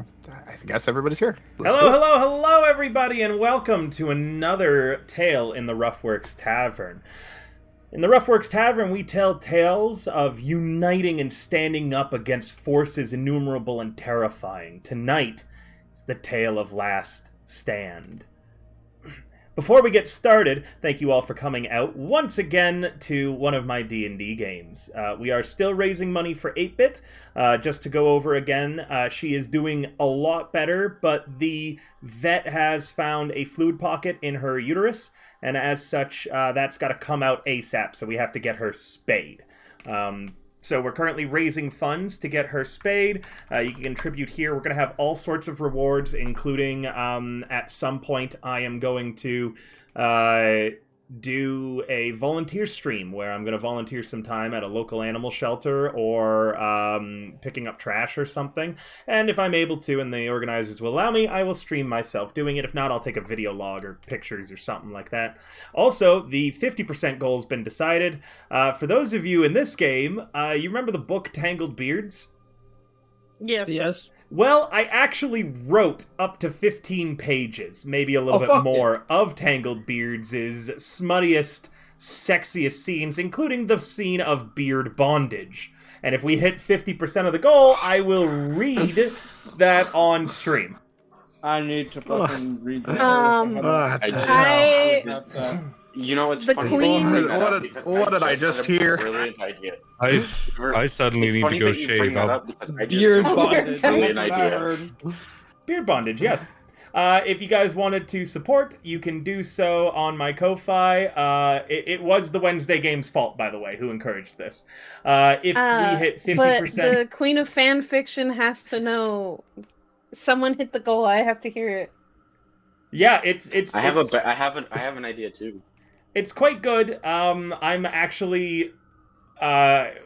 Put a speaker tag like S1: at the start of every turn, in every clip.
S1: I guess everybody's here.
S2: Hello, everybody, and welcome to another tale in the Roughworks Tavern. In the Roughworks Tavern, we tell tales of uniting and standing up against forces innumerable and terrifying. Tonight, it's the tale of Last Stand. Before we get started, thank you all for coming out once again to one of my D&D games. We are still raising money for 8-Bit. Just to go over again, she is doing a lot better, but the vet has found a fluid pocket in her uterus, and as such, that's got to come out ASAP, so we have to get her spayed. So we're currently raising funds to get her spayed. You can contribute here. We're going to have all sorts of rewards, including at some point I am going to do a volunteer stream where I'm going to volunteer some time at a local animal shelter or picking up trash or something. And if I'm able to and the organizers will allow me, I will stream myself doing it. If not, I'll take a video log or pictures or something like that. Also, the 50% goal has been decided. For those of you in this game, you remember the book Tangled Beards?
S3: Yes.
S2: Well, I actually wrote up to 15 pages, maybe a little bit more, of Tangled Beards' smuttiest, sexiest scenes, including the scene of beard bondage. And if we hit 50% of the goal, I will read that on stream.
S3: I need to fucking read that.
S4: You know what's
S5: The
S4: funny?
S5: Queen-
S1: What did I just hear?
S4: Brilliant idea.
S6: I suddenly
S4: It's
S6: need to
S4: funny
S6: go
S4: that you bring
S6: shave
S4: that
S6: up.
S4: up because I just
S3: Beard
S4: had a
S3: bondage.
S4: brilliant
S3: That's what I
S4: idea.
S3: heard.
S2: Beard bondage, yes. If you guys wanted to support, you can do so on my Ko-Fi. It was the Wednesday game's fault, by the way, who encouraged this. If we hit 50%...
S5: But the queen of fan fiction has to know. Someone hit the goal. I have to hear it.
S2: Yeah, it's
S4: I have an idea too.
S2: It's quite good. I'm actually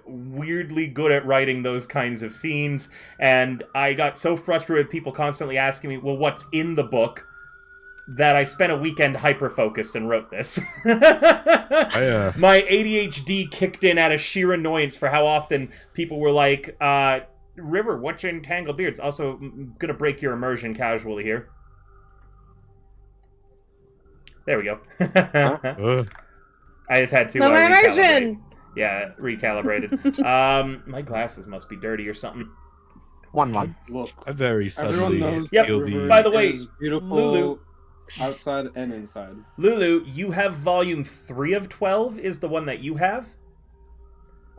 S2: weirdly good at writing those kinds of scenes, and I got so frustrated with people constantly asking me, well, what's in the book, that I spent a weekend hyper-focused and wrote this. My ADHD kicked in out of sheer annoyance for how often people were like, River, what's in Tangled Beards? Also, I'm gonna break your immersion casually here. There we go. I just had to
S5: No
S2: recalibrate.
S5: immersion!
S2: Yeah, recalibrated. My glasses must be dirty or something.
S1: One.
S3: Look,
S6: I very
S3: everyone
S6: suddenly
S3: knows
S2: Yep.
S6: feel
S3: that River
S6: the...
S2: By the way,
S3: is beautiful
S2: Lulu-
S3: outside and inside.
S2: Lulu, you have volume 3 of 12 is the one that you have.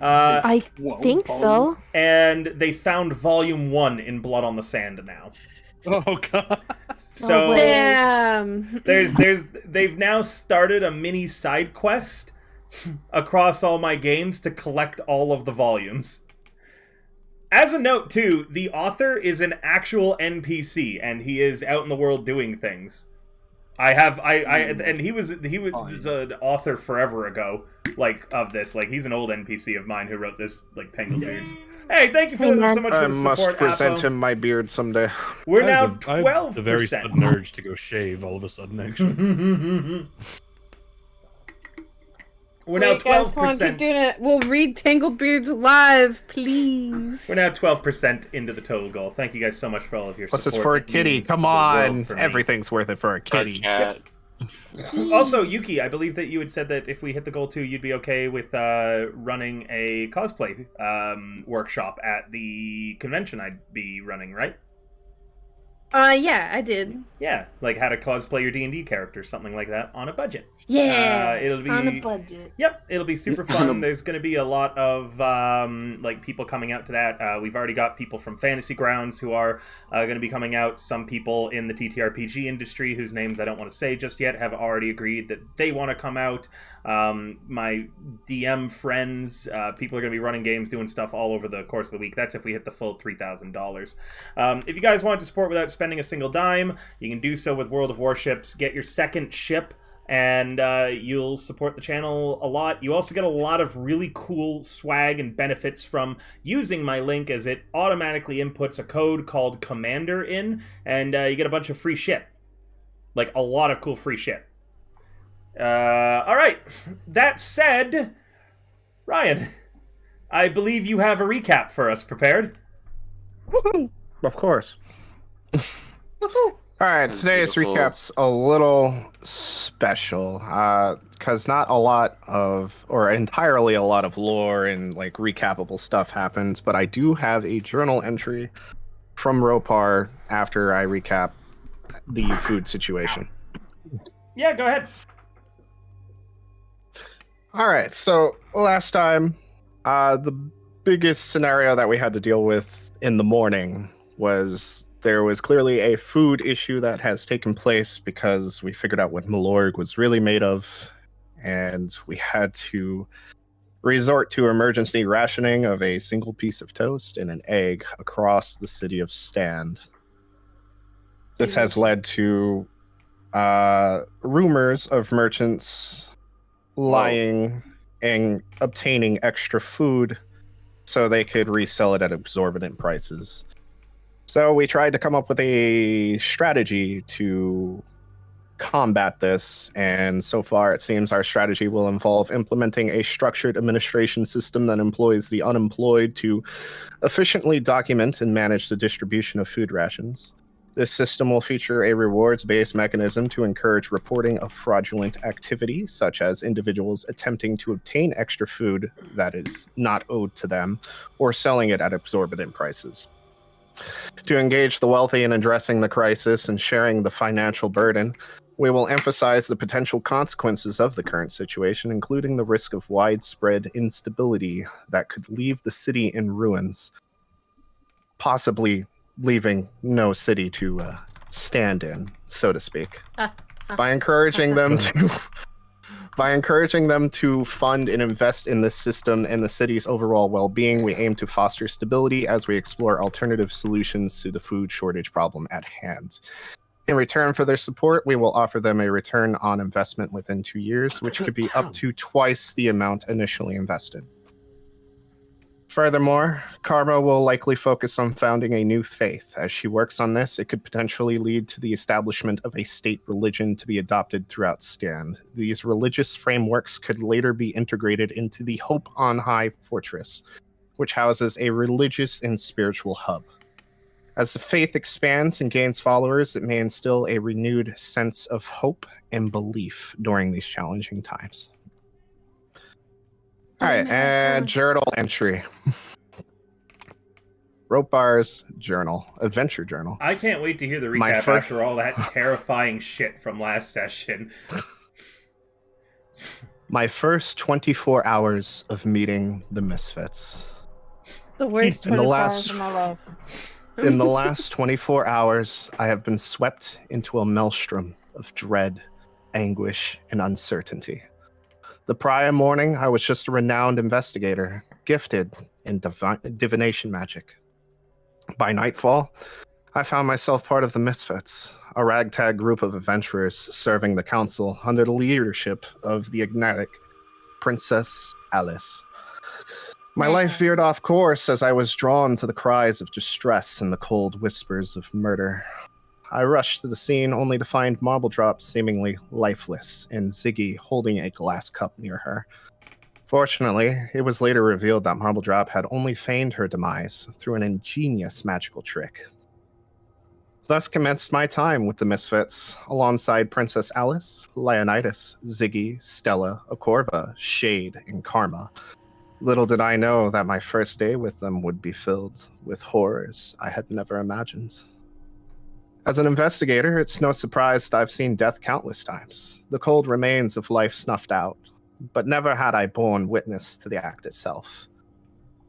S7: I
S3: Whoa,
S7: think so.
S2: And they found volume 1 in Blood on the Sand now.
S6: Oh god.
S2: So
S7: Oh,
S5: Damn.
S2: they've now started a mini side quest across all my games to collect all of the volumes. As a note, too, the author is an actual NPC, and he is out in the world doing things. And he was an author forever ago, like, of this. Like, he's an old NPC of mine who wrote this, like, Tangled Beards. Hey, thank you so much for
S1: I
S2: the support,
S1: must present
S2: Appo.
S1: him my beard someday.
S2: We're
S6: I
S2: now
S6: have a- I have the very
S2: 12%.
S6: sudden urge to go shave all of a sudden, actually.
S2: We're now
S5: Wait, guys, come on, keep
S2: 12%.
S5: doing it. We'll read Tangled Beards live, please.
S2: We're now 12% into the total goal. Thank you guys so much for all of your
S1: What's
S2: support.
S1: this for a
S2: It
S1: kitty?
S2: means
S1: Come
S2: the world
S1: on.
S2: for me.
S1: Everything's worth it for a kitty.
S4: Cat.
S2: Also, Yuki, I believe that you had said that if we hit the goal too, you'd be okay with running a cosplay workshop at the convention I'd be running, right?
S5: Yeah, I did.
S2: Yeah, like how to cosplay your D&D character, something like that, on a budget.
S5: Yeah,
S2: it'll be
S5: on a budget.
S2: Yep, it'll be super fun. There's going to be a lot of like people coming out to that. We've already got people from Fantasy Grounds who are going to be coming out. Some people in the TTRPG industry whose names I don't want to say just yet have already agreed that they want to come out. My DM friends, people are going to be running games, doing stuff all over the course of the week. That's if we hit the full $3,000. If you guys want to support without spending a single dime, you can do so with World of Warships. Get your second ship, and you'll support the channel a lot. You also get a lot of really cool swag and benefits from using my link, as it automatically inputs a code called Commander in, and you get a bunch of free shit. Like, a lot of cool free shit. Alright, that said, Ryan, I believe you have a recap for us prepared.
S1: Woohoo! Of course.
S5: Woohoo!
S1: All right,
S4: That's
S1: today's
S4: beautiful.
S1: recap's a little special because not a lot of, or entirely a lot of lore and like recapable stuff happens, but I do have a journal entry from Ropar after I recap the food situation.
S2: Yeah, go ahead.
S1: All right, so last time, the biggest scenario that we had to deal with in the morning was there was clearly a food issue that has taken place because we figured out what Malorg was really made of, and we had to resort to emergency rationing of a single piece of toast and an egg across the city of Stand. This has led to rumors of merchants lying and obtaining extra food so they could resell it at exorbitant prices. So we tried to come up with a strategy to combat this, and so far it seems our strategy will involve implementing a structured administration system that employs the unemployed to efficiently document and manage the distribution of food rations. This system will feature a rewards-based mechanism to encourage reporting of fraudulent activity, such as individuals attempting to obtain extra food that is not owed to them, or selling it at exorbitant prices. To engage the wealthy in addressing the crisis and sharing the financial burden, we will emphasize the potential consequences of the current situation, including the risk of widespread instability that could leave the city in ruins, possibly leaving no city to stand in, so to speak. By encouraging them to fund and invest in this system and the city's overall well-being, we aim to foster stability as we explore alternative solutions to the food shortage problem at hand. In return for their support, we will offer them a return on investment within 2 years, which could be up to twice the amount initially invested. Furthermore, Karma will likely focus on founding a new faith. As she works on this, it could potentially lead to the establishment of a state religion to be adopted throughout Stand. These religious frameworks could later be integrated into the Hope on High Fortress, which houses a religious and spiritual hub. As the faith expands and gains followers, it may instill a renewed sense of hope and belief during these challenging times. All right, and journal entry. Rope Bar's journal, adventure journal.
S2: I can't wait to hear the
S1: My
S2: recap
S1: first-
S2: after all that terrifying shit from last session.
S1: My first 24 hours of meeting the Misfits.
S5: The worst
S1: In the
S5: 24
S1: last-
S5: hours of my life.
S1: In the last 24 hours, I have been swept into a maelstrom of dread, anguish, and uncertainty. The prior morning, I was just a renowned investigator, gifted in divination magic. By nightfall, I found myself part of the Misfits, a ragtag group of adventurers serving the council under the leadership of the enigmatic Princess Alice. My life veered off course as I was drawn to the cries of distress and the cold whispers of murder. I rushed to the scene only to find Marble Drop seemingly lifeless and Ziggy holding a glass cup near her. Fortunately, it was later revealed that Marble Drop had only feigned her demise through an ingenious magical trick. Thus commenced my time with the Misfits, alongside Princess Alice, Leonidas, Ziggy, Stella, Akorva, Shade, and Karma. Little did I know that my first day with them would be filled with horrors I had never imagined. As an investigator, it's no surprise that I've seen death countless times, the cold remains of life snuffed out, but never had I borne witness to the act itself.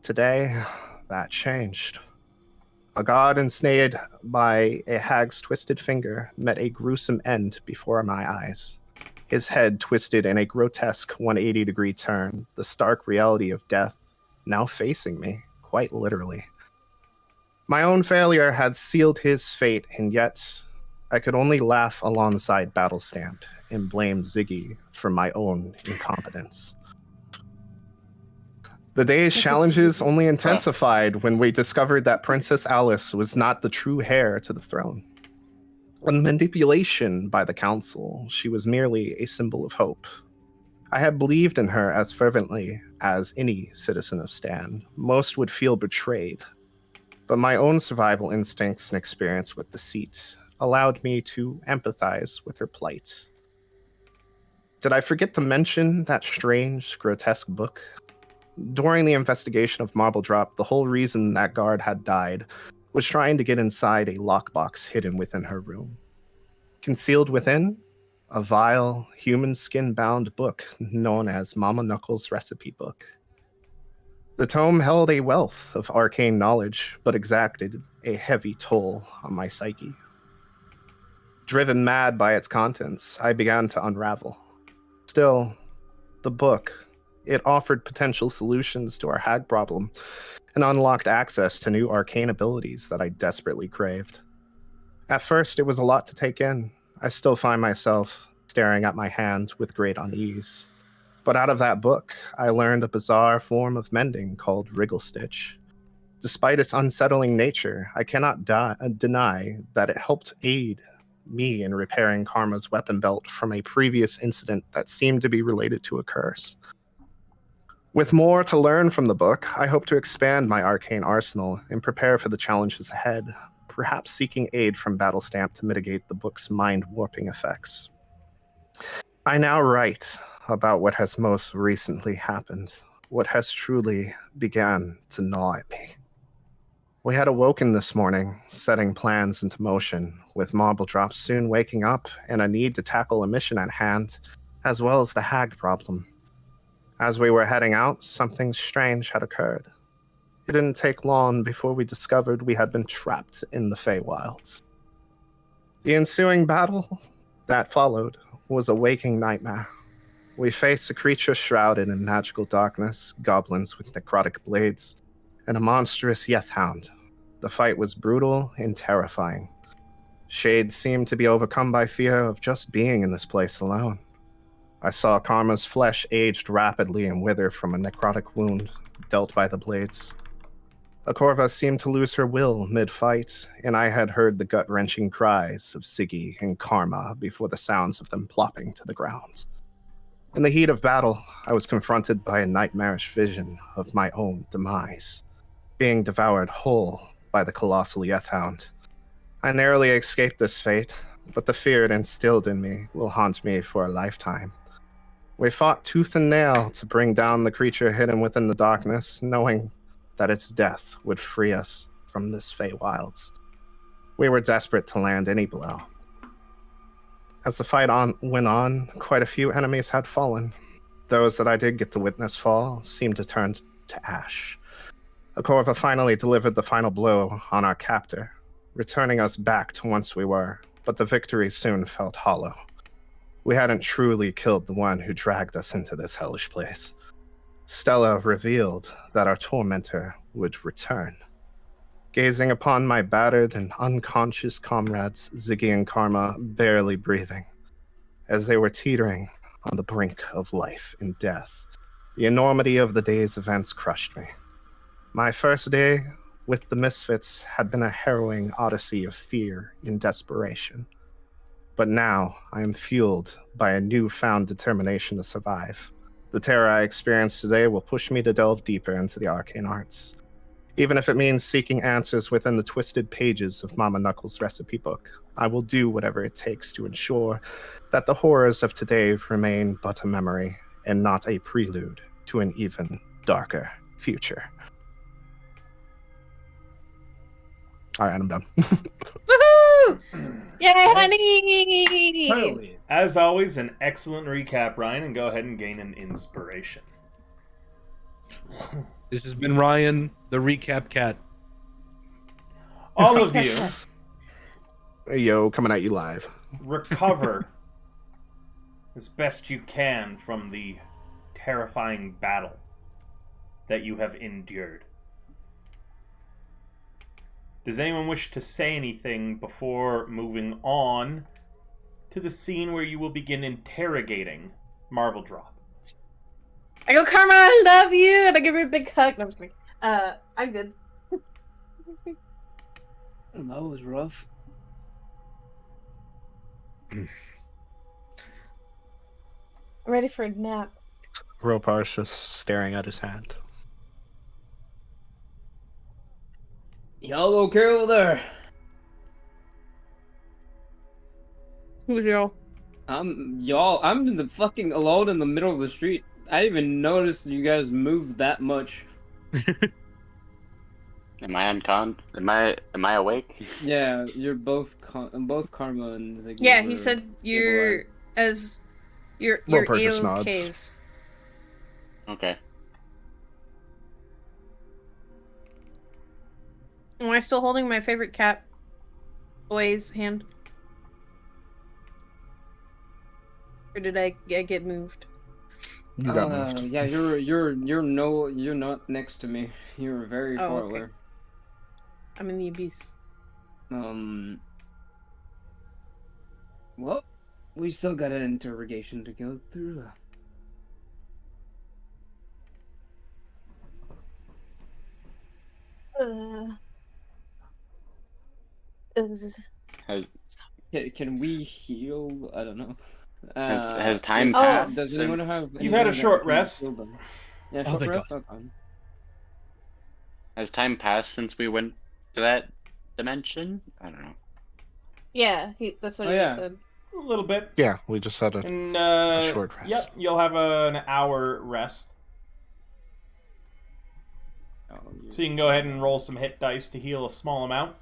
S1: Today, that changed. A god ensnared by a hag's twisted finger met a gruesome end before my eyes. His head twisted in a grotesque 180-degree turn, the stark reality of death now facing me, quite literally. My own failure had sealed his fate, and yet I could only laugh alongside Battlestamp and blame Ziggy for my own incompetence. The day's challenges only intensified when we discovered that Princess Alice was not the true heir to the throne. A manipulation by the council, she was merely a symbol of hope. I had believed in her as fervently as any citizen of Stan. Most would feel betrayed. but my own survival instincts and experience with deceit allowed me to empathize with her plight. Did I forget to mention that strange, grotesque book? During the investigation of Marble Drop, the whole reason that guard had died was trying to get inside a lockbox hidden within her room. Concealed within, a vile, human skin-bound book known as Mama Knuckles' Recipe Book. The tome held a wealth of arcane knowledge, but exacted a heavy toll on my psyche. Driven mad by its contents, I began to unravel. Still, the book, it offered potential solutions to our hag problem and unlocked access to new arcane abilities that I desperately craved. At first, it was a lot to take in. I still find myself staring at my hand with great unease. But out of that book, I learned a bizarre form of mending called wriggle stitch. Despite its unsettling nature, I cannot deny that it helped aid me in repairing Karma's weapon belt from a previous incident that seemed to be related to a curse. With more to learn from the book, I hope to expand my arcane arsenal and prepare for the challenges ahead, perhaps seeking aid from Battlestamp to mitigate the book's mind-warping effects. I now write about what has most recently happened, what has truly began to gnaw at me. We had awoken this morning, setting plans into motion, with Marble Drop soon waking up and a need to tackle a mission at hand, as well as the hag problem. As we were heading out, something strange had occurred. It didn't take long before we discovered we had been trapped in the Feywilds. The ensuing battle that followed was a waking nightmare. We faced a creature shrouded in magical darkness, goblins with necrotic blades, and a monstrous Yethhound. The fight was brutal and terrifying. Shade seemed to be overcome by fear of just being in this place alone. I saw Karma's flesh aged rapidly and wither from a necrotic wound dealt by the blades. Akorva seemed to lose her will mid-fight, and I had heard the gut-wrenching cries of Siggy and Karma before the sounds of them plopping to the ground. In the heat of battle, I was confronted by a nightmarish vision of my own demise, being devoured whole by the colossal Yethhound. I narrowly escaped this fate, but the fear it instilled in me will haunt me for a lifetime. We fought tooth and nail to bring down the creature hidden within the darkness, knowing that its death would free us from this Feywilds. We were desperate to land any blow. As the fight went on, quite a few enemies had fallen. Those that I did get to witness fall seemed to turn to ash. Akorva finally delivered the final blow on our captor, returning us back to whence we were, but the victory soon felt hollow. We hadn't truly killed the one who dragged us into this hellish place. Stella revealed that our tormentor would return. Gazing upon my battered and unconscious comrades, Ziggy and Karma barely breathing, as they were teetering on the brink of life and death, the enormity of the day's events crushed me. My first day with the Misfits had been a harrowing odyssey of fear and desperation. But now I am fueled by a newfound determination to survive. The terror I experienced today will push me to delve deeper into the arcane arts, even if it means seeking answers within the twisted pages of Mama Knuckles' Recipe Book. I will do whatever it takes to ensure that the horrors of today remain but a memory and not a prelude to an even darker future. All right, I'm done.
S5: Woohoo! Yay, honey!
S3: Totally.
S2: As always, an excellent recap, Ryan, and go ahead and gain an inspiration.
S6: This has been Ryan, the recap cat.
S2: All of you
S1: Hey, yo, coming at you live.
S2: recover as best you can from the terrifying battle that you have endured. Does anyone wish to say anything before moving on to the scene where you will begin interrogating Marble Drop?
S5: I go, Karma, I love you! And I give her a big hug. And I'm just like, I'm good.
S3: That was rough.
S5: I'm ready for a nap.
S1: Ropar's just staring at his hand.
S3: Y'all okay over there?
S5: Who's y'all?
S3: I'm in the fucking alone in the middle of the street. I didn't even notice you guys moved that much.
S4: Am I Am I awake?
S3: Yeah, you're both Karma and Ziggy.
S5: Yeah, he
S3: were
S5: said you're
S3: stabilized.
S5: as you're
S1: Wilbur just nods.
S5: A-OKs.
S4: Okay.
S5: Am I still holding my favorite cat boy's hand? Or did I get moved?
S1: You got moved.
S3: Yeah, you're not next to me. You're very
S5: Oh,
S3: far
S5: okay.
S3: away.
S5: I'm in the abyss.
S3: Well, we still got an interrogation to go through.
S4: Has
S3: Can we heal? I don't know.
S4: has time
S5: Oh.
S4: passed?
S3: Does anyone
S4: since-
S3: have?
S2: You've had a
S3: anything that
S2: short
S3: can
S2: rest.
S3: heal them? Yeah,
S6: Oh,
S3: short
S6: thank
S3: rest.
S6: God.
S3: Okay.
S4: Has time passed since we went to that dimension? I don't know.
S5: Yeah, that's what
S3: Oh,
S5: he
S3: yeah.
S5: said.
S2: A little bit.
S1: Yeah, we just had a
S2: And
S1: short rest.
S2: Yep, you'll have an hour rest.
S3: Oh,
S2: So you can go ahead and roll some hit dice to heal a small amount.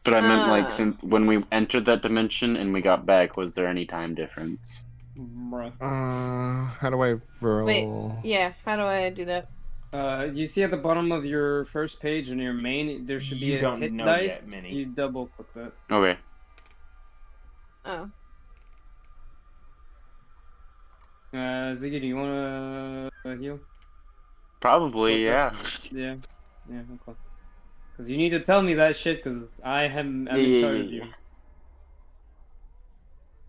S4: But I meant
S5: Ah.
S4: like since when we entered that dimension and we got back, was there any time difference?
S3: Bruh.
S1: How do I roll?
S5: Wait, yeah, how do I do that?
S3: You see at the bottom of your first page in your main, there should be
S2: You
S3: a
S2: don't
S3: hit
S2: know
S3: dice.
S2: yet, Minnie.
S3: You double click that.
S4: Okay.
S5: Oh.
S3: Ziggy, do you wanna heal?
S4: Probably,
S3: Short
S4: yeah.
S3: rest? Yeah, okay. Because you need to tell me that shit, because I'm in
S4: Yeah,
S3: charge
S4: yeah,
S3: of you.
S4: yeah.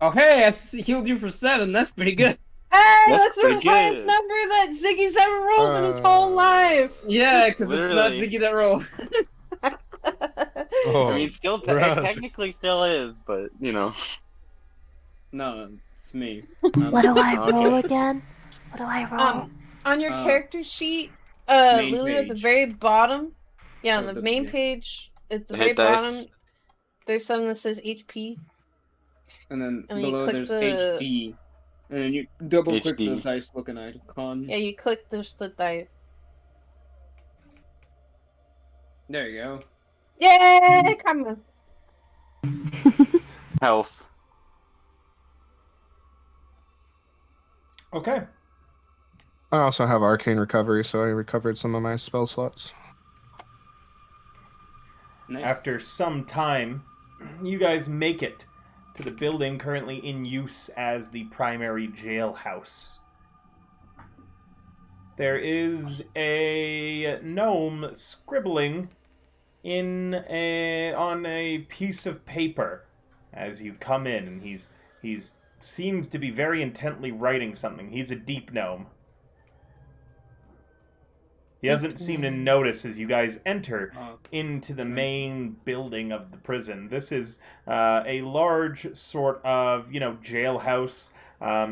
S3: Oh, hey, healed you for 7. That's pretty good.
S5: Hey,
S4: That's
S5: that's the
S4: pretty
S5: highest
S4: good.
S5: number that Ziggy's ever rolled in his whole life!
S3: Yeah, because it's not
S4: Literally.
S3: Ziggy that roll.
S6: Oh,
S4: I mean, still, it
S6: bruh.
S4: technically still is, but you know.
S3: No, it's me.
S7: What do I
S4: Okay.
S7: roll again? What do I roll?
S5: On your
S3: Uh,
S5: character sheet,
S3: main
S5: Lulu, at the
S3: page.
S5: very bottom, yeah, on
S3: Oh,
S5: the
S3: the-
S5: main
S3: yeah.
S5: page, at the
S4: The
S5: very
S4: hit dice.
S5: bottom, there's something that says HP.
S3: And then
S5: And then you
S3: below
S5: click
S3: there's
S5: the-
S3: HD. And then you double click the
S4: HD.
S3: dice looking icon.
S5: Yeah, you click the dice.
S3: There you go.
S5: Yay! Come on.
S4: Health.
S2: Okay.
S1: I also have arcane recovery, so I recovered some of my spell slots.
S3: Nice.
S2: After some time, you guys make it to the building currently in use as the primary jailhouse. There is a gnome scribbling on a piece of paper as you come in, and he's seems to be very intently writing something. He's a deep gnome. He doesn't seem to notice as you guys enter into the main building of the prison. This is a large sort of, jailhouse.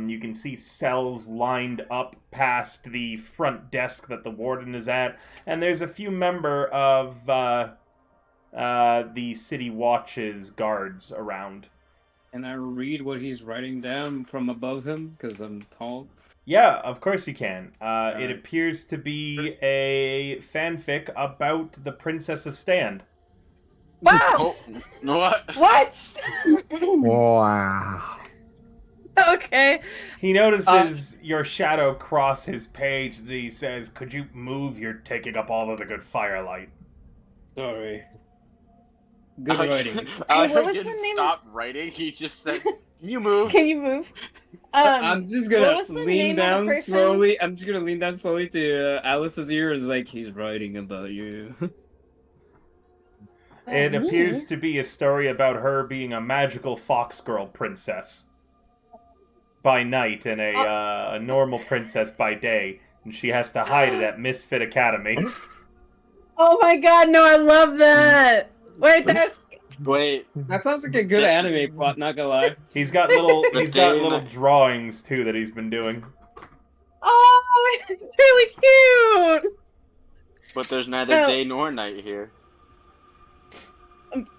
S2: You can see cells lined up past the front desk that the warden is at, and there's a few member of the city watch's guards around.
S3: Can I read what he's writing down from above him? Because I'm tall.
S2: Yeah, of course you can. It
S3: Alright.
S2: appears to be a fanfic about the Princess of Stand.
S5: Wow!
S4: Oh, what?
S5: What?
S1: Wow.
S5: Okay.
S2: He notices your shadow cross his page, and he says, "Could you move? You're taking up all of the good firelight."
S3: Sorry. Good writing.
S5: what was the
S4: didn't
S5: name
S4: stop writing. He just said, "You move."
S5: Can you move?
S3: I'm just
S5: what
S3: gonna
S5: was the
S3: lean
S5: name of the
S3: down
S5: person?
S3: slowly. I'm just gonna lean down slowly to Alice's ears, like he's writing about you.
S2: It
S5: me?
S2: appears to be a story about her being a magical foxgirl princess by night and a normal princess by day, and she has to hide it at Misfit Academy.
S5: Oh my god, no, I love that! Wait, that's...
S4: Wait.
S3: That sounds like a good anime plot. Not gonna lie.
S2: He's got little
S4: Dana.
S2: drawings too that he's been doing.
S5: Oh, it's really cute!
S4: But there's neither
S5: Oh.
S4: day nor night here.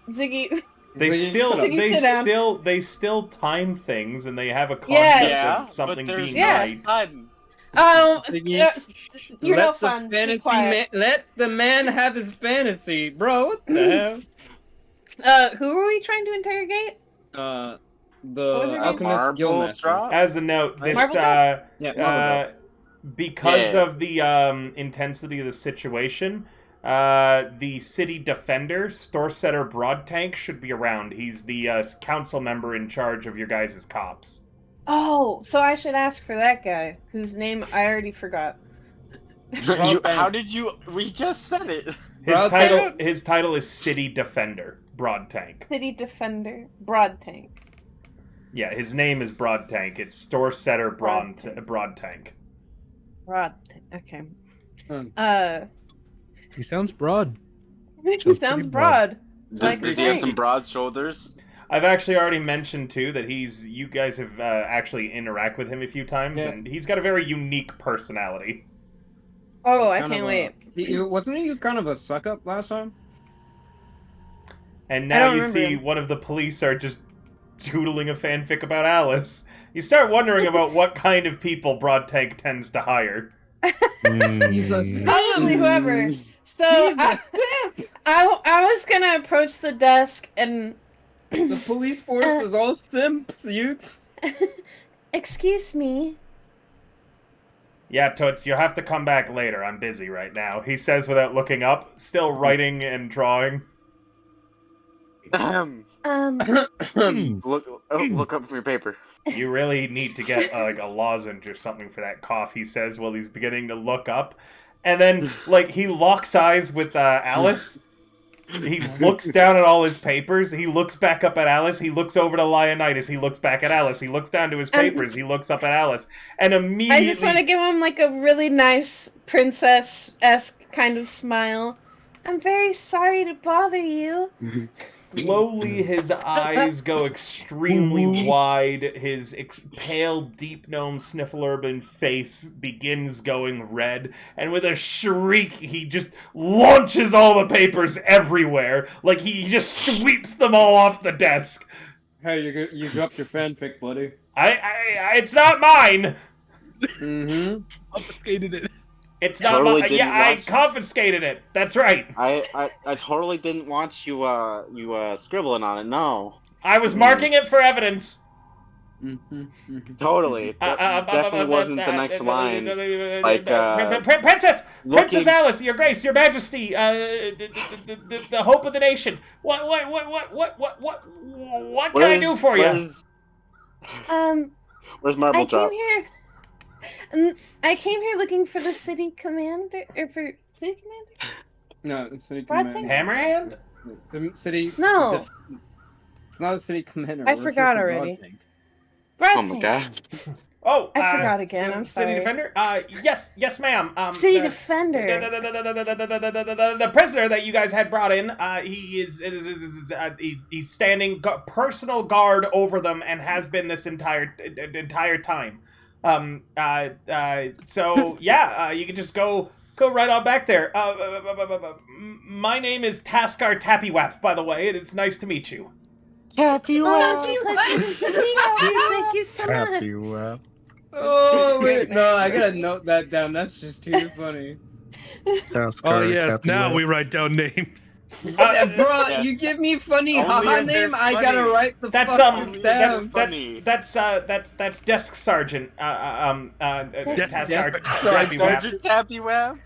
S5: Ziggy.
S2: They
S3: Ziggy,
S2: still,
S3: shut up.
S5: Ziggy, sit down.
S2: they still time things, and they have a concept
S5: Yeah,
S2: of something
S4: but there's
S2: being
S4: no
S5: Yeah.
S2: night.
S4: time.
S3: Ziggy,
S5: You're no
S3: let the
S5: fun. Be
S3: fantasy
S5: quiet.
S3: let the man have his fantasy, bro. What the hell?
S5: Who were we trying to interrogate?
S3: The
S5: was her name?
S3: Alchemist
S4: Marble
S3: Guildmaster.
S4: drop?
S2: As a note, this
S5: Marvel Drop?
S3: Yeah, Marvel
S2: because
S4: Yeah.
S2: of the intensity of the situation, the city defender, store setter Broadtank, should be around. He's the council member in charge of your guys' cops.
S5: Oh, so I should ask for that guy, whose name I already forgot.
S4: How did you? We just said it.
S2: His title is City Defender Broadtank.
S5: City Defender, Broad Tank.
S2: Yeah, his name is Broadtank. It's store setter
S5: Broadtank.
S2: Broadtank.
S5: Broad. Okay.
S3: Hmm.
S6: He sounds broad.
S5: Sounds
S6: pretty
S5: broad.
S4: Does he have some broad shoulders?
S2: I've actually already mentioned too that you guys have actually interact with him a few times,
S3: Yeah.
S2: and he's got a very unique personality.
S5: Oh, I
S3: Kind
S5: can't
S3: of
S5: wait.
S3: Wasn't he kind of a suck up last time?
S2: And
S5: I
S2: now
S5: don't
S2: you
S5: remember
S2: see
S5: him.
S2: one of the police are just doodling a fanfic about Alice. You start wondering about what kind of people Broadtank tends to hire.
S3: He's a
S5: Probably whoever. So
S3: He's a simp.
S5: I was gonna approach the desk and
S3: The police force is all simps, Ukes.
S5: excuse me.
S2: Yeah, Toots, you'll have to come back later. I'm busy right now, he says without looking up, still writing and drawing.
S4: Look up from your paper.
S2: You really need to get like a lozenge or something for that cough, he says while he's beginning to look up. And then, like, he locks eyes with Alice. He looks down at all his papers. He looks back up at Alice. He looks over to Leonidas. He looks back at Alice. He looks down to his papers. He looks up at Alice. And immediately...
S5: I just want to give him like a really nice princess-esque kind of smile. I'm very sorry to bother you.
S2: Slowly, his eyes go extremely wide. His pale, deep gnome sniffle-urban face begins going red. And with a shriek, he just launches all the papers everywhere. Like, he just sweeps them all off the desk.
S3: Hey, you dropped your fanfic, buddy.
S2: It's not mine!
S3: Mm-hmm.
S6: Confiscated it.
S2: It's not
S4: Totally
S2: mine.
S4: didn't
S2: Yeah, I
S4: watch-
S2: confiscated it. That's right.
S4: I totally didn't want you scribbling on it. No,
S2: I was marking it for evidence.
S4: totally. That definitely wasn't the next line. Like,
S2: Princess
S4: looking-
S2: Alice, Your Grace, Your Majesty, the hope of the nation. What can I do for you?
S4: Where's Marble
S5: I
S4: Drop?
S5: came here. I came here looking for the city commander, or for city commander.
S3: No, city
S5: Broad
S3: commander.
S2: Hammerhand?
S3: City.
S5: No.
S3: It's not a city commander.
S5: I
S3: We're
S5: forgot
S3: here for
S5: already.
S3: Broadtank.
S5: Broad
S4: Oh my
S5: Tank.
S4: god.
S2: Oh,
S5: I forgot again. I'm
S2: City
S5: sorry.
S2: Defender? Yes, ma'am.
S5: City
S2: the-
S5: Defender.
S2: The prisoner that you guys had brought in, he's standing personal guard over them and has been this entire time. So yeah, you can just go right on back there. My name is Taskar Tappywap, by the way, and it's nice to meet you.
S4: Happy
S5: Oh, it's a pleasure to meet you. Thank you so much.
S6: Happy wap.
S3: Oh wait, no, I gotta note that down. That's just too funny.
S6: Oh yes, now we write down names.
S3: Bro,
S4: Yes.
S3: you give me funny
S4: Only
S3: haha
S4: if they're
S3: name. I
S4: funny.
S3: gotta write the
S2: That's
S3: fucking down.
S4: funny.
S2: that's desk sergeant. Taskar
S3: Desk
S2: Tappywap.
S4: Sergeant Happy Web.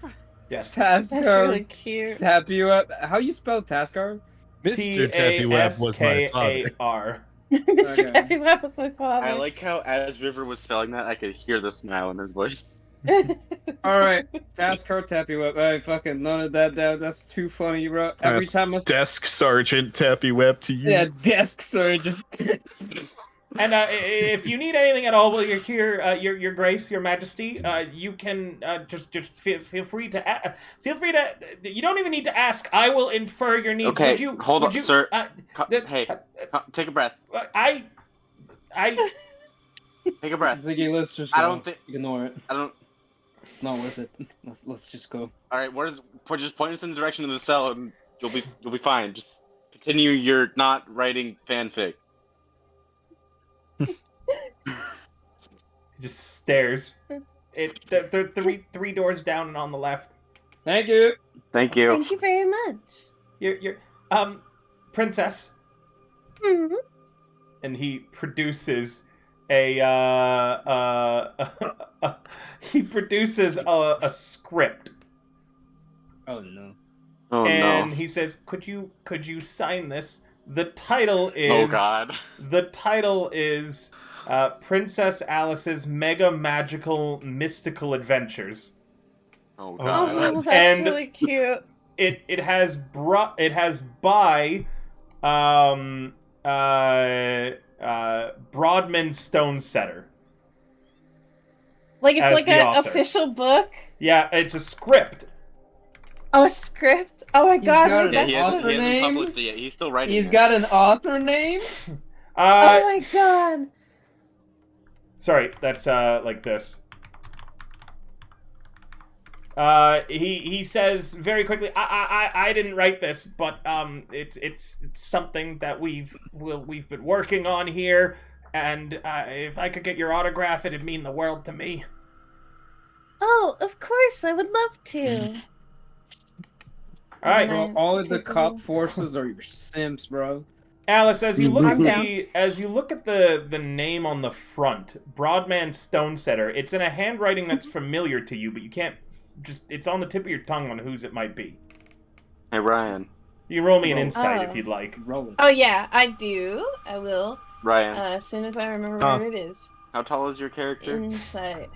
S2: Yes.
S5: That's
S3: Taskar.
S5: really cute.
S3: Tap you up. How you spell Taskar?
S6: Mr. Tappywap was my father.
S2: Taskar.
S5: Mr.
S3: Okay.
S5: Tappywap was my father.
S4: I like how as River was spelling that, I could hear the smile in his voice.
S3: All right, Taskar Tap you up. I fucking noted that down. That's too funny, bro. Every
S6: That's
S3: time I
S6: Desk Sergeant Tappywap to you.
S3: yeah, desk sergeant.
S2: And if you need anything at all while you're here, your Grace, Your Majesty, you can just feel free to You don't even need to ask. I will infer your needs.
S4: Okay,
S2: Would you,
S4: hold
S2: would
S4: on,
S2: you,
S4: sir.
S2: th-
S4: Hey, take a breath.
S2: I.
S4: Take a breath.
S3: Ziggy, let's just go.
S4: I don't think.
S3: Ignore it.
S4: I don't.
S3: It's not worth it. Let's just go.
S4: All right, just point us in the direction of the cell, and you'll be fine. Just Continue your not writing fanfic.
S2: He just stares. They're three doors down and on the left.
S3: Thank you.
S4: Thank you.
S5: Thank you very much.
S2: You're princess.
S5: Mhm.
S2: And he produces a script.
S3: Oh no.
S4: Oh
S2: And
S4: no.
S2: he says, could you sign this? The title is
S4: Oh god.
S2: The title is Princess Alice's Mega Magical Mystical Adventures.
S4: Oh
S6: Oh,
S4: god.
S5: Oh, that's
S2: And-
S5: really cute.
S2: It has by Broadman Stonesetter.
S5: Like it's
S2: as
S5: like
S2: the
S5: an
S2: author.
S5: official book.
S2: Yeah, it's a script.
S5: Oh, a script. Oh my
S3: He's
S5: god,
S3: got
S5: wait,
S3: it.
S4: Yeah,
S5: that's
S4: he
S5: so
S4: hasn't
S3: name?
S4: published it yet. He's still writing
S3: He's
S4: it.
S3: got an author name?
S2: Uh,
S5: Oh my god.
S2: sorry, that's like this. He says very quickly, I didn't write this, but it's something that we've been working on here, and if I could get your autograph, it'd mean the world to me.
S5: Oh, of course, I would love to.
S2: All right,
S5: And
S3: Bro, all of the
S5: take a
S3: cop
S5: little-
S3: forces are your simps, bro.
S2: Alice, as you look at
S5: I'm down.
S2: the name on the front, Broadman Stonesetter, it's in a handwriting that's familiar to you, but you can't it's on the tip of your tongue on whose it might be.
S4: Hey Ryan.
S2: You can roll me an
S3: Oh.
S2: insight
S5: Oh.
S2: if you'd like.
S3: Roll it.
S5: Oh yeah, I do. I will.
S4: Ryan.
S5: As soon as I remember
S1: Huh.
S5: where it is.
S4: How tall is your character?
S5: Insight.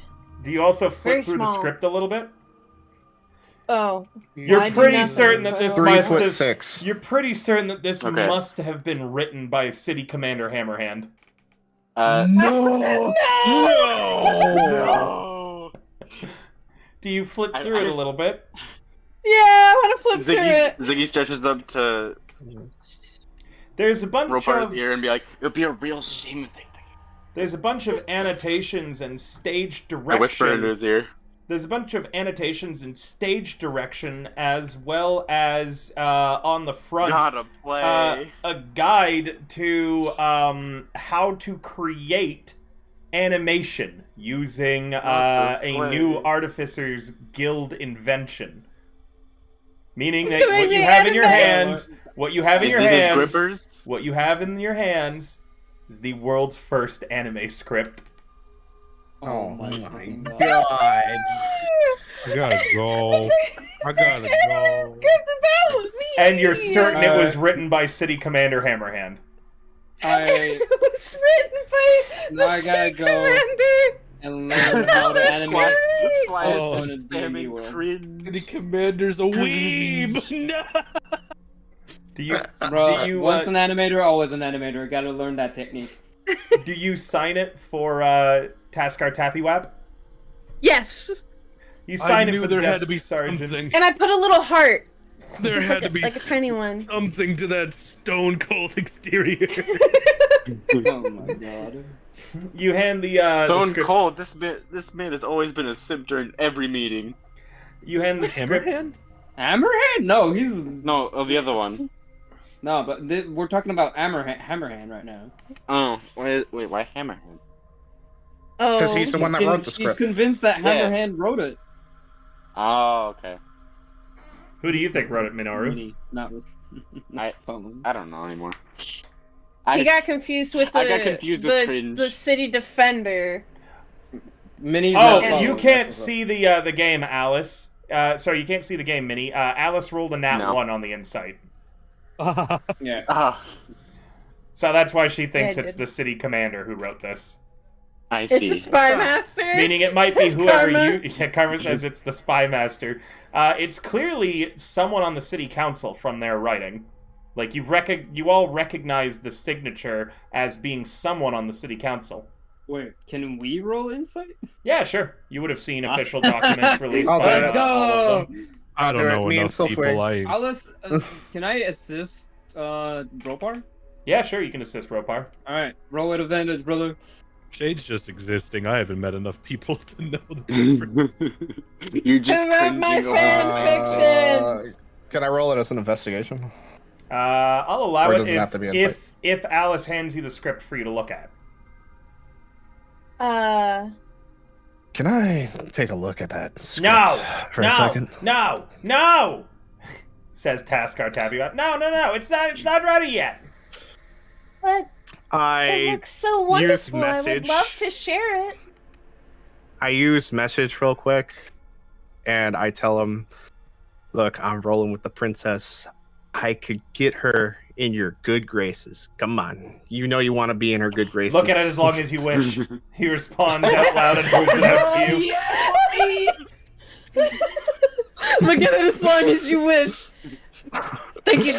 S2: Do you also flip
S5: Very
S2: through the
S5: small.
S2: script a little bit?
S5: Oh.
S2: You're
S5: I do
S2: pretty
S5: not
S2: certain
S5: know.
S2: that this
S1: 3'6".
S2: You're pretty certain that this
S4: Okay.
S2: must have been written by City Commander Hammerhand.
S6: No!
S4: No!
S2: Do you flip
S4: I-
S2: through
S4: I
S2: it a
S4: just-
S2: little bit?
S5: Yeah, I want to flip through it.
S4: Ziggy stretches up to
S2: There's a bunch
S4: Ropar's
S2: of
S4: ear and be like, "It'll be a real shame if they."
S2: there's a bunch of annotations and stage
S4: I whisper into
S2: direction.
S4: his ear.
S2: There's a bunch of annotations and stage direction, as well as on the front
S4: Gotta play.
S2: a guide to how to create animation using
S4: Gotta
S2: a
S4: play.
S2: new Artificers Guild invention. Meaning
S5: It's
S2: that
S5: gonna
S2: what
S5: be
S2: you have in your
S5: anime.
S2: hands, what you have in
S4: Is
S2: your
S4: it his
S2: hands,
S4: grippers?
S2: what you have in your hands is the world's first anime script.
S6: Oh
S3: my
S6: my
S3: fucking
S6: god.
S3: God.
S6: I gotta go. I gotta go.
S5: That was me.
S2: And you're certain it was
S3: Uh,
S2: written by City Commander Hammerhand.
S5: It was written by
S3: Now
S5: the
S3: I gotta
S5: State
S3: go.
S5: Commander.
S3: And learn how to
S5: That's
S3: animate.
S5: why-
S4: That's why
S3: Oh,
S4: it's
S3: in a
S4: just
S3: D&D
S4: spamming
S3: world.
S6: The
S4: cringe.
S6: commander's a weeb. No.
S2: Do you
S3: Bro,
S2: do you
S3: once an animator, always an animator. Gotta learn that technique.
S2: do you sign it for Taskar Tappywap?
S5: Yes.
S2: You
S6: I
S2: sign it
S6: knew
S2: for the
S6: there had
S2: desk
S6: to be
S2: sergeant.
S6: something.
S5: And I put a little heart.
S6: There
S5: just
S6: had
S5: like
S6: to be
S5: like a tiny one.
S6: something to that stone cold exterior.
S3: Oh my god.
S2: You hand the
S4: Stone
S2: script.
S4: Cold. This man has always been a simp during every meeting.
S2: You hand the script.
S6: Hammerhand?
S3: Hammerhand? No, he's
S4: No, the other one.
S3: no, but we're talking about Hammerhand right now.
S4: Oh, wait, why Hammerhead?
S5: Oh.
S1: Because he's the one that wrote the
S3: He's
S1: script.
S3: convinced that
S4: Yeah.
S3: Hammerhand wrote it.
S4: Oh, okay.
S2: Who do you think wrote it, Minoru?
S3: Really, not.
S4: I-
S3: Phone.
S4: I don't know anymore.
S5: He got confused with the
S4: I got confused with
S5: the,
S4: cringe.
S5: the city defender.
S3: Minnie's
S2: Oh,
S3: not
S2: you
S3: phone,
S2: can't
S3: that's what's
S2: see the game, Alice. Sorry, you can't see the game, Minnie. Alice rolled a nat
S4: No.
S2: 1 on the insight,
S3: up. Yeah.
S4: Ah,
S2: so that's why she thinks
S5: Yeah, I
S2: it's
S5: did.
S2: the city commander who wrote this.
S4: I
S5: It's
S4: see.
S5: the spy master.
S2: Meaning it might be
S5: Says
S2: whoever
S5: Karma.
S2: you. Yeah, Karma says it's the spy master. It's clearly someone on the city council from their writing. Like you all recognize the signature as being someone on the city council.
S3: Wait, can we roll insight?
S2: Yeah, sure. You would have seen official documents released
S1: I'll
S2: by
S1: do it.
S2: all of them.
S6: I don't
S1: do it,
S6: know
S1: me and
S6: enough
S1: Silfway.
S6: people.
S3: Alice, can I assist Dropar?
S2: Yeah, sure. You can assist Ropar.
S3: Alright, roll at advantage, brother.
S6: Shade's just existing. I haven't met enough people to know the difference.
S4: You just
S5: Who wrote my
S4: cringing over.
S5: fan fiction?
S1: Can I roll it as an investigation?
S2: I'll allow
S1: Or
S2: it
S1: does it
S2: if,
S1: have to be insight?
S2: if Alice hands you the script for you to look at.
S1: Can I take a look at that script
S2: No!
S1: for
S2: no!
S1: a second?
S2: No! No! Says Taskar tapping out. No, it's not ready yet.
S5: But it
S1: I
S5: looks so
S1: use
S5: wonderful. I would
S1: message.
S5: love to share it.
S1: I use message real quick, and I tell him, "Look, I'm rolling with the princess. I could get her in your good graces. Come on, you know you want to be in her good graces."
S2: Look at it as long as you wish. He responds out loud and moves it out to you.
S5: Look at it as long as you wish. Thank you.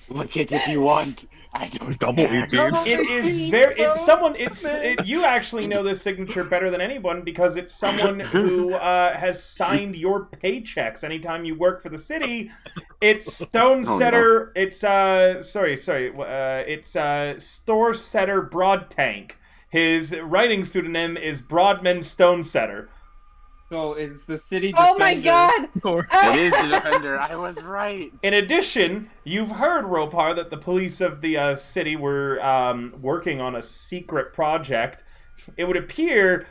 S4: Look at if you want. I don't
S1: Double
S4: care.
S1: ETs.
S2: It is very. It's someone. You actually know this signature better than anyone because it's someone who has signed your paychecks anytime you work for the city. It's Stone Setter. It's It's Store Setter Broad Tank. His writing pseudonym is Broadman Stone Setter.
S3: So it's the city
S5: Oh my
S3: defender.
S5: god!
S4: It is the defender. I was right.
S2: In addition, you've heard, Ropar, that the police of the city were working on a secret project. It would appear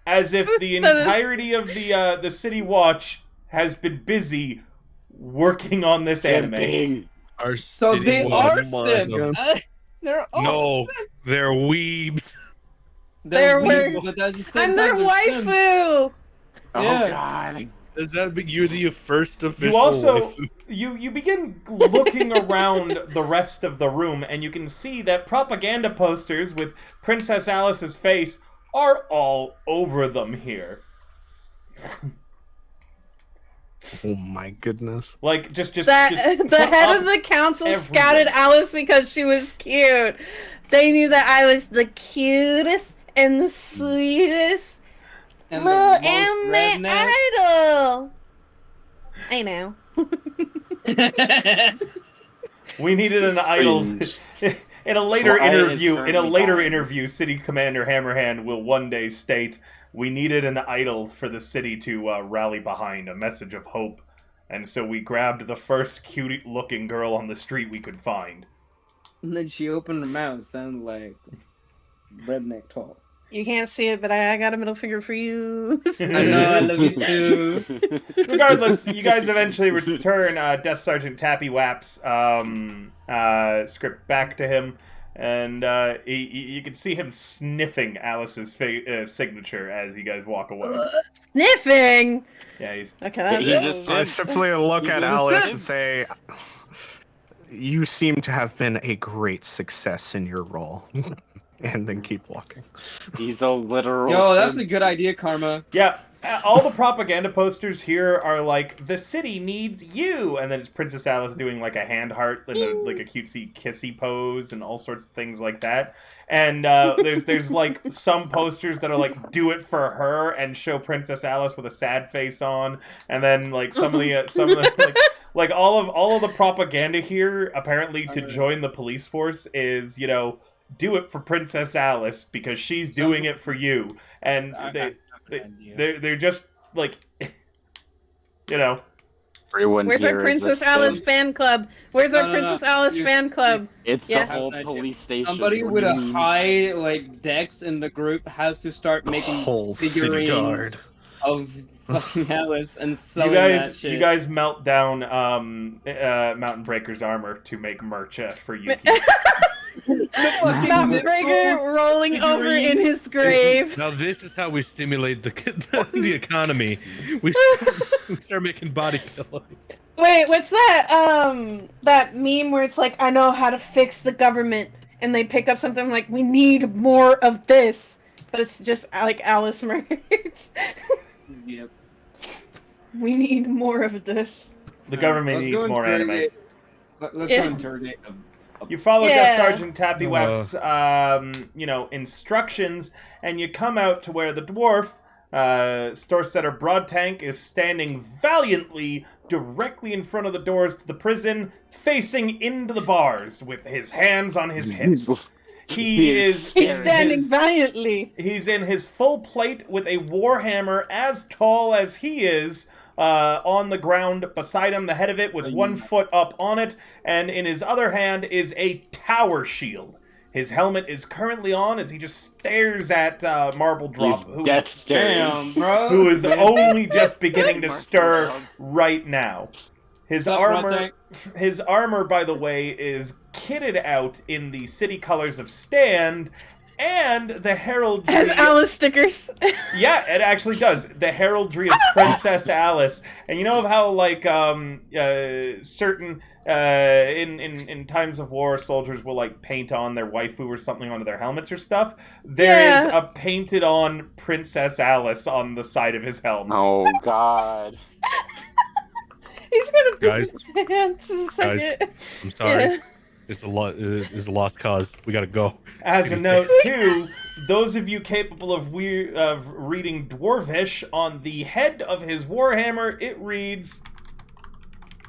S2: as if the entirety of the city watch has been busy working on this anime.
S4: Simping.
S6: Our
S3: So
S6: city
S3: they
S6: was
S3: are
S6: one of them.
S3: Sims. They're all
S6: No,
S3: Sims.
S6: they're weebs.
S5: They're
S3: weird,
S5: worse.
S3: but that's the same
S5: I'm their
S3: time they're Sims.
S5: waifu.
S4: Oh
S3: Yeah.
S4: god.
S6: Does that mean you're the first official?
S2: You also
S6: waifu?
S2: you begin looking around the rest of the room, and you can see that propaganda posters with Princess Alice's face are all over them here.
S1: Oh my goodness.
S2: Like just
S5: The
S2: put
S5: head
S2: up
S5: of the council
S2: everywhere.
S5: scouted Alice because she was cute. They knew that I was the cutest and the sweetest
S3: And
S5: little
S3: the most
S5: anime
S3: redneck.
S5: idol. I know.
S2: We needed an idol.
S4: Cringe.
S2: In a later
S4: Fly is
S2: interview,
S4: currently
S2: City Commander Hammerhand will one day state, "We needed an idol for the city to rally behind, a message of hope, and so we grabbed the first cute-looking girl on the street we could find."
S3: And then she opened her mouth, sounded like redneck talk.
S5: You can't see it, but I got a middle finger for you.
S3: I know, I love you too.
S2: Regardless, you guys eventually return Death Sergeant Tappy Wap's script back to him, and you can see him sniffing Alice's signature as you guys walk away.
S5: Sniffing.
S2: Yeah, he's
S5: Okay, that's
S4: He's
S5: it.
S4: just
S1: I simply look at
S4: He's a
S1: Alice
S4: sim.
S1: and say, "You seem to have been a great success in your role," and then keep walking.
S4: He's a literal.
S3: Yo, that's a
S4: sim.
S3: good idea, Karma.
S2: Yeah, all the propaganda posters here are like, "The city needs you," and then it's Princess Alice doing like a hand heart, like a cutesy kissy pose, and all sorts of things like that. And there's like some posters that are like, "Do it for her," and show Princess Alice with a sad face on, and then like some of the like all of the propaganda here apparently to join the police force is, you know, do it for Princess Alice because she's doing it for you, and they're just like, you know.
S4: Everyone
S5: Where's
S4: here
S5: our
S4: is a
S5: Princess
S4: sim.
S5: Alice fan club? Where's our
S3: No,
S5: Princess Alice
S3: You-
S5: fan club?
S4: It's
S5: Yeah.
S4: the whole
S3: Have an idea.
S4: police station.
S3: Somebody
S4: What
S3: with
S4: do
S3: a
S4: you mean?
S3: high like dex in the group has to start making
S1: Whole city
S3: figurines
S1: guard.
S3: of fucking Alice and
S2: You
S3: selling that shit.
S2: guys melt down Mountain Breaker's armor to make merch for Yuki.
S5: Mountain Breaker rolling over in his grave.
S6: Now this is how we stimulate the economy. We start making body pillows.
S5: Wait, what's that? That meme where it's like, I know how to fix the government, and they pick up something like, we need more of this, but it's just like Alice merch.
S3: Yep.
S5: We need more of this.
S2: The government
S3: Let's
S2: needs
S3: go
S2: more anime.
S3: interrogate- Let's
S5: Yeah.
S3: go interrogate them.
S2: You follow
S5: Yeah.
S2: Death Sergeant Tappy Wap's, instructions, and you come out to where the dwarf, Store Setter Broad Tank, is standing valiantly directly in front of the doors to the prison, facing into the bars with his hands on his hips. He is
S5: He's
S2: in
S5: standing
S2: his-
S5: valiantly.
S2: He's in his full plate with a warhammer as tall as he is on the ground beside him, the head of it with 1 foot up on it, and in his other hand is a tower shield. His helmet is currently on as he just stares at Marble Drop,
S4: Death staring.
S3: Damn, bro.
S2: who is only just beginning to stir right now. His
S3: What's up,
S2: armor,
S3: Bronte?
S2: his armor, by the way, is kitted out in the city colors of Stand, and the heraldry.
S5: Has Alice stickers.
S2: Yeah, it actually does. The heraldry of Princess Alice, and you know how like certain in times of war, soldiers will like paint on their waifu or something onto their helmets or stuff. There is a painted on Princess Alice on the side of his helmet.
S4: Oh God.
S5: He's gonna put
S6: Guys.
S5: his hands in a second.
S6: I'm sorry.
S5: Yeah.
S6: It's a lost cause. We gotta go.
S2: As a note, too, those of you capable of reading Dwarvish, on the head of his warhammer, it reads...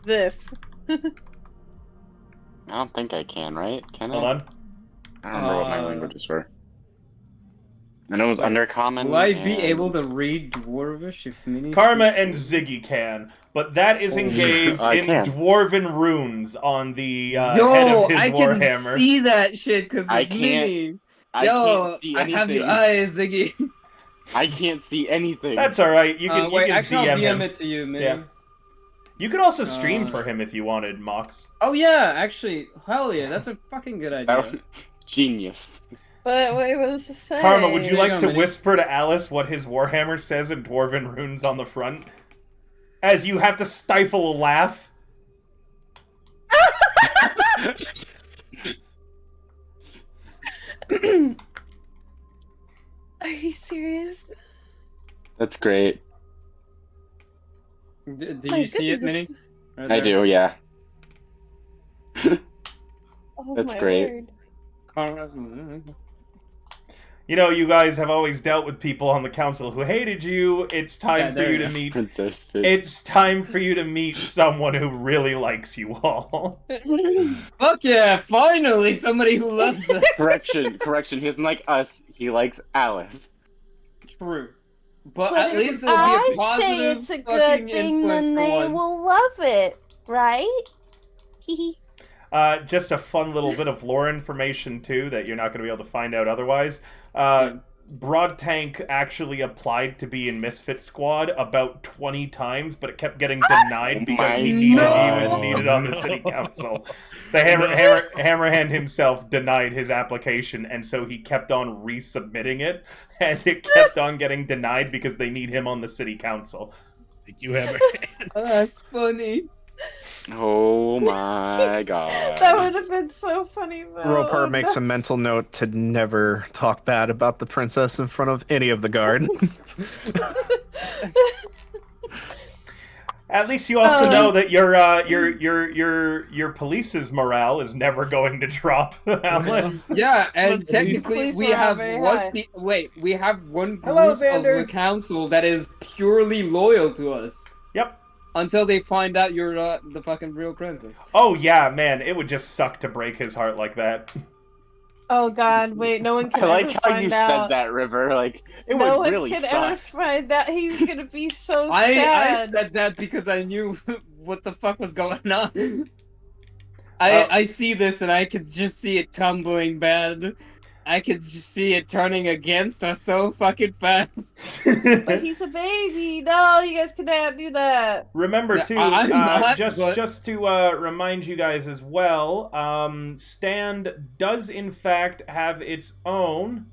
S5: This.
S4: I don't think I can, right? Can I?
S2: Hold on.
S4: I don't remember what my languages were. I know it was Undercommon.
S3: Will I be
S4: and-
S3: able to read Dwarvish if Mini
S2: Karma
S3: speaks
S2: and Ziggy can, but that is engraved
S4: I
S2: in
S4: can.
S2: Dwarven runes on the head
S3: Yo,
S2: of his
S3: I can
S2: warhammer.
S3: see that shit because
S4: I
S3: it's
S4: can't-
S3: Mini.
S4: I
S3: Yo,
S4: can't see
S3: I have your
S4: anything.
S3: eyes, Ziggy.
S4: I can't see anything.
S2: That's alright, you can,
S3: Wait,
S2: you can
S3: actually,
S2: DM
S3: I'll
S2: him.
S3: DM it to you, Mini.
S2: Yeah. You could also stream
S3: Uh,
S2: for him if you wanted, Mox.
S3: Oh yeah, actually, hell yeah, that's a fucking good idea.
S4: That was- Genius.
S5: But wait, what does it say?
S2: Karma, would you
S3: There you
S2: like
S3: go,
S2: to
S3: Minnie.
S2: whisper to Alice what his warhammer says in Dwarven runes on the front? As you have to stifle a laugh.
S5: Are you serious?
S4: That's great.
S3: Do
S5: My
S3: you see it, Mini?
S5: goodness.
S3: Right
S4: I
S3: there?
S4: do, yeah.
S5: Oh,
S4: That's
S5: my
S4: great.
S5: word.
S3: Karma-
S2: You know, you guys have always dealt with people on the council who hated you. It's time
S3: Yeah,
S2: for
S3: there
S2: you
S3: it
S2: to
S3: is.
S2: meet.
S4: Princess Fist.
S2: It's time for you to meet someone who really likes you all.
S3: Fuck yeah! Finally, somebody who loves us.
S4: Correction. He doesn't like us. He likes Alice.
S3: True, but
S7: But
S3: at
S7: if
S3: least it'll be a
S7: I
S3: positive
S7: say it's a good
S3: fucking
S7: thing,
S3: influence
S7: then
S3: for
S7: they
S3: once.
S7: will love it, right? Hee
S2: Just a fun little bit of lore information too that you're not going to be able to find out otherwise. Broad Tank actually applied to be in Misfit Squad about 20 times, but it kept getting denied because he was needed on the city council. The Hammerhand himself denied his application, and so he kept on resubmitting it, and it kept on getting denied because they need him on the city council.
S6: Thank you, Hammer.
S3: Oh, that's funny.
S4: Oh my God.
S5: That would have been so funny though.
S1: Roper makes a mental note to never talk bad about the princess in front of any of the guard.
S2: At least you also know that your police's morale is never going to drop, Alice.
S3: Yeah, and
S5: But
S3: technically
S5: police
S3: we
S5: morale
S3: have
S5: very
S3: one.
S5: high.
S3: We have one group
S2: Hello,
S3: of
S2: Xander.
S3: the council that is purely loyal to us
S2: Yep.
S3: until they find out you're the fucking real princess.
S2: Oh yeah, man, it would just suck to break his heart like that.
S5: Oh God, wait, no one
S4: I
S5: can
S4: like
S5: ever
S4: how
S5: find
S4: you
S5: out.
S4: said that, River. Like, it
S5: No
S4: would
S5: one
S4: really
S5: can
S4: suck.
S5: ever find out. He was gonna be so
S3: I
S5: sad.
S3: said that because I knew what the fuck was going on.
S2: Oh.
S3: I see this and I could just see it tumbling bad. I could just see it turning against us so fucking fast.
S5: But he's a baby. No, you guys cannot do that.
S2: Remember
S3: Yeah,
S2: too,
S3: I'm not,
S2: just
S3: but-
S2: to remind you guys as well, Stand does in fact have its own.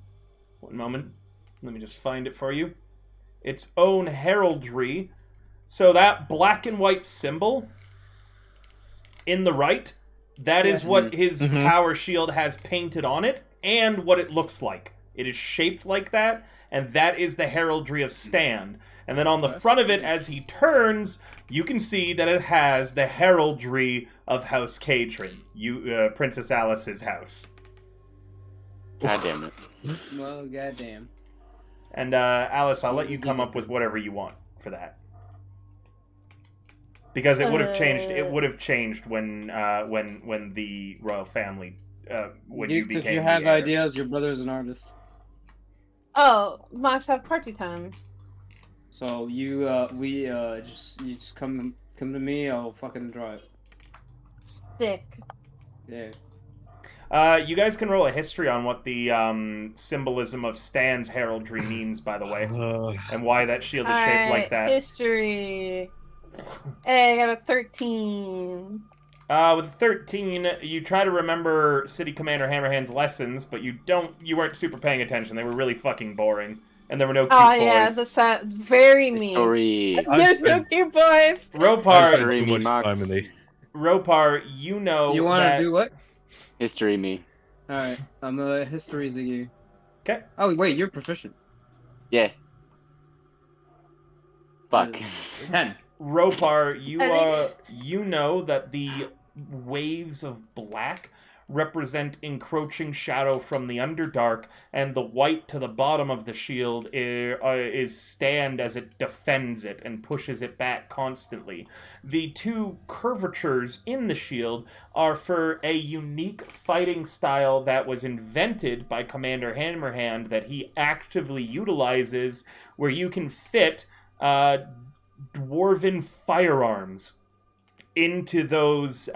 S2: One moment, let me just find it for you. Its own heraldry. So that black and white symbol in the right, that is what his tower shield has painted on it, and what it looks like. It is shaped like that, and that is the heraldry of Stand. And then on the front of it, as he turns, you can see that it has the heraldry of House Catron, Princess Alice's house.
S4: God damn it.
S3: Well, goddamn.
S2: And Alice, I'll let you come up with whatever you want for that. Because it would have changed. It would have changed when the royal family when you
S3: Geeks,
S2: became.
S3: if you have
S2: the heir.
S3: ideas, your brother's an artist.
S5: Oh, must have party time.
S3: So you just come to me. I'll fucking draw it.
S5: Stick.
S3: Yeah.
S2: You guys can roll a history on what the symbolism of Stan's heraldry means, by the way, and why that shield is shaped like that.
S5: History. Hey, I got a 13.
S2: With 13, you try to remember City Commander Hammerhand's lessons, but you weren't super paying attention. They were really fucking boring, and there were no cute
S5: Oh
S2: boys.
S5: yeah, that's very mean.
S4: Story.
S5: There's no cute boys.
S2: Ropar,
S4: History me,
S6: much
S4: Mox.
S6: time in the
S2: Ropar, you know
S3: You want
S2: that...
S3: to do what?
S4: History me.
S3: All right. I'm a history Ziggy.
S2: Okay.
S3: Oh wait, you're proficient.
S4: Yeah. Fuck.
S3: 10.
S2: Ropar,
S5: I
S2: you know that the waves of black represent encroaching shadow from the Underdark, and the white to the bottom of the shield is stand as it defends it and pushes it back constantly. The two curvatures in the shield are for a unique fighting style that was invented by Commander Hammerhand that he actively utilizes, where you can fit dwarven firearms into those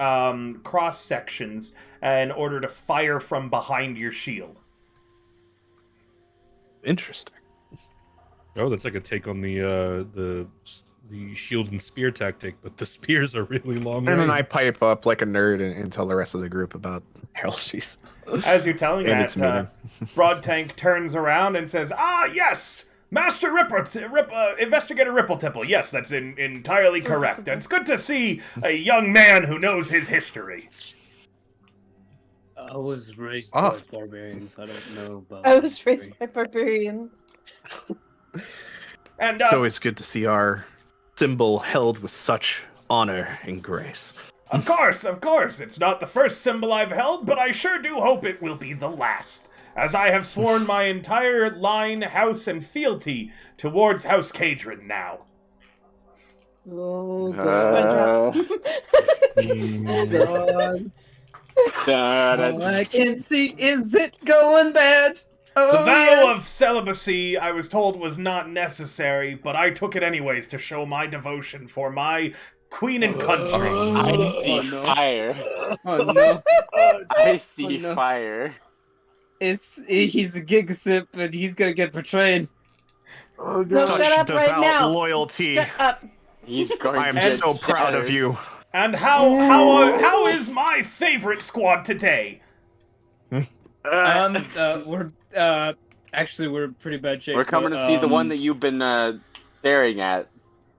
S2: cross sections in order to fire from behind your shield.
S1: Interesting.
S6: Oh, that's like a take on the shield and spear tactic, but the spears are really long.
S1: And then I
S6: range.
S1: pipe up like a nerd and tell the rest of the group about heraldies.
S2: As you're telling
S1: And
S2: that,
S1: its meaning.
S2: Broadtank turns around and says, "Ah, yes! Master Investigator Rippletipple. Yes, that's entirely correct. It's good to see a young man who knows his history."
S3: I was raised
S1: Ah.
S3: by barbarians. I don't know about.
S5: I was raised
S3: history.
S5: by barbarians.
S2: And
S1: It's always good to see our symbol held with such honor and grace.
S2: of course, it's not the first symbol I've held, but I sure do hope it will be the last, as I have sworn my entire line, house, and fealty towards House Cadron now.
S3: Oh
S4: Uh,
S3: God.
S4: da-
S3: All I can see is it going bad. Oh,
S2: The vow
S3: yeah.
S2: of celibacy, I was told, was not necessary, but I took it anyways to show my devotion for my queen and country.
S4: I see
S3: no.
S4: fire.
S3: Oh no.
S4: I see
S3: no.
S4: fire.
S3: He's a gig sip, but he's gonna get betrayed.
S5: No,
S1: Such
S5: shut up right
S1: devout
S5: now.
S1: loyalty.
S5: Shut up.
S4: He's going
S1: I am
S4: to
S1: so
S4: get
S1: proud of
S4: shattered.
S1: you.
S2: And how is my favorite squad today?
S3: We're actually we're in pretty bad shape.
S4: We're coming
S3: but,
S4: to see the one that you've been staring at.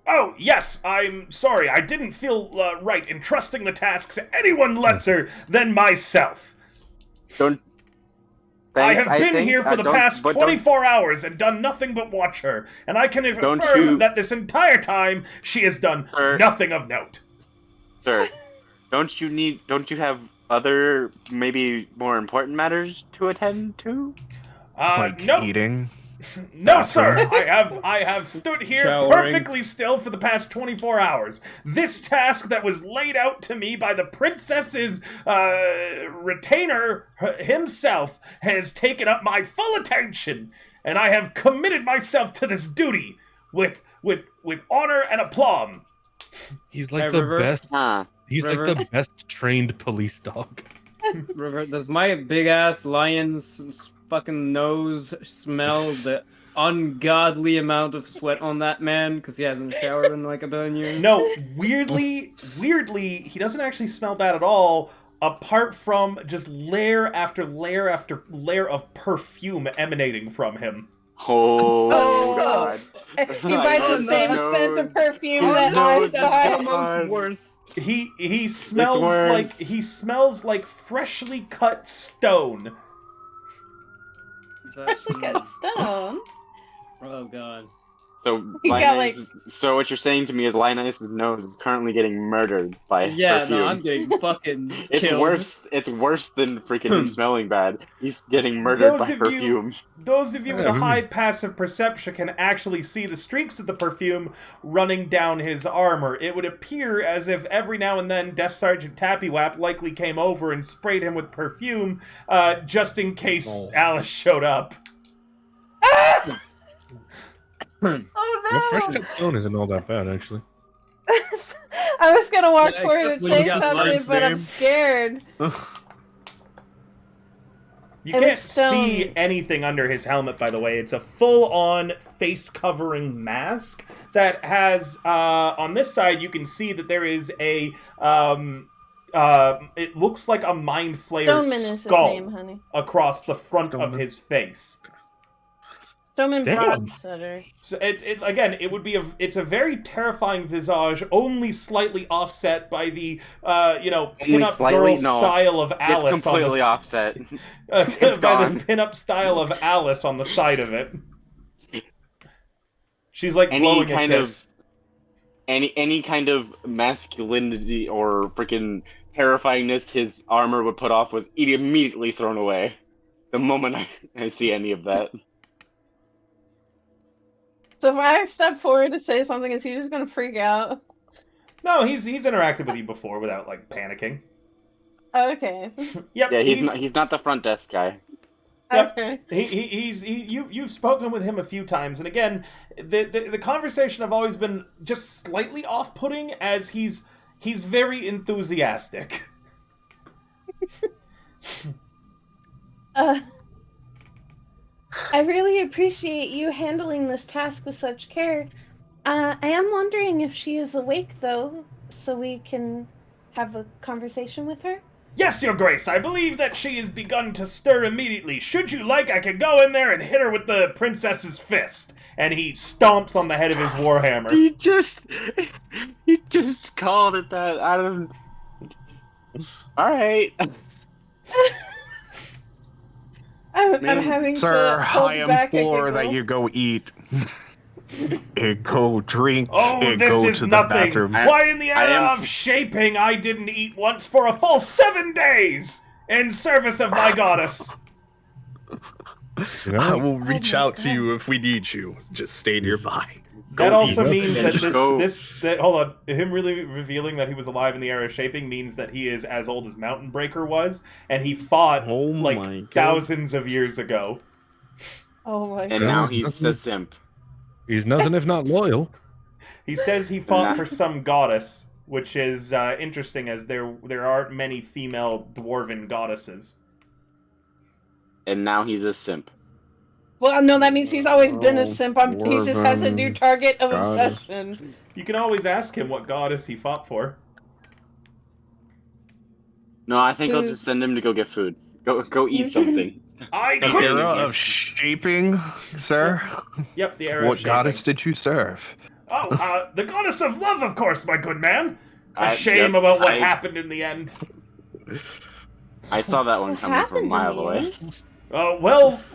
S2: Oh, yes, I'm sorry. I didn't feel right entrusting the task to anyone lesser than myself.
S4: Don't.
S2: I
S4: Thanks,
S2: have been
S4: think.
S2: here for the
S4: Don't-
S2: past
S4: but don't-
S2: 24 hours and done nothing but watch her, and I can
S4: Don't
S2: affirm
S4: you-
S2: that this entire time she has done
S4: Sir.
S2: nothing of note.
S4: Sir, don't you have other, maybe more important matters to attend to?
S1: Like
S2: No,
S1: eating.
S2: no, sir. I have stood here
S3: Showering.
S2: perfectly still for the past 24 hours. This task that was laid out to me by the princess's retainer himself has taken up my full attention, and I have committed myself to this duty with honor and aplomb.
S6: He's like
S3: Hey,
S6: the
S3: River.
S6: best.
S4: Huh.
S6: He's
S3: River.
S6: like the best trained police dog.
S3: River, does my big ass lion's fucking nose smell the ungodly amount of sweat on that man because he hasn't showered in like a billion years?
S2: No, weirdly, he doesn't actually smell bad at all, apart from just layer after layer after layer of perfume emanating from him.
S4: Oh,
S5: Oh.
S4: God.
S5: You buy the
S4: His
S5: same
S4: nose-
S5: scent of perfume
S4: his
S5: that
S4: nose
S5: I
S4: is
S5: buy.
S4: gone.
S3: Almost worse.
S2: He smells
S4: worse.
S2: like freshly cut stone.
S5: Especially got stone.
S3: Oh god.
S4: So,
S5: He got, like-
S4: so what you're saying to me is Linus's nose is currently getting murdered by
S3: Yeah,
S4: perfume.
S3: no, I'm getting fucking
S4: It's
S3: killed.
S4: worse. It's worse than freaking him smelling bad. He's getting murdered
S2: Those
S4: by
S2: of
S4: perfume.
S2: Those of you with a
S6: Yeah.
S2: high passive perception can actually see the streaks of the perfume running down his armor. It would appear as if every now and then Death Sergeant Tappywap likely came over and sprayed him with perfume, just in case
S6: Oh.
S2: Alice showed up.
S5: Oh
S6: Fresh
S5: no!
S6: cut stone isn't all that bad, actually.
S5: I was gonna walk
S3: Yeah,
S5: forward
S3: except
S5: and
S3: when
S5: say
S3: you got
S5: something,
S1: Martin's
S5: but I'm
S1: name.
S5: scared.
S2: You
S5: It was
S2: can't see
S5: stone.
S2: anything under his helmet, by the way. It's a full-on face-covering mask that has, on this side, you can see that there is a, it looks like a Mind Flayer
S5: Stoneman is his
S2: skull
S5: name, honey.
S2: across the front of
S1: Stoneman.
S2: his face.
S5: Stoneman
S6: Damn.
S5: Broadsetter.
S2: So it would be it's a very terrifying visage, only slightly offset by the pinup
S4: slightly?
S2: girl
S4: No,
S2: style of
S4: It's
S2: Alice
S4: completely
S2: on
S4: offset.
S2: the
S4: It's
S2: by
S4: gone.
S2: the pinup style of Alice on the side of it. She's like
S4: Any
S2: blowing a
S4: kind of-
S2: kiss.
S4: Any kind of masculinity or freaking terrifyingness his armor would put off was immediately thrown away the moment I see any of that.
S5: So if I step forward to say something, is he just gonna freak out?
S2: No, he's interacted with you before without like panicking.
S5: Okay.
S2: Yep,
S4: Yeah, he's not the front desk guy.
S2: Yep.
S5: Okay.
S2: You've spoken with him a few times, and again, the conversation have always been just slightly off-putting, as he's very enthusiastic.
S5: I really appreciate you handling this task with such care. I am wondering if she is awake, though, so we can have a conversation with her.
S2: Yes, Your Grace, I believe that she has begun to stir immediately. Should you like, I could go in there and hit her with the princess's fist. And he stomps on the head of his warhammer.
S4: He just called it that. I don't. All right.
S5: I'm
S4: Man,
S5: having
S1: Sir,
S5: to hold
S1: I
S5: back a
S1: implore
S5: giggle.
S1: that you go eat. And go drink.
S2: Oh,
S1: and
S2: this
S1: go
S2: is
S1: to the
S2: nothing.
S1: bathroom.
S2: Why, in the
S4: I
S2: era
S4: am-
S2: of shaping, I didn't eat once for a full 7 days in service of my goddess.
S6: You know?
S1: I will reach
S5: my
S1: out to
S5: God.
S1: you if we need you. Just stay nearby.
S2: That
S1: Go
S2: also
S1: eat.
S2: means
S4: Then
S2: that
S4: just go-
S2: hold on, him really revealing that he was alive in the era of shaping means that he is as old as Mountain Breaker was, and he fought
S1: Oh my
S2: like
S1: God.
S2: thousands of years ago.
S5: Oh my
S4: And
S5: god.
S4: now he's a simp.
S6: He's nothing if not loyal.
S2: He says he fought
S4: Nah.
S2: for some goddess, which is interesting, as there aren't many female dwarven goddesses.
S4: And now he's a simp.
S5: Well, no, that means he's always been
S1: Oh,
S5: a simp. He just has a new
S1: Dwarven
S5: target of
S1: goddess.
S5: obsession.
S2: You can always ask him what goddess he fought for.
S4: No, I think I'll
S5: Who's-
S4: just send him to go get food. Go eat something.
S2: I
S1: The
S4: Cook.
S2: couldn't.
S1: era of shaping, sir?
S2: Yep, the era of
S1: What
S2: shaping.
S1: goddess did you serve?
S2: Oh, the goddess of love, of course, my good man. A
S4: I-
S2: shame
S4: yep,
S2: about what
S4: I-
S2: happened in the end.
S4: I saw that one
S5: What
S4: coming from a
S5: happened in
S4: mile
S5: the
S4: away.
S5: end?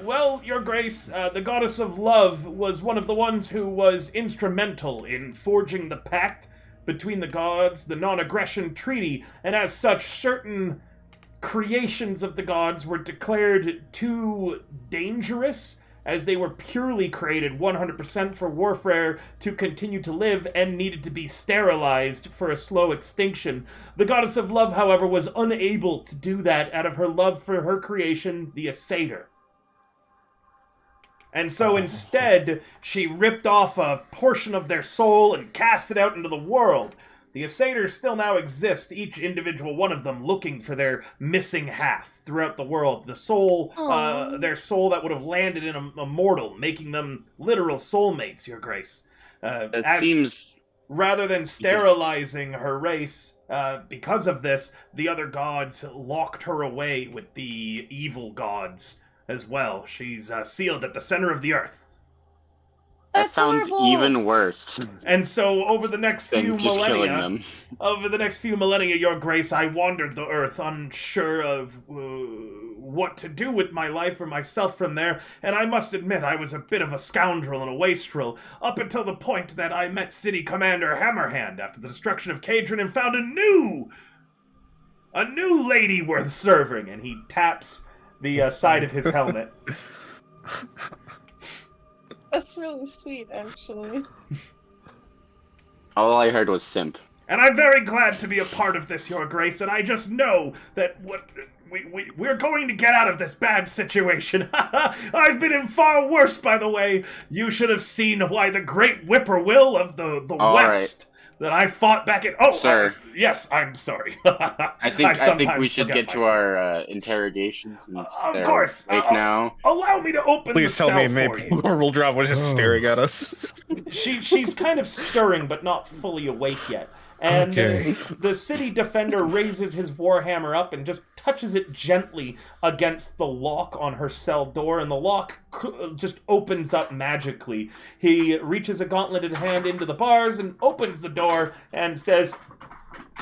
S2: Well, Your Grace, the goddess of love was one of the ones who was instrumental in forging the pact between the gods, the non-aggression treaty, and as such, certain creations of the gods were declared too dangerous, as they were purely created 100% for warfare to continue to live and needed to be sterilized for a slow extinction. The goddess of love, however, was unable to do that out of her love for her creation, the Asator. And so instead, she ripped off a portion of their soul and cast it out into the world. The Asators still now exist, each individual one of them looking for their missing half throughout the world. The soul,
S5: Aw.
S2: their soul that would have landed in a mortal, making them literal soulmates, Your Grace.
S4: That
S2: As-
S4: seems.
S2: Rather than sterilizing her race, because of this, the other gods locked her away with the evil gods as well. She's sealed at the center of the earth.
S4: That
S5: That's
S4: sounds
S5: horrible.
S4: even worse
S2: And so, over the next few
S4: than just killing
S2: millennia,
S4: them.
S2: Your Grace, I wandered the earth, unsure of what to do with my life or myself from there, and I must admit I was a bit of a scoundrel and a wastrel, up until the point that I met City Commander Hammerhand after the destruction of Cadron and found a new lady worth serving, and he taps the side of his helmet.
S5: That's really sweet, actually.
S4: All I heard was simp.
S2: And I'm very glad to be a part of this, Your Grace, and I just know that we're going to get out of this bad situation. I've been in far worse, by the way. You should have seen why the great whippoorwill of the
S4: All
S2: West that I fought back in. Oh,
S4: Sir.
S2: Yes, I'm sorry.
S4: I think we
S2: sometimes
S4: should
S2: forget
S4: get to
S2: myself.
S4: our interrogations. Since
S2: Of
S4: they're
S2: course.
S4: awake now.
S2: Allow me to open
S1: Please
S2: the
S1: tell me
S2: cell for
S1: maybe
S2: you.
S1: Ruldrop was just staring at us.
S2: She's kind of stirring, but not fully awake yet. And
S6: Okay.
S2: the city defender raises his warhammer up and just touches it gently against the lock on her cell door, and the lock just opens up magically. He reaches a gauntleted hand into the bars and opens the door and says,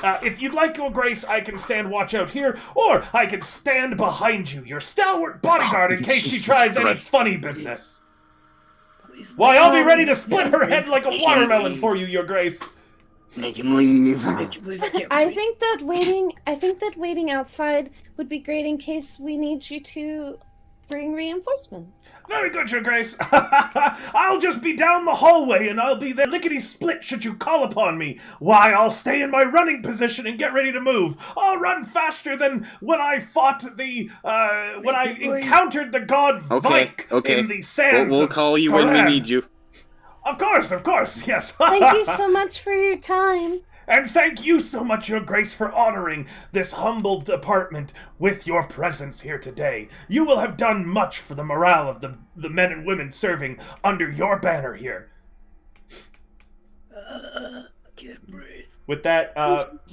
S2: if you'd like, Your Grace, I can stand watch out here, or I can stand behind you, your stalwart bodyguard, in case she
S4: Jesus
S2: tries any
S4: Christ.
S2: funny business. Why, I'll be ready to split her head like a
S4: Make him
S2: watermelon
S4: leave.
S2: for you, Your Grace.
S4: Make him leave.
S5: I think that waiting outside would be great in case we need you to bring reinforcements.
S2: Very good, Your Grace. I'll just be down the hallway, and I'll be there lickety-split should you call upon me. Why, I'll stay in my running position and get ready to move. I'll run faster than when I fought when I encountered the god Vike in the sands
S4: We'll
S2: of
S4: call you when we
S2: Skaran.
S4: need you.
S2: Of course, yes.
S5: Thank you so much for your time.
S2: And thank you so much, Your Grace, for honoring this humble department with your presence here today. You will have done much for the morale of the men and women serving under your banner here.
S3: Can't breathe.
S2: With that,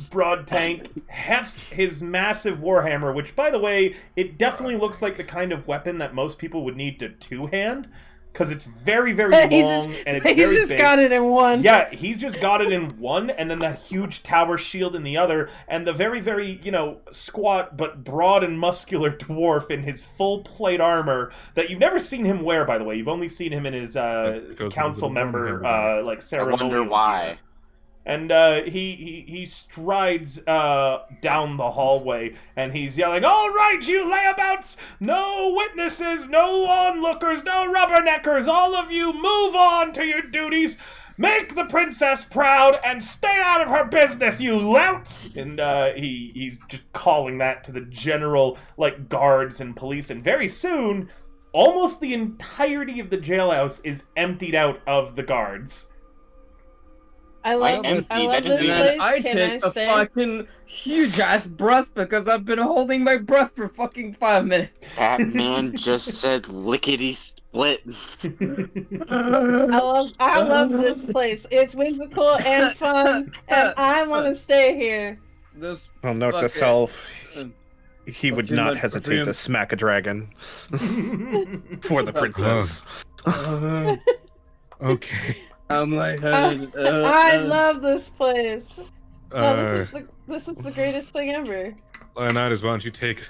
S2: Broad Tank hefts his massive warhammer, which, by the way, it definitely looks like the kind of weapon that most people would need to two-hand, because it's very, very long, and it's very
S8: He's just
S2: big.
S8: got it in one.
S2: Yeah, he's just got it in one, and then that huge tower shield in the other, and the very, very, squat but broad and muscular dwarf in his full plate armor that you've never seen him wear, by the way. You've only seen him in his
S6: goes
S2: council
S6: with the
S2: member,
S6: Warhammer.
S4: I
S2: ceremonial
S4: wonder why.
S2: gear. And he strides down the hallway, and he's yelling, "All right, you layabouts! No witnesses, no onlookers, no rubberneckers! All of you move on to your duties! Make the princess proud and stay out of her business, you louts!" And he's just calling that to the general, guards and police. And very soon, almost the entirety of the jailhouse is emptied out of the guards.
S5: I love
S4: empty? That
S5: this
S4: doesn't-
S3: And
S5: place.
S3: then I
S5: Can
S3: take
S5: I
S3: a
S5: stay?
S3: fucking huge ass breath because I've been holding my breath for fucking 5 minutes.
S4: That man just said lickety split.
S5: I love this place. It's whimsical and fun, and I want to stay here.
S3: This
S1: Well, note to
S3: fucking-
S1: self, he would
S3: too
S1: not
S3: much
S1: hesitate
S3: perfume.
S1: to smack a dragon for the princess.
S6: Okay.
S3: I'm lightheaded.
S5: I love this place. Oh,
S6: Uh,
S5: this is the greatest thing ever.
S6: Leonidas, why don't you take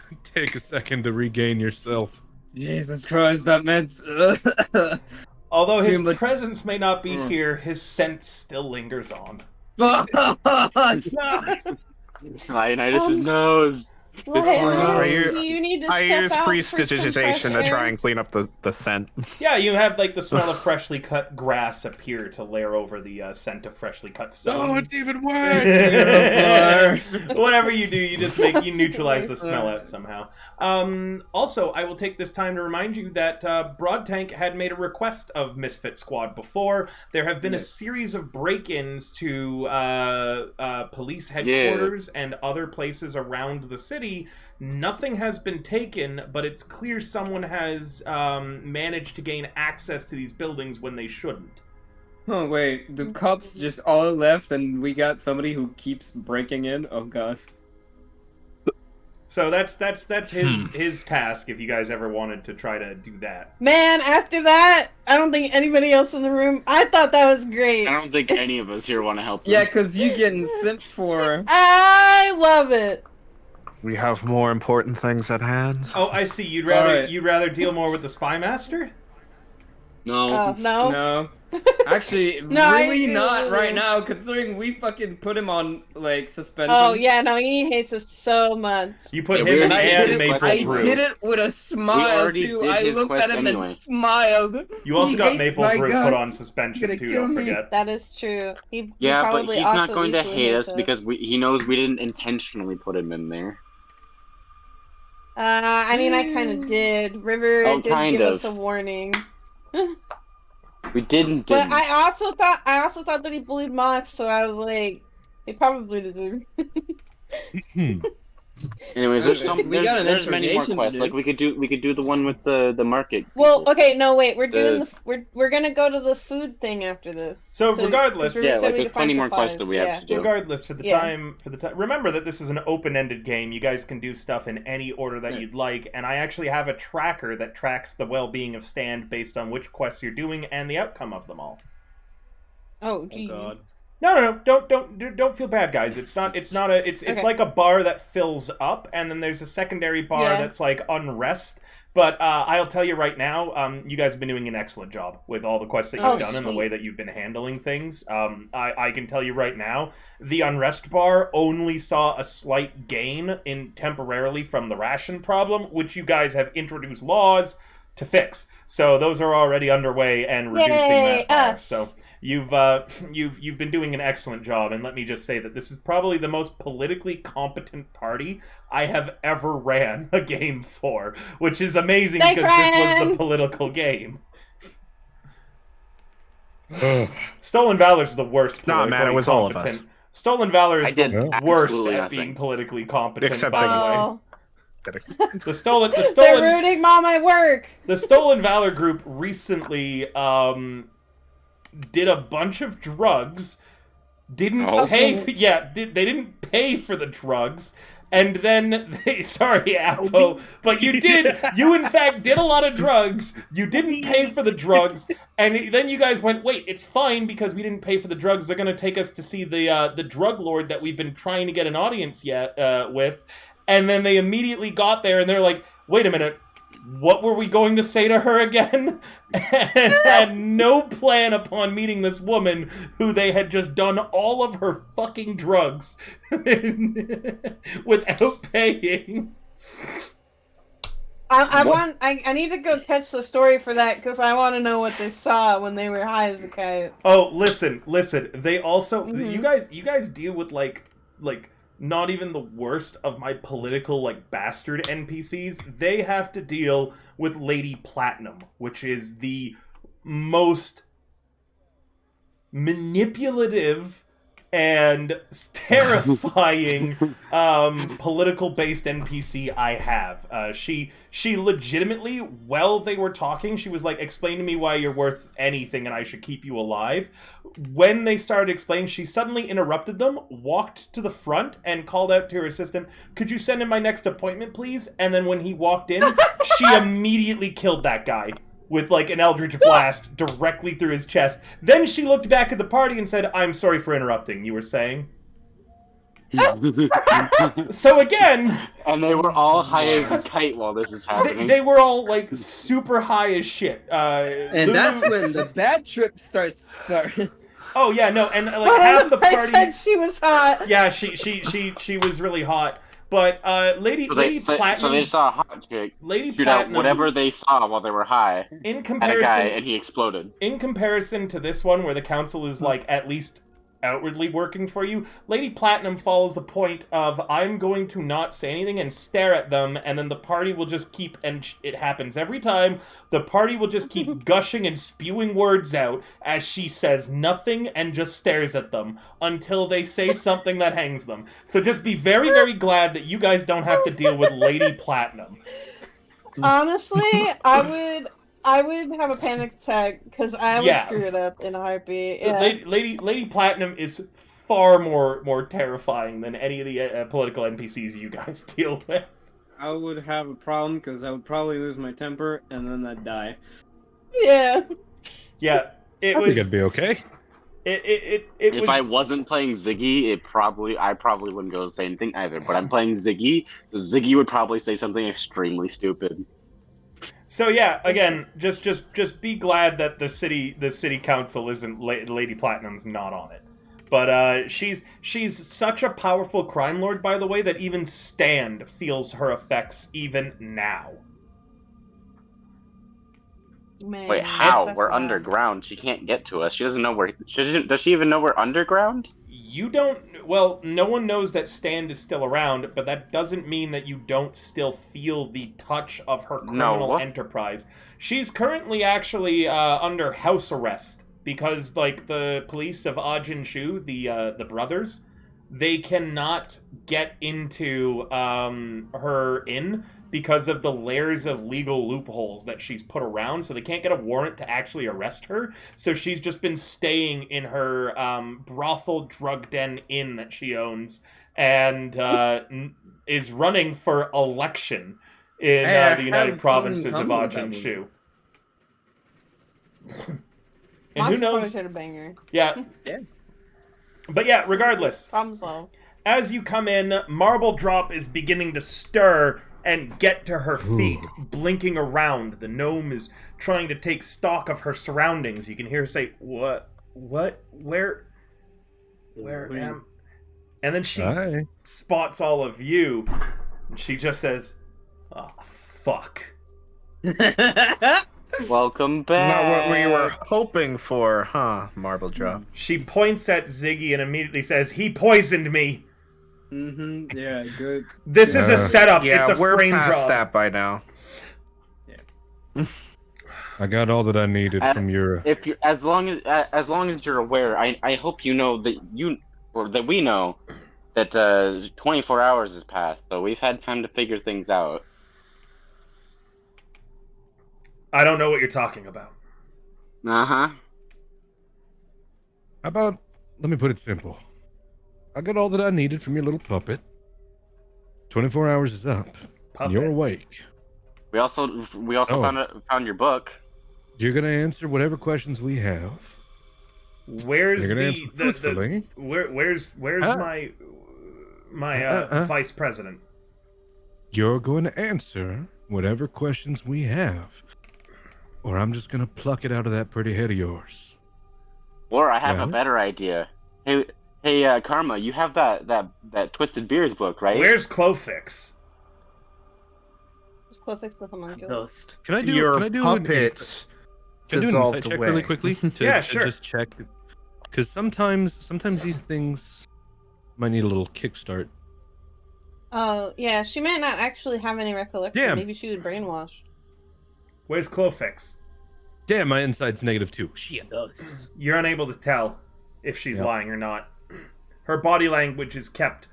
S6: a second to regain yourself?
S3: Jesus Christ, that meant.
S2: Although his
S3: Too much-
S2: presence may not be here, his scent still lingers on.
S4: Leonidas' nose.
S5: Leonidas,
S1: I
S5: you need to
S1: I
S5: step
S1: use
S5: out for some
S1: prestidigitation
S5: fresh
S1: to try
S5: air.
S1: and clean up the scent.
S2: Yeah, you have the smell of freshly cut grass appear to layer over the scent of freshly cut stone.
S6: Oh, it's even worse.
S2: Whatever you do, you neutralize the smell out somehow. Also, I will take this time to remind you that Broad Tank had made a request of Misfit Squad before. There have been a series of break-ins to police headquarters and other places around the city. Nothing has been taken, but it's clear someone has managed to gain access to these buildings when they shouldn't.
S3: Oh wait, the cops just all left and we got somebody who keeps breaking in? Oh god.
S2: So that's his task if you guys ever wanted to try to do that.
S8: Man, after that, I don't think anybody else in the room. I thought that was great.
S4: I don't think any of us here want to help him.
S3: Yeah, cause you getting simped for.
S8: I love it.
S1: We have more important things at hand.
S2: Oh, I see. You'd rather
S3: Alright.
S2: deal more with the spy master?
S4: No.
S8: Oh no.
S3: No. Actually,
S8: No, I
S3: really
S8: agree
S3: not
S8: with
S3: right
S8: you.
S3: now, considering we fucking put him on, suspension.
S8: Oh yeah, no, he hates us so much.
S2: You put
S4: Yeah,
S2: him
S4: we
S2: and
S4: already
S2: Anne
S4: did his
S2: Maple
S3: I
S2: Brew.
S3: did it with a smile,
S4: already
S3: too.
S4: did
S3: I
S4: his
S3: looked
S4: quest
S3: at him
S4: anyway.
S3: and smiled.
S2: You also
S3: He
S2: got
S3: hates
S2: Maple
S3: my
S2: Brew put
S3: guts.
S2: on suspension
S3: Gonna
S2: too,
S3: kill
S2: don't
S3: me.
S2: forget.
S8: That is true. He
S4: Yeah, but
S8: probably
S4: he's not
S8: also
S4: going to
S8: equally
S4: hate
S8: hates
S4: us because he knows we didn't intentionally put him in there.
S8: I mean, I kind of did. River
S4: Oh,
S8: did
S4: kind
S8: give
S4: of.
S8: us a warning.
S4: We didn't.
S8: But I also thought that he bullied Mox, so I was like, he probably deserved.
S4: Anyways, there's
S3: We got an
S4: there's many more
S3: interrogation to
S4: quests.
S3: do.
S4: Like we could do the one with the market.
S8: Well,
S4: people.
S8: okay, no, wait, we're doing
S4: The-
S8: we're gonna go to the food thing after this.
S2: So regardless-
S8: 'cause River
S4: Yeah,
S8: said
S4: like
S8: we
S4: there's
S8: could find
S4: plenty more quests
S8: supplies,
S4: that we have
S8: yeah.
S4: to do.
S2: Regardless, for the time,
S8: Yeah.
S2: remember that this is an open-ended game. You guys can do stuff in any order that
S3: Yeah.
S2: you'd like, and I actually have a tracker that tracks the well-being of Stand based on which quests you're doing and the outcome of them all.
S8: Oh,
S3: Oh
S8: geez.
S3: god.
S2: No, don't feel bad, guys. It's
S8: Okay.
S2: like a bar that fills up, and then there's a secondary bar
S8: Yeah.
S2: that's like unrest. But I'll tell you right now, you guys have been doing an excellent job with all the quests that you've
S8: Oh,
S2: done and the
S8: sweet.
S2: way that you've been handling things. I can tell you right now, the unrest bar only saw a slight gain in temporarily from the ration problem, which you guys have introduced laws to fix. So those are already underway and reducing
S8: Yay,
S2: that bar.
S8: us.
S2: So you've been doing an excellent job, and let me just say that this is probably the most politically competent party I have ever ran a game for, which is amazing
S8: Thanks,
S2: because this was
S8: Ryan.
S2: the political game.
S6: Ugh.
S2: Stolen Valor's the worst.
S1: Nah, man, it was all of
S2: competent.
S1: us.
S2: Stolen Valor
S4: I
S2: is the
S4: did
S2: worst
S4: absolutely
S2: at
S4: nothing.
S2: being politically competent.
S1: Except
S2: by the way.
S8: Oh,
S2: The stolen
S8: they're rooting all my work.
S2: The Stolen Valor group recently did a bunch of drugs, didn't
S4: Oh.
S2: pay for, they didn't pay for the drugs, and then they, sorry, Apo, but you in fact did a lot of drugs, you didn't pay for the drugs, and then you guys went, wait, it's fine because we didn't pay for the drugs, they're gonna take us to see the drug lord that we've been trying to get an audience with, and then they immediately got there and they're like, wait a minute, what were we going to say to her again? And had no plan upon meeting this woman who they had just done all of her fucking drugs without paying.
S8: I need to go catch the story for that because I want to know what they saw when they were high as a kite.
S2: Oh, listen. They also
S8: Mhm.
S2: you guys deal with like not even the worst of my political like bastard NPCs. They have to deal with Lady Platinum, which is the most manipulative and terrifying political based NPC I have. She legitimately, while they were talking, she was like, explain to me why you're worth anything and I should keep you alive. When they started explaining, she suddenly interrupted them, walked to the front and called out to her assistant, could you send in my next appointment please? And then when he walked in, she immediately killed that guy with like an Eldritch Blast directly through his chest. Then she looked back at the party and said, I'm sorry for interrupting, you were saying? So again...
S4: And they were all high as a kite while this is happening.
S2: They were all like super high as shit.
S3: And that's when the bad trip starts.
S2: Oh yeah, no, and like half the
S8: I
S2: party...
S8: said she was hot.
S2: Yeah, she was really hot. But Lady Platinum...
S4: So they saw a hot chick
S2: Lady
S4: shoot out
S2: Platinum,
S4: whatever they saw while they were high
S2: in
S4: at a
S2: comparison,
S4: guy, and he exploded.
S2: in comparison to this one, where the council is like at least outwardly working for you, Lady Platinum follows a point of, I'm going to not say anything and stare at them, and then the party will just keep, and it happens every time, the party will just keep gushing and spewing words out as she says nothing and just stares at them until they say something that hangs them. So just be very, very glad that you guys don't have to deal with Lady Platinum.
S8: Honestly, I would have a panic attack because I would screw it up in a heartbeat. Yeah.
S2: Lady Platinum is far more terrifying than any of the political NPCs you guys deal with.
S3: I would have a problem because I would probably lose my temper and then I'd die.
S8: Yeah.
S2: Yeah, it
S6: I
S2: was.
S6: think I'd be okay.
S2: It was.
S4: If I wasn't playing Ziggy, I probably wouldn't go say anything either. But I'm playing Ziggy, so Ziggy would probably say something extremely stupid.
S2: So yeah, again, just be glad that the city council isn't Lady Platinum's not on it. But she's such a powerful crime lord, by the way, that even Stand feels her effects even now.
S8: Man,
S4: Wait, how?
S8: that's
S4: We're
S8: wild.
S4: underground. She can't get to us. She doesn't know where. Does she even know we're underground?
S2: You don't. Well, no one knows that Stand is still around, but that doesn't mean that you don't still feel the touch of her criminal
S4: No.
S2: enterprise. She's currently actually under house arrest because, like, the police of Ajin Shu, the brothers, they cannot get into her inn because of the layers of legal loopholes that she's put around, so they can't get a warrant to actually arrest her. So she's just been staying in her brothel drug den inn that she owns, and is running for election in the United Provinces of Ajin Shu. And who knows?
S8: A banger.
S2: Yeah.
S3: Yeah.
S2: But yeah, regardless,
S8: Problem solved.
S2: as you come in, Marble Drop is beginning to stir and get to her feet, blinking around. The gnome is trying to take stock of her surroundings. You can hear her say, "What? Where am?" And then she spots all of you, and she just says, "Oh, fuck."
S4: Welcome back.
S1: Not what we were hoping for, huh, Marble Drop?
S2: She points at Ziggy and immediately says, "He poisoned me."
S3: Mm-hmm. Yeah, good.
S2: This is a setup.
S1: Yeah,
S2: it's a
S1: we're
S2: frame
S1: past
S2: drop.
S1: that by now.
S6: I got all that I needed from your.
S4: If you, as long as you're aware, I hope you know that we know that 24 hours has passed, so we've had time to figure things out.
S2: I don't know what you're talking about.
S4: Uh-huh.
S6: How about, let me put it simple. I got all that I needed from your little puppet. 24 hours is up.
S2: Puppet.
S6: You're awake.
S4: We also found your book.
S6: You're gonna answer whatever questions we have.
S2: Where's
S6: You're gonna
S2: the
S6: answer truthfully.
S2: where's
S6: Huh?
S2: my vice president?
S6: You're going to answer whatever questions we have, or I'm just gonna pluck it out of that pretty head of yours.
S4: Or I have a
S6: Right.
S4: better idea. Hey, Karma, you have that Twisted Beers book, right?
S2: Where's Clofix?
S8: Just Clofix the homunculus.
S6: Can I do?
S1: Your
S6: can I do
S1: puppets
S6: Can I do an
S1: dissolved
S6: insight check
S1: away.
S6: really quickly? To,
S2: Yeah,
S6: to
S2: sure.
S6: just check, because sometimes these things might need a little kickstart.
S8: Oh, yeah, she might not actually have any recollection.
S6: Yeah.
S8: Maybe she was brainwashed.
S2: Where's Clofix?
S6: Damn, my insight's -2. Shit.
S2: You're unable to tell if she's
S6: Yep.
S2: lying or not. Her body language is kept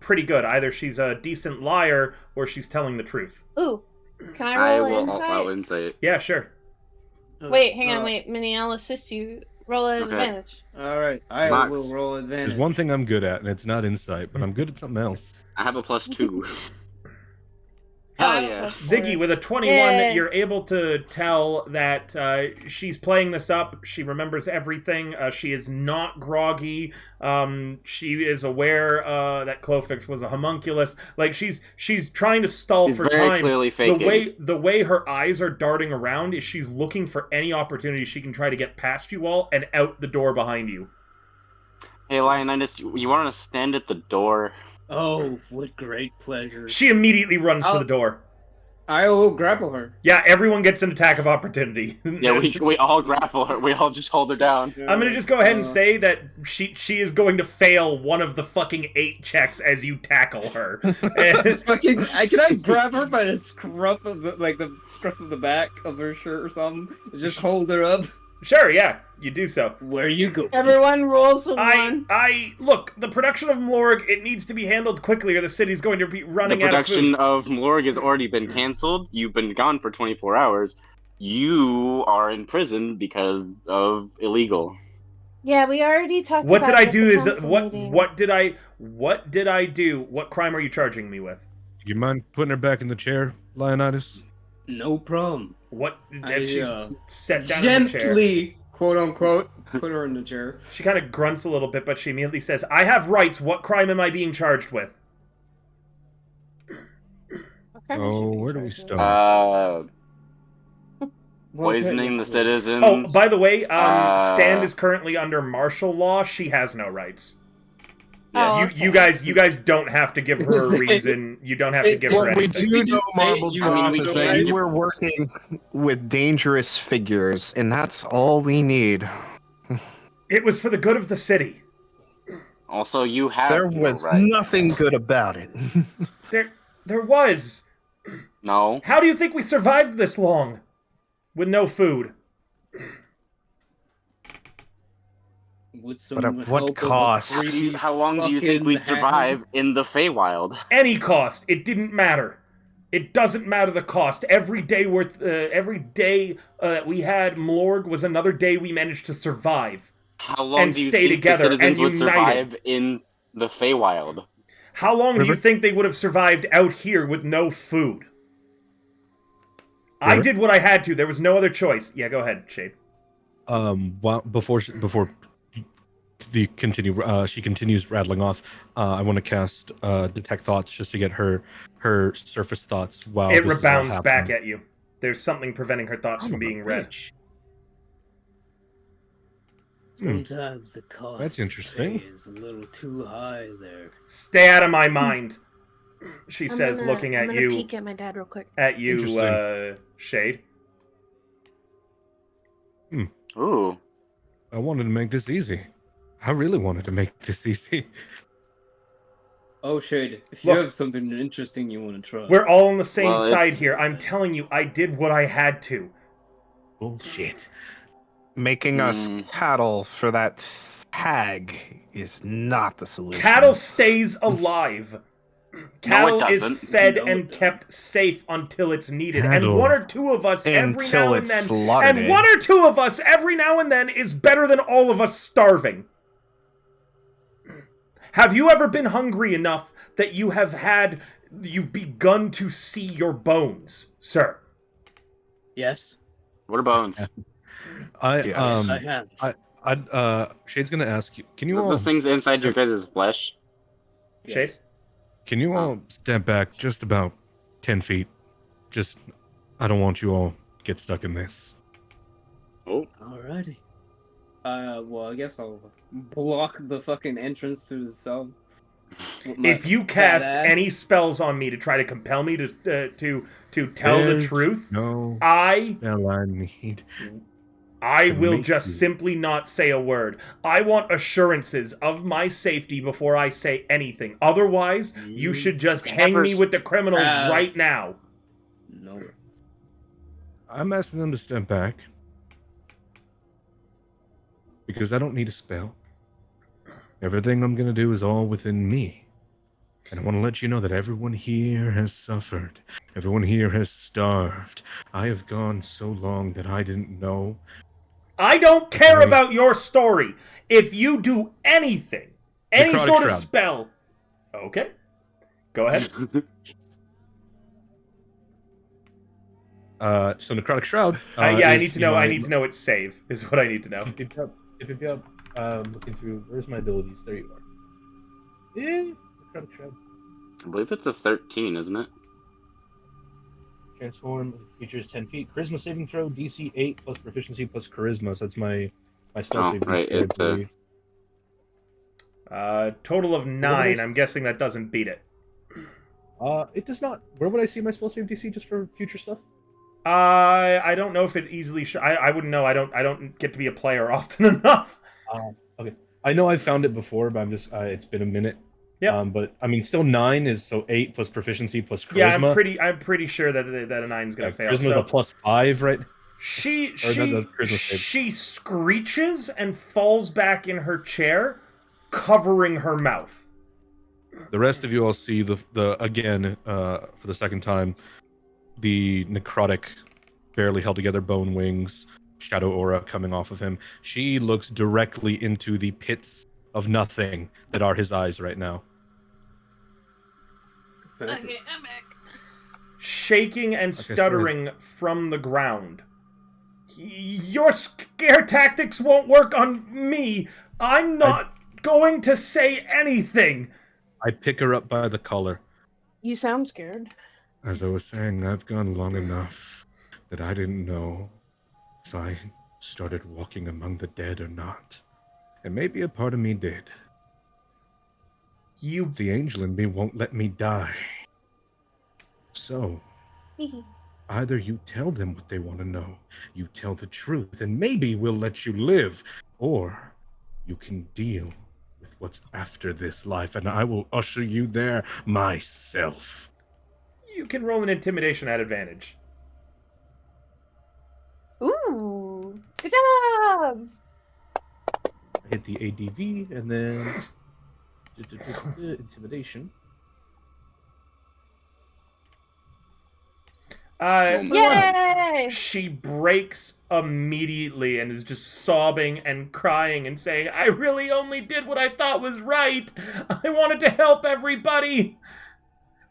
S2: pretty good. Either she's a decent liar or she's telling the truth.
S8: Ooh, can I roll an insight?
S4: I'll insight.
S2: Yeah, sure.
S8: Wait, hang on, wait. Minnie, I'll assist you. Roll an
S4: Okay.
S8: advantage.
S3: All right, I
S4: Max.
S3: will roll advantage.
S6: There's one thing I'm good at, and it's not insight, but I'm good at something else.
S4: I have a +2.
S8: I
S4: Hell
S8: have a
S4: yeah.
S8: plus 4.
S2: Ziggy, with a 21,
S8: Yay.
S2: you're able to tell that she's playing this up. She remembers everything. She is not groggy. She is aware that Clofix was a homunculus. Like, she's trying to stall
S4: She's
S2: for
S4: very
S2: time.
S4: clearly faking.
S2: The way her eyes are darting around is she's looking for any opportunity she can try to get past you all and out the door behind you.
S4: Hey, Leonidas, you want to stand at the door?
S3: Oh, with great pleasure.
S2: She immediately runs for
S3: I'll-
S2: the door.
S3: I will grapple her.
S2: Yeah, everyone gets an attack of opportunity.
S4: Yeah, we all grapple her. We all just hold her down.
S2: I'm gonna just go ahead and say that she is going to fail one of the fucking 8 checks as you tackle her. And-
S3: Fucking, can I grab her by the scruff of the back of her shirt or something? Just hold her up.
S2: sure, yeah, you do so.
S3: Where you go?
S8: Everyone rolls a 1.
S2: I look, the production of Mlorg, it needs to be handled quickly or the city's going to be
S4: The
S2: running out of
S4: production
S2: food.
S4: of Mlorg has already been canceled. You've been gone for 24 hours. You are in prison because of illegal.
S5: Yeah, we already talked
S2: What
S5: about
S2: did I
S5: it at
S2: do
S5: the
S2: is
S5: council
S2: what
S5: meeting.
S2: what did I do? What crime are you charging me with?
S6: You mind putting her back in the chair, Leonidas?
S3: No problem.
S2: What
S3: I,
S2: and she's set down in the chair.
S3: Gently, quote unquote, put her in the chair.
S2: She kind of grunts a little bit, but she immediately says, "I have rights. What crime am I being charged with?"
S6: Oh, where do we start?
S4: Poisoning the citizens.
S2: Oh, by the way, Stan
S4: Uh,
S2: is currently under martial law. She has no rights.
S8: Oh,
S2: You
S8: okay.
S2: you guys don't have to give her a reason. You don't have to give her
S1: What we
S2: anything.
S1: do
S3: just
S1: know, Marble
S3: you-
S1: Drop,
S4: we
S1: is
S4: don't
S1: that
S4: need-
S1: you were working with dangerous figures, and that's all we need.
S2: It was for the good of the city.
S4: Also, you have
S1: There
S4: no
S1: was
S4: right.
S1: nothing good about it.
S2: There was.
S4: No.
S2: How do you think we survived this long? With no food.
S3: With some
S1: But at what
S3: help of a
S1: cost?
S3: creepy
S4: How long do you think
S3: fucking
S4: we'd
S3: hag.
S4: survive in the Feywild?
S2: Any cost. It didn't matter. It doesn't matter the cost. Every day that we had Mlorg was another day we managed to survive.
S4: How long
S2: And
S4: do you
S2: stay
S4: think
S2: together
S4: the citizens
S2: and
S4: would
S2: united.
S4: survive in the Feywild?
S2: How long do you
S6: River?
S2: think they would have survived out here with no food? I
S6: River?
S2: did what I had to. There was no other choice. Yeah, go ahead, Shade.
S6: Before she continues rattling off. I want to cast detect thoughts just to get her surface thoughts while
S2: It
S6: this is all
S2: rebounds
S6: happening.
S2: back at you. There's something preventing her thoughts
S6: Son
S2: from
S6: of a
S2: being read.
S6: bitch.
S3: Sometimes the cost
S6: That's interesting.
S3: is a little too high there.
S2: Stay out of my mind, she says, looking
S7: I'm
S2: at
S7: gonna
S2: you.
S7: peek at my dad real quick.
S2: At you,
S6: Interesting.
S2: Shade.
S4: Ooh.
S6: I wanted to make this easy. I really wanted to make this easy.
S3: Oh, Shade, if
S2: Look.
S3: you have something interesting you want to try.
S2: We're all on the same
S4: Well,
S2: side here. I'm telling you, I did what I had to.
S6: Bullshit.
S1: Making us
S4: Mm.
S1: cattle for that hag is not the solution.
S2: Cattle stays alive. Cattle is
S4: doesn't.
S2: fed
S3: No, it
S2: and
S3: doesn't.
S2: kept safe until it's needed. And
S6: Cattle.
S2: one or two of us every
S1: Until
S2: now and
S1: it's
S2: then.
S1: slaughtered.
S2: And one or two of us every now and then is better than all of us starving. Have you ever been hungry enough that you've begun to see your bones, sir?
S3: Yes,
S4: What are bones?
S1: Yes.
S3: I have.
S6: Shade's gonna ask you. Can you all
S4: Those things inside your guys' flesh?
S2: Shade?
S6: Can you all step back just about 10 feet? I don't want you all get stuck in this.
S4: Oh.
S3: Alrighty. Well, I guess I'll block the fucking entrance to the cell. with my
S2: If you
S3: fat
S2: cast
S3: ass.
S2: any spells on me to try to compel me to tell the
S6: There's
S2: truth,
S6: No
S2: I
S6: spell I need.
S2: I
S6: to
S2: will
S6: make
S2: just
S6: you-
S2: simply not say a word. I want assurances of my safety before I say anything. Otherwise, you should just hang me with the criminals right now.
S3: No.
S6: I'm asking them to step back. Because I don't need a spell. Everything I'm gonna do is all within me. And I want to let you know that everyone here has suffered. Everyone here has starved. I have gone so long that I didn't know.
S2: I don't care
S6: Right.
S2: about your story. If you do anything, any
S6: Necrotic
S2: sort of
S6: Shroud.
S2: spell, okay, go ahead.
S6: So Necrotic Shroud.
S2: Yeah, I
S6: is,
S2: need to
S6: you
S2: know. I
S6: my-
S2: need to know its save. Is what I need to know.
S6: Looking through. Where's my abilities? There you are. Yeah, Necrotic Shroud.
S4: I believe it's a 13, isn't it?
S6: Transform features 10 feet. Charisma saving throw DC 8 plus proficiency plus charisma. So that's my spell
S4: Oh,
S6: save.
S4: right,
S6: DC, I
S4: it's a-
S6: believe.
S2: Total of
S6: What
S2: 9.
S6: is-
S2: I'm guessing that doesn't beat it.
S6: It does not. Where would I see my spell save DC just for future stuff?
S2: I don't know if it easily. I wouldn't know. I don't get to be a player often enough.
S6: Okay. I know I've found it before, but I'm just. It's been a minute.
S2: Yeah.
S6: But I mean, still 9 is so 8 plus proficiency plus charisma.
S2: Yeah, I'm pretty sure that a 9's gonna fail.
S6: Charisma's
S2: So
S6: a plus 5, right?
S2: she
S6: Or the charisma save.
S2: she screeches and falls back in her chair, covering her mouth.
S6: The rest of you all see the again for the second time, the necrotic, barely held together bone wings, shadow aura coming off of him. She looks directly into the pits of nothing that are his eyes right now.
S3: Fancy.
S7: I'm back.
S2: Shaking and
S6: Like I said.
S2: stuttering from the ground. Your scare tactics won't work on me. I'm not going to say anything.
S6: I pick her up by the collar.
S8: You sound scared.
S6: As I was saying, I've gone long enough that I didn't know if I started walking among the dead or not. And maybe a part of me did.
S2: You
S6: The angel in me won't let me die. So, either you tell them what they want to know, you tell the truth, and maybe we'll let you live, or you can deal with with what's after this life, and I will usher you there myself.
S2: You can roll an intimidation at advantage.
S7: Ooh, good job.
S6: I hit the ADV, and then intimidation.
S7: Yay!
S2: She breaks immediately and is just sobbing and crying and saying, I really only did what I thought was right. I wanted to help everybody.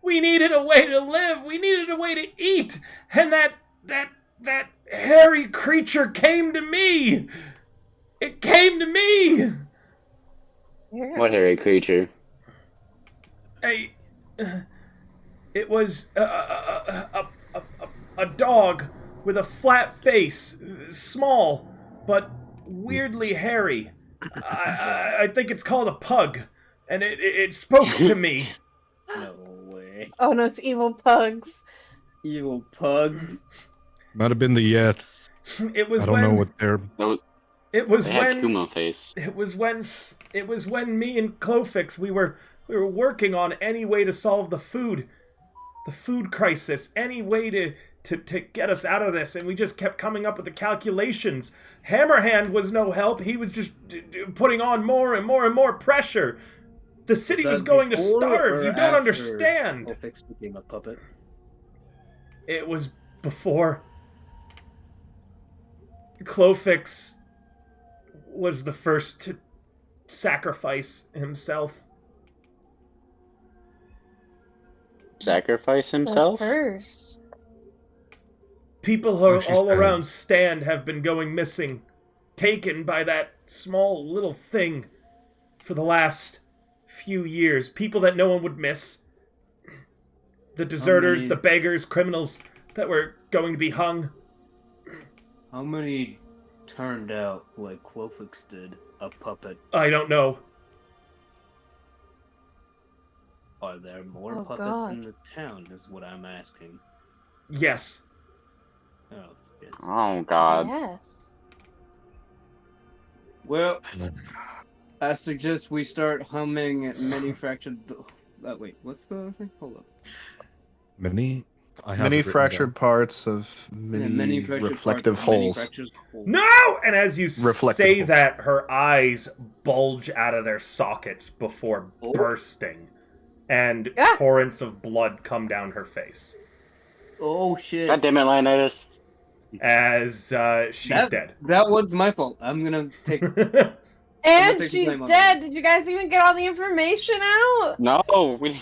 S2: We needed a way to live. We needed a way to eat. And that hairy creature came to me. It came to me.
S4: What hairy creature?
S2: It was a dog with a flat face, small, but weirdly hairy. I think it's called a pug, and it spoke to me.
S3: No way.
S8: Oh no, it's evil pugs.
S3: Evil pugs.
S6: Might have been the Yets.
S2: It was
S6: I don't know what they're.
S2: It was
S4: They had
S2: when
S4: Kuma face.
S2: It was when me and Clofix we were working on any way to solve the food crisis, any way to get us out of this, and we just kept coming up with the calculations. Hammerhand was no help. He was just putting on more and more and more pressure. The city was going to starve. You don't understand.
S3: Clofix became a puppet.
S2: It was before. Clofix was the first to sacrifice himself.
S4: Sacrifice himself?
S7: The first.
S2: People all around Stand have been going missing, taken by that small little thing for the last few years. People that no one would miss. The deserters, the beggars, criminals that were going to be hung.
S3: How many turned out like Clofix did, a puppet?
S2: I don't know.
S3: Are there more puppets
S7: God.
S3: in the town, is what I'm asking.
S2: Yes.
S3: Oh, shit.
S4: Oh, God.
S7: Yes.
S3: Well, I suggest we start humming manufactured... wait, what's the other thing? Hold up.
S6: Many? I have
S1: Many
S6: it written
S1: fractured
S6: down.
S1: parts of many reflective holes.
S2: No! And as you
S1: Reflective
S2: say
S1: holes.
S2: that, her eyes bulge out of their sockets before bursting. And torrents of blood come down her face.
S3: Oh, shit.
S4: God damn it, Leonidas.
S2: As she's dead.
S3: That one's my fault. I'm gonna take...
S8: And
S3: take the
S8: she's
S3: blame on
S8: dead. Did you guys even get all the information out?
S4: No, we...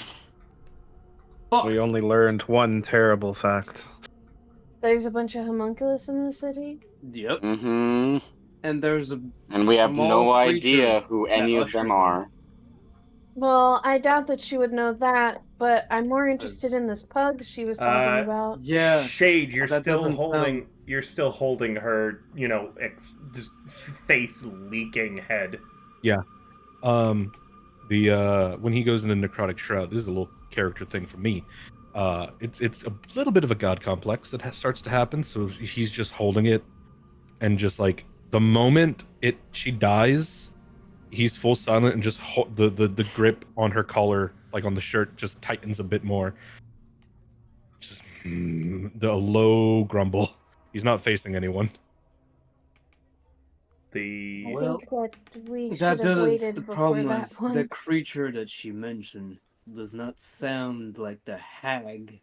S1: We only learned one terrible fact.
S8: There's a bunch of homunculus in the city.
S3: Yep.
S4: Mm-hmm.
S3: And there's a
S4: And we have
S3: small
S4: no
S3: creature
S4: idea who any
S3: that
S4: of them
S3: ushers
S4: are.
S8: Well, I doubt that she would know that, but I'm more interested in this pug she was talking about.
S3: Yeah.
S2: Shade, you're
S3: That
S2: still
S3: doesn't
S2: holding.
S3: sound-
S2: You're still holding her. Just face leaking head.
S6: When he goes into necrotic shroud, this is a little character thing for me. It's a little bit of a god complex that starts to happen. So he's just holding it, and just like the moment she dies, he's full silent and just the grip on her collar, like on the shirt, just tightens a bit more. Just the low grumble. He's not facing anyone.
S2: The
S8: I
S3: Well,
S8: think that we should
S3: That
S8: have
S3: does
S8: waited
S3: the
S8: before
S3: problem
S8: that
S3: is
S8: one.
S3: the creature that she mentioned does not sound like the hag.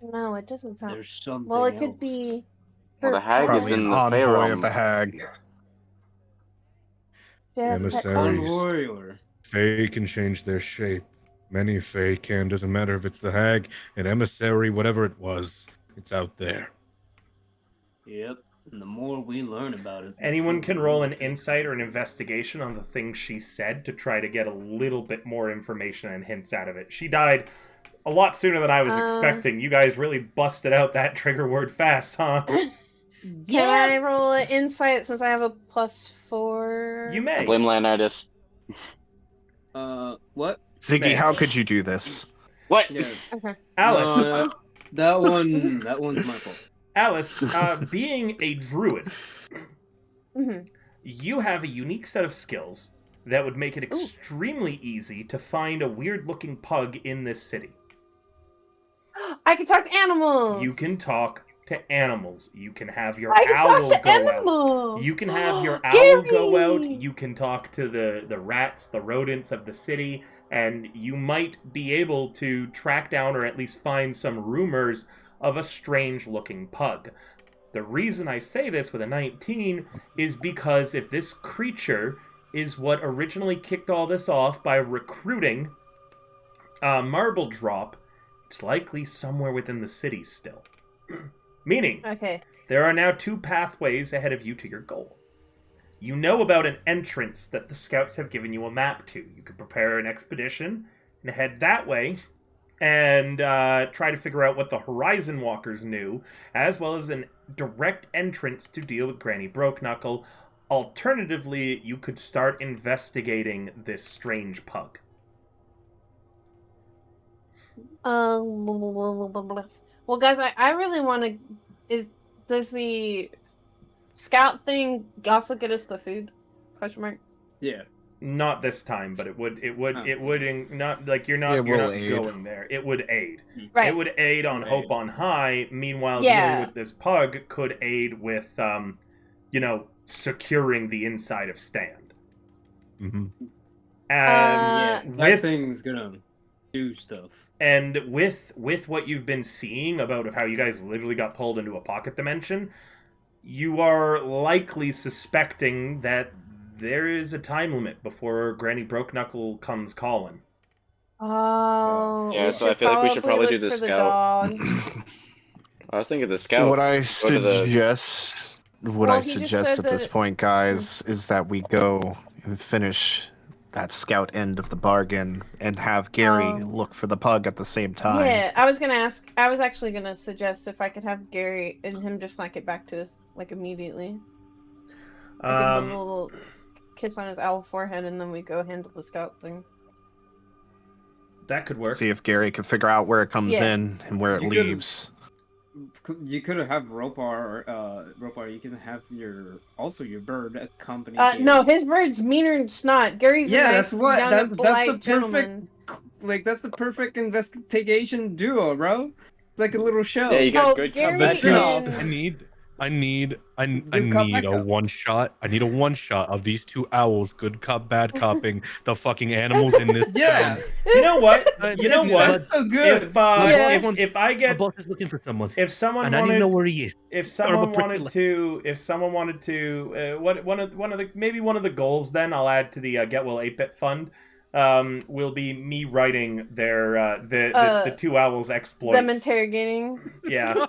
S8: No, it doesn't sound.
S3: There's something
S8: Well, it
S3: else.
S8: could be.
S4: Well, the hag is
S1: Probably
S4: in
S1: an
S4: the
S1: envoy
S4: Faerun.
S1: of the hag.
S8: Yes,
S6: Emissary.
S3: Envoy or
S6: Fae can change their shape. Many Fae can. Doesn't matter if it's the hag, an emissary, whatever it was. It's out there.
S3: yep. And the more we learn about it, the
S2: anyone can roll an
S3: further-
S2: insight or an investigation on the things she said to try to get a little bit more information and hints out of it. She died a lot sooner than I was expecting. You guys really busted out that trigger word fast, huh?
S8: Can I roll an insight since I have a +4?
S2: You
S4: I
S2: may.
S4: blame Leonidas.
S3: What?
S1: Ziggy, how could you do this?
S4: What?
S3: Yeah.
S8: Okay.
S2: Alice.
S3: No, that one's my fault.
S2: Alice, being a druid,
S8: Mhm.
S2: You have a unique set of skills that would make it extremely easy to find a weird-looking pug in this city.
S8: I can talk to animals.
S2: You can talk to animals. You can have your
S8: I can
S2: owl
S8: talk to
S2: go
S8: animals.
S2: out. You can have your owl
S8: Gary!
S2: go out. You can talk to the rats, the rodents of the city, and you might be able to track down or at least find some rumors of a strange-looking pug. The reason I say this with a 19 is because if this creature is what originally kicked all this off by recruiting Marble Drop, it's likely somewhere within the city still. Meaning,
S8: Okay.
S2: there are now 2 pathways ahead of you to your goal. You know about an entrance that the scouts have given you a map to. You could prepare an expedition and head that way and try to figure out what the Horizon Walkers knew, as well as an direct entrance to deal with Granny Brokeknuckle. Alternatively, you could start investigating this strange pug.
S8: Well, guys, I really want to. Does the scout thing also get us the food? Question mark.
S3: Yeah.
S2: Not this time, but it would not like you're not
S1: It will aid.
S2: going there. It would aid.
S8: Right.
S2: It would aid on
S3: Right.
S2: Hope on High. Meanwhile,
S8: Yeah.
S2: dealing with this pug could aid with securing the inside of Stand.
S6: Mm-hmm.
S3: Yeah,
S2: And
S3: that
S2: with
S3: thing's gonna do stuff.
S2: and with what you've been seeing about of how you guys literally got pulled into a pocket dimension, you are likely suspecting that there is a time limit before Granny Brokeknuckle comes calling.
S8: Oh.
S4: Yeah,
S8: we
S4: so I feel like we should probably
S8: look
S4: do the
S8: for
S4: scout.
S8: dog.
S4: I was thinking the scout.
S1: What I
S4: go to the-
S1: suggest,
S8: Well, he just said
S1: at this
S8: that-
S1: point, guys, is that we go and finish that scout end of the bargain and have Gary look for the pug at the same time.
S8: Yeah, I was gonna ask. I was actually gonna suggest if I could have Gary and him just like get back to us like immediately. Like give him a little kiss on his owl forehead, and then we go handle the scout thing.
S2: That could work.
S1: See if Gary can figure out where it comes
S8: Yeah.
S1: in and where it
S3: You could've-
S1: leaves.
S3: You could have Ropar. Ropar. You can have your bird accompany.
S8: No, his bird's meaner than snot. Gary's
S3: Yeah,
S8: a nice,
S3: that's what-
S8: young,
S3: that's the
S8: polite
S3: perfect-
S8: gentleman.
S3: Like that's the perfect investigation duo, bro. It's like a little show.
S4: Yeah, you got
S8: Oh,
S4: good
S8: Gary
S4: coverage.
S8: and-
S6: I need a
S3: backup.
S6: one shot. I need a one shot of these 2 owls, good cop, bad copping the fucking animals in this
S3: Yeah.
S6: town.
S2: You know what? You know
S6: That's-
S2: what?
S3: That's so good.
S2: If I
S6: My
S2: get
S6: boss is looking for someone,
S2: if someone
S6: and I need to
S2: wanted
S6: know where he is.
S2: if someone wanted
S6: particular-
S2: to one of the goals, then I'll add to the Get Well 8-Bit fund will be me writing their the 2 owls exploits.
S8: Them interrogating.
S2: Yeah.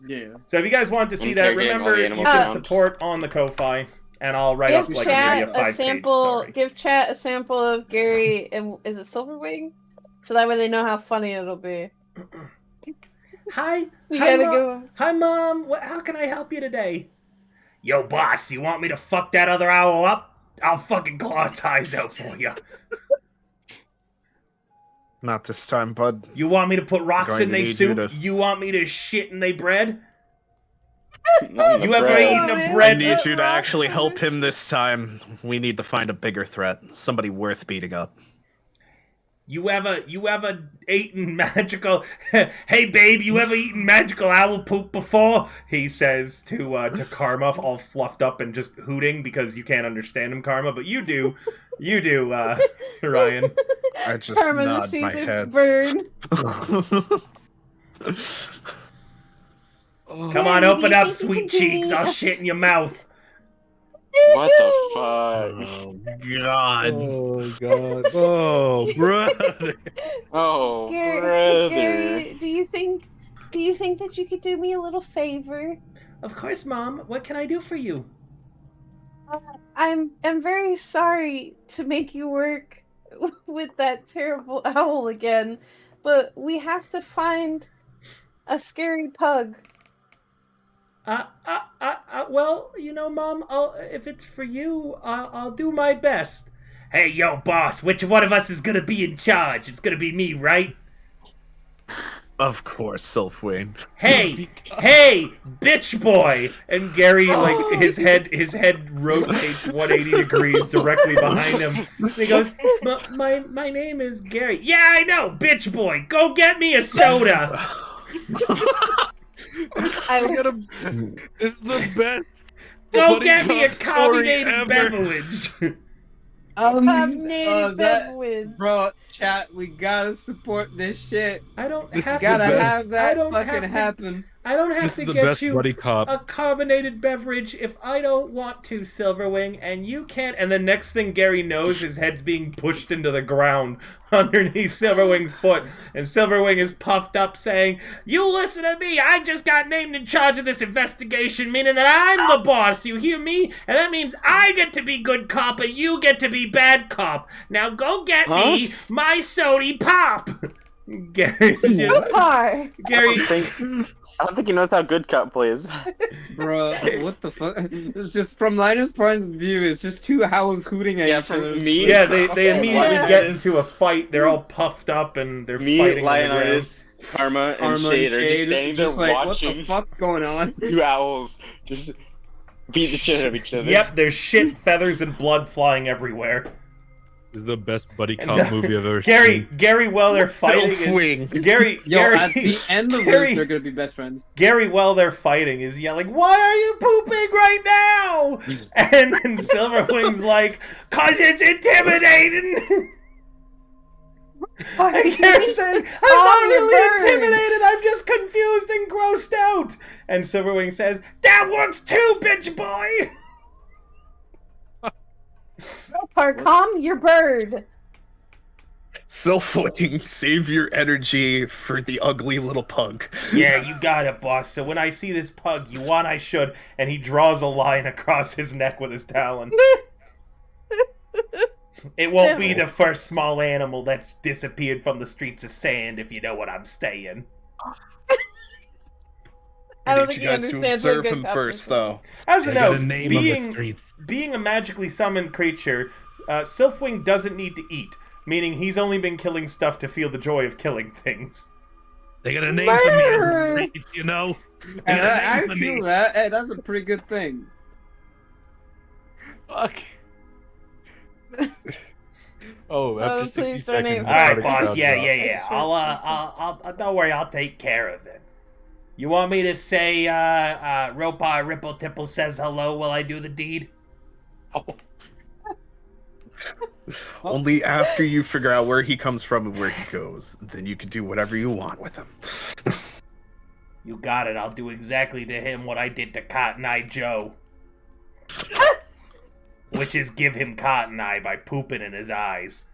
S3: Yeah.
S2: So if you guys want to see that,
S4: Interrogating all
S2: remember
S4: the
S2: you
S4: animals
S2: can
S4: around.
S2: support on the Ko-Fi, and I'll write up
S8: Give
S2: like
S8: chat
S2: maybe a
S8: a
S2: 5-page
S8: sample.
S2: story.
S8: Give chat a sample of Gary. And is it Silverwing? So that way they know how funny it'll be.
S2: Hi,
S8: You
S2: hi,
S8: gotta
S2: Mom.
S8: go.
S2: Hi, Mom. How can I help you today? Yo, boss, you want me to fuck that other owl up? I'll fucking claw its eyes out for you.
S1: Not this time, bud.
S2: You want me to put rocks
S1: Going
S2: in
S1: to
S2: they
S1: need you
S2: soup?
S1: to-
S2: You want me to shit in they bread?
S4: Not in the
S2: You ever
S4: bread.
S2: eaten a
S8: man.
S1: I
S2: bread?
S1: need you to actually help him this time. We need to find a bigger threat. Somebody worth beating up.
S2: You ever eaten magical? Hey, babe, you ever eaten magical owl poop before? He says to Karma, all fluffed up and just hooting because you can't understand him, Karma, but you do, Ryan.
S1: I just
S8: Karma
S1: nod
S8: just sees
S1: my
S8: a
S1: head.
S8: bird.
S2: Come on,
S8: Baby,
S2: open up,
S8: you
S2: sweet
S8: can
S2: cheeks.
S8: do
S2: I'll
S8: me.
S2: shit in your mouth.
S4: What the fuck?
S1: Oh God!
S6: Oh god! Oh brother!
S4: Oh,
S8: Gary,
S4: brother.
S8: Gary, do you think that you could do me a little favor?
S2: Of course, Mom. What can I do for you?
S8: I'm very sorry to make you work with that terrible owl again, but we have to find a scary pug.
S2: Well, Mom, if it's for you, I'll do my best. Hey, yo, boss, which one of us is gonna be in charge? It's gonna be me, right?
S1: Of course, Silfwing.
S2: Hey, hey, bitch boy! And Gary, like, his head rotates 180 degrees directly behind him. And he goes, my name is Gary. Yeah, I know, bitch boy. Go get me a soda.
S6: This is the best.
S2: Go get me a carbonated beverage.
S8: Native
S3: that,
S8: Bedouin.
S3: bro, chat, we gotta support this shit.
S2: I don't
S6: This
S2: have
S6: is
S2: to
S3: Gotta
S6: best.
S3: have that
S2: I don't
S3: fucking
S2: have to-
S3: happen.
S2: I don't have
S6: This
S2: to
S6: is the
S2: get
S6: best
S2: you
S6: buddy cop.
S2: a carbonated beverage if I don't want to, Silverwing, and you can't. And the next thing Gary knows, his head's being pushed into the ground underneath Silverwing's foot, and Silverwing is puffed up saying, "You listen to me, I just got named in charge of this investigation, meaning that I'm the boss, you hear me? And that means I get to be good cop and you get to be bad cop. Now go get me my sody pop!" Gary just...
S8: Car.
S2: Gary...
S4: I don't think he knows how good cop plays.
S3: Bro, what the fuck? It's just from Linus' point of view, it's just two owls hooting at
S4: Yeah,
S3: each
S4: from
S3: other.
S4: me-
S2: Yeah, they immediately
S8: Yeah.
S2: get into a fight. They're all puffed up and they're
S4: Me,
S2: fighting on the ground.
S4: Leonidas, Karma, and
S3: Armor
S4: Shade are just
S3: Shade,
S4: standing
S3: just
S4: there
S3: like, what the
S4: watching
S3: fuck's going on?
S4: two owls just beat the shit out of each other.
S2: Yep, there's shit, feathers, and blood flying everywhere.
S6: This is the best buddy
S2: And,
S6: cop movie I've ever
S2: Gary,
S6: seen.
S2: while they're fighting,
S1: Silfwing.
S2: Gary,
S3: Yo,
S2: Gary,
S3: at the end of
S2: Gary-
S3: this, they're gonna be best friends.
S2: Gary, while they're fighting, is yelling, "Why are you pooping right now?" And Silverwing's like, "'Cause it's intimidating." And Gary's saying, "I'm not really intimidated, I'm just confused and grossed out." And Silverwing says, "That works too, bitch boy!"
S8: Car, calm your bird.
S1: Silfwing, save your energy for the ugly little pug.
S2: Yeah, you got it, boss. So when I see this pug, you want I should. And he draws a line across his neck with his talon. It won't be the first small animal that's disappeared from the streets of sand, if you know what I'm saying.
S8: I don't
S1: need
S8: think
S1: you
S8: he
S1: guys to
S8: understands what
S1: observe
S8: good
S1: him
S8: cop
S1: first,
S8: is.
S1: though.
S2: As a
S6: I got
S2: note,
S6: a name on the
S2: being,
S6: streets.
S2: being a magically summoned creature, Silfwing doesn't need to eat, meaning he's only been killing stuff to feel the joy of killing things.
S6: They got a name for me on
S8: Murder!
S6: the streets, you know? They
S3: And
S6: got a
S3: I
S6: name for me.
S3: feel that. Hey, that's a pretty good thing.
S6: Fuck. Oh, after
S8: Oh,
S6: 60
S8: please don't
S6: seconds.
S8: name-
S6: the
S2: All right,
S6: product
S2: boss.
S6: drops
S2: Yeah.
S6: out.
S2: I'll don't worry. I'll take care of it. You want me to say, Ropa Ripple Tipple says hello while I do the deed?
S6: Oh,
S1: Only after you figure out where he comes from and where he goes, then you can do whatever you want with him.
S2: You got it. I'll do exactly to him what I did to Cotton Eye Joe. Which is give him Cotton Eye by pooping in his eyes.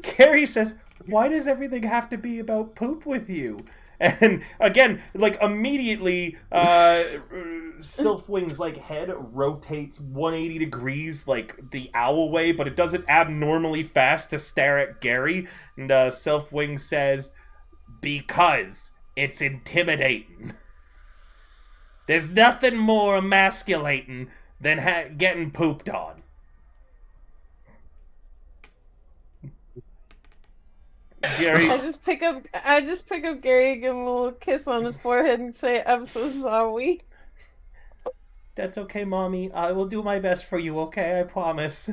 S2: Carrie says, "Why does everything have to be about poop with you?" And again, like immediately, Silfwing's like head rotates 180 degrees, like the owl way, but it does it abnormally fast to stare at Gary. And Silfwing says, "Because it's intimidating. There's nothing more emasculating than getting pooped on." Gary,
S8: I just pick up Gary, give him a little kiss on his forehead, and say, "I'm so sorry."
S2: that's okay, Mommy. I will do my best for you, okay? I promise.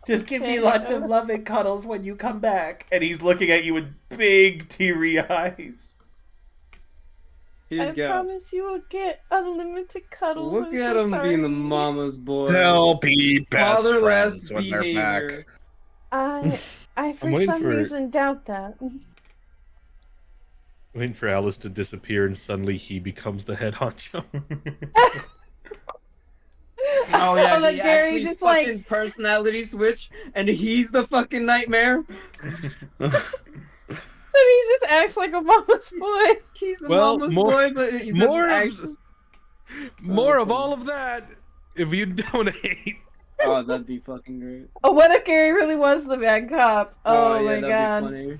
S2: Just give me
S8: Okay,
S2: lots of
S8: yes.
S2: love and cuddles when you come back. And he's looking at you with big, teary eyes.
S3: He's
S8: I
S3: got.
S8: promise you will get unlimited cuddles.
S3: Look
S8: I'm
S3: at
S8: so
S3: him
S8: sorry.
S3: being the mama's boy.
S1: They'll be best
S3: Fatherless
S1: friends when they're back.
S3: behavior.
S8: I for
S6: waiting
S8: some
S6: for-
S8: reason doubt that.
S6: Waiting for Alice to disappear and suddenly he becomes the head honcho.
S3: Oh yeah,
S8: I'll let
S3: he
S8: Gary
S3: actually
S8: just,
S3: fucking
S8: like-
S3: personality switch, and he's the fucking nightmare.
S8: But he just acts like a mama's boy.
S3: He's a
S6: Well,
S3: mama's
S6: more-
S3: boy, but he doesn't
S6: more of-
S3: actually...
S6: More of
S3: funny.
S6: all of that if you donate.
S3: Oh, that'd be fucking great.
S8: Oh, what if Gary really was the bad cop? Oh,
S3: yeah,
S8: my
S3: that'd
S8: god.
S3: Be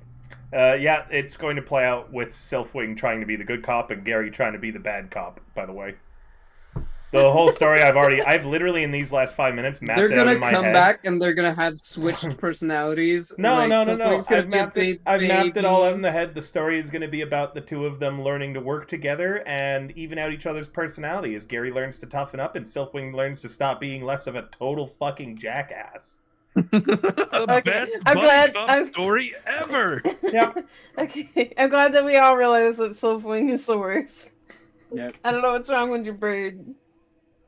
S3: funny.
S2: Yeah, it's going to play out with Silfwing trying to be the good cop and Gary trying to be the bad cop, by the way. The whole story I've literally in these last 5 minutes mapped
S3: They're
S2: it out
S3: gonna
S2: in my
S3: come
S2: head.
S3: back and they're gonna have switched personalities.
S2: No,
S3: like,
S2: no, no,
S3: so
S2: no.
S3: Flank's gonna
S2: I've
S3: be a
S2: mapped it.
S3: big
S2: I've mapped it all out
S3: baby.
S2: in the head. The story is going to be about the two of them learning to work together and even out each other's personality as Gary learns to toughen up and Silfwing learns to stop being less of a total fucking jackass.
S6: The
S8: Okay,
S6: best
S8: I'm
S6: buddy
S8: glad-
S6: cop
S8: I'm-
S6: story ever.
S2: Yep.
S8: Okay, I'm glad that we all realize that Silfwing is the worst.
S3: Yep.
S8: I don't know what's wrong with your bird,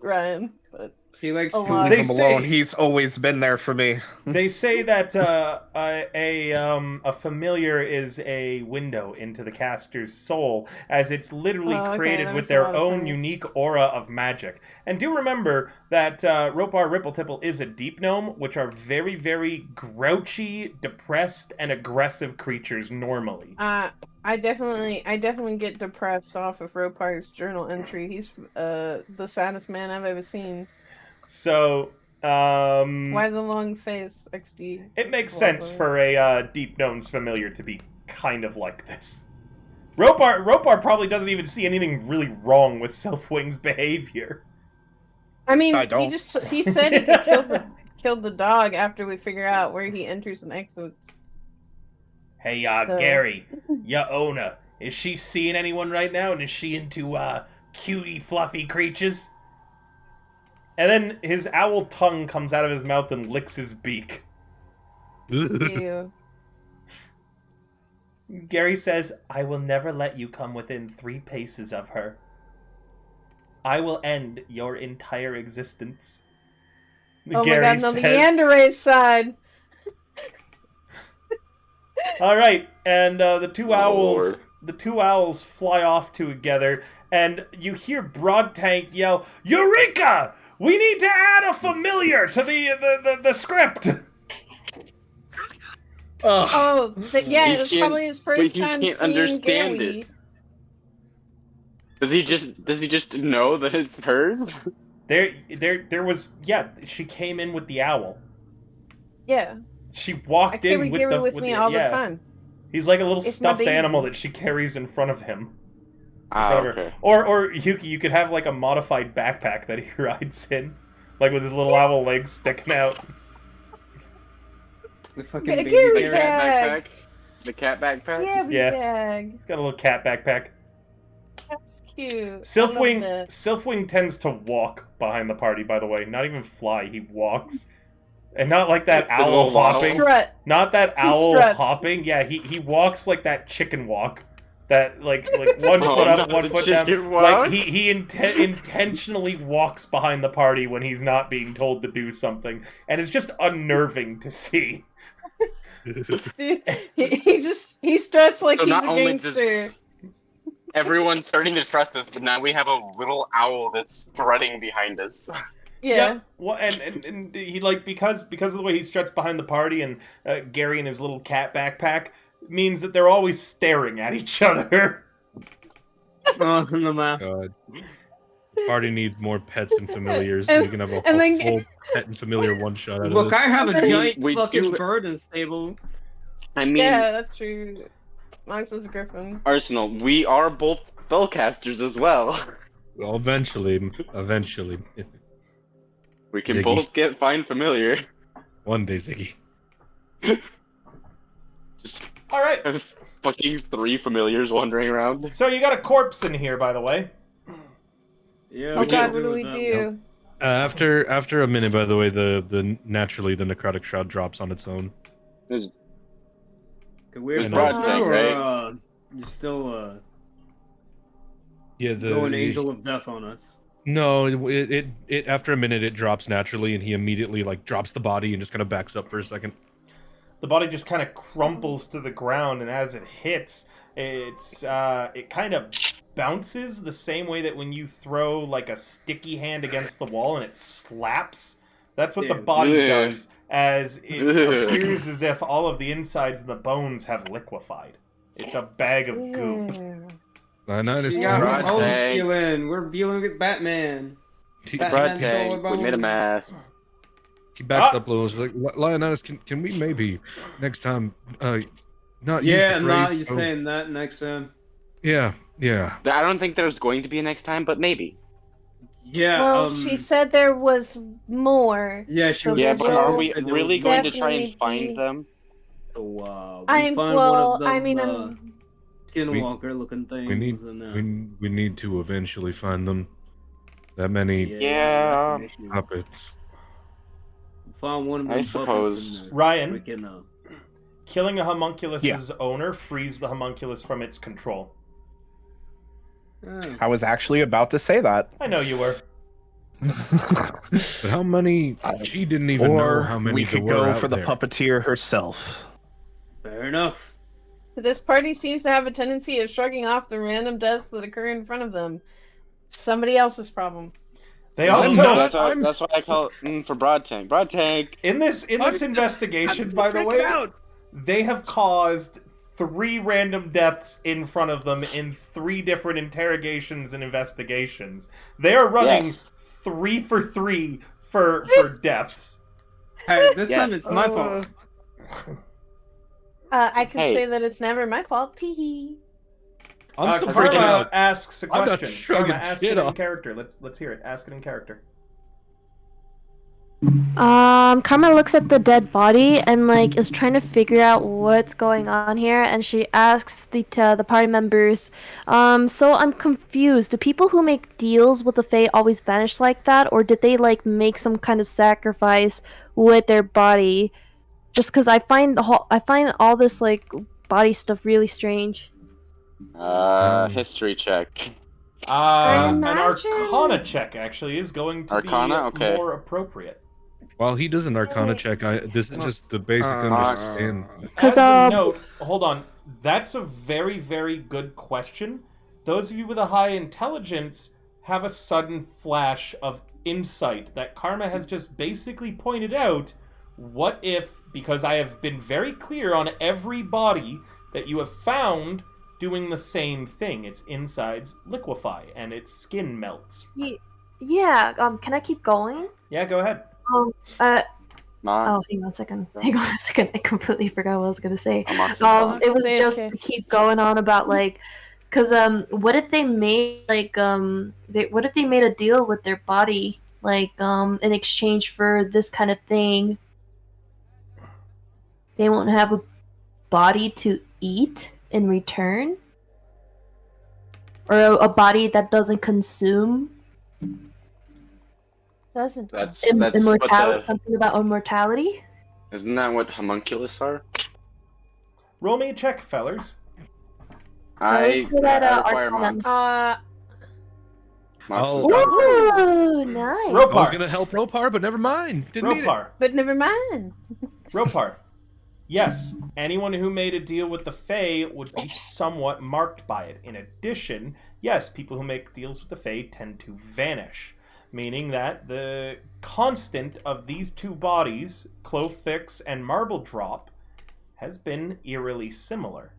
S8: Ryan, but
S3: He likes
S8: A
S3: to
S8: lot.
S1: Leave
S2: They
S1: him
S2: say-
S1: alone. He's always been there for me.
S2: They say that a familiar is a window into the caster's soul, as it's literally
S8: Oh, okay,
S2: created
S8: that
S2: with
S8: makes a
S2: their
S8: lot of
S2: own
S8: sense.
S2: unique aura of magic. And do remember that Ropar Ripple is a deep gnome, which are very, very grouchy, depressed, and aggressive creatures normally.
S8: I definitely get depressed off of Ropar's journal entry. He's the saddest man I've ever seen.
S2: So,
S8: Why the long face, XD?
S2: it makes
S8: Well,
S2: sense for a deep gnome's familiar to be kind of like this. Ropar probably doesn't even see anything really wrong with Silfwing's behavior.
S8: I mean,
S1: I don't.
S8: he said he could kill the dog after we figure out where he enters and exits.
S2: Hey,
S8: So-
S2: Gary, your owner, is she seeing anyone right now? And is she into, cutie, fluffy creatures? And then his owl tongue comes out of his mouth and licks his beak.
S8: Ew.
S2: Gary says, I will never let you come within 3 paces of her. I will end your entire existence.
S8: Oh
S2: Gary
S8: my god, no, the
S2: says.
S8: Yandere side.
S2: All right, and the two owls,
S4: Lord.
S2: the two owls fly off together, and you hear Broadtank yell, "Eureka! We need to add a familiar to the script."
S3: Ugh.
S8: Oh, yeah,
S4: He
S8: it's
S4: can't-
S8: probably his
S4: but
S8: first
S4: he
S8: time
S4: can't
S8: seeing
S4: understand
S8: Gary.
S4: it. Does he just know that it's hers?
S2: There was she came in with the owl.
S8: Yeah,
S2: She
S8: I
S2: walked in
S8: carry
S2: with
S8: Gary
S2: the
S8: with me
S2: the,
S8: all the
S2: yeah.
S8: time.
S2: He's like a little
S8: It's my
S2: stuffed animal
S8: baby.
S2: that she carries in front of him.
S4: Ah,
S2: front of her.
S4: okay.
S2: Or Yuki, you could have like a modified backpack that he rides in, like with his little owl legs sticking out.
S3: The fucking
S8: Gary
S3: baby
S4: The
S3: carrot.
S8: bag.
S4: cat backpack? The cat backpack?
S8: Yeah,
S2: Yeah.
S8: bag.
S2: He's got a little cat backpack.
S8: That's cute.
S2: Silfwing tends to walk behind the party. By the way, not even fly. He walks, and not like that
S4: The
S2: owl
S4: little waddle.
S2: hopping.
S8: Strut.
S2: Not that owl
S8: struts.
S2: hopping. Yeah, he walks like that chicken walk. That like one
S4: Oh,
S2: foot up,
S4: not
S2: one
S4: the
S2: foot down.
S4: chicken
S2: Like
S4: walk?
S2: he intentionally walks behind the party when he's not being told to do something, and it's just unnerving to see.
S8: Dude, he struts like
S4: So
S8: he's
S4: not
S8: a
S4: only does-
S8: gangster.
S4: Everyone's starting to trust us, but now we have a little owl that's strutting behind us.
S8: Yeah.
S2: Well, and he like because of the way he struts behind the party and Gary and his little cat backpack means that they're always staring at each other.
S3: Oh, the map.
S6: God. The party needs more pets and familiars, so we can have a
S8: and then-
S6: full pet and familiar one shot out of
S3: Look,
S6: this.
S3: I have a
S8: We-
S3: giant
S4: we
S3: fucking
S4: do-
S3: bird in the stable.
S4: I mean,
S8: Yeah, that's true. Max is a griffin.
S4: Arsenal, we are both spellcasters as well.
S6: Well, eventually.
S4: We can
S6: Ziggy.
S4: both get fine familiar.
S6: One day, Ziggy.
S4: Just
S2: All right.
S4: have fucking 3 familiars wandering around.
S2: So you got a corpse in here, by the way.
S3: Yeah.
S8: Oh
S3: we
S8: god,
S3: can
S8: what do
S3: with
S8: we
S3: them.
S8: do?
S6: After a minute, by the way, naturally the necrotic shroud drops on its own.
S3: Can we
S6: And
S3: approach
S4: Broadtank,
S3: now, or
S4: right?
S3: you still
S6: Yeah,
S3: go an angel of death on us?
S6: No, it after a minute it drops naturally, and he immediately like drops the body and just kind of backs up for a second.
S2: The body just kind of crumples to the ground, and as it hits, it kind of bounces the same way that when you throw like a sticky hand against the wall and it slaps. That's what the
S3: Ew.
S2: body
S4: Ugh.
S2: does, as it
S4: Ugh.
S2: appears as if all of the insides and the bones have liquefied. It's a bag of goop.
S8: Yeah.
S6: Leonidas,
S3: We got
S4: Broadtank.
S3: home stealing. We're dealing with Batman.
S6: he,
S3: Batman stole
S4: Broadtank,
S3: our
S4: we made a
S3: bones.
S4: mess.
S6: he backs
S2: Ah!
S6: up a little. He's like, Leonidas, can we maybe next time not use
S3: Yeah,
S6: the
S3: nah,
S6: phrase,
S3: you're
S6: oh,
S3: saying that next time.
S6: Yeah.
S4: I don't think there's going to be a next time, but maybe.
S3: Yeah.
S8: Well, she said there was more.
S3: Yeah, she
S8: so
S3: was.
S4: Yeah,
S8: there
S4: but are
S8: will
S4: we really going to try and
S8: definitely
S4: find
S8: be-
S4: them?
S3: So, we
S8: I'm
S3: find one of
S8: well.
S3: the
S8: I mean, I'm.
S3: skinwalker-looking things,
S6: We need
S3: and
S6: we need to eventually find them. That many
S3: that's
S4: Yeah.
S3: an issue.
S6: puppets.
S3: We found one of
S4: I
S3: them
S4: suppose.
S3: puppets in
S2: Ryan?
S3: freaking,
S2: Killing a homunculus's owner frees the homunculus from its control.
S1: I was actually about to say that.
S2: I know you were.
S6: But how many? She didn't even know how many
S1: we
S6: there
S1: could
S6: were
S1: go
S6: out
S1: for the
S6: there.
S1: puppeteer herself.
S3: Fair enough.
S8: This party seems to have a tendency of shrugging off the random deaths that occur in front of them. Somebody else's problem.
S2: They
S6: I'm
S2: also
S6: not-
S4: That's why I call it for Broad Tank. Broad Tank.
S2: in this investigation, by the way, they have caused 3 random deaths in front of them in 3 different interrogations and investigations. They are running
S4: Yes.
S2: 3 for 3 for deaths.
S3: Hey, this time
S4: Yes.
S3: it's my fault.
S8: I can
S4: Hey.
S8: say that it's never my fault. Teehee.
S6: I'm still freaking
S2: Karma
S6: out.
S2: asks a
S6: I'm not
S2: question.
S6: shrugging
S2: Karma, ask
S6: shit
S2: it in
S6: off.
S2: character. Let's hear it. Ask it in character.
S9: Karma looks at the dead body and like is trying to figure out what's going on here, and she asks the party members, so I'm confused. Do people who make deals with the Fae always vanish like that, or did they like make some kind of sacrifice with their body? Just because I find all this like body stuff really strange.
S4: History check.
S2: An
S8: imagine-
S2: Arcana check actually is going to
S4: Arcana?
S2: be
S4: Okay.
S2: more appropriate.
S6: While he does an Arcana check, this is just the basic understand.
S2: As a note, hold on. That's a very, very good question. Those of you with a high intelligence have a sudden flash of insight that Karma has just basically pointed out. What if, because I have been very clear on every body that you have found doing the same thing, its insides liquefy and its skin melts.
S9: Yeah. Can I keep going?
S2: Yeah, go ahead.
S4: Not.
S9: Oh, hang on a second. Hang on a second. I completely forgot what I was gonna say.
S4: I'm
S9: It was
S8: Say
S9: just
S8: okay.
S9: to keep going on about like, cause what if they made like what if they made a deal with their body like in exchange for this kind of thing? They won't have a body to eat in return, or a body that doesn't consume
S8: Doesn't.
S4: That's
S9: immortality.
S4: what
S9: Something about immortality.
S4: isn't that what homunculus are?
S2: Roll me a check, fellers.
S9: was good at,
S4: require
S9: Arcana.
S4: Mox. Mox is
S6: Oh.
S4: gone.
S9: Ooh, nice.
S6: I was
S2: Ropar.
S6: gonna help Ropar, but never mind. Didn't need it.
S2: Ropar.
S8: But never mind.
S2: Ropar. Yes, anyone who made a deal with the Fae would be somewhat marked by it. In addition, yes, people who make deals with the Fae tend to vanish, meaning that the constant of these 2 bodies, Clofix and Marble Drop, has been eerily similar.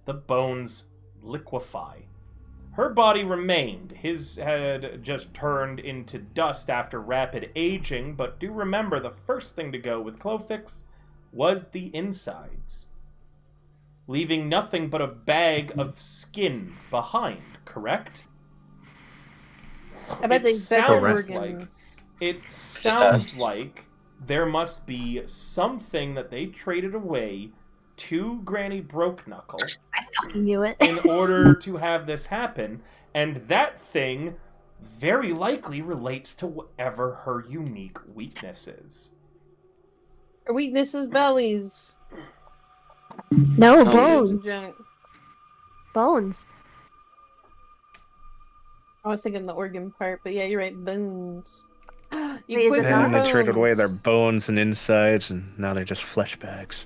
S2: The bones liquefy. Her body remained. His had just turned into dust after rapid aging, but do remember the first thing to go with Clofix was the insides, leaving nothing but a bag of skin behind, correct?
S8: I bet they better
S2: sounds
S8: organs.
S2: It sounds like there must be something that they traded away to Granny Broke-Knuckle
S9: I fucking knew it.
S2: in order to have this happen, and that thing very likely relates to whatever her unique weakness is.
S8: Her weakness is bellies.
S9: No,
S4: Tell me.
S9: bones.
S8: Junk.
S9: Bones.
S8: I was thinking the organ part, but yeah, you're right. Bones. You
S9: Wait, is
S8: quit
S9: it
S8: for
S9: not?
S1: And they traded away their
S8: bones.
S1: bones and insides, and now they're just flesh bags.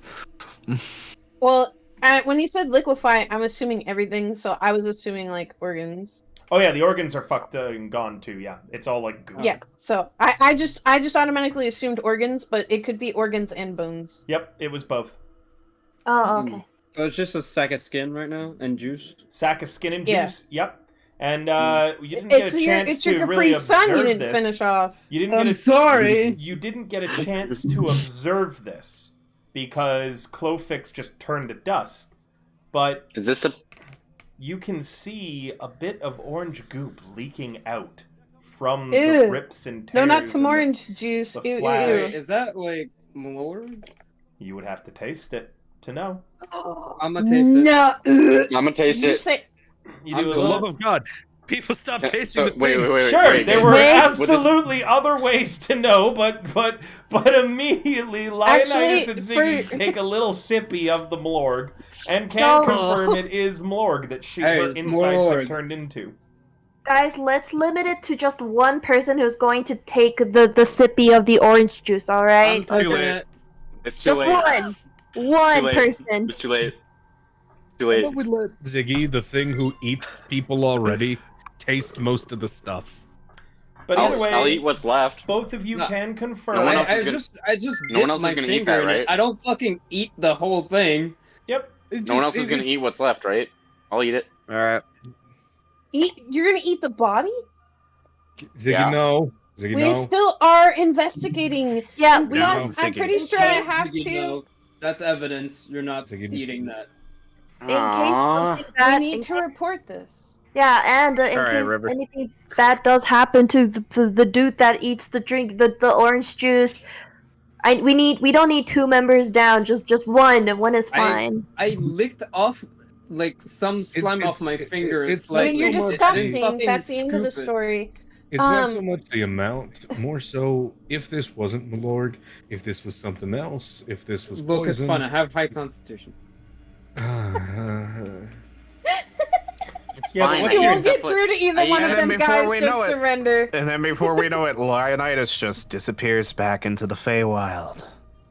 S8: Well, when he said liquefy, I'm assuming everything, so I was assuming like organs.
S2: Oh yeah, the organs are fucked and gone too. Yeah, it's all like goo.
S8: Yeah. So I just automatically assumed organs, but it could be organs and bones.
S2: Yep, it was both.
S9: Oh, okay.
S3: So it's just a sack of skin right now and juice.
S2: Sack of skin and
S8: Yeah.
S2: juice. Yep. And you didn't
S8: It's
S2: get a
S8: your
S2: chance
S8: your
S2: to
S8: Capri
S2: really
S8: Sun you
S2: observe
S8: didn't
S2: this.
S8: finish off.
S2: You didn't get a,
S3: sorry.
S2: You didn't get a chance to observe this because Clofix just turned to dust. But
S4: Is this a?
S2: you can see a bit of orange goop leaking out from
S8: Ew.
S2: the rips and tears.
S8: No, not
S2: and
S8: some orange juice.
S2: the
S8: Ew, ew,
S2: flash.
S8: ew.
S3: Wait, is that like Malord?
S2: You would have to taste it to know.
S3: I'm gonna taste it.
S8: No.
S4: I'm gonna taste
S8: Did you
S4: it.
S8: say?
S2: You
S3: I'm
S2: do a
S6: For the love
S2: little.
S6: of God, people stop
S4: Yeah,
S6: tasting
S4: so
S6: the
S4: wait,
S6: thing.
S4: wait, wait,
S2: Sure,
S4: wait,
S2: there
S4: guys.
S2: were
S9: Wait.
S2: absolutely other ways to know, but immediately Leonidas
S8: Actually,
S2: and Ziggy
S8: for-
S2: take a little sippy of the Mlorg and can
S9: So-
S2: confirm it is Mlorg that
S3: Hey,
S2: her
S3: it's
S2: insights have
S3: Mlorg.
S2: turned into.
S9: Guys, let's limit it to just one person who's going to take the sippy of the orange juice,
S3: I'm
S9: alright?
S3: touching
S4: late.
S3: it.
S4: It's too
S9: Just
S4: late.
S9: one. One
S4: late.
S9: person.
S4: It's too late. Too
S6: How
S4: late.
S6: about we let Ziggy, the thing who eats people already, taste most of the stuff?
S2: But either way,
S4: I'll eat what's left.
S2: both of you
S3: No.
S2: can confirm.
S4: No one else
S3: I
S4: is gonna-
S3: just
S4: no one
S3: dip
S4: else is
S3: my
S4: gonna eat
S3: finger
S4: that,
S3: in
S4: right?
S3: it. I don't fucking eat the whole thing.
S2: Yep.
S4: No one else is gonna eat what's left, right? I'll eat it.
S1: All right.
S8: You're gonna eat the body?
S6: Ziggy,
S4: Yeah.
S6: no. Ziggy,
S8: We
S6: no.
S8: still are investigating.
S9: Yeah,
S8: And
S9: we
S1: No.
S8: plus, I'm
S1: Ziggy.
S8: pretty sure I have
S3: Ziggy,
S8: to.
S3: no. That's evidence. You're not
S6: Ziggy.
S3: eating that.
S9: in case
S4: Aww.
S9: something
S8: We
S9: bad,
S8: need
S9: in
S8: to
S9: case-
S8: report this.
S9: Yeah, and in
S1: All right,
S9: case
S1: River.
S9: anything bad does happen to the dude that eats the drink, the orange juice, we don't need two members down, just one, and one is fine.
S3: I licked off like some slime off my finger.
S6: it's
S8: I
S6: like
S8: mean, you're
S6: so much-
S8: disgusting. That's the end of the
S3: scoop it.
S8: story.
S6: It's not so
S8: Um,
S6: much the amount, more so if this wasn't Malorg, if this was something else, if this was
S3: Look, it's
S6: poison.
S3: fun. I have high constitution.
S4: It's
S2: Yeah, but
S4: fine.
S2: what's
S8: You
S4: I
S2: your-
S8: won't
S4: use
S8: get
S4: the
S8: through to either
S4: I
S8: one
S4: use-
S8: of
S1: And then
S8: them
S1: before
S8: guys.
S1: we
S8: Just
S1: know it-
S8: surrender.
S1: And then before we know it, Leonidas just disappears back into the Feywild.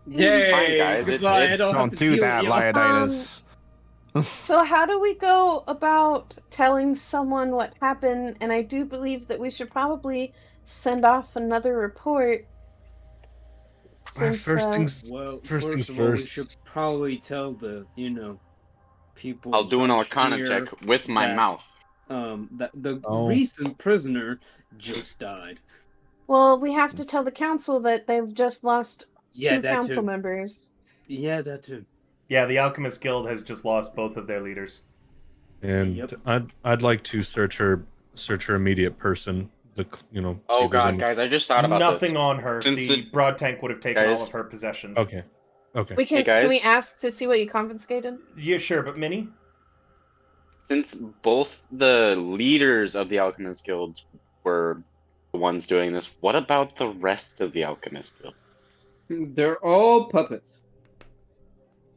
S3: Yay!
S4: fine, guys.
S3: Goodbye,
S4: It's-
S3: I don't, have
S1: Don't
S3: to
S1: do
S3: deal
S1: that,
S3: with y'all.
S1: Leonidas.
S8: So how do we go about telling someone what happened? And I do believe that we should probably send off another report. Since,
S6: First things
S3: Well,
S6: First
S3: first
S6: things
S3: of all, we
S6: first.
S3: should probably tell the people.
S4: I'll do an
S3: in
S4: arcana
S3: here
S4: check with my
S3: that-
S4: mouth.
S3: That the
S6: Oh.
S3: recent prisoner just died.
S8: well, we have to tell the council that they've just lost
S3: Yeah,
S8: two
S3: that
S8: council
S3: too.
S8: members.
S3: Yeah, that too.
S2: Yeah, the Alchemist Guild has just lost both of their leaders.
S6: and
S3: Yep.
S6: I'd like to search her immediate person. See
S4: Oh
S6: if there's
S4: god,
S6: any-
S4: guys, I just thought about
S2: Nothing
S4: this.
S2: on her.
S4: Since
S2: The
S4: the-
S2: broad tank would have taken
S4: Guys.
S2: all of her possessions.
S6: Okay.
S8: We can.
S4: Hey, guys.
S8: Can we ask to see what you confiscated?
S2: Yeah, sure, but Minnie?
S4: Since both the leaders of the Alchemist Guild were the ones doing this, what about the rest of the Alchemist Guild?
S3: They're all puppets.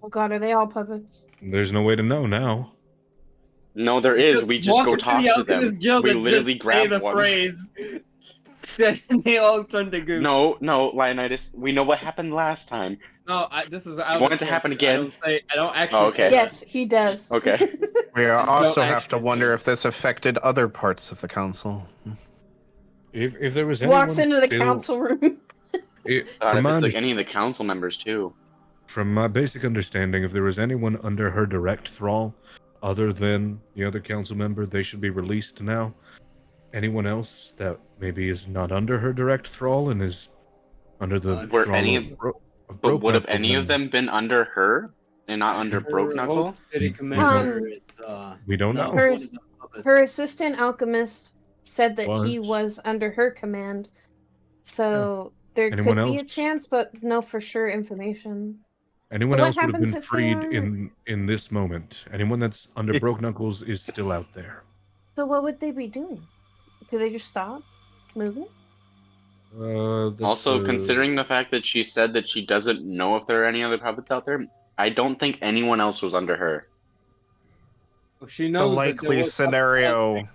S8: Oh God, are they all puppets?
S6: There's no way to know now.
S4: No, there is. We just
S3: walk
S4: go
S3: into
S4: talk
S3: the
S4: to them.
S3: Alchemist Guild
S4: We
S3: and
S4: literally
S3: just say
S4: grab
S3: the
S4: one.
S3: phrase. Then they all turn to goo.
S4: No, Leonidas. We know what happened last time.
S3: No, this is.
S4: want it to happen again?
S3: I don't actually.
S4: Oh, okay.
S3: say
S8: Yes, he does.
S4: Okay.
S1: We also
S3: don't
S1: have to
S3: actually
S1: wonder
S3: say
S1: if this affected other parts of the council.
S6: If there was anyone
S8: Walks into the
S6: still-
S8: council room.
S4: God,
S6: from
S4: if
S6: my
S4: it's like
S6: understanding,
S4: any of the council members too.
S6: from my basic understanding, if there was anyone under her direct thrall, other than the other council member, they should be released now. Anyone else that maybe is not under her direct thrall and is under the
S4: Were
S6: thrall
S4: any
S6: of
S4: But
S6: Broke
S4: would have
S6: Knuckle,
S4: any of
S6: then
S4: them been under her and not under Broke
S3: Her
S4: Knuckle?
S3: Oak City
S6: We
S3: commander is,
S6: We don't
S3: not
S6: know.
S8: Her-
S3: one of the puppets.
S8: Her assistant alchemist said that he
S6: Was.
S8: was under her command. So there
S6: Anyone
S8: could be a
S6: else?
S8: chance, but no for sure information.
S6: Anyone
S8: what
S6: else would have
S8: happens
S6: been
S8: if they
S6: freed
S8: are-
S6: in this moment. Anyone that's under
S1: It-
S6: Broke Knuckles is still out there.
S8: So what would they be doing? Do they just stop moving?
S6: That's,
S4: Also, considering the fact that she said that she doesn't know if there are any other puppets out there, I don't think anyone else was under her.
S3: Well, she
S1: The
S3: knows that there
S1: likely
S3: was
S1: scenario,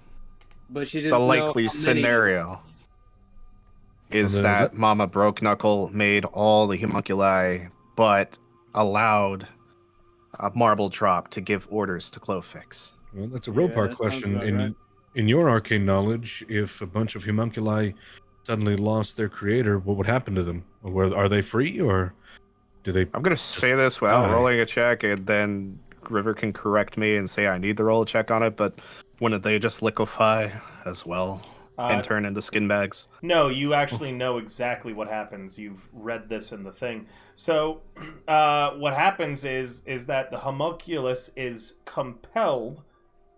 S3: but she didn't
S1: the
S3: know
S1: likely
S3: how many.
S1: scenario is
S6: Well,
S1: that
S6: that-
S1: Mama Broke Knuckle made all the homunculi, but allowed a marble drop to give orders to Clofix.
S6: Well, that's a
S3: Yeah,
S6: Ropar
S3: that sounds
S6: question.
S3: about
S6: In
S3: right.
S6: in your arcane knowledge, if a bunch of homunculi suddenly lost their creator, what would happen to them? Are they free, or do they?
S1: I'm gonna say this without
S6: die?
S1: rolling a check, and then River can correct me and say I need to roll a check on it. But wouldn't they just liquefy as well and turn into skin bags?
S2: No, you actually know exactly what happens. You've read this in the thing. So, what happens is that the homunculus is compelled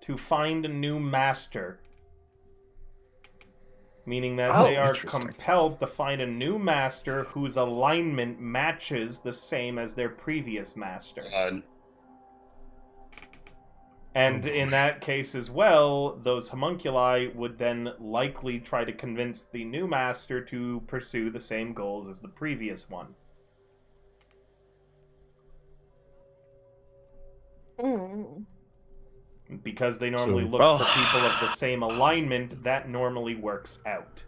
S2: to find a new master. meaning that
S1: Oh,
S2: they are
S1: interesting.
S2: compelled to find a new master whose alignment matches the same as their previous master. And
S1: Oh,
S2: in
S1: boy.
S2: that case as well, those homunculi would then likely try to convince the new master to pursue the same goals as the previous one.
S8: Mm.
S2: Because they normally
S6: So-
S2: look
S1: Well-
S2: for people of the same alignment, that normally works out.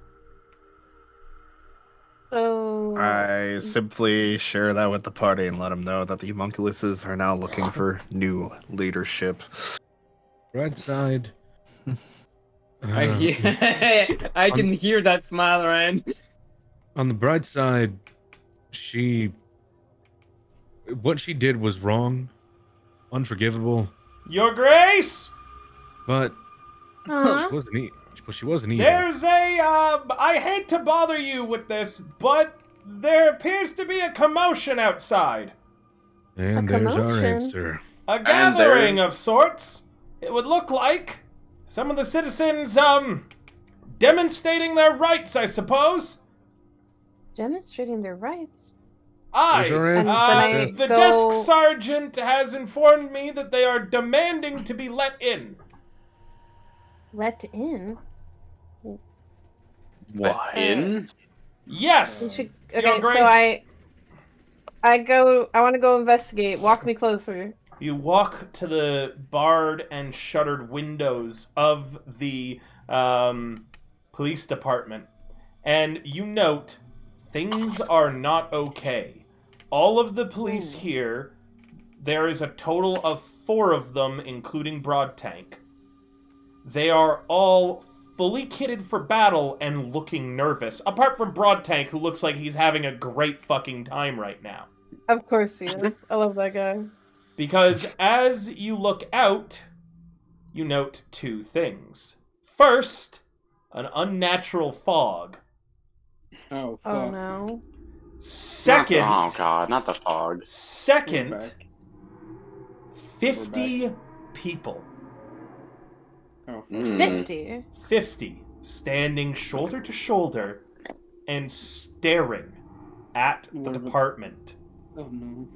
S8: So
S1: I simply share that with the party and let them know that the homunculuses are now looking for new leadership.
S6: Right side.
S3: I can hear that smile, Ryan.
S6: On the bright side, what she did was wrong, unforgivable,
S2: Your Grace!
S6: but
S8: Huh?
S6: she wasn't evil.
S2: There's I hate to bother you with this, but there appears to be a commotion outside.
S6: And
S8: A
S6: there's our
S8: commotion?
S6: answer.
S2: A gathering of sorts. It would look like some of the citizens, demonstrating their rights, I suppose.
S8: Demonstrating their rights.
S2: Aye,
S6: There's our
S8: And
S6: answer.
S8: then I
S2: the
S8: go-
S2: desk sergeant has informed me that they are demanding to be let in.
S8: Let in.
S1: Why?
S4: In?
S8: We
S2: Yes.
S8: should.
S2: Your
S8: Okay,
S2: Grace.
S8: so I want to go investigate. Walk me closer.
S2: You walk to the barred and shuttered windows of the police department, and you note things are not okay. All of the police here, there is a total of 4 of them, including Broad Tank. They are all fully kitted for battle and looking nervous, apart from Broad Tank, who looks like he's having a great fucking time right now.
S8: Of course he is. I love that guy.
S2: Because as you look out, you note 2 things. First, an unnatural fog.
S3: Oh, fuck.
S8: Oh no.
S2: Second,
S4: Oh god, not the fog.
S3: We're
S2: second,
S3: back.
S2: 50 people.
S3: Oh, fuck.
S4: Mm.
S8: 50.
S2: 50 standing shoulder to shoulder and staring at the
S3: Lord.
S2: department.
S3: Oh, no.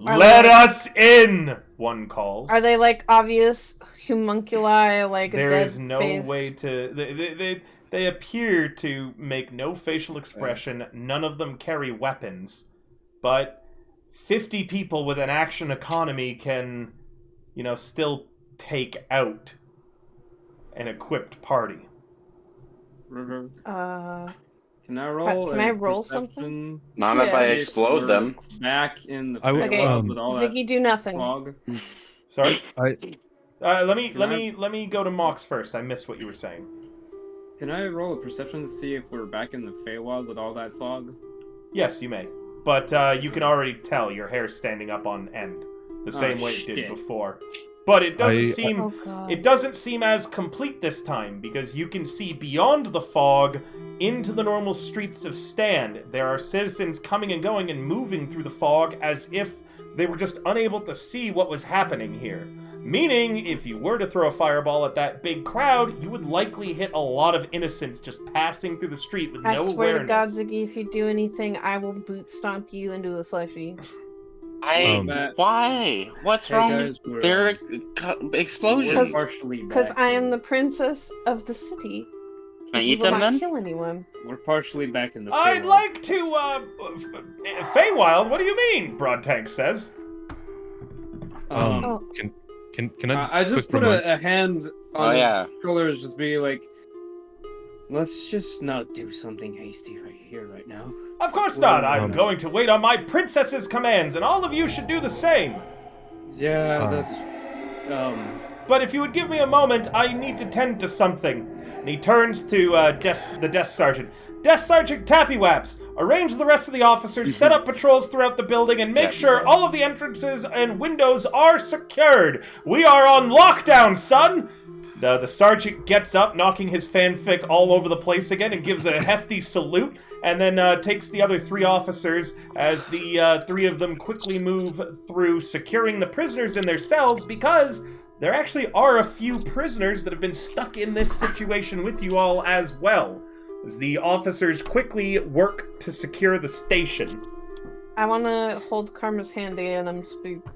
S8: Are
S2: Let
S8: they-
S2: us in, one calls.
S8: Are they like obvious homunculi? Like a
S2: There
S8: dead
S2: is no
S8: face?
S2: way to. They appear to make no facial expression. None of them carry weapons, but 50 people with an action economy can, still take out an equipped party.
S3: River.
S8: Can
S3: Can I roll?
S8: can
S3: a
S8: I roll
S3: perception?
S8: something?
S4: Not if
S8: Yeah.
S4: I
S3: If
S4: explode
S3: we're
S4: them.
S3: Back in the
S6: I would-
S8: Okay,
S3: Feywild with all that
S8: Ziggy, do nothing.
S3: fog.
S2: Sorry.
S6: I
S2: Let me
S3: Can
S2: let
S3: I-
S2: me let me go to Mox first. I missed what you were saying.
S3: Can I roll a perception to see if we're back in the Feywild with all that fog?
S2: Yes, you may, but you can already tell your hair's standing up on end, the same way it did
S3: shit.
S2: before. But it doesn't
S6: I-
S2: seem.
S8: Oh god.
S2: It doesn't seem as complete this time, because you can see beyond the fog into the normal streets of Stand. There are citizens coming and going and moving through the fog as if they were just unable to see what was happening here. Meaning, if you were to throw a fireball at that big crowd, you would likely hit a lot of innocents just passing through the street with
S8: I
S2: no
S8: swear to God,
S2: awareness.
S8: Ziggy, if you do anything, I will boot stomp you into a slushy.
S4: Why? What's
S3: Hey,
S4: wrong
S3: guys,
S4: with
S3: we're,
S4: their
S3: We're
S4: explosions?
S3: partially
S8: Because
S3: back
S8: I am
S3: in-
S8: the princess of the city.
S4: Can I
S8: You
S4: eat
S8: will
S4: them
S8: not
S4: then?
S8: kill anyone.
S3: We're partially back in the
S2: I'd
S3: Feywild.
S2: like to, Feywild, what do you mean? Broad Tank says.
S8: Oh.
S6: can I?
S3: I just
S6: quick
S3: put
S6: remind-
S3: a hand on
S4: Oh,
S3: his
S4: yeah.
S3: shoulders, just be like, let's just not do something hasty right here, right now.
S2: Of course not. I'm
S6: Um,
S2: going to wait on my princess's commands, and all of you should do the same.
S3: Yeah,
S6: Uh.
S3: that's
S2: But if you would give me a moment, I need to tend to something. And he turns to the desk sergeant. Desk Sergeant Tappywaps, arrange the rest of the officers, set up patrols throughout the building, and make
S4: Yeah.
S2: sure all of the entrances and windows are secured. We are on lockdown, son! The sergeant gets up, knocking his fanfic all over the place again, and gives a hefty salute, and then takes the other 3 officers as the 3 of them quickly move through securing the prisoners in their cells, because there actually are a few prisoners that have been stuck in this situation with you all as well, as the officers quickly work to secure the station.
S8: I want to hold Karma's hand and I'm spooked.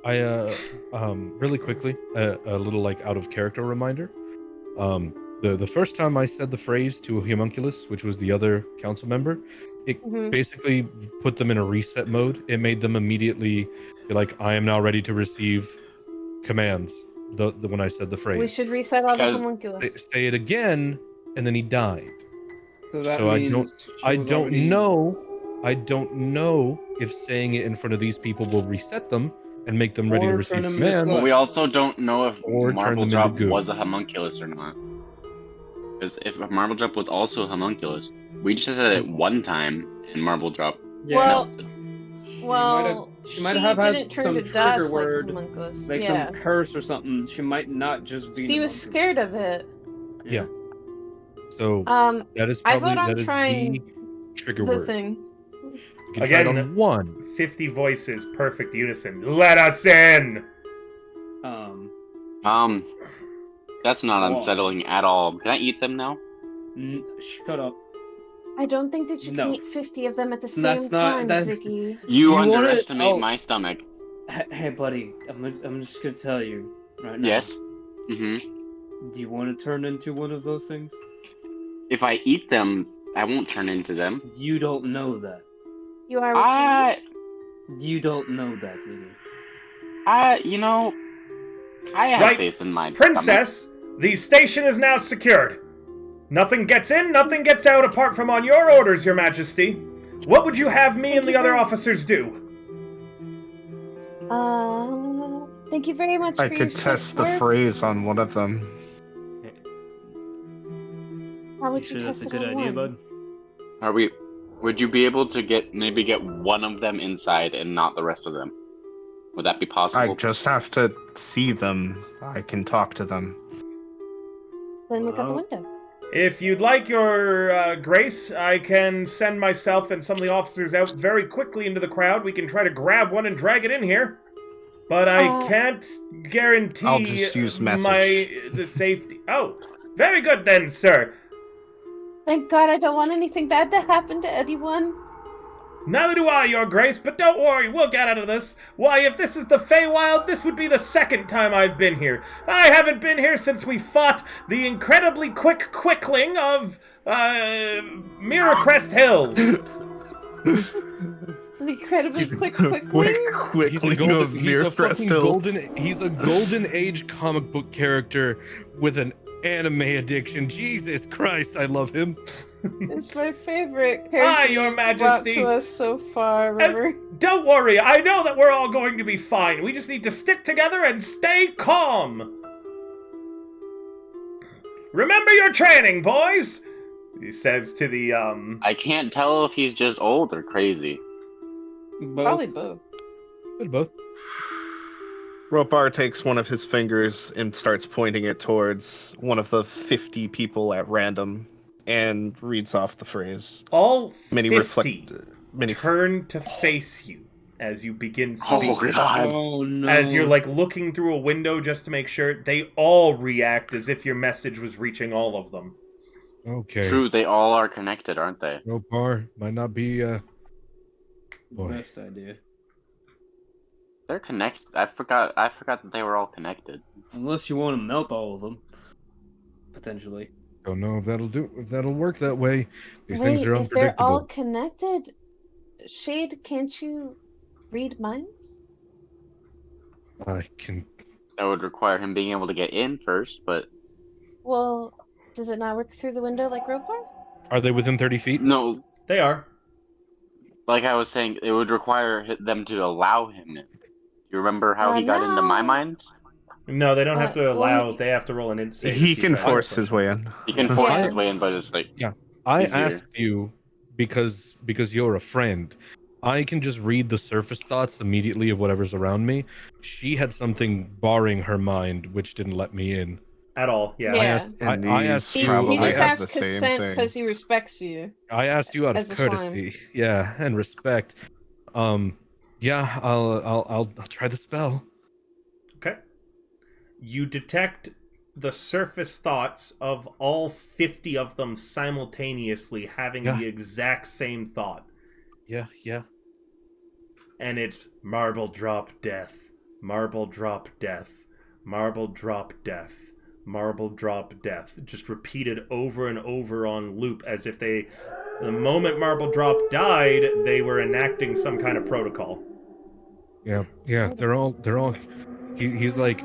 S6: I really quickly, a little like out of character reminder. The first time I said the phrase to a homunculus, which was the other council member, it basically put them in a reset mode. It made them immediately be like, I am now ready to receive commands. The when I said the phrase.
S8: We should reset all the
S4: Because-
S8: homunculus.
S6: Say it again, and then he died.
S3: So that
S6: So
S3: means
S6: I don't know if saying it in front of these people will reset them and make them ready to
S3: Or
S6: receive
S3: turn them into
S6: commands.
S4: But we also don't know if
S6: Or turn
S4: Marble
S6: them
S4: Drop
S6: into goo.
S4: was a homunculus or not. Because if Marble Drop was also a homunculus, we just said it one time and Marble Drop
S8: Well,
S4: melted.
S8: Well,
S3: she might have had
S8: didn't turn
S3: some
S8: to
S3: trigger
S8: dust
S3: word,
S8: like homunculus.
S3: like
S8: Yeah.
S3: some curse or something. She might not just be.
S8: She was scared of it.
S6: Yeah. So that is
S8: I
S6: probably
S8: vote on
S6: that is
S8: trying
S6: the trigger
S8: the
S6: word.
S8: thing.
S6: You can try it
S2: Again,
S6: on one.
S2: 50 voices, perfect unison. Let us in!
S4: That's not
S3: Whoa.
S4: unsettling at all. Can I eat them now?
S3: Shut up.
S8: I don't think that you can
S3: No.
S8: eat 50 of them at the
S3: That's
S8: same
S3: not-
S8: time,
S3: that-
S8: Ziggy.
S4: You
S3: Do you wanna-
S4: underestimate
S3: oh.
S4: my stomach.
S3: Hey, buddy, I'm just gonna tell you right now.
S4: Yes. Mm-hmm.
S3: Do you want to turn into one of those things?
S4: If I eat them, I won't turn into them.
S3: You don't know that.
S8: You are what
S3: You don't know that, Ziggy.
S4: You know, I have
S2: Right.
S4: faith in my stomach.
S2: Princess, the station is now secured. Nothing gets in, nothing gets out apart from on your orders, Your Majesty. What would you have me and the other officers do?
S8: Thank you very much
S1: I
S8: for your
S1: could test the
S8: work.
S1: phrase on one of them.
S8: How would you
S3: sure that's
S8: test
S3: a
S8: it
S3: good
S8: on
S3: idea,
S8: one?
S3: bud?
S4: Would you be able to get one of them inside and not the rest of them? Would that be possible?
S1: I just have to see them. I can talk to them.
S8: Then look out the
S3: Well-
S8: window.
S2: If you'd like, Your Grace, I can send myself and some of the officers out very quickly into the crowd. We can try to grab one and drag it in here. But I can't guarantee
S1: I'll just use message.
S2: the safety. Oh, very good then, sir.
S8: Thank God I don't want anything bad to happen to anyone.
S2: Neither do I, Your Grace, but don't worry, we'll get out of this. Why, if this is the Feywild, this would be the second time I've been here. I haven't been here since we fought the incredibly quick quickling of, Mirror Crest Hills.
S8: The incredibly quick
S6: He's a
S1: Quickly of Mirror Crest Hills.
S6: He's a golden age comic book character with an anime addiction. Jesus Christ, I love him.
S8: It's my favorite character.
S2: Aye, Your
S8: you've brought
S2: Majesty.
S8: to us so far, remember?
S2: Don't worry, I know that we're all going to be fine. We just need to stick together and stay calm. Remember your training, boys, he says to the,
S4: I can't tell if he's just old or crazy.
S8: Probably both.
S6: Good both.
S1: Ropar takes one of his fingers and starts pointing it towards one of the 50 people at random and reads off the phrase.
S2: all
S1: Many
S2: 50
S1: many
S2: turn to face you as you begin
S4: Oh
S2: speaking.
S4: god.
S3: Oh no!
S2: As you're like looking through a window just to make sure, they all react as if your message was reaching all of them.
S6: Okay.
S4: True, they all are connected, aren't they?
S6: No bar might not be boy.
S3: Best idea.
S4: They're connected. I forgot that they were all connected.
S3: Unless you want to melt all of them, potentially.
S6: Don't know if that'll work that way. These
S8: Wait,
S6: things are
S8: if they're all
S6: unpredictable.
S8: connected, Shade, can't you read minds?
S6: I can
S4: That would require him being able to get in first, but
S8: Well, does it not work through the window like Ropar?
S6: Are they within 30 feet?
S4: no,
S2: They are.
S4: like I was saying, it would require them to allow him in. You remember how he got into my
S8: No.
S4: mind?
S2: No, they don't have to
S8: well,
S2: allow. They have to roll an int save.
S1: He
S2: if you
S1: can
S2: try to
S1: force
S2: play.
S1: his way in.
S4: He can force
S8: Yeah.
S4: his way in, but it's like
S6: I
S4: Easier.
S6: asked you because you're a friend. I can just read the surface thoughts immediately of whatever's around me. She had something barring her mind, which didn't let me in.
S2: At all. Yeah.
S8: Yeah.
S6: I asked,
S1: And
S6: I
S1: these
S6: asked
S8: He,
S6: you.
S1: probably
S8: he just
S6: I
S1: have
S8: asked
S1: the same
S8: consent
S1: thing.
S8: because he respects you.
S6: I asked you out
S8: As
S6: of
S8: a slime.
S6: courtesy, yeah, and respect. Yeah, I'll try the spell.
S2: Okay. You detect the surface thoughts of all 50 of them simultaneously having
S6: Yeah.
S2: the exact same thought.
S6: Yeah.
S2: And it's marble drop death, marble drop death, marble drop death, marble drop death. Just repeated over and over on loop as if the moment Marble Drop died, they were enacting some kind of protocol.
S6: Yeah. They're all. He's like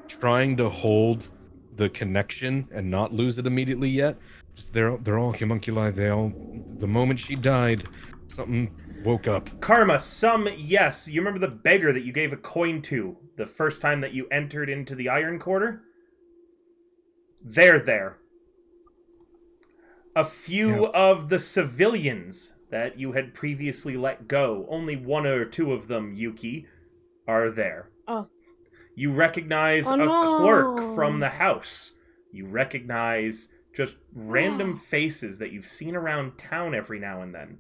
S6: trying to hold the connection and not lose it immediately yet. Just they're all homunculi. The moment she died, something woke up.
S2: Karma, yes. You remember the beggar that you gave a coin to the first time that you entered into the Iron Quarter? They're there. A few of the civilians that you had previously let go, only one or two of them, Yuki, are there.
S8: Oh.
S2: You recognize a clerk from the house. You recognize just random faces that you've seen around town every now and then.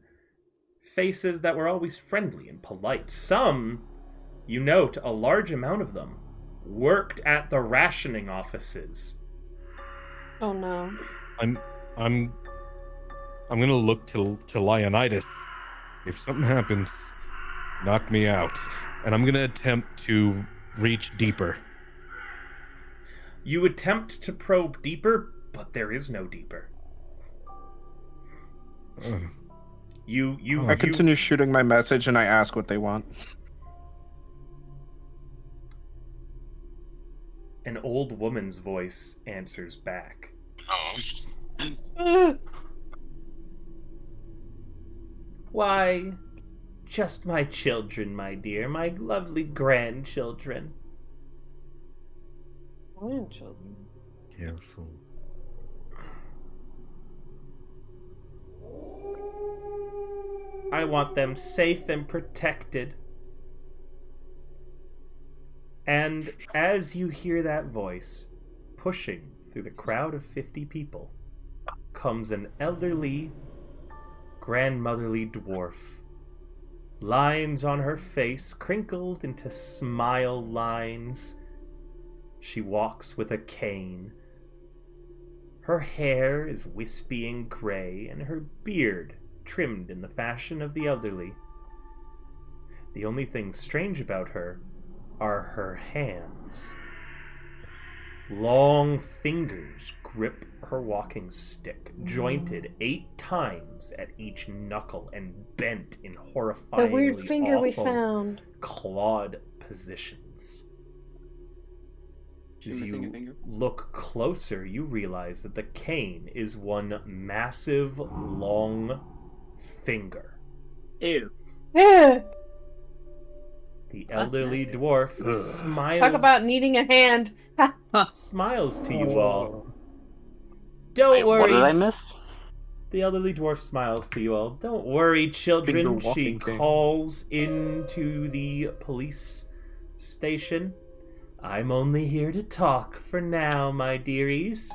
S2: Faces that were always friendly and polite. Some, you note, a large amount of them, worked at the rationing offices.
S8: Oh no.
S6: I'm gonna look to Leonidas. If something happens, knock me out. And I'm gonna attempt to reach deeper.
S2: You attempt to probe deeper, but there is no deeper.
S1: I continue shooting my message and I ask what they want.
S2: An old woman's voice answers back.
S4: Oh.
S2: Why, just my children, my dear, my lovely grandchildren.
S8: Grandchildren.
S6: Careful.
S2: I want them safe and protected. And as you hear that voice, pushing through the crowd of 50 people, comes an elderly, grandmotherly dwarf. Lines on her face crinkled into smile lines. She walks with a cane. Her hair is wispy and gray, and her beard trimmed in the fashion of the elderly. The only thing strange about her are her hands. Long fingers grip her walking stick, jointed 8 times at each knuckle and bent in horrifyingly
S8: The weird finger we
S2: awful
S8: found.
S2: clawed positions. As
S3: She's missing a
S2: you
S3: finger.
S2: look closer, you realize that the cane is one massive, long finger.
S3: Ew.
S8: Yeah.
S2: The
S3: That's
S2: elderly
S3: nasty.
S2: dwarf smiles.
S8: Talk about needing a hand.
S2: Smiles to you all. Don't
S4: Wait, what
S2: worry.
S4: did I miss?
S2: The elderly dwarf smiles to you all. Don't worry, children.
S1: Finger
S2: She
S1: walking cane.
S2: calls into the police station. I'm only here to talk for now, my dearies.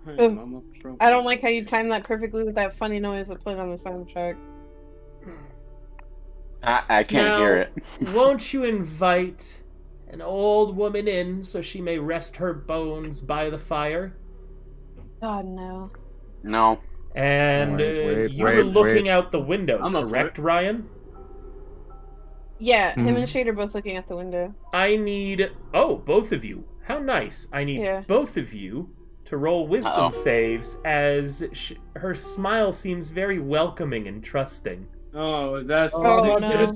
S3: Okay, Mama,
S8: I don't like how you timed that perfectly with that funny noise that played on the soundtrack.
S4: I can't
S2: Now,
S4: hear it.
S2: Won't you invite an old woman in so she may rest her bones by the fire?
S8: God, no.
S4: No.
S2: And
S1: Wait,
S2: you were looking out the window,
S3: I'm up for
S2: correct,
S3: it.
S2: Ryan?
S8: Yeah, him
S1: Mhm.
S8: and Shade are both looking out the window.
S2: I need... Oh, both of you. How nice. I need
S8: Yeah.
S2: both of you to roll wisdom
S4: Uh-oh.
S2: saves as her smile seems very welcoming and trusting.
S3: Oh, that's
S8: Oh, no.
S3: no.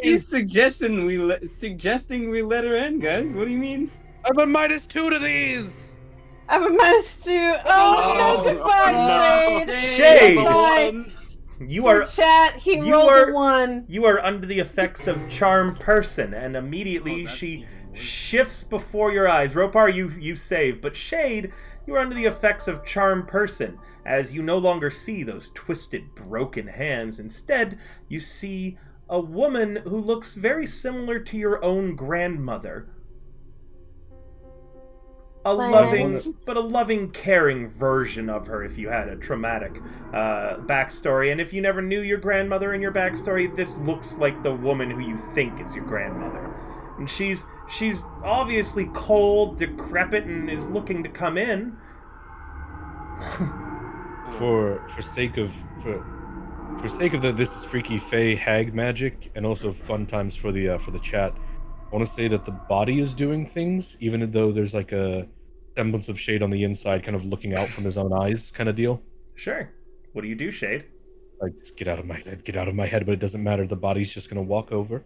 S3: He's suggesting we let her in, guys. What do you mean?
S6: I have a -2 to these.
S8: I have a -2. Oh, no, goodbye,
S3: no.
S8: Shade.
S2: Shade!
S8: Goodbye.
S2: You
S8: For
S2: are...
S8: chat, he
S2: you
S8: rolled
S2: are-
S8: a 1.
S2: You are under the effects of charm person, and immediately
S3: that's
S2: she
S3: even worse.
S2: shifts before your eyes. Ropar, you save, but Shade, you are under the effects of charm person, as you no longer see those twisted, broken hands. Instead, you see a woman who looks very similar to your own grandmother. A loving, caring version of her if you had a traumatic backstory. And if you never knew your grandmother and your backstory, this looks like the woman who you think is your grandmother. and she's obviously cold, decrepit, and is looking to come in.
S6: For sake of this is freaky fey hag magic, and also fun times for the chat. I want to say that the body is doing things, even though there's like a semblance of Shade on the inside, kind of looking out from his own eyes, kind of deal.
S2: Sure. What do you do, Shade?
S6: Like, just get out of my head, but it doesn't matter. The body's just gonna walk over.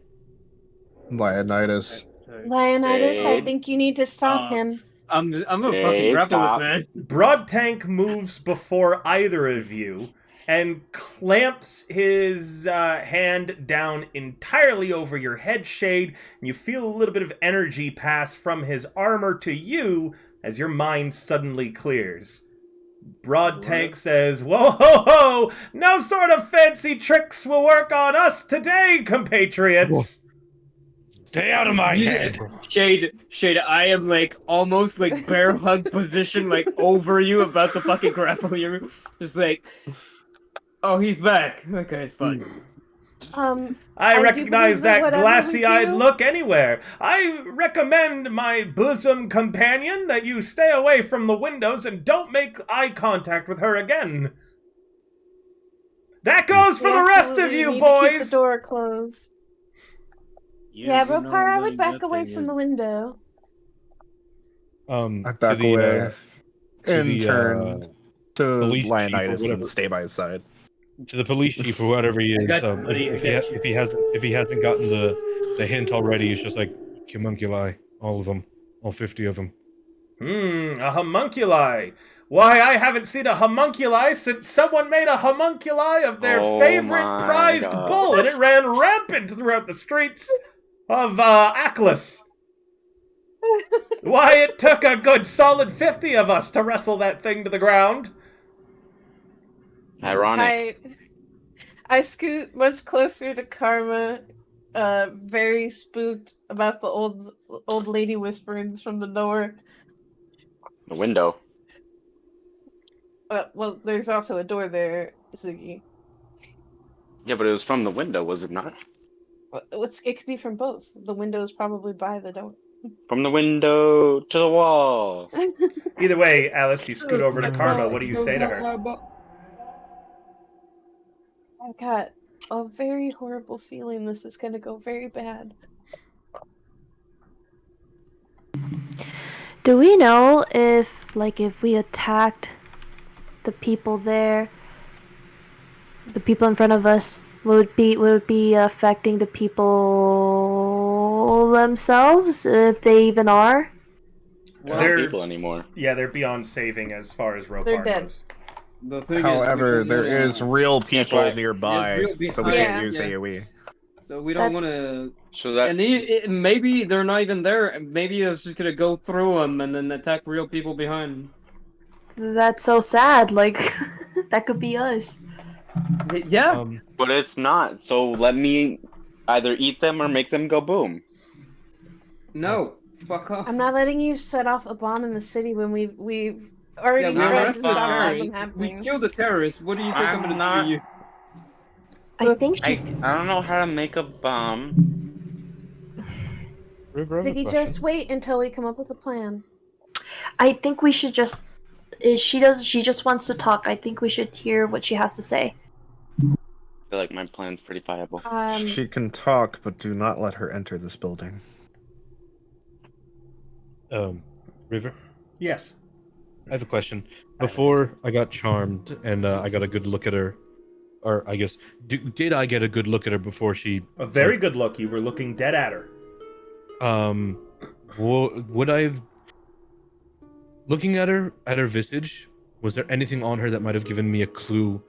S1: Leonidas.
S8: Leonidas, I
S4: Jade.
S8: think you need to stop him.
S3: I'm gonna
S4: Jade,
S3: fucking grapple
S4: stop.
S3: this man.
S2: Broad Tank moves before either of you and clamps his hand down entirely over your head, Shade, and you feel a little bit of energy pass from his armor to you as your mind suddenly clears. Broad Tank says, "Whoa ho ho! No sort of fancy tricks will work on us today, compatriots!"
S6: Stay out of my head!
S3: Shade, I am like almost like bear hug position, like over you, about to fucking grapple you. Just like, oh, he's back. Okay, it's fine.
S2: I
S8: do
S2: recognize
S8: believe
S2: that
S8: whatever we
S2: glassy-eyed
S8: do-
S2: look anywhere. I recommend, my bosom companion, that you stay away from the windows and don't make eye contact with her again. That goes for
S8: We
S2: the rest of
S8: absolutely
S2: you,
S8: need to keep
S2: boys!
S8: the door closed. Yeah, Ropar, I would back away from the window.
S1: I back away. In turn to
S6: police chief or
S1: Leonidas and
S6: whatever.
S1: stay by his side.
S6: To the police chief or whatever he is,
S3: got you, buddy,
S6: if
S3: I got you.
S6: he hasn't gotten the hint already, it's just like homunculi, all of them, all 50 of them.
S2: A homunculi. Why, I haven't seen a homunculi since someone made a homunculi of their
S4: Oh
S2: favorite
S4: my
S2: prized
S4: God.
S2: bull, and it ran rampant throughout the streets of Aklis. Why, it took a good solid 50 of us to wrestle that thing to the ground.
S4: Ironic.
S8: I scoot much closer to Karma, very spooked about the old lady whisperings from the door.
S4: The window.
S8: Well, there's also a door there, Ziggy.
S4: Yeah, but it was from the window, was it not?
S8: It could be from both. The window is probably by the door.
S4: From the window to the wall.
S2: Either way, Alice, you scoot over to Karma. What do you say to her?
S8: I've got a very horrible feeling this is going to go very bad.
S9: Do we know if we attacked the people there, the people in front of us, would it be affecting the people themselves, if they even are?
S4: They're
S2: They're-
S4: not people anymore.
S2: Yeah, they're beyond saving as far as
S8: They're
S2: Ropar
S8: dead.
S2: goes.
S3: The thing
S1: However,
S3: is, we
S1: there
S3: don't wanna-
S1: is real people
S4: right.
S1: nearby,
S3: There's real
S1: so we
S3: people-
S1: can't
S8: Yeah.
S1: use
S3: Yeah.
S1: AoE.
S3: So we don't want
S9: That's-
S3: to.
S4: So that
S3: And maybe they're not even there. Maybe it's just gonna go through them and then attack real people behind.
S9: That's so sad. Like, that could be us.
S3: Yeah.
S4: but it's not. So let me either eat them or make them go boom.
S3: No. Fuck off.
S8: I'm not letting you set off a bomb in the city when we've already
S3: we
S8: tried to
S3: arrested
S8: stop that
S3: terrorists.
S8: from
S3: We
S8: happening.
S3: killed the terrorists. What do you think I'm
S4: I'm
S3: gonna
S4: not-
S3: do to you?
S9: I think
S4: I
S9: she.
S4: don't know how to make a bomb.
S6: River, I have a
S8: Ziggy,
S6: question.
S8: just wait until we come up with a plan.
S9: I think we should just. She just wants to talk. I think we should hear what she has to say.
S4: I feel like my plan's pretty viable.
S1: She can talk, but do not let her enter this building.
S6: River,
S2: Yes.
S6: I have a question. Before I got charmed and I got a good look at her, or I guess, did I get a good look at her before she?
S2: A very good look. You were looking dead at her.
S6: Would I have? Looking at her visage, was there anything on her that might have given me a clue,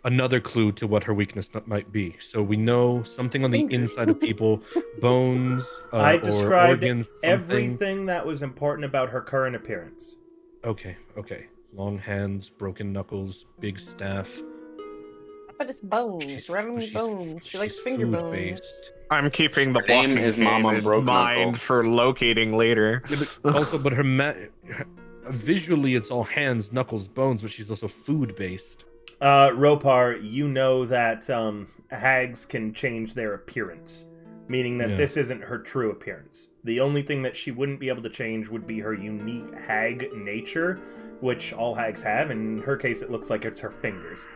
S6: another clue to what her weakness might be? So we know something on the
S8: Finger.
S6: inside of people, bones,
S2: I
S6: or
S2: described
S6: organs, something.
S2: everything that was important about her current appearance.
S6: Okay. Long hands, broken knuckles, big staff.
S8: But it's bones.
S6: She's-
S8: Rubbing
S6: she's-
S8: bones. She likes
S6: she's
S8: finger bones.
S6: food-based.
S1: I'm keeping the
S4: Her name
S1: walking
S4: is
S1: cane
S4: Mama
S1: in
S4: Broke
S1: mind
S4: Knuckle.
S1: for locating later.
S6: Yeah, but also, but visually it's all hands, knuckles, bones, but she's also food based.
S2: Ropar, you know that hags can change their appearance. meaning that
S6: Yeah.
S2: this isn't her true appearance. The only thing that she wouldn't be able to change would be her unique hag nature, which all hags have. In her case, it looks like it's her fingers.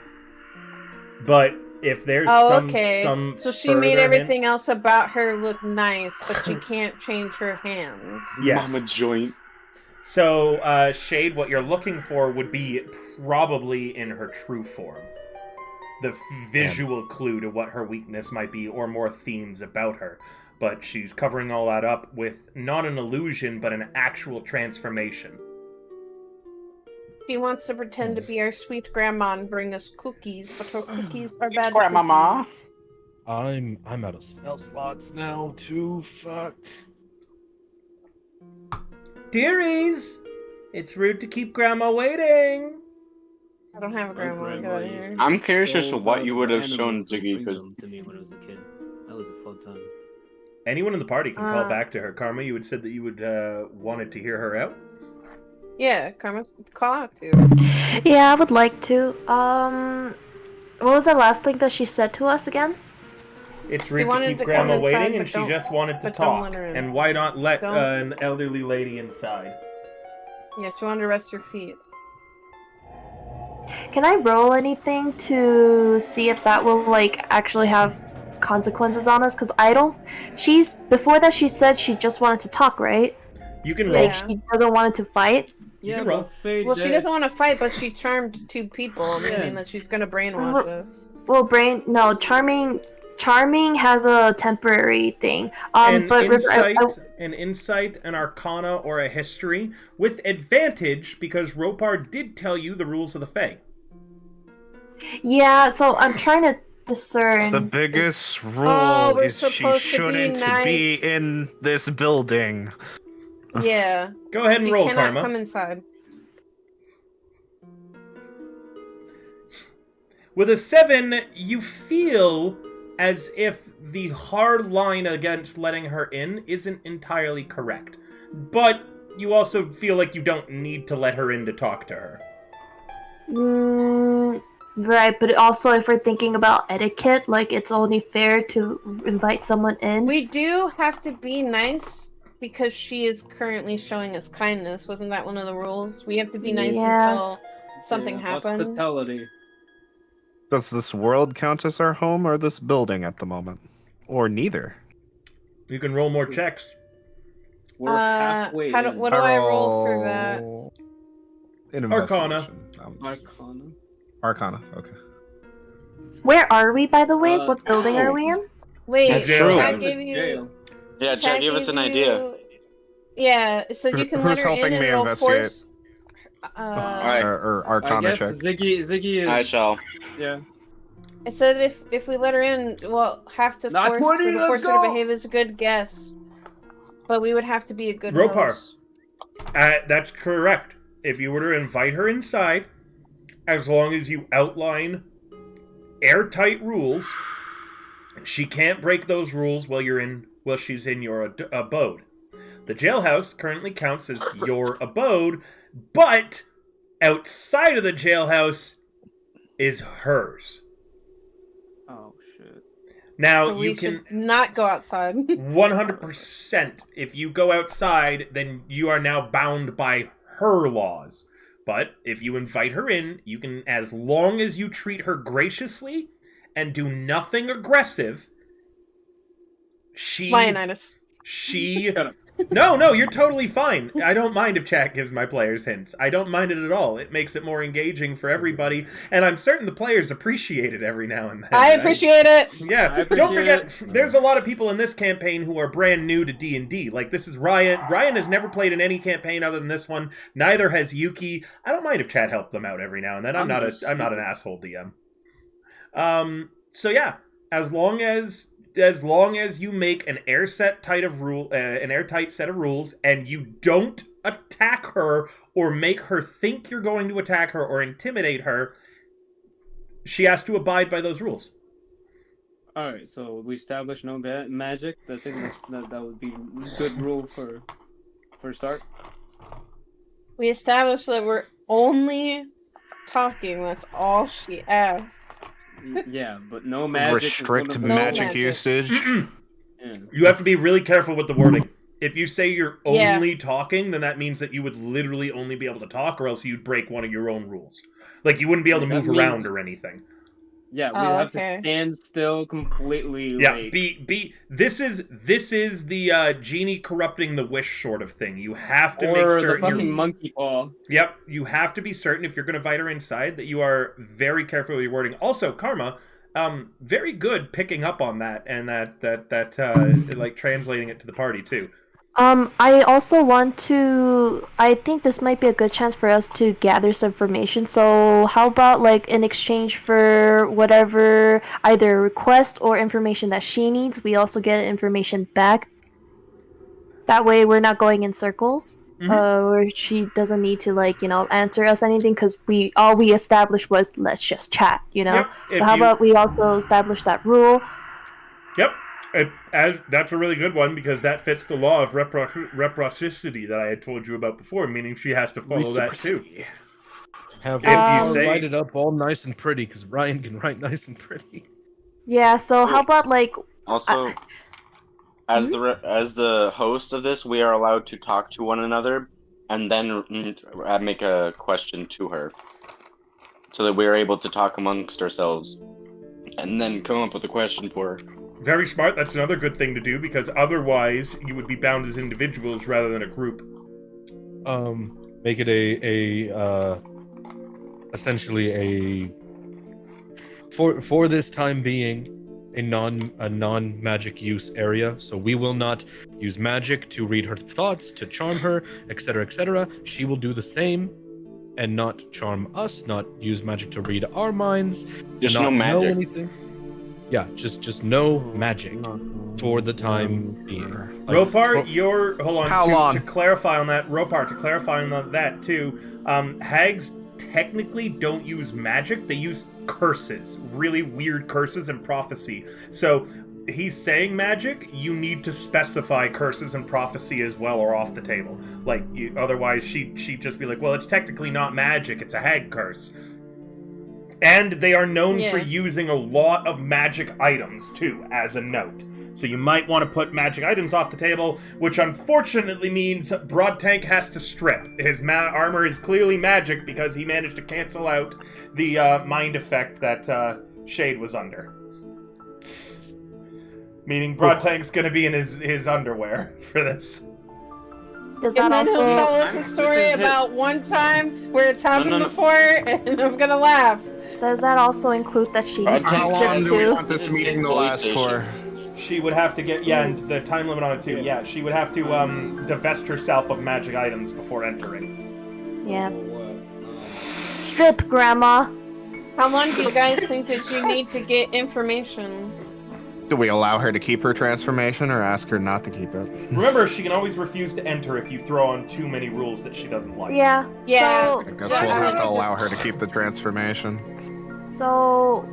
S2: But if there's some
S8: so she made
S2: further
S8: everything else about her look nice, but she can't change her hands.
S2: Yes.
S4: Mama joint.
S2: So, Shade, what you're looking for would be probably in her true form. The visual clue to what her weakness might be, or more themes about her. But she's covering all that up with not an illusion, but an actual transformation.
S8: She wants to pretend to be our sweet grandma and bring us cookies, but her cookies are bad
S4: grandmama.
S8: cookies.
S6: I'm out of spell slots now too. Fuck.
S2: Dearies! It's rude to keep Grandma waiting!
S8: I don't have a grandma. Get out of here.
S4: I'm curious as to
S10: Souls
S4: what
S10: of
S4: you would have
S10: animals
S4: shown
S10: would
S4: Ziggy,
S10: bring
S4: because
S10: them to me when I was a kid. That was a fun time.
S2: Anyone in the party can call back to her. Karma, you had said that you would wanted to hear her out?
S8: Yeah, Karma, call out to.
S9: Yeah, I would like to. What was the last thing that she said to us again?
S2: It's
S8: She
S2: rude to
S8: wanted
S2: keep
S8: to
S2: Grandma
S8: come inside,
S2: waiting,
S8: but
S2: and she
S8: don't-
S2: just wanted to
S8: but don't
S2: talk.
S8: let her in.
S2: And why not let
S8: Don't-
S2: an elderly lady inside?
S8: Yeah, she wanted to rest her feet.
S9: Can I roll anything to see if that will like actually have consequences on us? Because I don't. She's before that she said she just wanted to talk, right?
S2: You can roll.
S9: Like she doesn't want to fight.
S2: You can roll.
S10: but Fade
S8: Well, she
S10: Dead-
S8: doesn't want to fight, but she charmed 2 people, meaning that she's gonna brainwash us.
S9: Well, Charming has a temporary thing.
S2: An
S9: But
S2: insight, an arcana, or a history with advantage because Ropar did tell you the rules of the Fae.
S9: yeah, so I'm trying to discern.
S1: The biggest rule
S8: we're
S1: is she
S8: supposed to be
S1: shouldn't
S8: nice.
S1: be in this building.
S8: Yeah.
S2: Go ahead and
S8: You
S2: roll,
S8: cannot
S2: Karma.
S8: come inside.
S2: With a 7, you feel as if the hard line against letting her in isn't entirely correct. But you also feel like you don't need to let her in to talk to her.
S9: Right, but also if we're thinking about etiquette, like it's only fair to invite someone in.
S8: We do have to be nice because she is currently showing us kindness. Wasn't that one of the rules? We have to be nice
S9: Yeah.
S8: until something happens.
S3: Hospitality.
S1: Does this world count as our home or this building at the moment? Or neither?
S2: You can roll more checks.
S3: We're halfway in.
S8: What do I roll for that?
S1: In
S2: Arcana.
S1: investigation.
S3: Arcana.
S1: Arcana, okay.
S9: Where are we, by the way?
S3: Uh,
S9: What building are we in?
S8: Wait,
S4: That's
S2: true.
S4: true.
S8: Chad gave you.
S4: yeah, Chad gave us an idea.
S8: Yeah, so you can let
S1: Who's
S8: her in
S1: helping
S8: and
S1: me
S8: it'll
S1: investigate?
S8: force.
S4: Alright.
S1: Or
S3: I
S1: Arcana
S3: guess
S1: check.
S3: Ziggy is.
S4: I shall.
S3: Yeah.
S8: I said if we let her in, we'll have to
S3: Not
S8: force,
S3: 20,
S8: sort of
S3: let's
S8: force her to
S3: go!
S8: behave as a good guest. But we would have to be a good
S2: Ropar.
S8: host.
S2: That's correct. If you were to invite her inside, as long as you outline airtight rules, she can't break those rules while she's in your abode. The jailhouse currently counts as your abode, but outside of the jailhouse is hers.
S3: Oh shit.
S2: Now
S8: So we
S2: you can
S8: should not go outside.
S2: 100%. If you go outside, then you are now bound by her laws. But if you invite her in, you can, as long as you treat her graciously and do nothing aggressive,
S8: Leonidas.
S2: No, you're totally fine. I don't mind if chat gives my players hints. I don't mind it at all. It makes it more engaging for everybody, and I'm certain the players appreciate it every now and then.
S8: I appreciate it.
S2: Yeah,
S3: I appreciate
S2: don't forget,
S3: it.
S2: there's a lot of people in this campaign who are brand new to D&D. Like, this is Ryan. Ryan has never played in any campaign other than this one. Neither has Yuki. I don't mind if chat helped them out every now and then. I'm not an asshole DM. So yeah, as long as you make an airtight set of rules, and you don't attack her or make her think you're going to attack her or intimidate her, she has to abide by those rules.
S3: All right, so we established no magic. I think that would be a good rule for a start.
S8: We established that we're only talking. That's all she asked.
S3: Yeah, but no magic.
S1: Restrict
S3: is one of
S8: No
S1: magic
S8: magic.
S1: usage.
S2: You have to be really careful with the wording. If you say you're
S8: Yeah.
S2: only talking, then that means that you would literally only be able to talk, or else you'd break one of your own rules. Like, you wouldn't be able to
S3: That
S2: move
S3: means-
S2: around or anything.
S3: Yeah, we
S8: Oh,
S3: have
S8: okay.
S3: to stand still completely.
S2: Yeah,
S3: like,
S2: this is the genie corrupting the wish sort of thing. You have to make
S3: or the
S2: certain
S3: fucking monkey paw.
S2: Yep, you have to be certain if you're going to invite her inside that you are very careful with your wording. Also, Karma, very good picking up on that and that like translating it to the party too.
S9: I also want to. I think this might be a good chance for us to gather some information. So, how about like in exchange for whatever either request or information that she needs, we also get information back. That way, we're not going in circles. Where she doesn't need to answer us anything because all we established was let's just chat.
S2: Yep,
S9: So how about we also establish that rule?
S2: Yep. That's a really good one because that fits the law of reciprocity that I had told you about before, meaning she has to follow that too.
S6: Have
S2: If you
S6: you
S2: say-
S6: write it up all nice and pretty, because Ryan can write nice and pretty.
S9: Yeah. So how about
S4: Also, as the host of this, we are allowed to talk to one another and then make a question to her, so that we are able to talk amongst ourselves and then come up with a question for her.
S2: Very smart. That's another good thing to do because otherwise you would be bound as individuals rather than a group.
S6: Make it essentially for this time being a non magic use area. So we will not use magic to read her thoughts, to charm her, etc., etc. She will do the same and not charm us, not use magic to read our minds,
S4: Just
S6: not
S4: no magic.
S6: know anything. Yeah, just no magic for the time being.
S2: Ropar, hold on.
S1: How long?
S2: To clarify on that, Ropar, to clarify on that too, hags technically don't use magic. They use curses, really weird curses and prophecy. So he's saying magic, you need to specify curses and prophecy as well or off the table. Like, otherwise she'd just be like, well, it's technically not magic, it's a hag curse. And they are known for using a lot of magic items, too, as a note. So you might want to put magic items off the table, which unfortunately means Broad Tank has to strip. His armor is clearly magic because he managed to cancel out the mind effect that Shade was under. Meaning Broad Tank's going to be in his underwear for this.
S9: Does
S8: And
S9: that
S8: then he'll tell
S9: also
S8: us a story about one time where it's happened
S4: No.
S8: before, and I'm gonna laugh.
S9: include that she needs to
S1: How long
S9: strip
S1: do we
S9: too?
S1: want this meeting to last for?
S2: She would have to get, and the time limit on it too, she would have to divest herself of magic items before entering.
S9: Yeah. Strip, Grandma.
S8: How long do you guys think that you need to get information?
S1: Do we allow her to keep her transformation or ask her not to keep it?
S2: Remember, she can always refuse to enter if you throw on too many rules that she doesn't like.
S9: Yeah.
S8: Yeah.
S9: So,
S1: I guess
S8: Yeah,
S1: we'll
S8: I
S1: have
S8: would
S1: to allow
S8: just-
S1: her to keep the transformation.
S9: so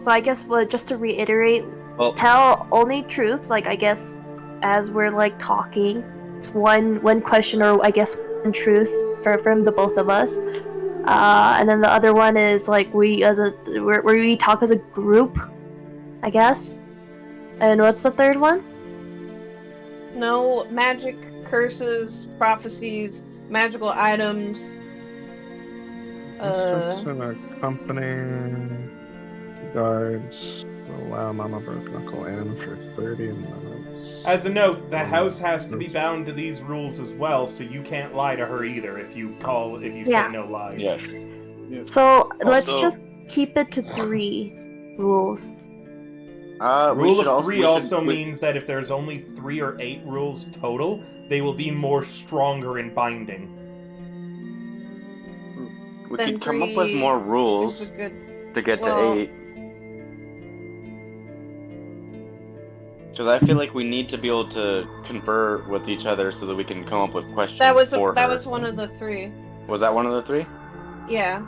S9: I guess just to reiterate,
S4: Well,
S9: tell only truths. Like I guess as we're like talking, it's one question or I guess one truth from the both of us. And then the other one is like where we talk as a group, I guess. And what's the third one?
S8: No magic, curses, prophecies, magical items.
S1: In a company guards allow Mama Broke Knuckle in for 30 minutes.
S2: As a note, the house has to be bound to these rules as well, so you can't lie to her either if you
S9: Yeah.
S2: say no lies.
S4: yes.
S9: So let's
S4: Also-
S9: just keep it to 3 rules.
S2: Rule of 3 also means that if there's only 3 or 8 rules total, they will be more stronger in binding.
S4: We
S8: Then
S4: could come up with
S8: 3
S4: more
S8: It's
S4: rules
S8: a good.
S4: to get
S8: well-
S4: to 8. Because I feel like we need to be able to confer with each other so that we can come up with questions
S8: That was
S4: for her.
S8: one of the 3.
S4: Was that one of the 3?
S8: Yeah.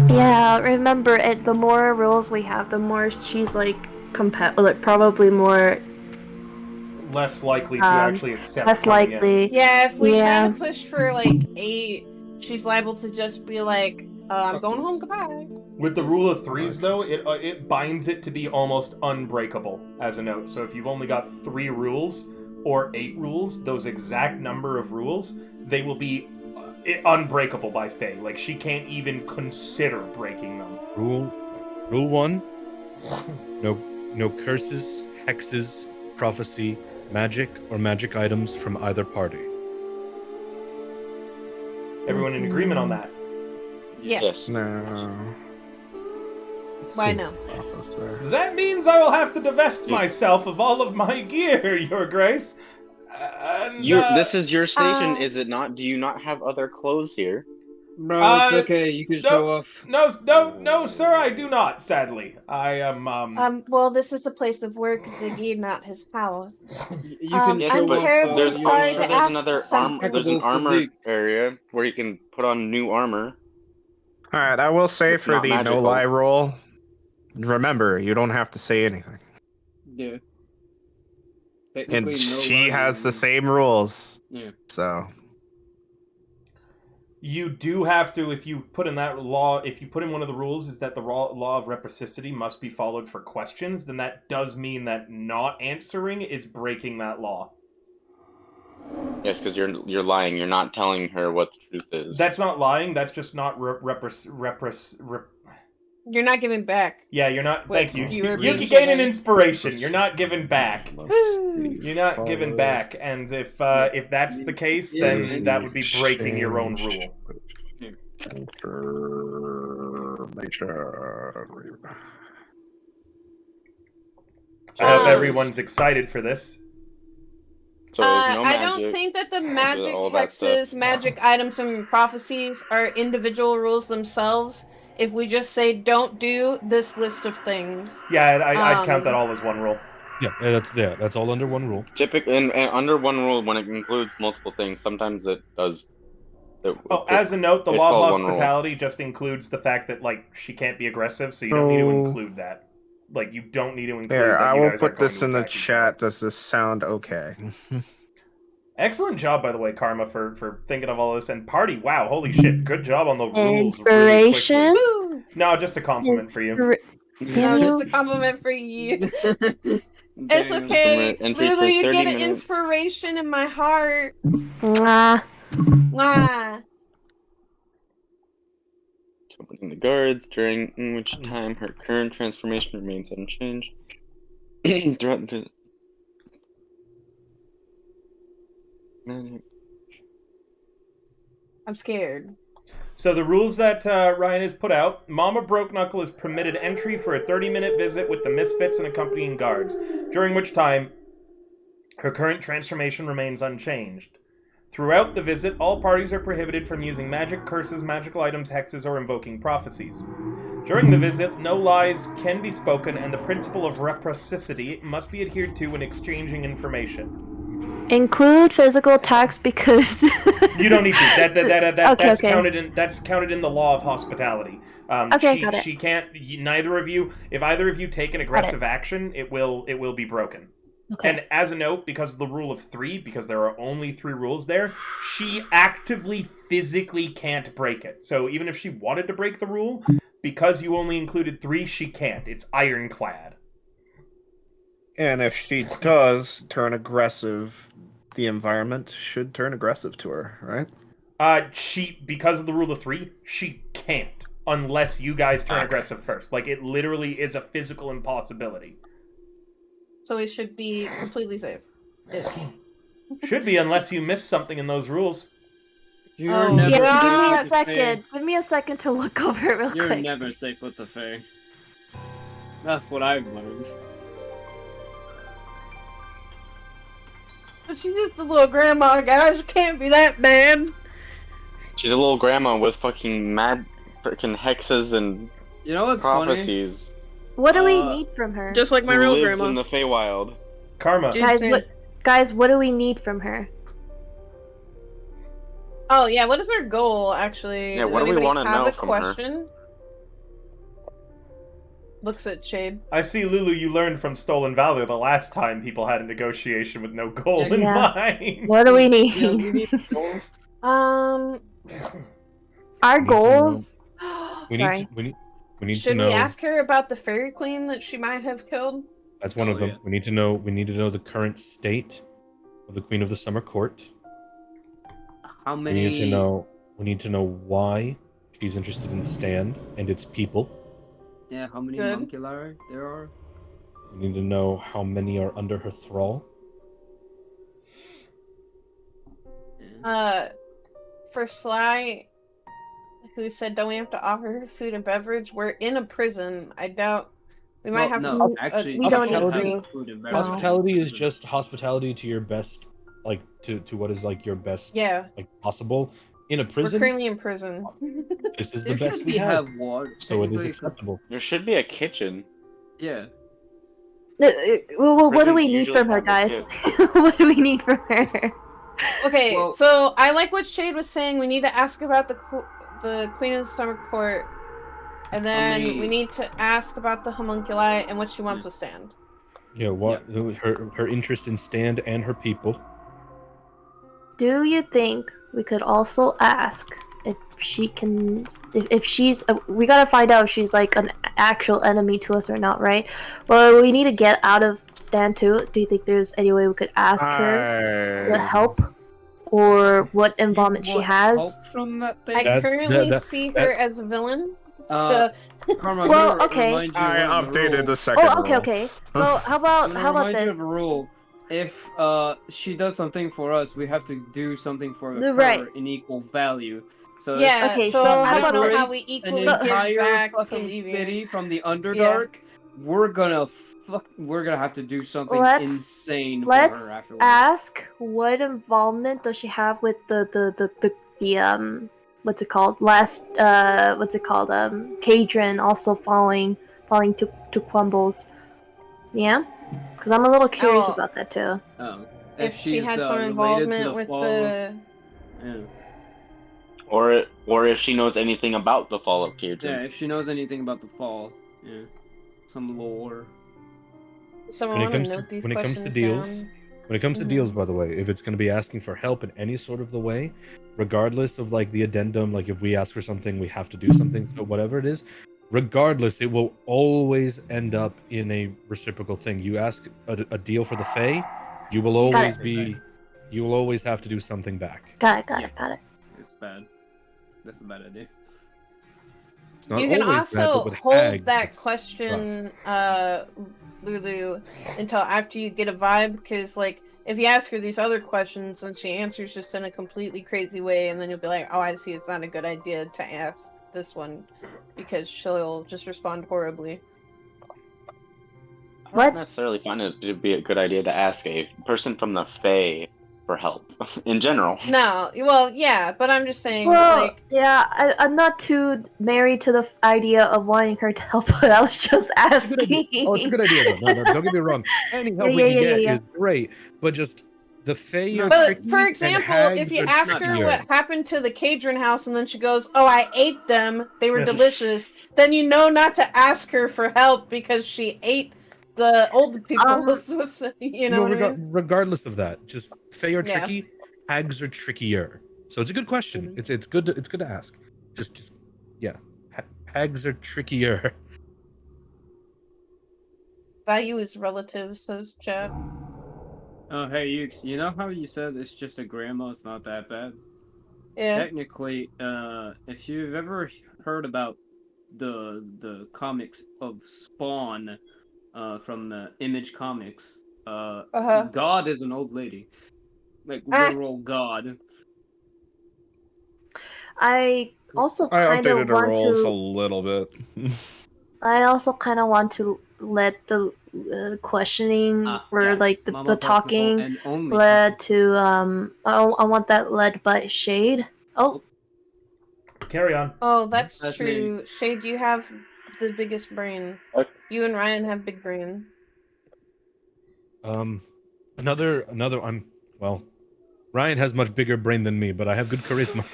S9: Yeah, remember, the more rules we have, the more she's probably more
S2: Less likely to
S9: Um,
S2: actually accept
S9: less
S2: coming in.
S9: likely.
S8: Yeah, if we
S9: Yeah.
S8: try to push for like 8, she's liable to just be like, I'm going home. Goodbye.
S2: With the rule of threes, though, it binds it to be almost unbreakable as a note. So if you've only got 3 rules or 8 rules, those exact number of rules, they will be unbreakable by Faye. Like, she can't even consider breaking them.
S6: Rule 1. No curses, hexes, prophecy, magic, or magic items from either party.
S2: Everyone in agreement on that?
S4: Yes.
S1: No.
S8: Why no?
S2: That means I will have to divest myself of all of my gear, Your Grace. And,
S4: This is your station, is it not? Do you not have other clothes here?
S3: Bro, it's okay. You can show off.
S2: No, sir, I do not, sadly. I am,
S8: Well, this is a place of work, Ziggy, not his house.
S3: You can
S4: Yes,
S3: show
S8: I'm
S4: but
S3: off.
S8: terribly
S4: there's, I'm
S8: sorry
S4: sure
S8: to
S4: there's
S8: ask
S4: another
S8: some-
S4: there's an
S3: Impeccable
S4: armor
S3: physique.
S4: area where you can put on new armor.
S1: Alright, I will say
S4: It's
S1: for
S4: not
S1: the
S4: magical.
S1: no-lie roll, remember, you don't have to say anything.
S3: Yeah.
S1: And
S3: Technically, no
S1: she has the
S3: lying.
S1: same rules.
S3: Yeah.
S1: So,
S2: you do have to, if you put in one of the rules is that the law of reciprocity must be followed for questions, then that does mean that not answering is breaking that law.
S4: Yes, because you're lying. You're not telling her what the truth is.
S2: That's not lying, that's just not
S8: You're not giving back.
S2: Yeah, you're not.
S8: What
S2: Thank you.
S8: you were
S2: You
S8: being
S2: gain an
S8: given.
S2: inspiration. You're not giving back.
S8: Woo!
S2: You're not giving back. And if that's the case, then that would be breaking your own rule. I hope everyone's excited for this.
S4: So there's no
S8: I
S4: magic.
S8: don't think that the magic
S4: all that
S8: hexes,
S4: stuff.
S8: magic items, and prophecies are individual rules themselves. If we just say don't do this list of things.
S2: Yeah, I'd count that all as one rule.
S6: That's all under one rule.
S4: Typically, and under one rule, when it includes multiple things, sometimes it does.
S2: As a note, the
S4: it's
S2: law
S4: called
S2: of
S4: one rule.
S2: hospitality just includes the fact that, like, she can't be aggressive, so you don't need to
S1: So-
S2: include that. Like, you don't need to include
S1: here,
S2: that
S1: I
S2: you
S1: will
S2: guys
S1: put
S2: aren't going
S1: this
S2: to
S1: in the
S2: attack each
S1: chat.
S2: other.
S1: Does this sound okay?
S2: Excellent job, by the way, Karma, for thinking of all this. And Party, wow, holy shit, good job on the rules. Really
S9: Inspiration.
S2: quickly.
S8: Woo!
S2: No, just a compliment for you.
S8: No,
S9: Damn
S8: just
S9: you.
S8: a compliment for you. It's
S3: Damn.
S8: okay.
S4: Entry for
S8: Lulu, you
S4: 30
S8: get an
S4: minutes.
S8: inspiration in my heart.
S9: Mwah.
S8: Mwah.
S4: Opening the guards, during which time her current transformation remains unchanged. Throughout the...
S8: I'm scared.
S2: So the rules that Ryan has put out, Mama Broke Knuckle is permitted entry for a 30-minute visit with the Misfits and accompanying guards, during which time her current transformation remains unchanged. Throughout the visit, all parties are prohibited from using magic, curses, magical items, hexes, or invoking prophecies. During the visit, no lies can be spoken, and the principle of reciprocity must be adhered to when exchanging information.
S9: Include physical attacks because
S2: You don't need to. That's
S9: Okay.
S2: counted in the law of hospitality.
S9: Okay, got it.
S2: She can't. Neither of you. If either of you take an aggressive action, it will be broken.
S9: Okay.
S2: And as a note, because of the rule of 3, because there are only 3 rules there, she actively, physically can't break it. So even if she wanted to break the rule, because you only included 3, she can't. It's ironclad.
S1: And if she does turn aggressive, the environment should turn aggressive to her, right?
S2: Because of the rule of 3, she can't unless you guys turn
S1: Okay.
S2: aggressive first. Like, it literally is a physical impossibility.
S8: So it should be completely safe.
S2: Should be, unless you miss something in those rules.
S3: You're
S8: Oh,
S3: never
S9: yeah, give me
S3: safe
S9: a
S3: with the Fae.
S9: second. Give me a second to look over it real
S3: You're
S9: quick.
S3: never safe with the Fae. That's what I've learned.
S8: But she's just a little grandma, guys. It can't be that bad.
S4: She's a little grandma with fucking mad freaking hexes and
S3: You know what's funny?
S4: prophecies.
S9: What do we
S3: Uh,
S9: need from her?
S8: Just like my
S4: Who
S8: real
S4: lives
S8: grandma.
S4: in the Feywild.
S2: Karma.
S8: Dude.
S9: Guys, what do we need from her?
S8: Oh yeah, what is our goal actually?
S4: Yeah,
S8: Does
S4: what do we
S8: anybody
S4: wanna
S8: have
S4: know
S8: a
S4: from her?
S8: question? Looks at Shade.
S2: I see, Lulu, you learned from Stolen Valor the last time people had a negotiation with no goal in
S9: Yeah.
S2: mind.
S9: What do we need?
S3: Yeah, we need gold.
S8: Um,
S9: Our goals. Sorry.
S6: we need to
S8: Should we
S6: know.
S8: ask her about the fairy queen that she might have killed?
S6: That's one of them.
S10: yeah.
S6: We need to know the current state of the Queen of the Summer Court.
S10: How
S6: We
S10: many?
S6: need to know why she's interested in Stand and its people.
S10: Yeah, how many
S8: Good.
S10: homunculi there are?
S6: We need to know how many are under her thrall.
S10: Yeah.
S8: For Sly, who said, "Don't we have to offer her food and beverage?" We're in a prison. I doubt we might have
S10: no,
S8: to.
S10: actually,
S9: we don't
S10: should
S9: need
S10: have
S9: to.
S10: food and
S9: No.
S10: beverage.
S6: Hospitality is just hospitality to your best, like to what is like your best,
S8: Yeah,
S6: like possible. In a
S8: we're
S6: prison,
S8: currently in prison.
S6: this is the
S10: There
S6: best
S10: should
S6: we
S10: be
S6: have,
S10: water.
S6: so it is
S10: technically, 'cause-
S6: acceptable.
S4: There should be a kitchen.
S10: Yeah.
S9: Well, what do
S4: Prisons
S9: we need
S4: usually
S9: from her,
S4: have a
S9: guys? What do we need from her?
S8: Okay,
S10: Well-
S8: so I like what Shade was saying. We need to ask about the Queen of the Summer Court, and then
S10: many-
S8: we need to ask about the homunculi and what she wants with Stand.
S6: Yeah, what her interest in Stand and her people.
S9: Do you think we could also ask if she can, if she's, we gotta find out if she's like an actual enemy to us or not, right? Well, we need to get out of Stand too. Do you think there's any way we could ask her to help, or what involvement she
S10: Want
S9: has?
S10: help from that thing?
S8: I
S6: That's-
S8: currently
S6: that-
S8: see her
S6: that-
S8: as a villain.
S10: Uh,
S8: So
S10: Karma, I'm
S9: Well,
S10: gonna
S9: okay.
S10: remind you
S1: I
S10: of a
S1: updated
S10: rule.
S1: the second
S9: Oh, okay,
S1: roll.
S9: okay. So how
S10: I'm
S9: about
S10: gonna remind you
S9: this?
S10: of a rule. If she does something for us, we have to do something for her
S9: Right.
S10: in equal value. So
S8: yeah,
S9: Okay,
S8: so,
S9: so
S8: I
S9: how
S8: don't know
S9: about
S8: how
S9: this?
S8: we
S10: an
S8: equally give
S10: entire
S8: back to
S10: fucking
S8: leaving.
S10: city from the Underdark, we're gonna have to do something
S9: Let's-
S10: insane for
S9: Let's
S10: her afterwards.
S9: ask what involvement does she have with the what's it called? Cadron also falling to crumbles. Yeah, because I'm a little curious
S8: Oh.
S9: about that too.
S8: If she
S10: she's,
S8: had some
S10: related to
S8: involvement
S10: the
S8: with
S10: fall,
S8: the
S10: yeah.
S4: Or if she knows anything about the fall of Kirtan.
S10: Yeah, if she knows anything about the fall, yeah, some lore.
S8: someone
S6: When it
S8: want to
S6: comes to
S8: note these
S6: when it comes
S8: questions
S6: to deals,
S8: down.
S6: when it comes to
S8: Mhm.
S6: deals, by the way, if it's going to be asking for help in any sort of the way, regardless of like the addendum, like if we ask for something, we have to do something, so whatever it is, regardless, it will always end up in a reciprocal thing. You ask a deal for the Fae, you will always you will always have to do something back.
S9: Got it.
S10: It's bad. That's a bad idea.
S6: It's not
S8: You can
S6: always bad,
S8: also
S6: but with
S8: hold
S6: Hag,
S8: that
S6: it's
S8: question, Lulu, until after you get a vibe, because like if you ask her these other questions and she answers just in a completely crazy way, and then you'll be like, "Oh, I see. It's not a good idea to ask this one," because she'll just respond horribly.
S4: I don't necessarily find it to be a good idea to ask a person from the Fae for help in general.
S8: No, well, yeah, but I'm just saying,
S9: Well,
S8: like,
S9: yeah, I'm not too married to the idea of wanting her to help, but I was just
S6: It's a good
S9: asking.
S6: idea. Oh, it's a good idea though. No, don't get me wrong. Any help we can get is great, but just the Fae are
S8: but
S6: tricky
S8: for
S6: and
S8: example,
S6: Hags
S8: if you
S6: are
S8: ask her
S6: trickier.
S8: what happened to the Cadron house and then she goes, "Oh, I ate them. They were delicious," then you know not to ask her for help because she ate the old people. You know what I mean?
S6: Regardless of that, just Fae are
S8: Yeah.
S6: tricky, Hags are trickier. So it's a good question. It's good to ask. Just yeah, Hags are trickier.
S8: Value is relative, says chat.
S10: Oh, hey, you know how you said it's just a grandma? It's not that bad.
S8: Yeah.
S10: Technically, if you've ever heard about the comics of Spawn, from the Image Comics, God is an old lady, like literal God.
S9: I also
S1: I
S9: kind of
S1: updated her
S9: want
S1: rolls a
S9: to.
S1: little bit.
S9: I also kind of want to let the questioning or
S10: yes,
S9: like the
S10: Mama
S9: talking
S10: and only
S9: led to I want that led by Shade. Oh,
S2: Carry on.
S8: Oh, that's
S10: That's
S8: true. Shade, you have the biggest brain.
S4: What?
S8: You and Ryan have big brain.
S6: Another well, Ryan has much bigger brain than me, but I have good charisma.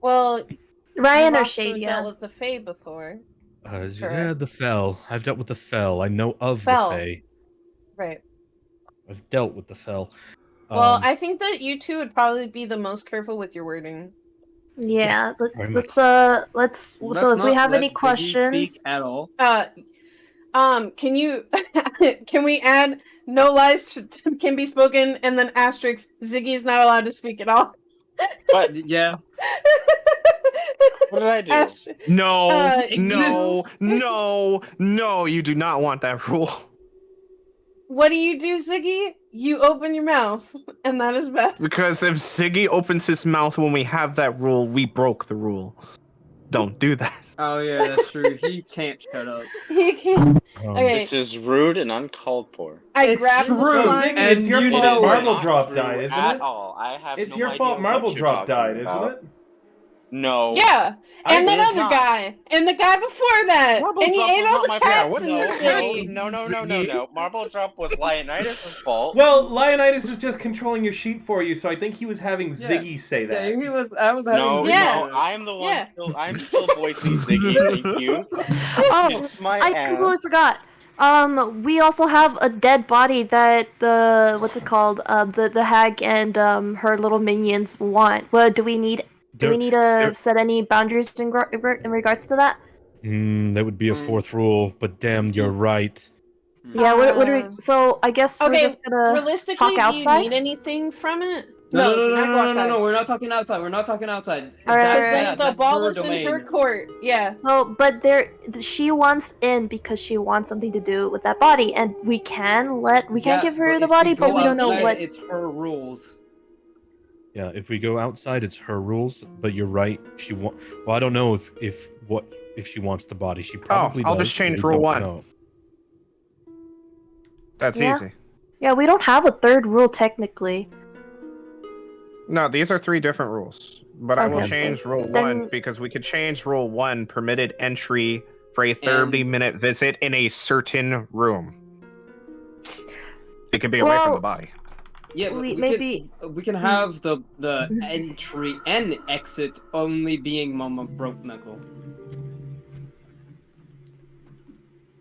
S8: Well,
S9: Ryan
S8: you've
S9: or
S8: also
S9: Shade, yeah.
S8: dealt with the Fae before.
S6: Yeah, the Fell. I've dealt with the Fell. I know of
S8: Fell.
S6: the Fae.
S8: Right.
S6: I've dealt with the Fell.
S8: Well, I think that you two would probably be the most careful with your wording.
S9: Yeah,
S6: Very much.
S9: let's
S10: Let's
S9: so if we
S10: not
S9: have
S10: let
S9: any
S10: Ziggy
S9: questions,
S10: speak at all.
S8: Can you can we add no lies can be spoken and then asterisk Ziggy's not allowed to speak at all?
S4: But
S10: Yeah.
S4: what did I do?
S1: No,
S8: exists.
S1: no, you do not want that rule.
S8: What do you do, Ziggy? You open your mouth, and that is bad.
S1: Because if Ziggy opens his mouth when we have that rule, we broke the rule. Don't do that.
S10: Oh yeah, that's true. He can't shut up.
S8: He can't. Okay,
S4: This is rude and uncalled for.
S8: I
S10: It's
S8: grabbed the
S10: true,
S2: So,
S8: slime.
S2: Ziggy, it's your
S10: and you
S2: fault
S10: know
S2: Marble
S4: Not
S2: Drop
S4: true
S2: died, isn't
S4: at
S2: it?
S4: all. I have
S2: It's
S4: no
S2: your
S4: idea
S2: fault
S4: what
S2: Marble
S4: you're
S2: Drop
S4: talking
S2: died, isn't
S4: about.
S2: it?
S4: No.
S8: Yeah, and that
S4: It is
S8: other
S4: not.
S8: guy, and the guy before that,
S4: Marble
S8: and you
S4: Drop
S8: ate
S4: was
S8: all
S4: not
S8: the
S4: my fault.
S8: cats in the city.
S4: No. Marble Drop was Leonidas' fault.
S2: Well, Leonidas is just controlling your sheet for you, so I think he was having Ziggy say that.
S10: Yeah, he was. I was having.
S4: No,
S10: Ziggy
S8: Yeah.
S10: do it.
S4: I'm the one
S8: Yeah.
S4: still. I'm still voicing Ziggy. Thank you.
S9: oh,
S4: My
S9: I
S4: ass.
S9: completely forgot. We also have a dead body that the what's it called? The hag and her little minions want. Well, do we need to set any boundaries in regards to that?
S6: That would be a fourth rule, but damn, you're right.
S9: Yeah. What do we?
S8: Uh,
S9: So I guess we're
S8: Okay,
S9: just gonna
S8: realistically,
S9: talk
S8: do you
S9: outside.
S8: need anything from it?
S10: No,
S8: do not go outside.
S10: no. We're not talking outside. We're not talking outside.
S9: All right,
S10: That's
S9: all right.
S10: bad.
S8: The
S10: That's
S8: ball
S10: her
S8: is in
S10: domain.
S8: her court. Yeah.
S9: So, but she wants in because she wants something to do with that body, and we can't give her the body, but we don't know what.
S10: It's her rules.
S6: Yeah, if we go outside, it's her rules. But you're right. Well, I don't know if she wants the body. She probably.
S1: I'll
S6: does,
S1: just change
S6: but we
S1: rule
S6: don't
S1: 1.
S6: know.
S1: That's
S9: Yeah.
S1: easy.
S9: Yeah, we don't have a third rule technically.
S1: No, these are 3 different rules. But I will
S9: Okay.
S1: change rule
S9: Then-
S1: 1 because we could change rule 1 permitted entry for a 30-minute visit in a certain room. It can be away from the body.
S10: Yeah, but we can have the entry and exit only being Mama Broke Knuckle.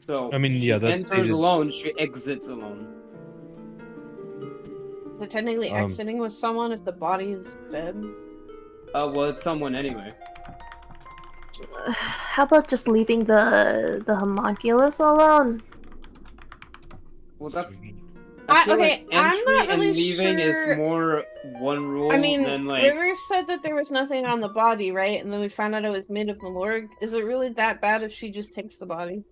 S10: So
S6: I mean, yeah,
S10: she
S6: that's
S10: enters
S6: stated.
S10: alone, she exits alone.
S8: Is it technically exiting with someone if the body is dead?
S10: Well, it's someone anyway.
S9: How about just leaving the homunculus alone?
S10: Well, that's. I feel
S8: okay,
S10: like
S8: I'm
S10: entry
S8: not really
S10: and leaving
S8: sure-
S10: is more one rule
S8: I mean,
S10: than like.
S8: River said that there was nothing on the body, right? And then we found out it was made of the morgue. Is it really that bad if she just takes the body?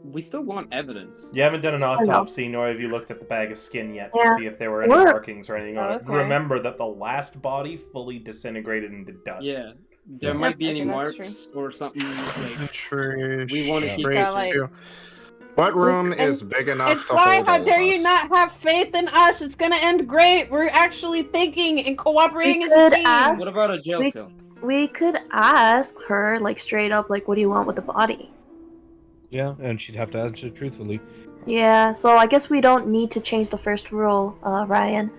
S10: We still want evidence.
S2: You haven't done an autopsy, nor have you looked at the bag of skin yet to
S9: Yeah.
S2: see if there were any
S9: Or-
S2: markings or anything on it.
S8: Okay.
S2: Remember that the last body fully disintegrated into dust.
S10: Yeah, there might be any
S8: Okay, that's
S10: marks or something. Like,
S1: Entry.
S10: we want to keep.
S1: straight
S8: Got, like-
S1: to- What room
S8: And
S1: is big enough
S8: It's
S1: to
S8: Sly,
S1: hold
S8: how
S1: all of
S8: dare you
S1: us?
S8: not have faith in us? It's gonna end great. We're actually thinking and cooperating
S9: We
S8: as a
S9: could
S8: team.
S9: ask-
S10: What about a jail
S9: We-
S10: cell?
S9: We could ask her like straight up, like, what do you want with the body?
S6: Yeah, and she'd have to answer truthfully.
S9: Yeah. So I guess we don't need to change the first rule, Ryan.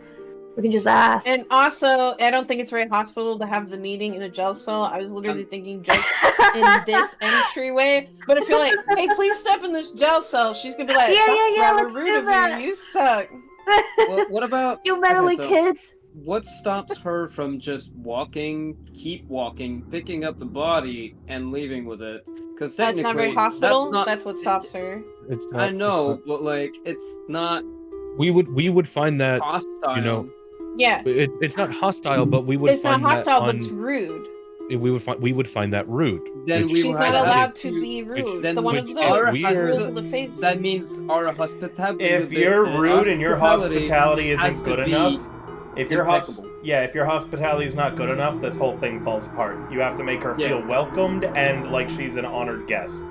S9: We can just ask.
S8: And also, I don't think it's very hospitable to have the meeting in a jail cell. I was literally thinking just in this entryway. But if you're like, hey, please step in this jail cell, she's gonna be like,
S9: Yeah,
S8: that's
S9: yeah,
S8: rather
S9: let's
S8: rude
S9: do
S8: of
S9: that.
S8: you. You suck.
S10: Well, what about
S9: You mentally
S10: okay, so
S9: kids.
S10: what stops her from just keep walking, picking up the body, and leaving with it? Because
S8: That's
S10: technically,
S8: not very hospitable.
S10: That's,
S8: That's what stops her.
S6: It's not,
S10: I know, but like, it's not
S6: We would find that
S10: hostile.
S6: you know
S8: Yeah.
S6: it's not hostile, but we would
S8: It's not
S6: find that
S8: hostile, but it's rude.
S6: we would find that rude.
S10: Then
S6: which-
S10: we
S8: She's
S10: would
S8: not
S10: have
S8: allowed
S10: to-
S8: to be rude.
S10: then
S8: The one of
S6: which
S8: the
S6: are
S8: rules
S6: weird.
S8: of the face.
S10: That means our hospitality.
S2: If you're rude and your hospitality
S10: has
S2: isn't
S10: to
S2: good
S10: be
S2: enough, if your
S10: impeccable.
S2: if your hospitality is not good enough, this whole thing falls apart. You have to make her
S10: Yeah.
S2: feel welcomed and like she's an honored guest.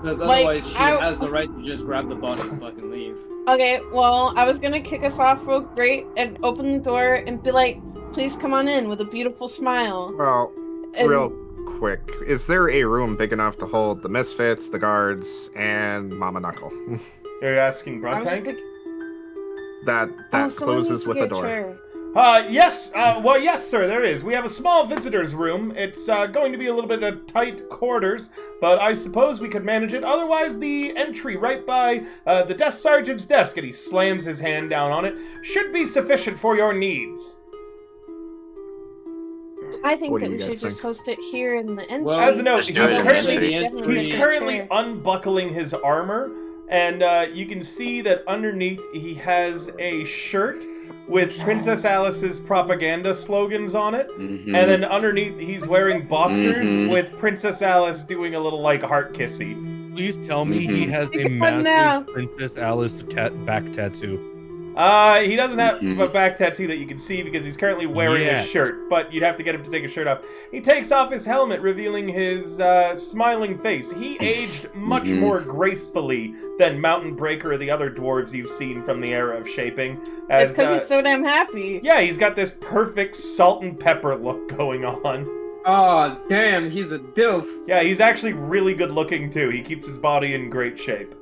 S10: Because
S8: Like,
S10: otherwise, she has the right to just grab the body and fucking leave.
S8: Okay, well, I was gonna kick us off real great and open the door and be like, please come on in with a beautiful smile.
S1: Well,
S8: And-
S1: real quick, is there a room big enough to hold the Misfits, the guards, and Mama Knuckle?
S2: You're asking
S8: I was just
S2: Bruntank?
S8: like,
S1: that
S8: oh, someone needs
S1: closes
S8: to
S1: with
S8: get
S1: a door.
S8: chair.
S2: Yes, well, yes, sir, there is. We have a small visitor's room. It's going to be a little bit of tight quarters, but I suppose we could manage it. Otherwise, the entry right by the desk sergeant's desk, and he slams his hand down on it, should be sufficient for your needs.
S8: I think
S1: What do
S8: that
S1: you
S8: we
S1: guys
S8: should just
S1: think?
S8: host it here in the entry.
S3: Well,
S2: As a note,
S4: Let's do it in the entry.
S2: he's currently unbuckling his armor, and you can see that underneath he has a shirt with Princess Alice's propaganda slogans on it,
S4: Mhm.
S2: and then underneath he's wearing boxers
S4: Mhm.
S2: with Princess Alice doing a little like heart kissy.
S6: Please tell me he
S4: Mhm.
S6: has a
S8: Come on now.
S6: massive Princess Alice back tattoo.
S2: He doesn't have
S4: Mhm.
S2: a back tattoo that you can see because he's currently wearing
S6: Yeah.
S2: his shirt, but you'd have to get him to take his shirt off. He takes off his helmet, revealing his smiling face. He aged much
S4: Mhm.
S2: more gracefully than Mountain Breaker or the other dwarves you've seen from the era of shaping.
S8: It's because he's so damn happy.
S2: Yeah, he's got this perfect salt and pepper look going on.
S3: Oh, damn, he's a dilf.
S2: Yeah, he's actually really good looking too. He keeps his body in great shape.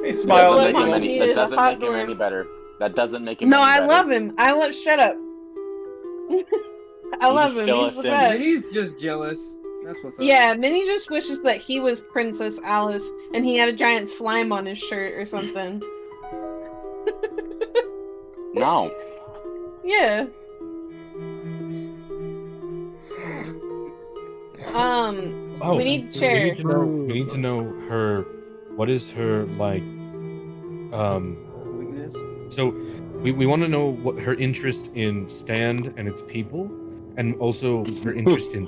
S2: He
S4: That
S2: smiles
S4: doesn't
S2: at
S4: make him
S2: you.
S4: any. That doesn't make him any better. That doesn't make him.
S8: No,
S4: any
S8: I
S4: better.
S8: love him. Shut up. I love him.
S4: still
S8: He's
S4: a
S8: the
S4: sim.
S8: best.
S3: He's just jealous. That's what's up.
S8: Yeah, Minnie just wishes that he was Princess Alice and he had a giant slime on his shirt or something.
S4: No.
S8: Yeah. We need chair.
S6: We need to know her. What is her like?
S3: Weakness?
S6: So we want to know what her interest in Stand and its people, and also her interest in.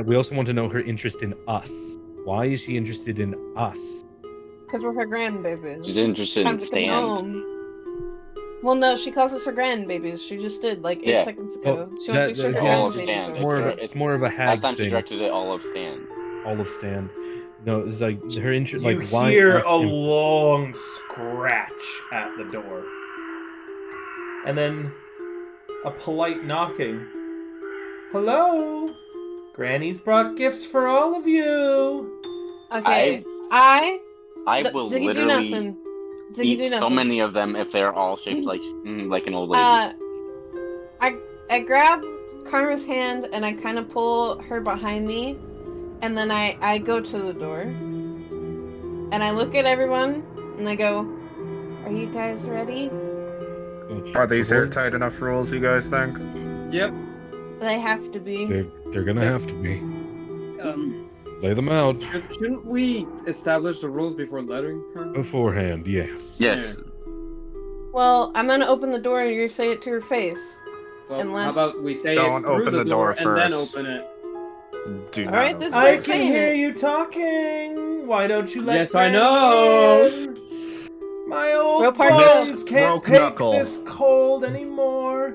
S6: We also want to know her interest in us. Why is she interested in us?
S8: Because we're her grandbabies.
S4: She's interested
S8: Time
S4: in
S8: to come
S4: Stand.
S8: home. Well, no, she calls us her grandbabies. She just did like 8
S4: Yeah.
S8: seconds ago.
S6: Well,
S8: She wants to be sure her
S4: all of
S8: grandbabies
S4: Stan.
S8: are.
S6: More of
S4: It's-
S6: it's more of a
S4: Last
S6: hag
S4: time she
S6: thing.
S4: directed it all of Stand.
S6: All of Stand. No, it's like her interest.
S2: You
S6: Like why?
S2: hear
S6: us
S2: a
S6: in-
S2: long scratch at the door. And then a polite knocking. Hello? Granny's brought gifts for all of you.
S8: Okay.
S4: I will
S8: Ziggy do
S4: literally
S8: nothing. Ziggy do
S4: eat so
S8: nothing.
S4: many of them if they're all shaped like an old lady.
S8: I grab Karma's hand and I kind of pull her behind me, and then I go to the door, and I look at everyone and I go, "Are you guys ready?"
S1: Are these airtight enough rules, you guys think?
S3: Yep.
S8: They have to be.
S6: They're gonna have to be.
S3: Um,
S6: Lay them out
S3: shouldn't we establish the rules before letting her?
S6: beforehand. Yes.
S4: Yes.
S8: Well, I'm gonna open the door and you say it to her face.
S3: Well,
S8: Unless-
S3: how about we say
S1: Don't
S3: it through
S1: open
S3: the
S1: the door
S3: and then
S1: first.
S3: open it?
S1: Do not.
S8: Alright,
S1: open
S8: this
S1: it.
S2: I
S8: Start
S2: can
S8: saying
S2: hear
S8: it.
S2: you talking. Why don't you let
S3: Yes, I
S2: Granny
S3: know.
S2: in? My old
S8: Real part
S2: bones
S1: Miss
S2: can't
S1: Broke
S2: take
S1: Knuckle.
S2: this cold anymore.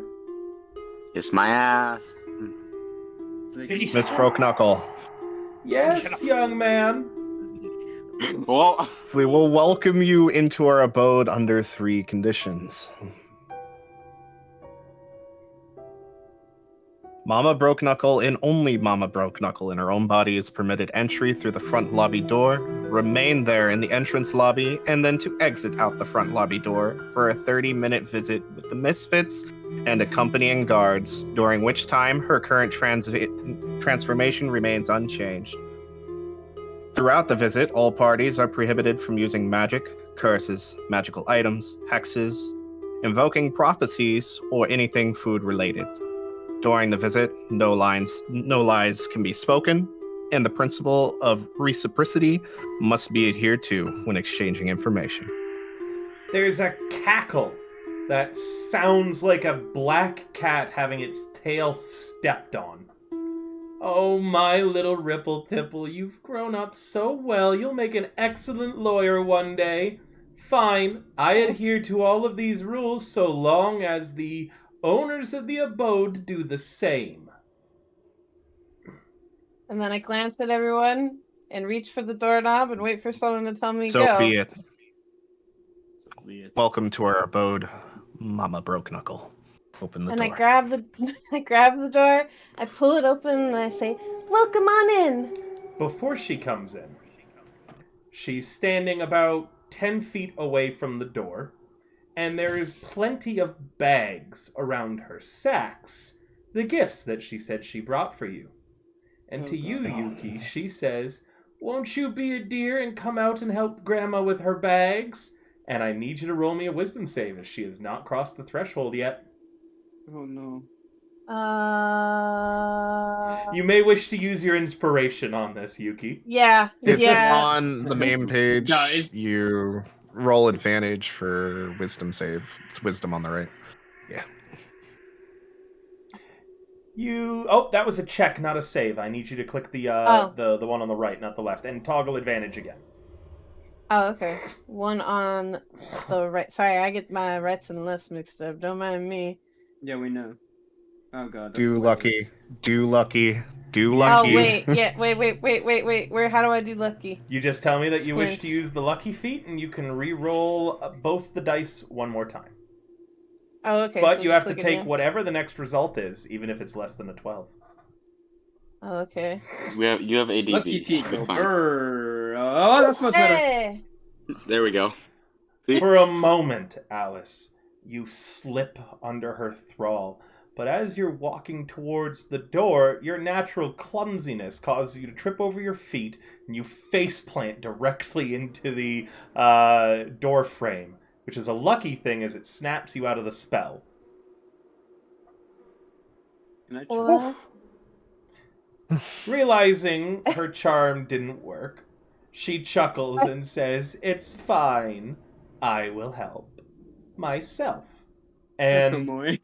S4: Kiss my ass.
S1: Miss Broke Knuckle.
S2: Yes, young man.
S4: Well,
S1: We will welcome you into our abode under 3 conditions. Mama Broke Knuckle and only Mama Broke Knuckle in her own body is permitted entry through the front lobby door, remain there in the entrance lobby, and then to exit out the front lobby door for a 30-minute visit with the Misfits and accompanying guards, during which time her current transformation remains unchanged. Throughout the visit, all parties are prohibited from using magic, curses, magical items, hexes, invoking prophecies, or anything food-related. During the visit, no lies can be spoken, and the principle of reciprocity must be adhered to when exchanging information.
S2: There's a cackle that sounds like a black cat having its tail stepped on. Oh, my little Ripple Tipple, you've grown up so well, you'll make an excellent lawyer one day. Fine, I adhere to all of these rules so long as the owners of the abode do the same.
S8: And then I glance at everyone and reach for the doorknob and wait for someone to tell me
S1: So
S8: go.
S1: be it. Welcome to our abode, Mama Broke Knuckle. Open the
S8: And
S1: door.
S8: I grab the door, I pull it open, and I say, "Welcome on in."
S2: Before she comes in, she's standing about 10 feet away from the door, and there is plenty of bags around her sacks, the gifts that she said she brought for you. And to you, Yuki, she says, "Won't you be a dear and come out and help Grandma with her bags? And I need you to roll me a wisdom save, as she has not crossed the threshold yet."
S10: Oh no.
S2: You may wish to use your inspiration on this, Yuki.
S8: Yeah.
S1: It's
S8: Yeah.
S1: on the main page.
S10: Guys.
S1: You roll advantage for wisdom save. It's wisdom on the right. Yeah.
S2: Oh, that was a check, not a save. I need you to click the the one on the right, not the left, and toggle advantage again.
S8: Oh, okay. One on the right. Sorry, I get my rights and lefts mixed up. Don't mind me.
S10: Yeah, we know. Oh god. That's
S1: Do
S10: hilarious.
S1: lucky. Do lucky. Do
S2: Oh,
S1: lucky.
S8: Oh wait, yeah, wait. Where? How do I do lucky?
S2: You just tell me that you wish to
S8: Squints.
S2: use the lucky feat, and you can re-roll both the dice one more time.
S8: Oh, okay.
S2: But
S8: so
S2: you
S8: just
S2: have to
S8: click
S2: take
S8: again.
S2: whatever the next result is, even if it's less than a 12.
S8: Oh, okay.
S4: You have ADV.
S10: Lucky feet.
S4: You're fine.
S10: Oh, that's much better.
S8: Hey!
S4: There we go.
S2: For a moment, Alice, you slip under her thrall. But as you're walking towards the door, your natural clumsiness causes you to trip over your feet, and you faceplant directly into the door frame, which is a lucky thing as it snaps you out of the spell.
S10: Can I try?
S8: What?
S2: Realizing her charm didn't work, she chuckles and says, "It's fine. I will help. Myself."
S10: That's
S2: And
S10: annoying.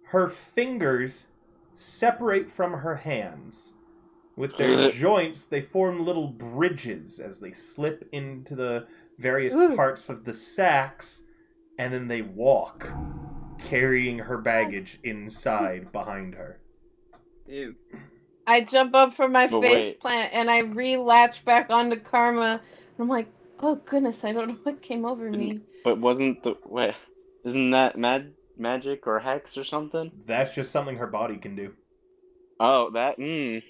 S2: her fingers separate from her hands. With their joints, they form little bridges as they slip into the various parts of the sacks, and then they walk, carrying her baggage inside behind her.
S10: Ew.
S8: I jump up from my
S4: But
S8: face
S4: wait.
S8: plant and I re-latch back onto Karma. And I'm like, oh goodness, I don't know what came over me.
S4: But isn't that magic or hex or something?
S2: That's just something her body can do.
S4: Oh, that.
S8: She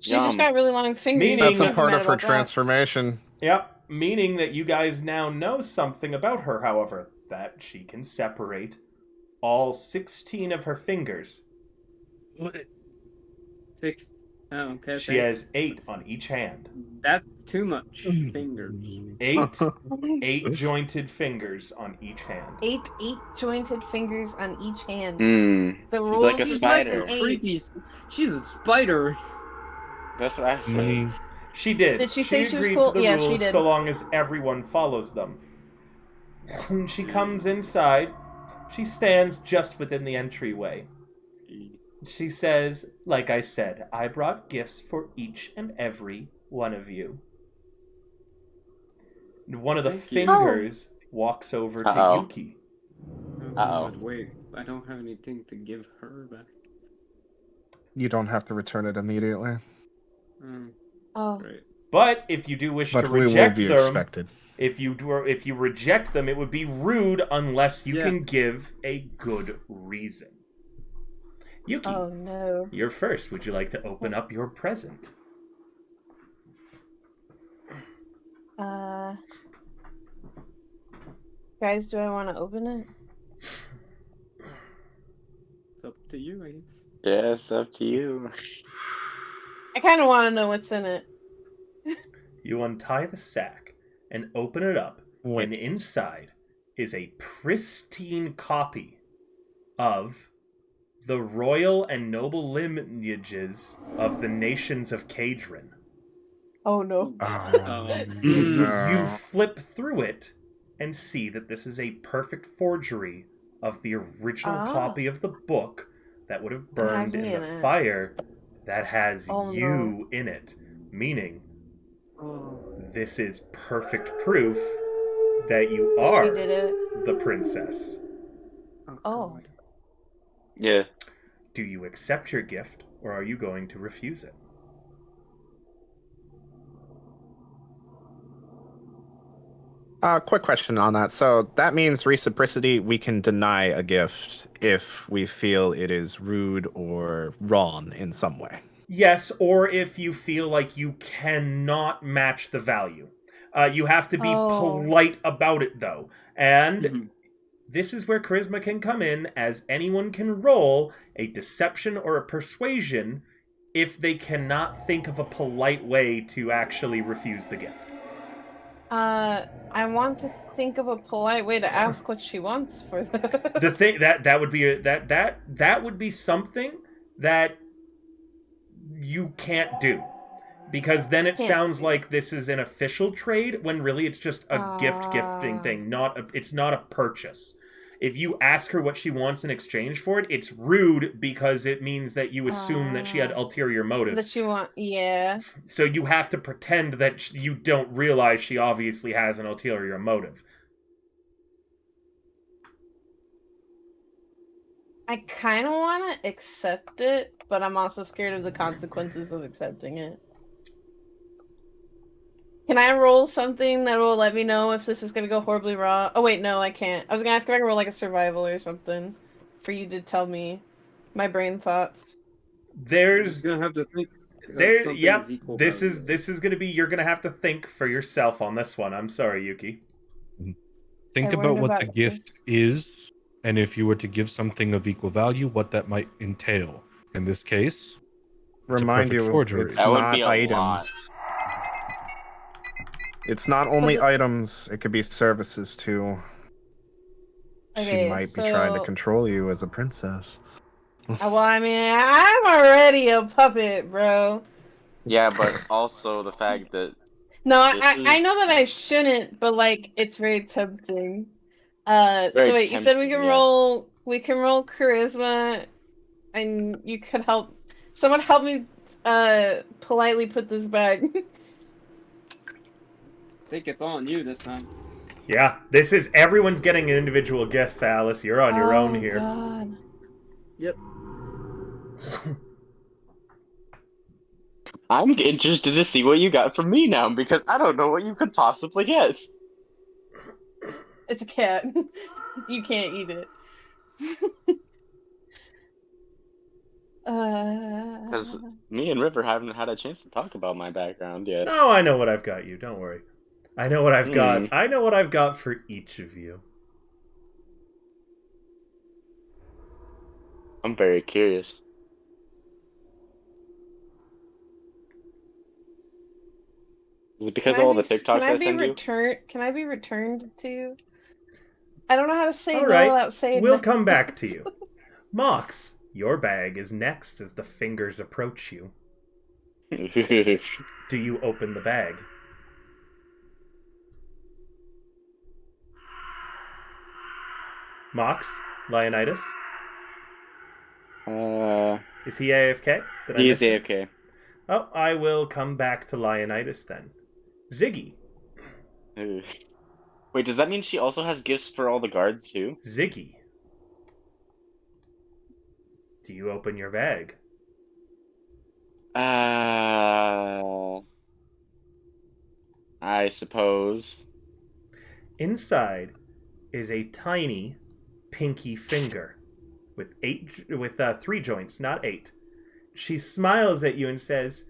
S4: Yum.
S8: just got really long fingers.
S2: Meaning-
S1: That's a
S8: I'm
S1: part
S8: mad
S1: of her
S8: about that.
S1: transformation.
S2: Yep, meaning that you guys now know something about her, however, that she can separate all 16 of her fingers.
S10: 6. Oh, okay.
S2: She has 8 on each hand.
S10: That's too much fingers.
S2: 8 jointed fingers on each hand.
S8: Eight jointed fingers on each hand.
S4: Mm.
S8: The
S4: She's
S8: rules
S4: like a
S8: is
S4: spider.
S8: eight.
S10: Creepy. She's a spider.
S4: That's what I said.
S2: She did.
S8: Did she say she was
S2: agreed
S8: cool?
S2: to the
S8: Yeah, she
S2: rules
S8: did.
S2: so long as everyone follows them. When she comes inside, she stands just within the entryway. She says, "Like I said, I brought gifts for each and every one of you." And one of the
S10: Thank you.
S2: fingers walks over to
S4: Uh-oh.
S2: Yuki.
S10: Oh,
S4: Uh-oh.
S10: God, wait. I don't have anything to give her back.
S1: You don't have to return it immediately,
S8: Oh.
S10: Great.
S2: But if you do wish
S1: but
S2: to
S1: we will
S2: reject
S1: be
S2: them,
S1: expected.
S2: if you reject them, it would be rude unless you
S10: Yeah.
S2: can give a good reason. Yuki,
S8: Oh no.
S2: you're first. Would you like to open up your present?
S8: Guys, do I want to open it?
S10: It's up to you, I guess.
S4: Yeah, it's up to you.
S8: I kind of want to know what's in it.
S2: You untie the sack and open it up,
S1: Wait.
S2: and inside is a pristine copy of the royal and noble lineages of the nations of Kadrin.
S8: Oh no.
S2: You flip through it and see that this is a perfect forgery of the original copy of the book that would have burned
S8: has
S2: in
S8: me
S2: the
S8: in it.
S2: fire that has
S8: Oh,
S2: you in it. Meaning,
S10: Oh.
S2: this is perfect proof that you
S8: She
S2: are
S8: did it.
S2: the princess.
S8: Oh.
S10: God.
S4: Yeah.
S2: Do you accept your gift, or are you going to refuse it?
S1: Quick question on that. So that means reciprocity. We can deny a gift if we feel it is rude or wrong in some way.
S2: Yes, or if you feel like you cannot match the value. You have to be polite about it, though. And this is where charisma can come in, as anyone can roll a deception or a persuasion if they cannot think of a polite way to actually refuse the gift.
S8: I want to think of a polite way to ask what she wants for the.
S2: The thing that would be that would be something that you can't do. Because then it sounds like this is an official trade when really it's just a gifting thing, it's not a purchase. If you ask her what she wants in exchange for it, it's rude because it means that you assume that she had ulterior motives.
S8: That she yeah.
S2: So you have to pretend that you don't realize she obviously has an ulterior motive.
S8: I kind of want to accept it, but I'm also scared of the consequences of accepting it. Can I roll something that will let me know if this is going to go horribly wrong? Oh, wait, no, I can't. I was going to ask if I can roll like a survival or something for you to tell me my brain thoughts.
S2: There's
S10: going to have to think.
S2: Yep. This is going to be, you're going to have to think for yourself on this one. I'm sorry, Yuki.
S6: Think about what the gift is, and if you were to give something of equal value, what that might entail. In this case,
S1: remind you,
S6: forgery.
S1: it's
S4: That would
S1: not
S4: be a
S1: items.
S4: lot.
S1: It's not only items, it could be services too. She might be trying to control you as a princess.
S8: Well, I mean, I'm already a puppet, bro.
S4: Yeah, but also the fact that...
S8: No, I know that I shouldn't, but, like, it's very tempting. So wait, you said we can roll charisma, and you could help... Someone help me, politely put this back.
S10: I think it's on you this time.
S2: Yeah, everyone's getting an individual gift, Alice. You're on your own here.
S8: God.
S10: Yep.
S4: I'm interested to see what you got from me now, because I don't know what you could possibly get.
S8: It's a cat. You can't eat it.
S4: Because me and River haven't had a chance to talk about my background yet.
S2: No, I know what I've got you. Don't worry. I know what I've got. I know what I've got for each of you.
S4: I'm very curious. Is it because of all the TikToks I send you?
S8: Can I be returned to? I don't know how to say
S2: all
S8: no
S2: right.
S8: without saying
S2: We'll
S8: no.
S2: come back to you. Mox, your bag is next as the fingers approach you. Do you open the bag? Mox? Leonidas? Is he AFK?
S4: He is AFK.
S2: Oh, I will come back to Leonidas then. Ziggy.
S4: Wait, does that mean she also has gifts for all the guards too?
S2: Ziggy. Do you open your bag?
S4: I suppose.
S2: Inside is a tiny pinky finger with 3 joints, not 8. She smiles at you and says,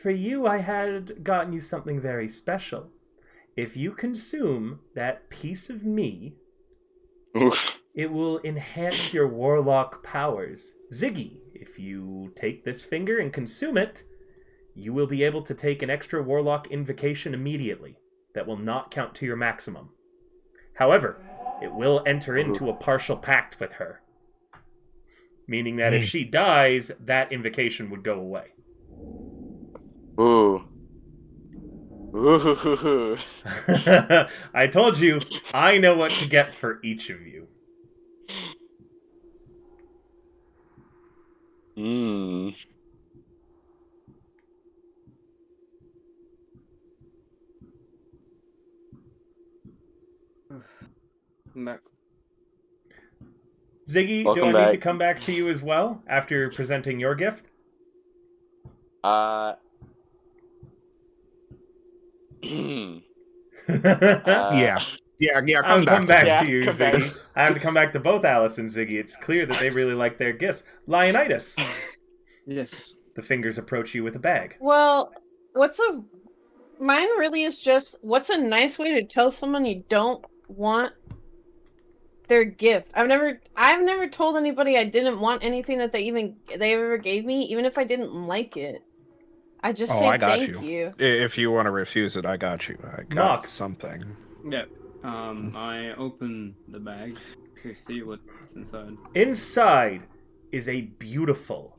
S2: "For you, I had gotten you something very special. If you consume that piece of me, it will enhance your warlock powers. Ziggy, if you take this finger and consume it, you will be able to take an extra warlock invocation immediately that will not count to your maximum. However, it will enter into a partial pact with her, meaning that if she dies, that invocation would go away."
S4: Ooh. Ooh.
S2: I told you, I know what to get for each of you.
S10: Back.
S2: Ziggy,
S4: Welcome
S2: do I need
S4: back.
S2: to come back to you as well after presenting your gift?
S1: Yeah,
S2: I'll come back to you,
S4: come
S2: Ziggy.
S4: back.
S2: I have to come back to both Alice and Ziggy. It's clear that they really like their gifts. Leonidas.
S10: Yes.
S2: The fingers approach you with a bag.
S8: Well, mine really is just, what's a nice way to tell someone you don't want their gift? I've never told anybody I didn't want anything that they ever gave me, even if I didn't like it. I just
S1: Oh,
S8: say
S1: I got
S8: thank you.
S1: If you want to refuse it, I got you. I got
S2: Mox.
S1: something.
S10: Yeah. I open the bag to see what's inside.
S2: Inside is a beautiful,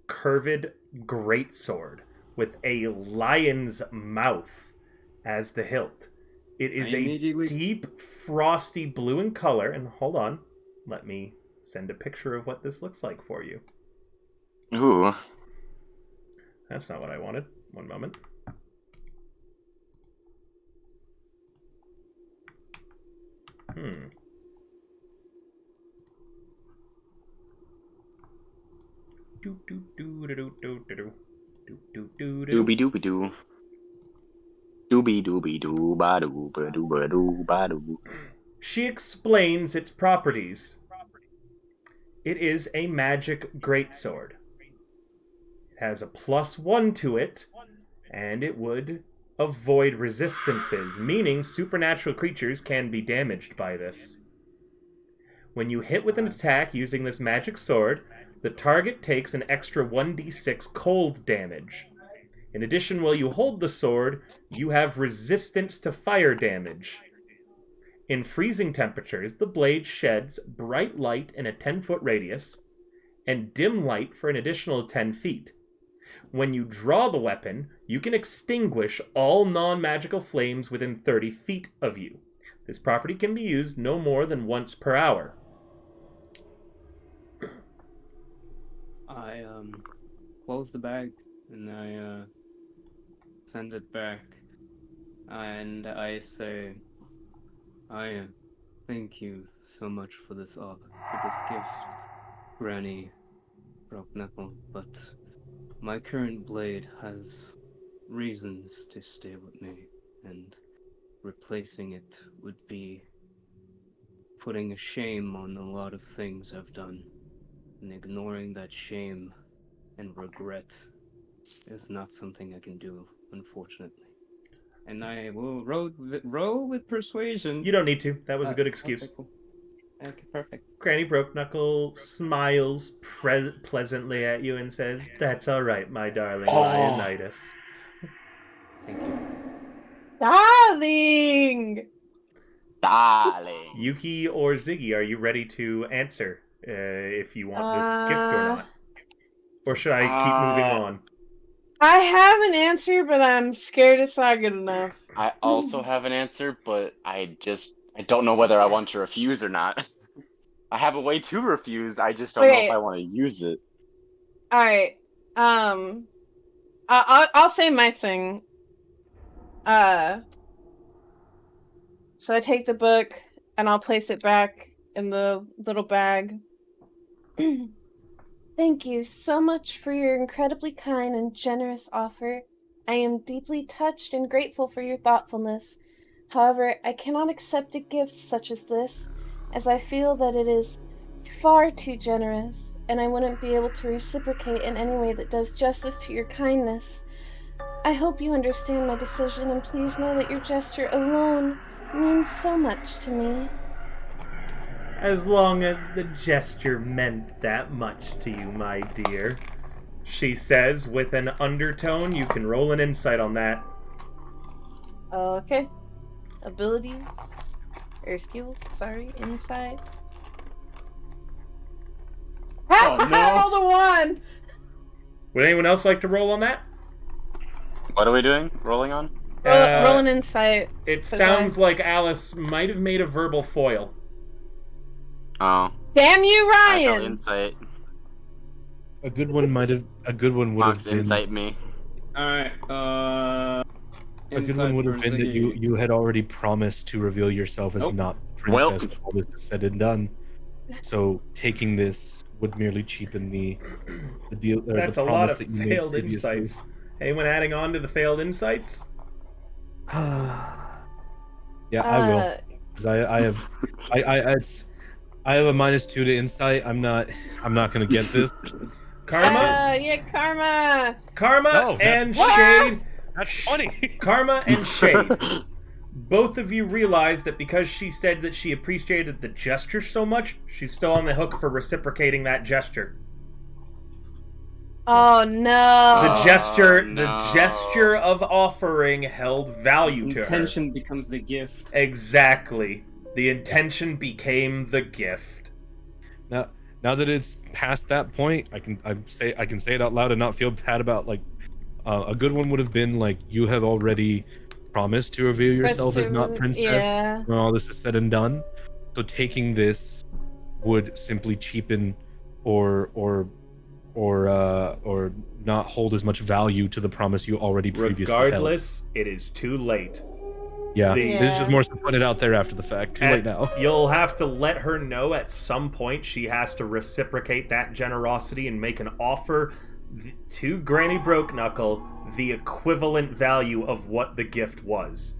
S2: curved greatsword with a lion's mouth as the hilt. It is a deep, frosty blue in color. And hold on, let me send a picture of what this looks like for you.
S4: Ooh.
S2: That's not what I wanted. One moment.
S4: Doobie doobie doo. Doobie doobie doo ba doo ba doo ba doo ba doo.
S2: She explains its properties. It is a magic greatsword. It has a +1 to it, and it would avoid resistances, meaning supernatural creatures can be damaged by this. When you hit with an attack using this magic sword, the target takes an extra 1d6 cold damage. In addition, while you hold the sword, you have resistance to fire damage. In freezing temperatures, the blade sheds bright light in a 10-foot radius, and dim light for an additional 10 feet. When you draw the weapon, you can extinguish all non-magical flames within 30 feet of you. This property can be used no more than once per hour.
S10: I close the bag and I send it back, and I say, I thank you so much for this gift, Granny Broke-Knuckle, but my current blade has reasons to stay with me, and replacing it would be putting a shame on a lot of things I've done, and ignoring that shame and regret is not something I can do, unfortunately. And I will roll with persuasion.
S2: You don't need to. That was a good excuse.
S10: Okay, cool. Okay, perfect.
S2: Granny Broke-Knuckle smiles pleasantly at you and says, "That's all right, my darling Leonidas."
S10: Thank you.
S8: Darling!
S4: Darling.
S2: Yuki or Ziggy, are you ready to answer if you want this gift or not? Or should I keep moving on?
S8: I have an answer, but I'm scared it's not good enough.
S4: I also have an answer, but I don't know whether I want to refuse or not. I have a way to refuse. I just don't know if I want to use it.
S8: All right. I'll say my thing. So I take the book and I'll place it back in the little bag.
S5: Thank you so much for your incredibly kind and generous offer. I am deeply touched and grateful for your thoughtfulness. However, I cannot accept a gift such as this, as I feel that it is far too generous, and I wouldn't be able to reciprocate in any way that does justice to your kindness. I hope you understand my decision, and please know that your gesture alone means so much to me.
S2: As long as the gesture meant that much to you, my dear, she says with an undertone. You can roll an insight on that.
S8: Okay. Abilities. Or skills, sorry. Insight.
S10: Oh, no.
S8: I rolled a 1!
S2: Would anyone else like to roll on that?
S4: What are we doing? Rolling on?
S8: Roll an insight.
S2: It sounds like Alice might have made a verbal foil.
S4: Oh.
S8: Damn you,
S4: I got
S8: Ryan!
S4: insight.
S6: A good one would have been.
S4: Insight me.
S10: Alright,
S6: A good one would have been that you had already promised to reveal yourself as not princess before this is said and done. So taking this would merely cheapen the deal.
S2: That's
S6: the
S2: a lot of
S6: that you
S2: failed
S6: made previously.
S2: insights. Anyone adding on to the failed insights?
S6: Yeah, I will. Because I have a -2 to insight. I'm not gonna get this.
S2: Karma?
S8: Yeah, Karma!
S2: Karma and Shade.
S6: That's funny.
S2: Karma and Shade. Both of you realize that because she said that she appreciated the gesture so much, she's still on the hook for reciprocating that gesture.
S8: Oh no!
S2: The gesture of offering held value to her.
S10: Intention becomes the gift.
S2: Exactly. The intention became the gift.
S6: Now that it's past that point, I can say it out loud and not feel bad about like a good one would have been like you have already promised to reveal yourself as not princess when all this is said and done. So taking this would simply cheapen or not hold as much value to the promise you already previously held.
S2: Regardless, it is too late.
S6: Yeah, this is just more to put it out there after the fact. Too late now.
S2: You'll have to let her know at some point she has to reciprocate that generosity and make an offer to Granny Broke-Knuckle the equivalent value of what the gift was.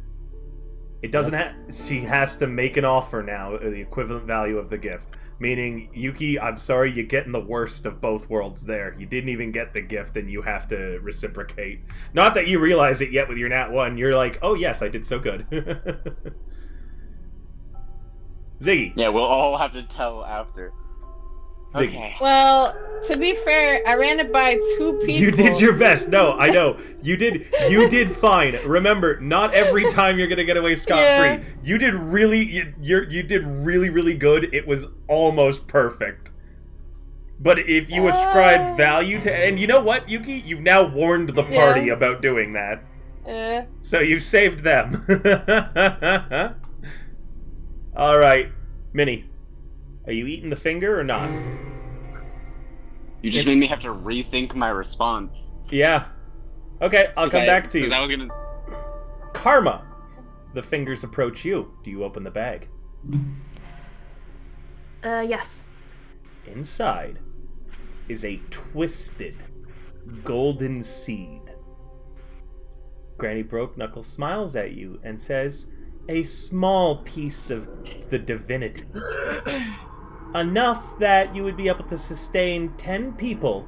S2: It doesn't have... She has to make an offer now, the equivalent value of the gift. Meaning, Yuki, I'm sorry, you're getting the worst of both worlds there. You didn't even get the gift, and you have to reciprocate. Not that you realize it yet with your Nat 1. You're like, oh yes, I did so good. Ziggy.
S4: Yeah, we'll all have to tell after.
S2: Ziggy.
S4: Okay.
S8: Well, to be fair, I ran it by 2 people.
S2: You did your best. No, I know. You did fine. Remember, not every time you're gonna get away scot-free. You did really you did really good. It was almost perfect. But if you ascribe value to, and you know what, Yuki? You've now warned the party about doing that. So you've saved them. Alright. Minnie. Are you eating the finger or not?
S4: You just made me have to rethink my response.
S2: Yeah. Okay, I'll come back to you.
S4: I was gonna...
S2: Karma! The fingers approach you. Do you open the bag?
S9: Yes.
S2: Inside is a twisted golden seed. Granny Broke-Knuckle smiles at you and says, a small piece of the divinity. Enough that you would be able to sustain 10 people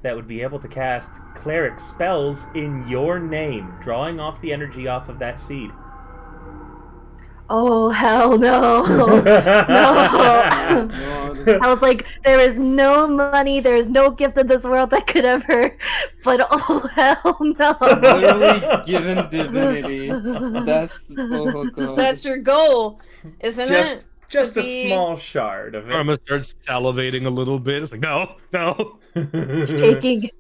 S2: that would be able to cast cleric spells in your name, drawing off the energy off of that seed.
S9: Oh, hell no. No. I was like, there is no money, there is no gift in this world that could ever... But oh, hell no.
S10: Literally given divinity.
S8: That's your goal, isn't it?
S2: Just a small shard of it.
S6: Karma starts salivating a little bit. It's like, no.
S9: Shaking.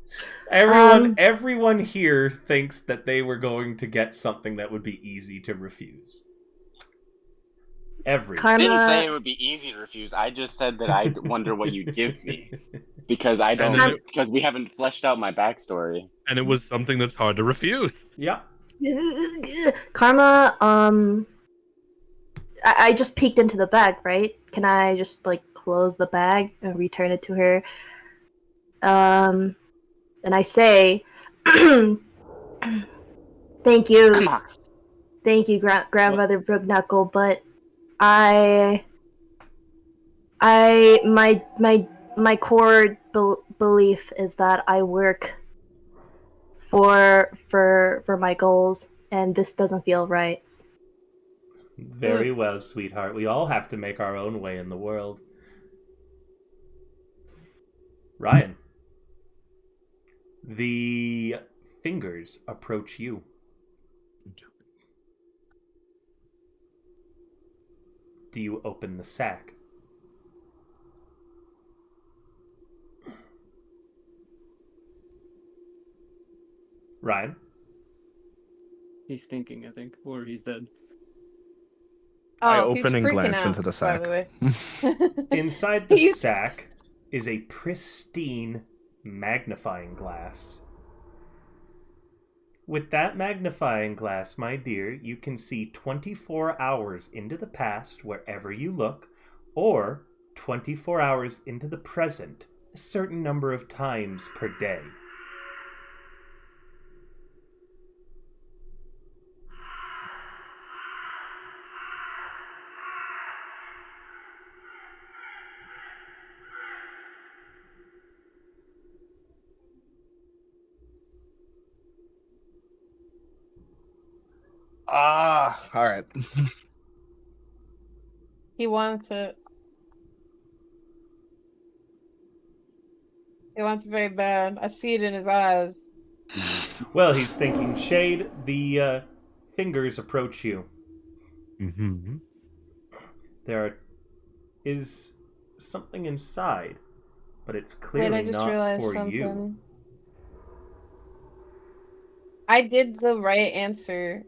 S2: Everyone here thinks that they were going to get something that would be easy to refuse.
S9: Karma...
S4: I didn't say it would be easy to refuse. I just said that I wonder what you'd give me. Because because we haven't fleshed out my backstory.
S6: And it was something that's hard to refuse.
S2: Yeah.
S9: Karma, I just peeked into the bag, right? Can I just, like, close the bag and return it to her? And I say, thank you. Thank you, Grandmother Brook-Knuckle, but my core belief is that I work for my goals, and this doesn't feel right.
S2: Very well, sweetheart. We all have to make our own way in the world. Ryan. The fingers approach you. Do you open the sack? Ryan?
S10: He's thinking, I think, or he's dead.
S1: I open and glance into the sack.
S8: By the way.
S2: Inside the sack is a pristine magnifying glass. With that magnifying glass, my dear, you can see 24 hours into the past wherever you look, or 24 hours into the present, a certain number of times per day.
S1: All right.
S8: He wants it. He wants it very bad. I see it in his eyes.
S2: Well, he's thinking, Shade, the fingers approach you.
S6: Mm-hmm.
S2: There is something inside, but it's
S8: Wait,
S2: clearly
S8: I just
S2: not
S8: realized
S2: for
S8: something.
S2: you.
S8: I did the right answer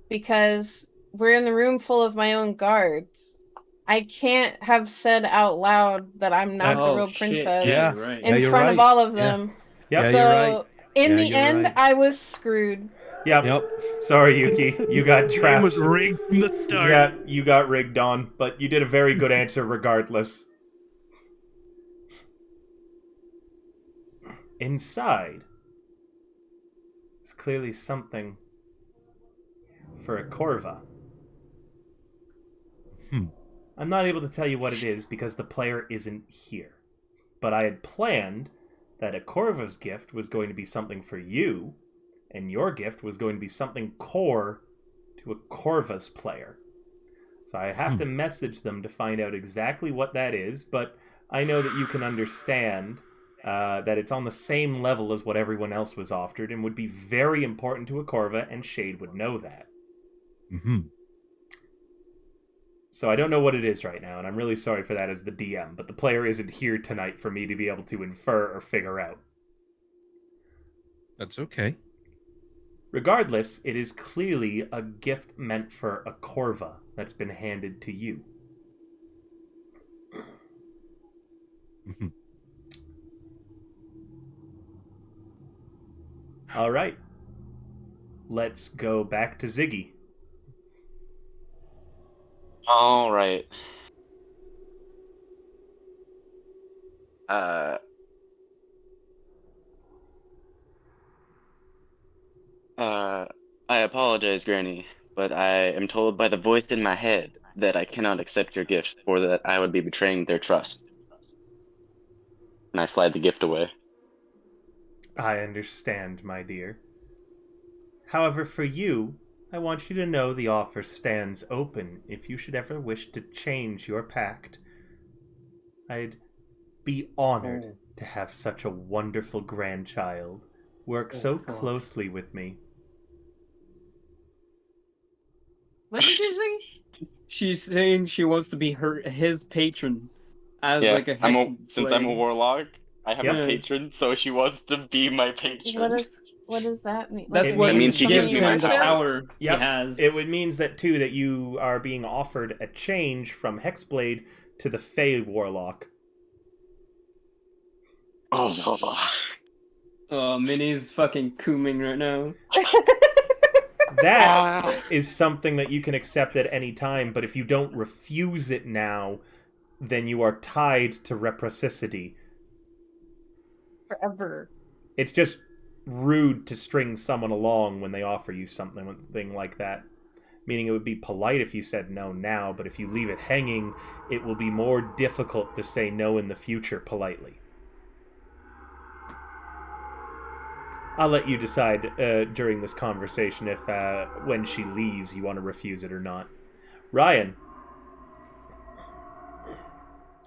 S8: because we're in the room full of my own guards. I can't have said out loud that I'm not the
S10: Oh
S8: real
S10: shit!
S8: princess
S10: Yeah,
S6: Yeah.
S10: you're right.
S8: in
S6: you're
S8: front of
S6: right.
S8: all of
S6: Yeah.
S8: them.
S2: Yep.
S6: Yeah,
S8: So
S6: you're right.
S8: in
S6: Yeah,
S8: the
S6: you're
S8: end,
S6: right.
S8: I was screwed.
S2: Yep.
S6: Yep.
S2: Sorry, Yuki. You got
S6: Game
S2: trapped.
S6: was rigged from the start.
S2: Yeah, you got rigged on, but you did a very good answer regardless. Inside is clearly something for a Corva. I'm not able to tell you what it is because the player isn't here. But I had planned that a Corva's gift was going to be something for you, and your gift was going to be something core to a Corva's player. So I have to message them to find out exactly what that is, but I know that you can understand that it's on the same level as what everyone else was offered and would be very important to a Corva, and Shade would know that.
S6: Mm-hmm.
S2: So I don't know what it is right now, and I'm really sorry for that as the DM, but the player isn't here tonight for me to be able to infer or figure out.
S6: That's okay.
S2: Regardless, it is clearly a gift meant for a Corva that's been handed to you.
S6: Mm-hmm.
S2: All right. Let's go back to Ziggy.
S4: All right. I apologize, Granny, but I am told by the voice in my head that I cannot accept your gift, or that I would be betraying their trust. And I slide the gift away.
S2: I understand, my dear. However, for you, I want you to know the offer stands open if you should ever wish to change your pact. I'd be honored to have such a wonderful grandchild work so closely with me.
S8: What did you say?
S3: She's saying she wants to be his patron as
S4: Yeah,
S3: like a
S4: since I'm a
S3: blade.
S4: warlock, I have
S2: Yep.
S4: a patron, so she wants to be my patron.
S8: What does that mean?
S3: That's
S2: It
S3: what
S2: means
S4: she
S3: gives
S4: gives me my
S3: him the
S4: powers.
S3: power
S2: Yep.
S3: he has.
S2: It means that too that you are being offered a change from Hexblade to the Fey Warlock.
S4: Oh,
S3: Minnie's fucking cooming right now.
S2: That is something that you can accept at any time, but if you don't refuse it now, then you are tied to reciprocity.
S8: Forever.
S2: It's just rude to string someone along when they offer you something like that. Meaning it would be polite if you said no now, but if you leave it hanging, it will be more difficult to say no in the future politely. I'll let you decide during this conversation if when she leaves you want to refuse it or not. Ryan.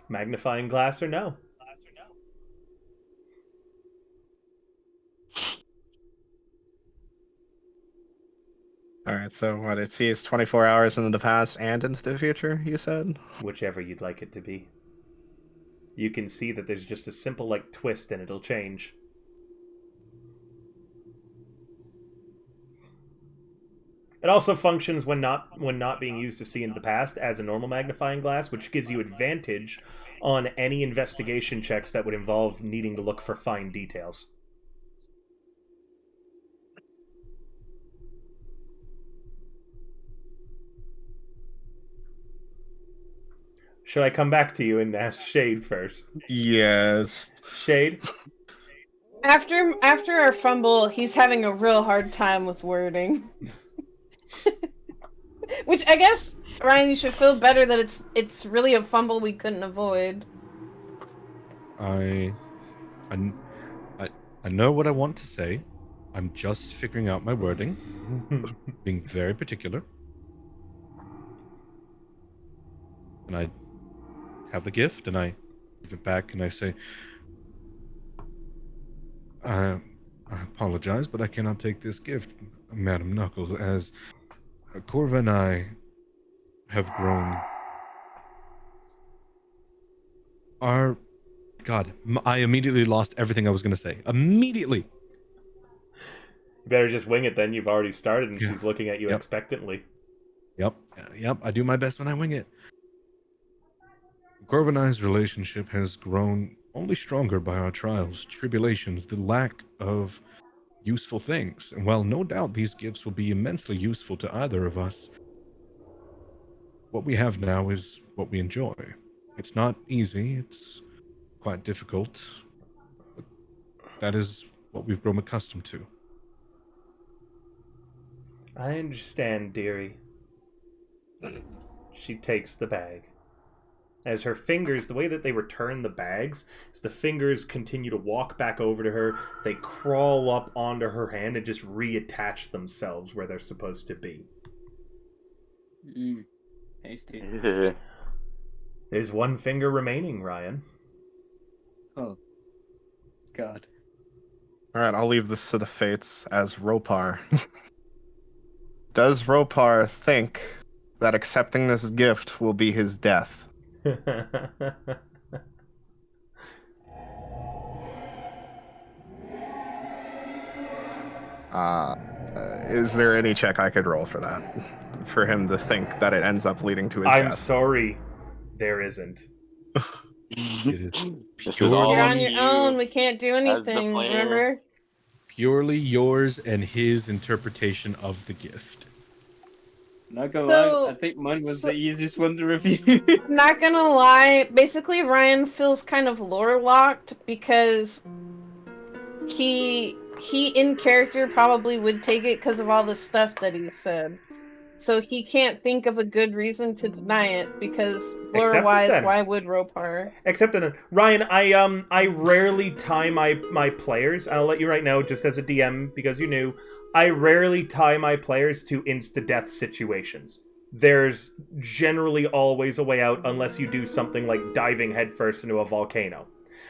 S2: Magnifying glass or no?
S1: All right, so what it sees 24 hours into the past and into the future, you said?
S2: Whichever you'd like it to be. You can see that there's just a simple like twist and it'll change. It also functions when not being used to see into the past as a normal magnifying glass, which gives you advantage on any investigation checks that would involve needing to look for fine details. Should I come back to you and ask Shade first?
S1: Yes.
S2: Shade?
S8: After our fumble, he's having a real hard time with wording. Which I guess, Ryan, you should feel better that it's really a fumble we couldn't avoid.
S6: I know what I want to say. I'm just figuring out my wording, being very particular. And I have the gift, and I give it back, and I say, I apologize, but I cannot take this gift, Madam Knuckles, as Corva and I have grown. I immediately lost everything I was going to say. Immediately.
S2: You better just wing it then. You've already started and
S6: Yeah.
S2: she's looking at you
S6: Yep.
S2: expectantly.
S6: Yep. I do my best when I wing it. Corva and I's relationship has grown only stronger by our trials, tribulations, the lack of useful things. And while no doubt these gifts will be immensely useful to either of us, what we have now is what we enjoy. It's not easy, it's quite difficult, but that is what we've grown accustomed to.
S2: I understand, dearie. She takes the bag. As her fingers, the way that they return the bags, is the fingers continue to walk back over to her. They crawl up onto her hand and just reattach themselves where they're supposed to be.
S3: Tasty.
S2: There's one finger remaining, Ryan.
S3: Oh. God.
S1: All right, I'll leave this to the fates as Ropar. Does Ropar think that accepting this gift will be his death? Is there any check I could roll for that? For him to think that it ends up leading to his
S2: I'm
S1: death?
S2: sorry, there isn't.
S4: This is all
S8: You're
S4: on
S8: on your
S4: you.
S8: own. We can't do
S4: the
S8: anything.
S4: player.
S8: Remember?
S6: Purely yours and his interpretation of the gift.
S3: Not gonna
S8: So-
S3: lie, I think mine was the easiest one to review.
S8: Not gonna lie. Basically, Ryan feels kind of lore locked because he in character probably would take it because of all the stuff that he said. So he can't think of a good reason to deny it because
S2: Accept it
S8: lore-wise,
S2: then.
S8: why would Ropar?
S2: Except that, Ryan, I rarely tie my players. I'll let you right now, just as a DM, because you knew. I rarely tie my players to insta-death situations. There's generally always a way out unless you do something like diving headfirst into a volcano.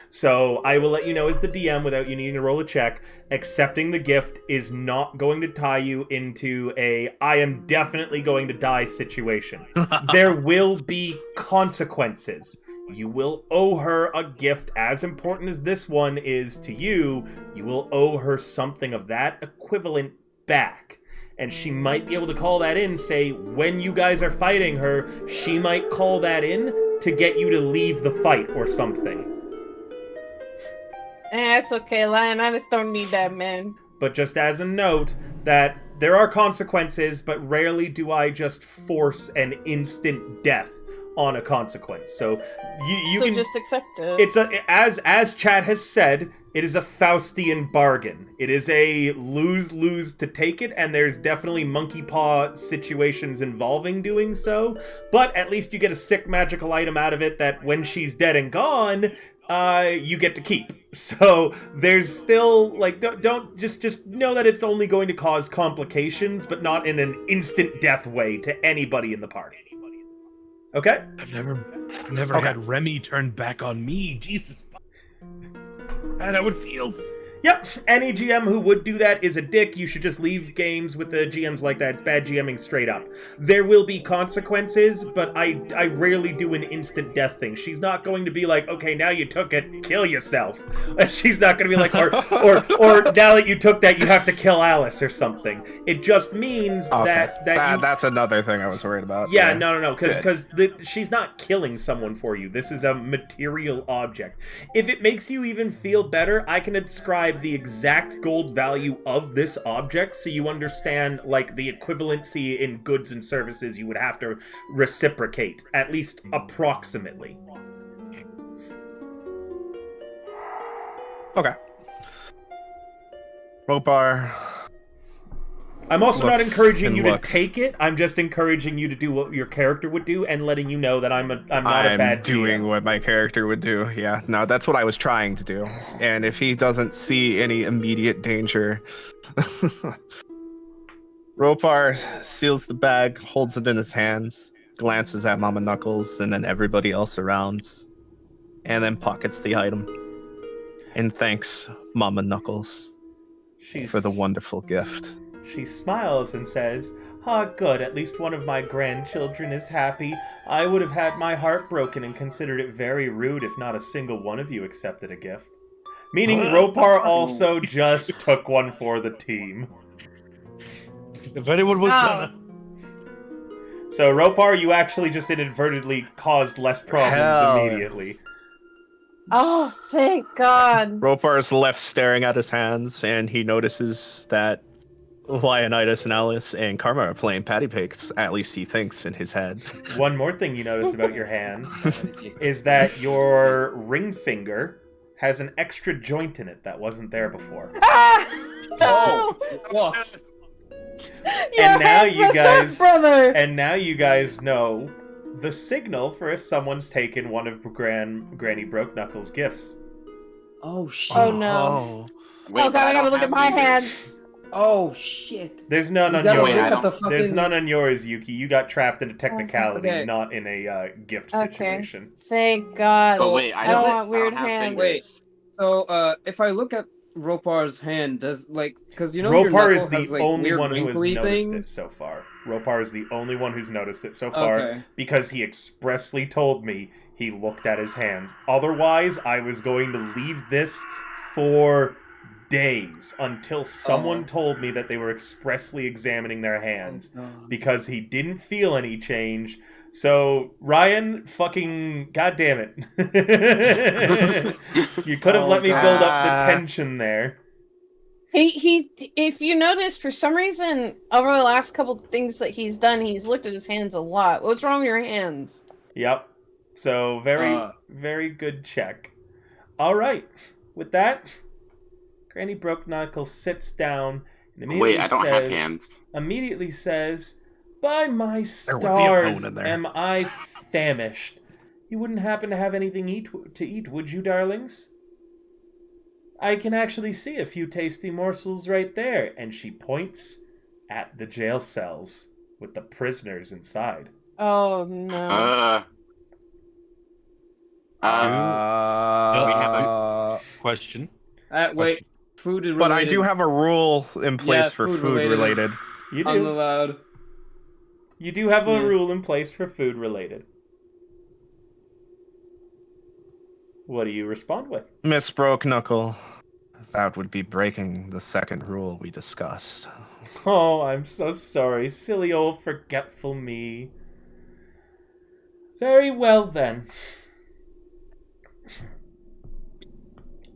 S2: So I will let you know as the DM, without you needing to roll a check, accepting the gift is not going to tie you into a I am definitely going to die situation. There will be consequences. You will owe her a gift as important as this one is to you. You will owe her something of that equivalent back. And she might be able to call that in, say, when you guys are fighting her, she might call that in to get you to leave the fight or something.
S8: It's okay, Lion. I just don't need that, man.
S2: But just as a note, that there are consequences, but rarely do I just force an instant death on a consequence. So you
S8: So
S2: can
S8: just accept it.
S2: It's as Chad has said, it is a Faustian bargain. It is a lose-lose to take it, and there's definitely monkey paw situations involving doing so. But at least you get a sick magical item out of it that when she's dead and gone, you get to keep. So there's still like don't just know that it's only going to cause complications, but not in an instant death way to anybody in the party. Okay?
S6: I've never
S1: Okay.
S6: had Remy turn back on me. Jesus. How that would feel.
S2: Yep, any GM who would do that is a dick. You should just leave games with the GMs like that. It's bad GMing straight up. There will be consequences, but I rarely do an instant death thing. She's not going to be like, okay, now you took it, kill yourself. She's not going to be like, or now that you took that, you have to kill Alice or something. It just means that
S1: that's another thing I was worried about.
S2: Yeah, no, because she's not killing someone for you. This is a material object. If it makes you even feel better, I can ascribe the exact gold value of this object so you understand, like, the equivalency in goods and services you would have to reciprocate, at least approximately.
S1: Okay. Ropar.
S2: I'm also not
S1: Looks
S2: encouraging
S1: and
S2: you
S1: looks.
S2: to take it. I'm just encouraging you to do what your character would do and letting you know that I'm not a bad
S1: doing
S2: GM.
S1: what my character would do. Yeah, no, that's what I was trying to do. And if he doesn't see any immediate danger, Ropar seals the bag, holds it in his hands, glances at Mama Knuckles and then everybody else around, and then pockets the item. And thanks, Mama Knuckles, for the wonderful gift.
S2: She smiles and says, "Ah, good, at least one of my grandchildren is happy. I would have had my heart broken and considered it very rude if not a single one of you accepted a gift." Meaning Ropar also just took one for the team.
S6: If anyone was gonna...
S2: So, Ropar, you actually just inadvertently caused less problems
S1: Hell.
S2: immediately.
S8: Oh, thank God.
S1: Ropar's left staring at his hands, and he notices that Leonidas and Alice and Karma are playing patty cakes. At least he thinks in his head.
S2: One more thing you notice about your hands is that your ring finger has an extra joint in it that wasn't there before.
S10: Oh,
S2: And now you guys,
S8: brother.
S2: and now you guys know the signal for if someone's taken one of Granny Broke Knuckles' gifts.
S10: oh shit.
S8: Oh no.
S4: Wait,
S8: Oh
S4: but
S8: God, I gotta
S4: don't
S8: look at
S4: have
S8: my
S4: yours.
S8: hands.
S10: Oh shit.
S2: There's none
S10: You
S2: on
S10: gotta
S4: look
S2: yours.
S4: at the
S2: There's
S10: fucking-
S2: none on yours, Yuki. You got trapped in a technicality,
S10: Okay.
S2: not in a gift
S8: Okay.
S2: situation.
S8: Thank God.
S4: But wait,
S8: I don't
S10: Does it-
S8: want weird hands.
S4: fingers.
S10: Wait. So, if I look at Ropar's hand, does because you know your
S2: Ropar
S10: knuckle
S2: is the
S10: has, like,
S2: only
S10: weird
S2: one who has
S10: wrinkly
S2: noticed it
S10: things?
S2: so far. Ropar is the only one who's noticed it so far
S10: Okay.
S2: because he expressly told me he looked at his hands. Otherwise, I was going to leave this for days until someone told me that they were expressly examining their hands because he didn't feel any change. So, Ryan, fucking goddamn it. You could have let me build up the tension there.
S8: He if you notice, for some reason, over the last couple things that he's done, he's looked at his hands a lot. What's wrong with your hands?
S2: Yep. So, very good check. All right. With that, Granny Broke Knuckles sits down and immediately
S4: Wait, I don't have hands.
S2: Immediately says, "By my
S1: There would be a
S2: stars,
S1: bone in there."
S2: am I famished? You wouldn't happen to have anything to eat, would you, darlings? I can actually see a few tasty morsels right there." And she points at the jail cells with the prisoners inside.
S8: Oh no.
S4: We have a
S6: Question.
S10: Wait. Food related.
S1: But I do have a rule in place
S10: Yeah,
S1: for
S10: food
S1: food related.
S2: You do.
S10: unallowed.
S2: You do have a
S10: Yeah.
S2: rule in place for food related. What do you respond with?
S1: Miss Broke Knuckle, that would be breaking the second rule we discussed.
S2: Oh, I'm so sorry, silly old forgetful me. Very well then.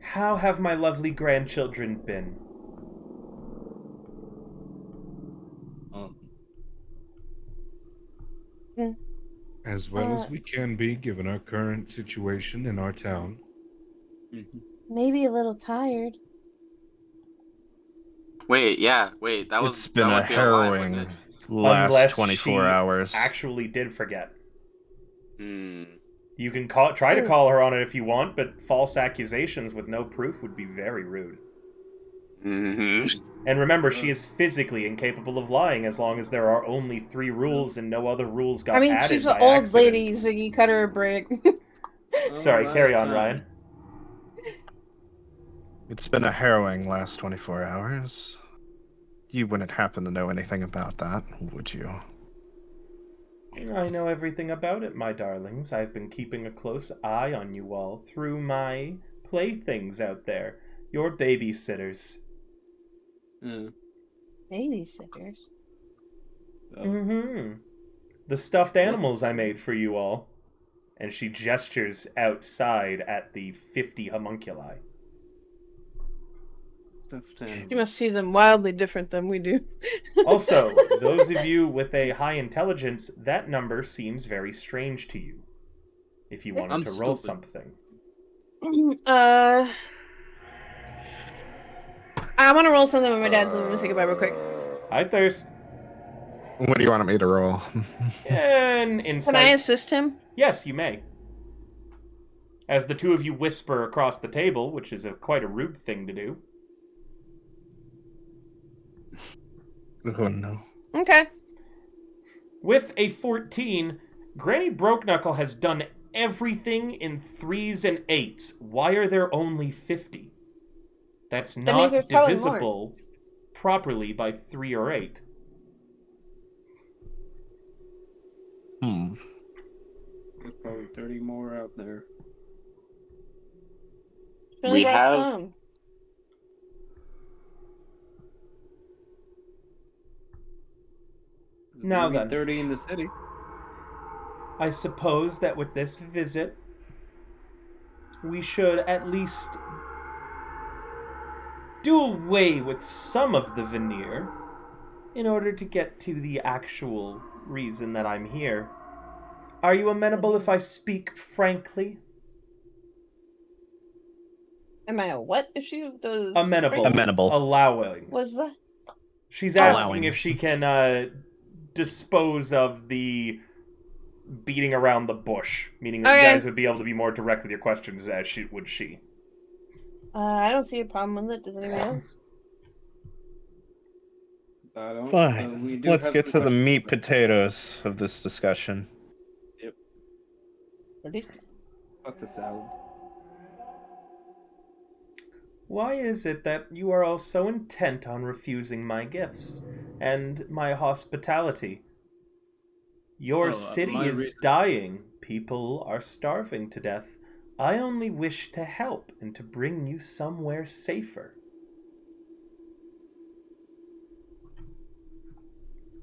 S2: How have my lovely grandchildren been?
S6: As well as we can be, given our current situation in our town.
S8: Maybe a little tired.
S4: Wait, that was.
S1: It's been
S4: that
S1: a
S4: would be lie,
S1: harrowing
S4: wouldn't
S1: last
S2: Unless
S1: 24
S2: she
S1: hours.
S2: actually did forget.
S4: it?
S2: You can try to call her on it if you want, but false accusations with no proof would be very rude. And remember, she is physically incapable of lying as long as there are only 3 rules and no other rules got
S8: I mean,
S2: added
S8: she's
S2: by
S8: an old
S2: accident.
S8: lady, Ziggy. Cut her a break.
S2: Sorry, carry on, Ryan.
S1: It's been a harrowing last 24 hours. You wouldn't happen to know anything about that, would you?
S2: I know everything about it, my darlings. I've been keeping a close eye on you all through my playthings out there. Your babysitters.
S8: Babysitters.
S2: Mm-hmm. The stuffed animals I made for you all. And she gestures outside at the 50 homunculi.
S8: You must see them wildly different than we do.
S2: Also, those of you with a high intelligence, that number seems very strange to you. If you wanted
S10: I'm
S2: to roll
S10: stupid.
S2: something.
S8: I want to roll something with my dad, so I'm gonna say goodbye real quick.
S2: Hi, Thirst.
S1: What do you want me to roll?
S2: And insight.
S8: Can I assist him?
S2: Yes, you may. As the two of you whisper across the table, which is quite a rude thing to do.
S1: Oh no.
S8: Okay.
S2: With a 14, Granny Broke Knuckle has done everything in 3s and 8s. Why are there only 50? That's
S8: That means
S2: not
S8: there's probably
S2: divisible properly by 3 or 8.
S10: There's probably 30 more out there.
S8: Only
S4: We
S8: brought
S4: have-
S8: some.
S2: Now
S10: Maybe
S2: then.
S10: 30 in the city.
S2: I suppose that with this visit, we should at least do away with some of the veneer in order to get to the actual reason that I'm here. Are you amenable if I speak frankly?
S8: Am I a what if she does?
S2: Amenable.
S1: Amenable.
S2: Allowing.
S8: Was that?
S2: She's asking
S1: Allowing.
S2: if she can dispose of the beating around the bush, meaning that you
S8: Okay.
S2: guys would be able to be more direct with your questions as she would she.
S8: I don't see a problem with it. Does anyone else?
S10: I don't.
S1: Fine.
S10: We do
S1: Let's
S10: have
S1: get
S10: some
S1: to the
S10: questions,
S1: meat
S10: but-
S1: potatoes of this discussion.
S10: Fuck the salad.
S2: Why is it that you are all so intent on refusing my gifts and my hospitality? Your city
S10: my
S2: is
S10: reason-
S2: dying. People are starving to death. I only wish to help and to bring you somewhere safer.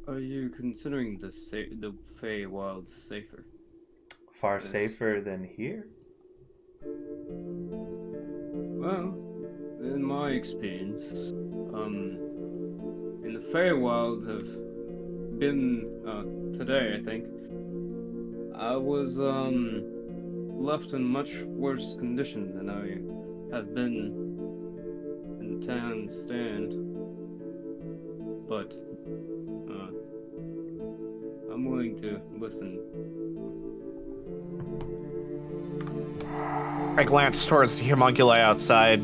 S10: Are you considering the Feywild safer?
S2: Far
S10: Yes.
S2: safer than here.
S10: Well, in my experience, in the Feywild have been today, I think. I was left in much worse condition than I have been in town stand. But I'm willing to listen.
S1: I glance towards the homunculi outside.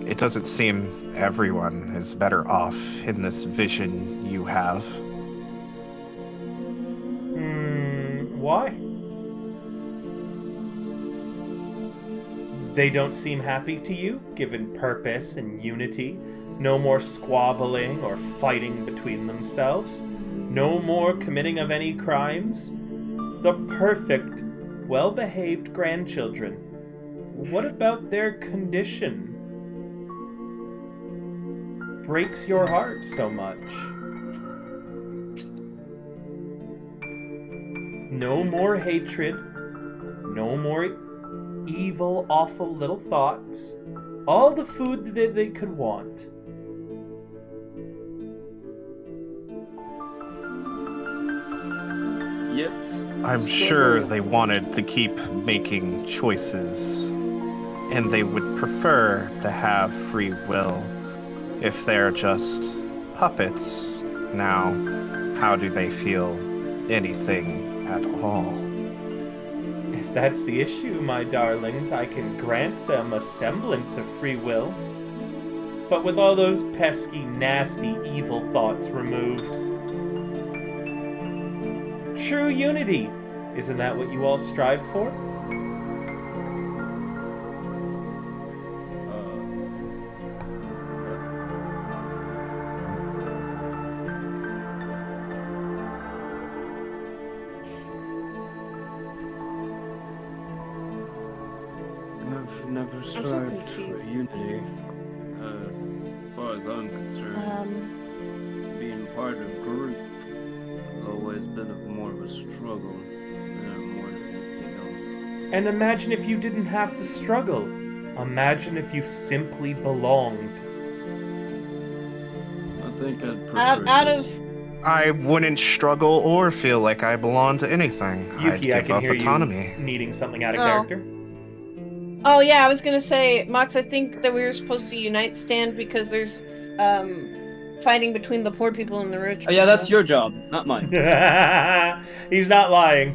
S1: It doesn't seem everyone is better off in this vision you have.
S2: Why? They don't seem happy to you, given purpose and unity. No more squabbling or fighting between themselves. No more committing of any crimes. The perfect, well-behaved grandchildren. What about their condition? Breaks your heart so much. No more hatred. No more evil, awful little thoughts. All the food that they could want.
S10: Yet,
S1: I'm sure they wanted to keep making choices, and they would prefer to have free will. If they're just puppets, now, how do they feel anything at all?
S2: If that's the issue, my darlings, I can grant them a semblance of free will. But with all those pesky, nasty, evil thoughts removed. True unity. Isn't that what you all strive for?
S10: I've never
S8: so
S10: strived for
S8: confused.
S10: unity. As far as I'm concerned, being part of a group has always been more of a struggle than more than anything else.
S2: And imagine if you didn't have to struggle. Imagine if you simply belonged.
S10: I think I'd prefer
S8: Out
S10: this.
S8: of
S1: I wouldn't struggle or feel like I belong to anything.
S2: Yuki,
S1: I'd
S2: I
S1: give
S2: can
S1: up
S2: hear
S1: autonomy.
S2: you needing something out of
S8: Oh.
S2: character.
S8: Oh yeah, I was gonna say, Mox, I think that we were supposed to unite stand because there's fighting between the poor people and the rich.
S10: Oh, yeah, that's
S8: people.
S10: your job, not mine.
S2: He's not lying.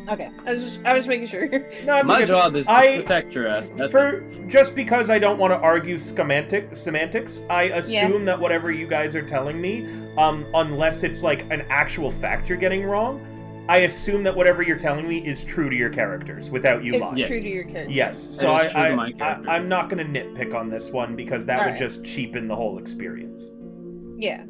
S8: Okay. I was making sure.
S2: No, it's
S10: My
S2: okay.
S10: job is to
S2: I-
S10: protect your ass. That's
S2: For
S10: it.
S2: just because I don't want to argue semantics, I assume that whatever you guys are telling me, unless it's like an actual fact you're getting wrong, I assume that whatever you're telling me is true to your characters without you
S8: It's
S2: lying.
S8: true to your character.
S2: Yes, so
S10: It is true to my character.
S2: I'm not going to nitpick on this one because that would
S8: Alright.
S2: just cheapen the whole experience.
S8: Yeah.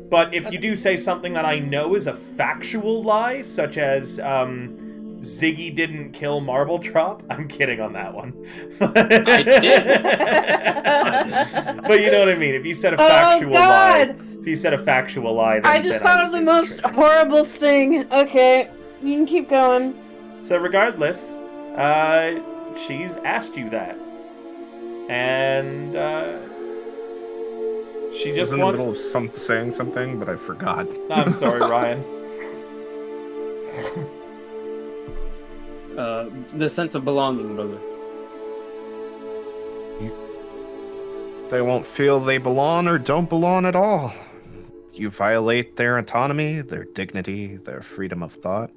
S2: But if you do say something that I know is a factual lie, such as Ziggy didn't kill Marbletrop, I'm kidding on that one.
S4: I did.
S2: But you know what I mean. If you said a factual lie, if you said a factual lie, then,
S8: I just
S2: then
S8: thought
S2: I
S8: of the
S2: would
S8: most
S2: trigger.
S8: horrible thing. Okay, you can keep going.
S2: So regardless, she's asked you that, and she
S1: I was
S2: just
S1: in the
S2: wants.
S1: middle of saying something, but I forgot.
S2: I'm sorry, Ryan.
S10: The sense of belonging, brother.
S1: They won't feel they belong or don't belong at all. You violate their autonomy, their dignity, their freedom of thought.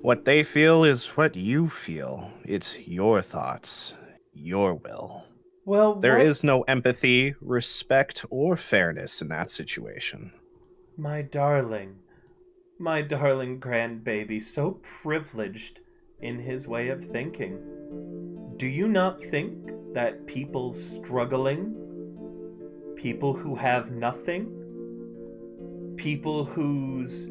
S1: What they feel is what you feel. It's your thoughts, your will.
S2: Well,
S1: There
S2: what-
S1: is no empathy, respect, or fairness in that situation.
S2: my darling grandbaby, so privileged in his way of thinking. Do you not think that people struggling, people who have nothing, people whose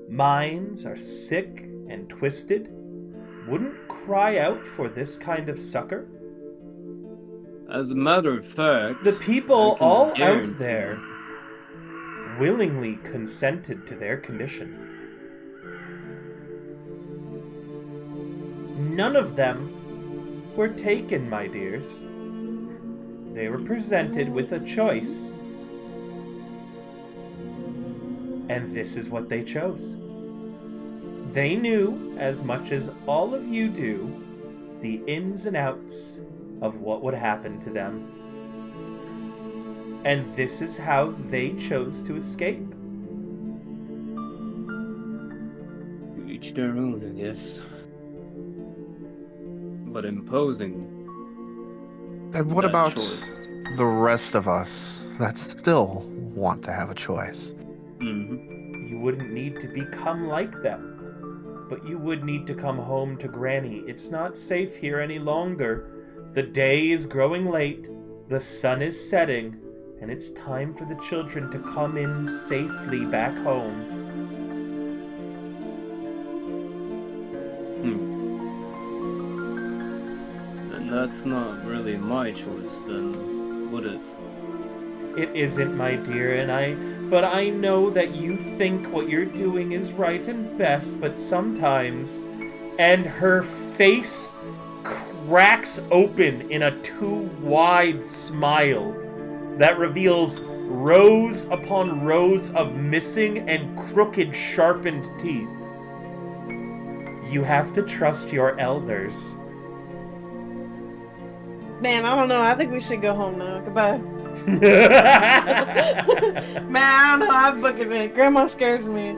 S2: minds are sick and twisted, wouldn't cry out for this kind of succor?
S10: As a matter of fact,
S2: The people
S10: I can
S2: all out
S10: guarantee-
S2: there willingly consented to their condition. None of them were taken, my dears. They were presented with a choice. And this is what they chose. They knew, as much as all of you do, the ins and outs of what would happen to them. And this is how they chose to escape.
S10: To each their own, I guess. But imposing.
S1: And what
S10: that
S1: about
S10: choice.
S1: the rest of us that still want to have a choice?
S10: Mm-hmm.
S2: You wouldn't need to become like them, but you would need to come home to Granny. It's not safe here any longer. The day is growing late, the sun is setting, and it's time for the children to come in safely back home.
S10: And that's not really my choice, then, would it?
S2: It isn't, my dear, but I know that you think what you're doing is right and best, but sometimes... And her face cracks open in a too wide smile that reveals rows upon rows of missing and crooked sharpened teeth. You have to trust your elders.
S8: Man, I don't know. I think we should go home now. Goodbye. Man, I don't know. I'm booking it. Grandma scares me.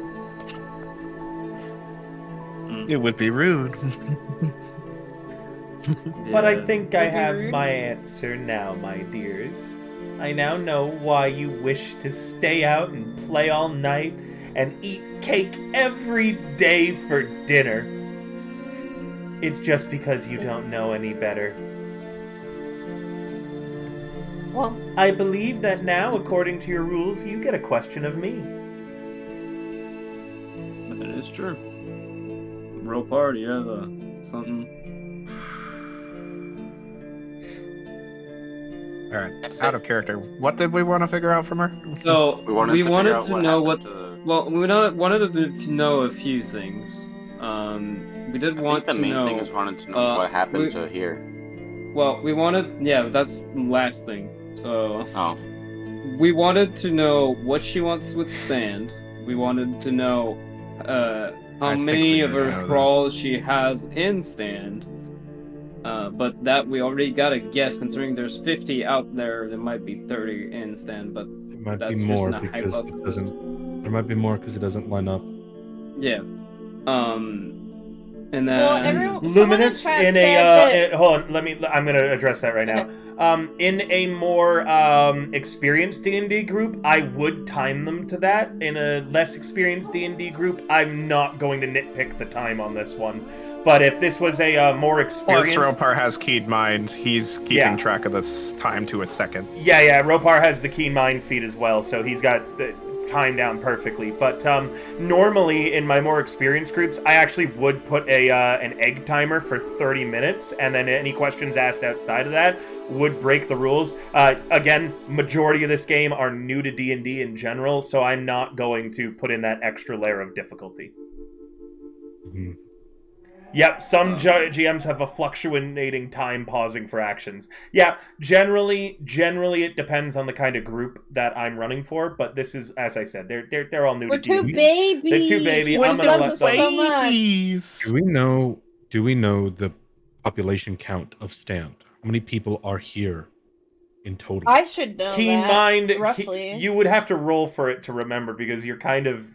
S1: It would be rude.
S2: But I
S10: Yeah.
S2: think I
S8: Would you
S2: have
S8: rude?
S2: my answer now, my dears. I now know why you wish to stay out and play all night and eat cake every day for dinner. It's just because you don't know any better.
S8: Well,
S2: I believe that now, according to your rules, you get a question of me.
S10: That is true. Real party, yeah, something.
S1: All right, out of character. What did we want to figure out from her?
S10: So
S4: We wanted to figure out
S10: to
S4: what
S10: know
S4: happened
S10: what.
S4: to the-
S10: Well, wanted to know a few things. We did
S4: I
S10: want
S4: think the
S10: to
S4: main
S10: know.
S4: thing is wanted to know what happened
S10: we-
S4: to here.
S10: Well, we wanted. Yeah, that's the last thing. So
S4: Oh,
S10: we wanted to know what she wants with stand. We wanted to know how
S1: I think
S10: many
S1: we
S10: of her
S1: know that.
S10: thralls she has in stand. But that we already got a guess. Considering there's 50 out there, there might be 30 in stand. But
S6: It might
S10: That's
S6: be
S10: just
S6: more
S10: an
S6: because it
S10: hypothesis.
S6: doesn't. There might be more because it doesn't line up.
S10: yeah,
S3: And then
S8: Well, everyone,
S2: Luminous
S8: someone
S2: in
S8: chat said that-
S2: hold on, I'm gonna address that right now. In a more experienced D&D group, I would time them to that. In a less experienced D&D group, I'm not going to nitpick the time on this one. But if this was a more experienced...
S1: Plus, Ropar has keyed mind. He's keeping track of this time to a second.
S2: Yeah, Ropar has the keen mind feat as well, so he's got the time down perfectly. But normally, in my more experienced groups, I actually would put an egg timer for 30 minutes, and then any questions asked outside of that would break the rules. Again, majority of this game are new to D&D in general, so I'm not going to put in that extra layer of difficulty.
S6: Mhm.
S2: Yep, some GMs have a fluctuating time pausing for actions. Yeah, generally it depends on the kind of group that I'm running for, but this is, as I said, they're all new
S8: We're
S2: to
S8: too
S2: D&D.
S8: baby.
S2: They're too baby.
S8: We
S2: I'm gonna
S8: love
S2: let
S8: us
S2: them...
S8: so much.
S1: Babies.
S6: Do we know the population count of Stand? How many people are here in total?
S8: I should know
S2: Keen
S8: that,
S2: mind,
S8: roughly.
S2: you would have to roll for it to remember because you're kind of...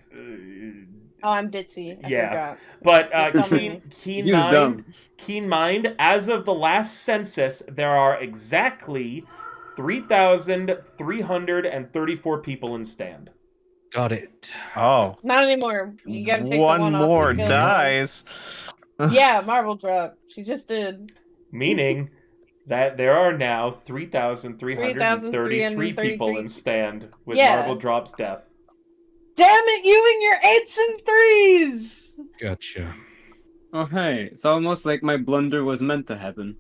S8: Oh, I'm ditzy. I forgot.
S2: But
S8: Just tell me.
S2: keen mind, as of the last census, there are exactly 3,334 people in Stand.
S6: Got it.
S1: Oh.
S8: Not anymore. You gotta take
S1: one
S8: the one
S1: more
S8: off.
S1: dies.
S8: Yeah, marble drop. She just did.
S2: Meaning that there are now 3,333 people in Stand with Marble Drop's death.
S8: Damn it, you and your 8s and 3s!
S6: Gotcha.
S3: Oh hey, it's almost like my blunder was meant to happen.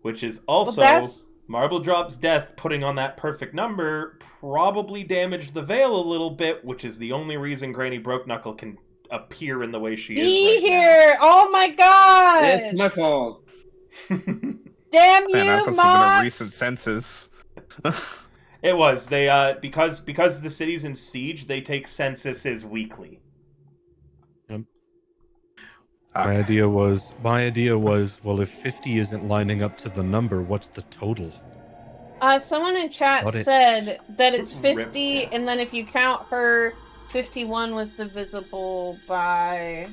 S2: Which is also... Marble Drop's death, putting on that perfect number, probably damaged the veil a little bit, which is the only reason Granny Broke-Knuckle can appear in the way she is right
S8: here!
S2: now.
S8: Oh my god!
S3: It's my fault.
S8: Damn you,
S1: Man, that must have been a recent census.
S2: It was. They because the city's in siege, they take censuses weekly.
S6: Yep. My idea was, well, if 50 isn't lining up to the number, what's the total?
S8: Someone in chat said that it's 50, and then if you count her, 51 was divisible by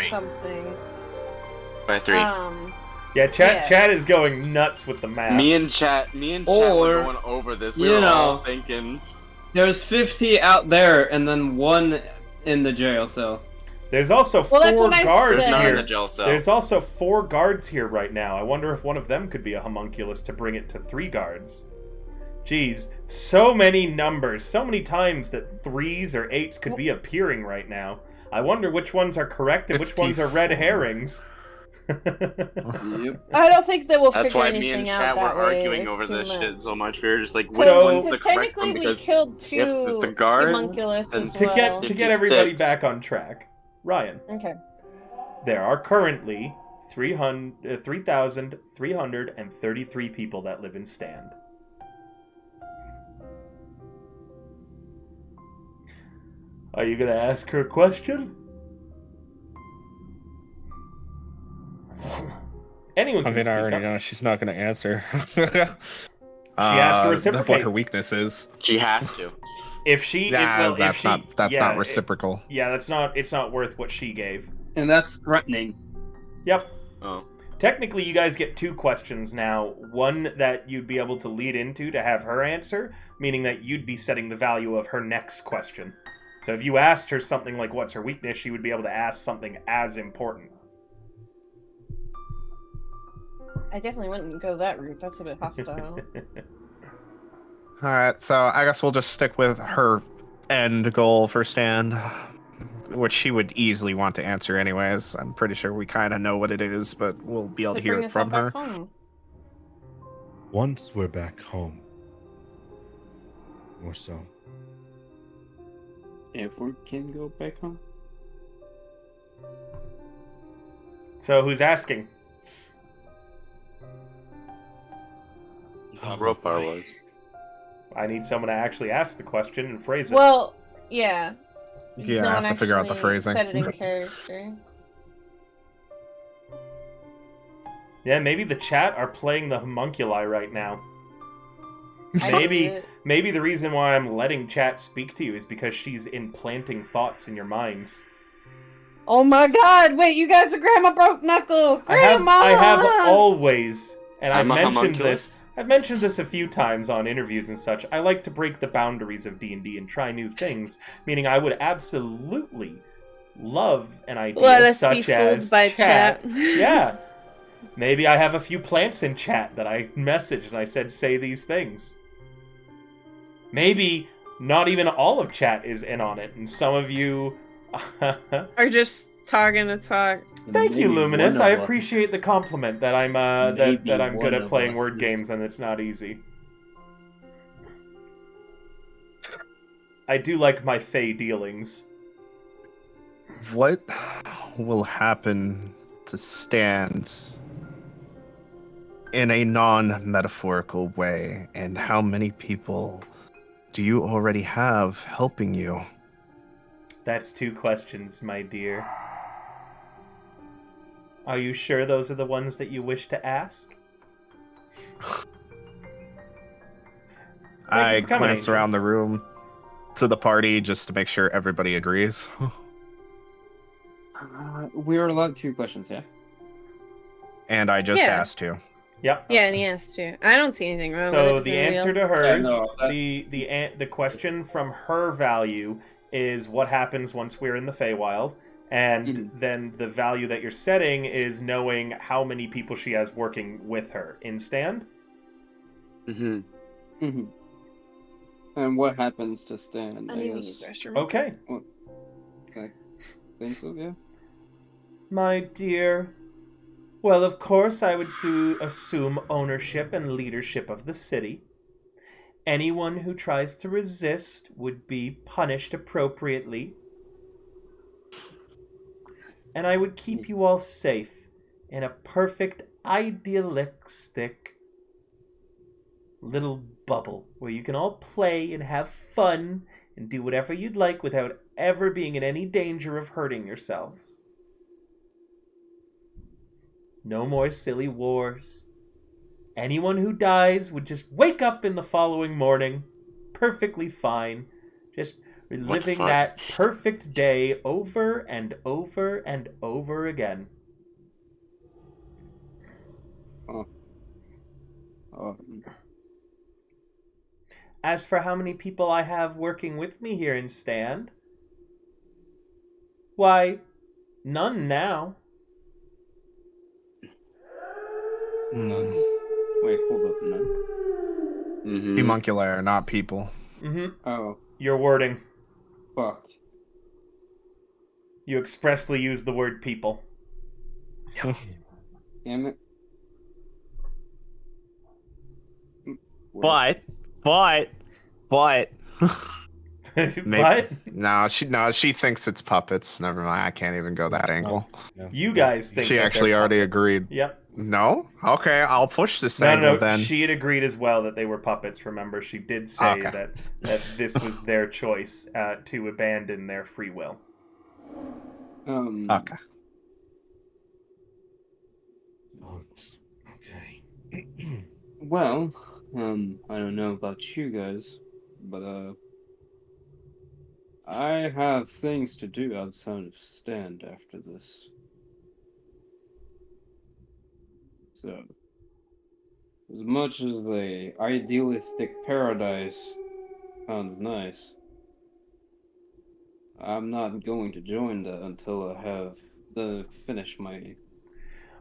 S8: something.
S4: By 3.
S2: Yeah, chat is going nuts with the math.
S4: Me and chat were going over this. We were all thinking.
S3: There's 50 out there, and then 1 in the jail cell.
S2: There's also 4 guards here.
S4: In the jail cell.
S2: There's also 4 guards here right now. I wonder if one of them could be a homunculus to bring it to 3 guards. Jeez, so many numbers, so many times that 3s or 8s could be appearing right now. I wonder which ones are correct and which ones are red herrings.
S8: I don't think they will figure anything out that way.
S4: That's why me and Chat were arguing over this shit so much. We were just like, which
S8: so,
S4: one's the correct one?
S8: Because we killed 2
S4: the guards
S8: homunculus as
S2: to
S8: well.
S2: get everybody back on track, Ryan.
S8: Okay.
S2: There are currently 3,333 people that live in Stand. Are you gonna ask her a question? Anyone can
S1: I already
S2: up.
S1: know she's not going to answer.
S2: She has to reciprocate.
S1: What her weakness is.
S4: She has to.
S2: If she,
S1: that's not reciprocal.
S2: It's not worth what she gave.
S3: And that's threatening.
S2: Yep.
S4: Oh.
S2: Technically, you guys get 2 questions now. One that you'd be able to lead into to have her answer, meaning that you'd be setting the value of her next question. So if you asked her something like, what's her weakness, she would be able to ask something as important.
S8: I definitely wouldn't go that route. That's a bit hostile.
S1: Alright, so I guess we'll just stick with her end goal for Stand, which she would easily want to answer anyways. I'm pretty sure we kind of know what it is, but we'll be able to hear it from her.
S6: Once we're back home. Or so.
S3: If we can go back home.
S2: So who's asking?
S4: Ropar was.
S2: I need someone to actually ask the question and phrase it.
S8: Well, yeah.
S1: Yeah, I have to figure out the phrasing.
S8: Set it in character.
S2: Yeah, maybe the chat are playing the homunculi right now. Maybe the reason why I'm letting chat speak to you is because she's implanting thoughts in your minds.
S8: Oh my god, wait, you guys are Grandma Broke Knuckle! Grandma!
S2: I have always, and I've
S4: I'm a
S2: mentioned
S4: homunculus.
S2: this. I've mentioned this a few times on interviews and such. I like to break the boundaries of D&D and try new things, meaning I would absolutely love an idea
S8: Let us be
S2: such
S8: fooled
S2: as
S8: by
S2: chat.
S8: chat.
S2: Yeah. Maybe I have a few plants in chat that I messaged and I said, say these things. Maybe not even all of chat is in on it, and some of you...
S8: Are just talking to talk.
S2: Thank you,
S10: Maybe
S2: Luminous.
S10: one
S2: I
S10: of us-
S2: appreciate the compliment that I'm that
S10: Maybe
S2: I'm good
S10: one
S2: at
S10: of
S2: playing
S10: us
S2: word
S10: is-
S2: games and it's not easy. I do like my fey dealings.
S1: What will happen to stand in a non-metaphorical way, and how many people do you already have helping you?
S2: That's 2 questions, my dear. Are you sure those are the ones that you wish to ask?
S1: I
S2: for coming,
S1: glance
S2: Angel.
S1: around the room to the party just to make sure everybody agrees.
S3: We're allowed 2 questions, yeah?
S1: And I just
S8: Yeah.
S1: asked to.
S2: Yep.
S8: Yeah, and he has to. I don't see anything wrong with it.
S2: So
S8: Does
S2: the
S8: anybody
S2: answer to
S8: else?
S2: hers,
S3: no, that-
S2: the question from her value is what happens once we're in the Feywild, and then the value that you're setting is knowing how many people she has working with her in stand.
S4: Mm-hmm.
S3: Mm-hmm. And what happens to Stan?
S8: I
S3: I
S8: need to
S3: guess.
S8: use the restroom.
S2: Okay,
S3: I think so, yeah.
S2: my dear. Well, of course, I would assume ownership and leadership of the city. Anyone who tries to resist would be punished appropriately. And I would keep you all safe in a perfect, idealistic little bubble where you can all play and have fun and do whatever you'd like without ever being in any danger of hurting yourselves. No more silly wars. Anyone who dies would just wake up in the following morning, perfectly fine, just reliving
S4: fuck?
S2: that perfect day over and over and over again. As for how many people I have working with me here in Stand, why, none now.
S3: None. Wait, hold up, none.
S4: Mm-hmm.
S1: Homuncular, not people.
S2: Mm-hmm.
S3: Oh,
S2: Your wording.
S3: fuck.
S2: You expressly use the word people.
S3: Damn it.
S1: But maybe,
S2: But
S1: no, she thinks it's puppets. Never mind, I can't even go that angle.
S2: you guys think
S1: She
S2: that
S1: actually
S2: they're
S1: already
S2: puppets.
S1: agreed.
S2: Yep.
S1: No? Okay, I'll push this
S2: No,
S1: angle
S2: no,
S1: then.
S2: she had agreed as well that they were puppets. Remember, she did say
S1: Okay.
S2: that this was their choice to abandon their free will.
S1: Okay.
S6: Okay.
S3: Well, I don't know about you guys, but I have things to do outside of Stand after this. So, as much as the idealistic paradise sounds nice, I'm not going to join that until I have finish my.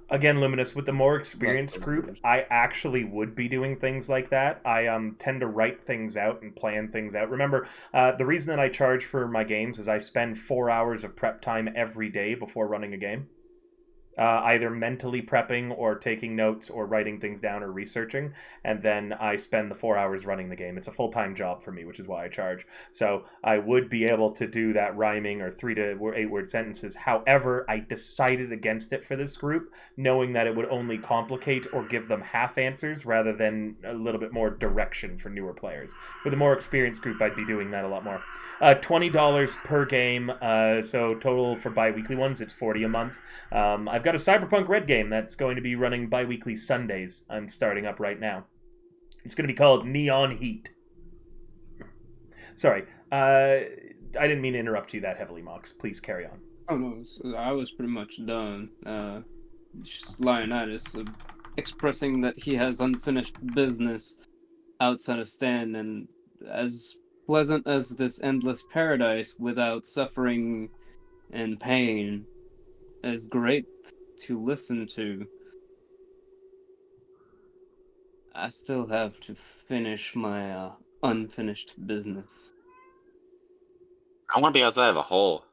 S2: Again, Luminous, with the more experienced
S3: Leftovers.
S2: group, I actually would be doing things like that. I tend to write things out and plan things out. Remember, the reason that I charge for my games is I spend 4 hours of prep time every day before running a game. Either mentally prepping or taking notes or writing things down or researching, and then I spend the 4 hours running the game. It's a full-time job for me, which is why I charge. So I would be able to do that rhyming or 3 to 8 word sentences. However, I decided against it for this group, knowing that it would only complicate or give them half answers rather than a little bit more direction for newer players. With a more experienced group, I'd be doing that a lot more. $20 per game, so total for bi-weekly ones, it's $40 a month. I've got a Cyberpunk Red game that's going to be running bi-weekly Sundays. I'm starting up right now. It's going to be called Neon Heat. Sorry, I didn't mean to interrupt you that heavily, Mox. Please carry on.
S3: Oh no, so I was pretty much done. Just Leonidas expressing that he has unfinished business outside of Stan, and as pleasant as this endless paradise without suffering and pain is great to listen to, I still have to finish my unfinished business.
S4: I want to be outside of a hole.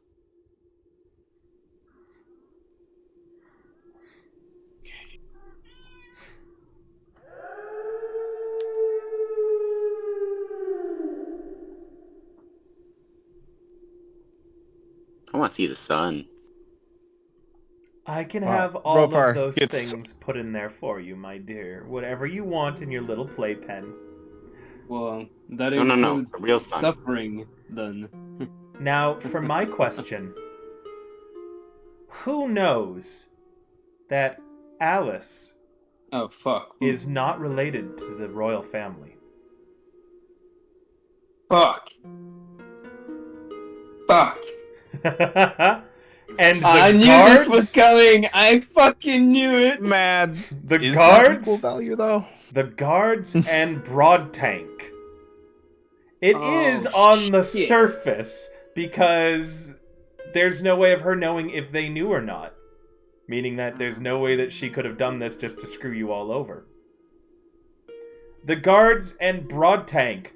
S4: I want to see the sun.
S2: I can
S1: Wow.
S2: have all
S1: Ropar
S2: of those
S1: gets-
S2: things put in there for you, my dear. Whatever you want in your little playpen.
S3: Well, that
S4: No,
S3: includes
S4: real sun.
S3: suffering, then.
S2: Now, for my question, who knows that Alice
S3: Oh, fuck.
S2: is not related to the royal family?
S3: Fuck. Fuck.
S2: And the
S3: I knew
S2: guards,
S3: this was coming. I fucking knew it.
S1: Mad.
S2: the
S1: Is that equal
S2: guards,
S1: value though?
S2: the guards, and Broad Tank. It is
S3: Oh,
S2: on the
S3: shit.
S2: surface because there's no way of her knowing if they knew or not. Meaning that there's no way that she could have done this just to screw you all over. The guards and Broad Tank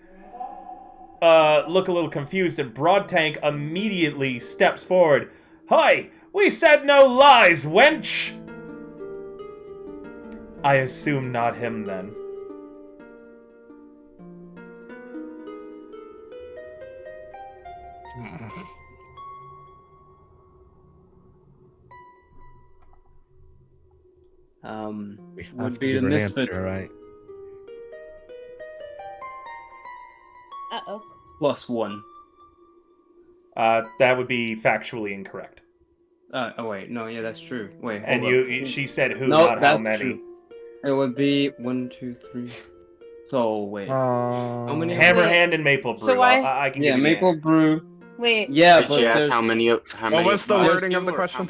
S2: look a little confused, and Broad Tank immediately steps forward. Hi! We said no lies, wench! I assume not him, then.
S6: We have
S3: Would
S6: to
S3: be
S6: give
S3: the
S6: her an
S3: Misfits
S6: answer, right?
S8: Uh-oh.
S3: +1.
S2: That would be factually incorrect.
S3: Oh wait, no, yeah, that's true. Wait, hold
S2: And
S3: up.
S2: she said who,
S3: No,
S2: not how
S3: that's
S2: many.
S3: true. It would be 1, 2, 3. So wait, how many?
S2: Hammerhand and Maple Brew.
S8: So
S2: I can
S3: Yeah,
S2: give you
S3: Maple
S2: the
S3: Brew.
S8: Wait.
S3: Yeah,
S4: Did
S3: but
S4: she ask
S3: there's,
S4: how many?
S1: What was the
S4: of
S1: wording of the question?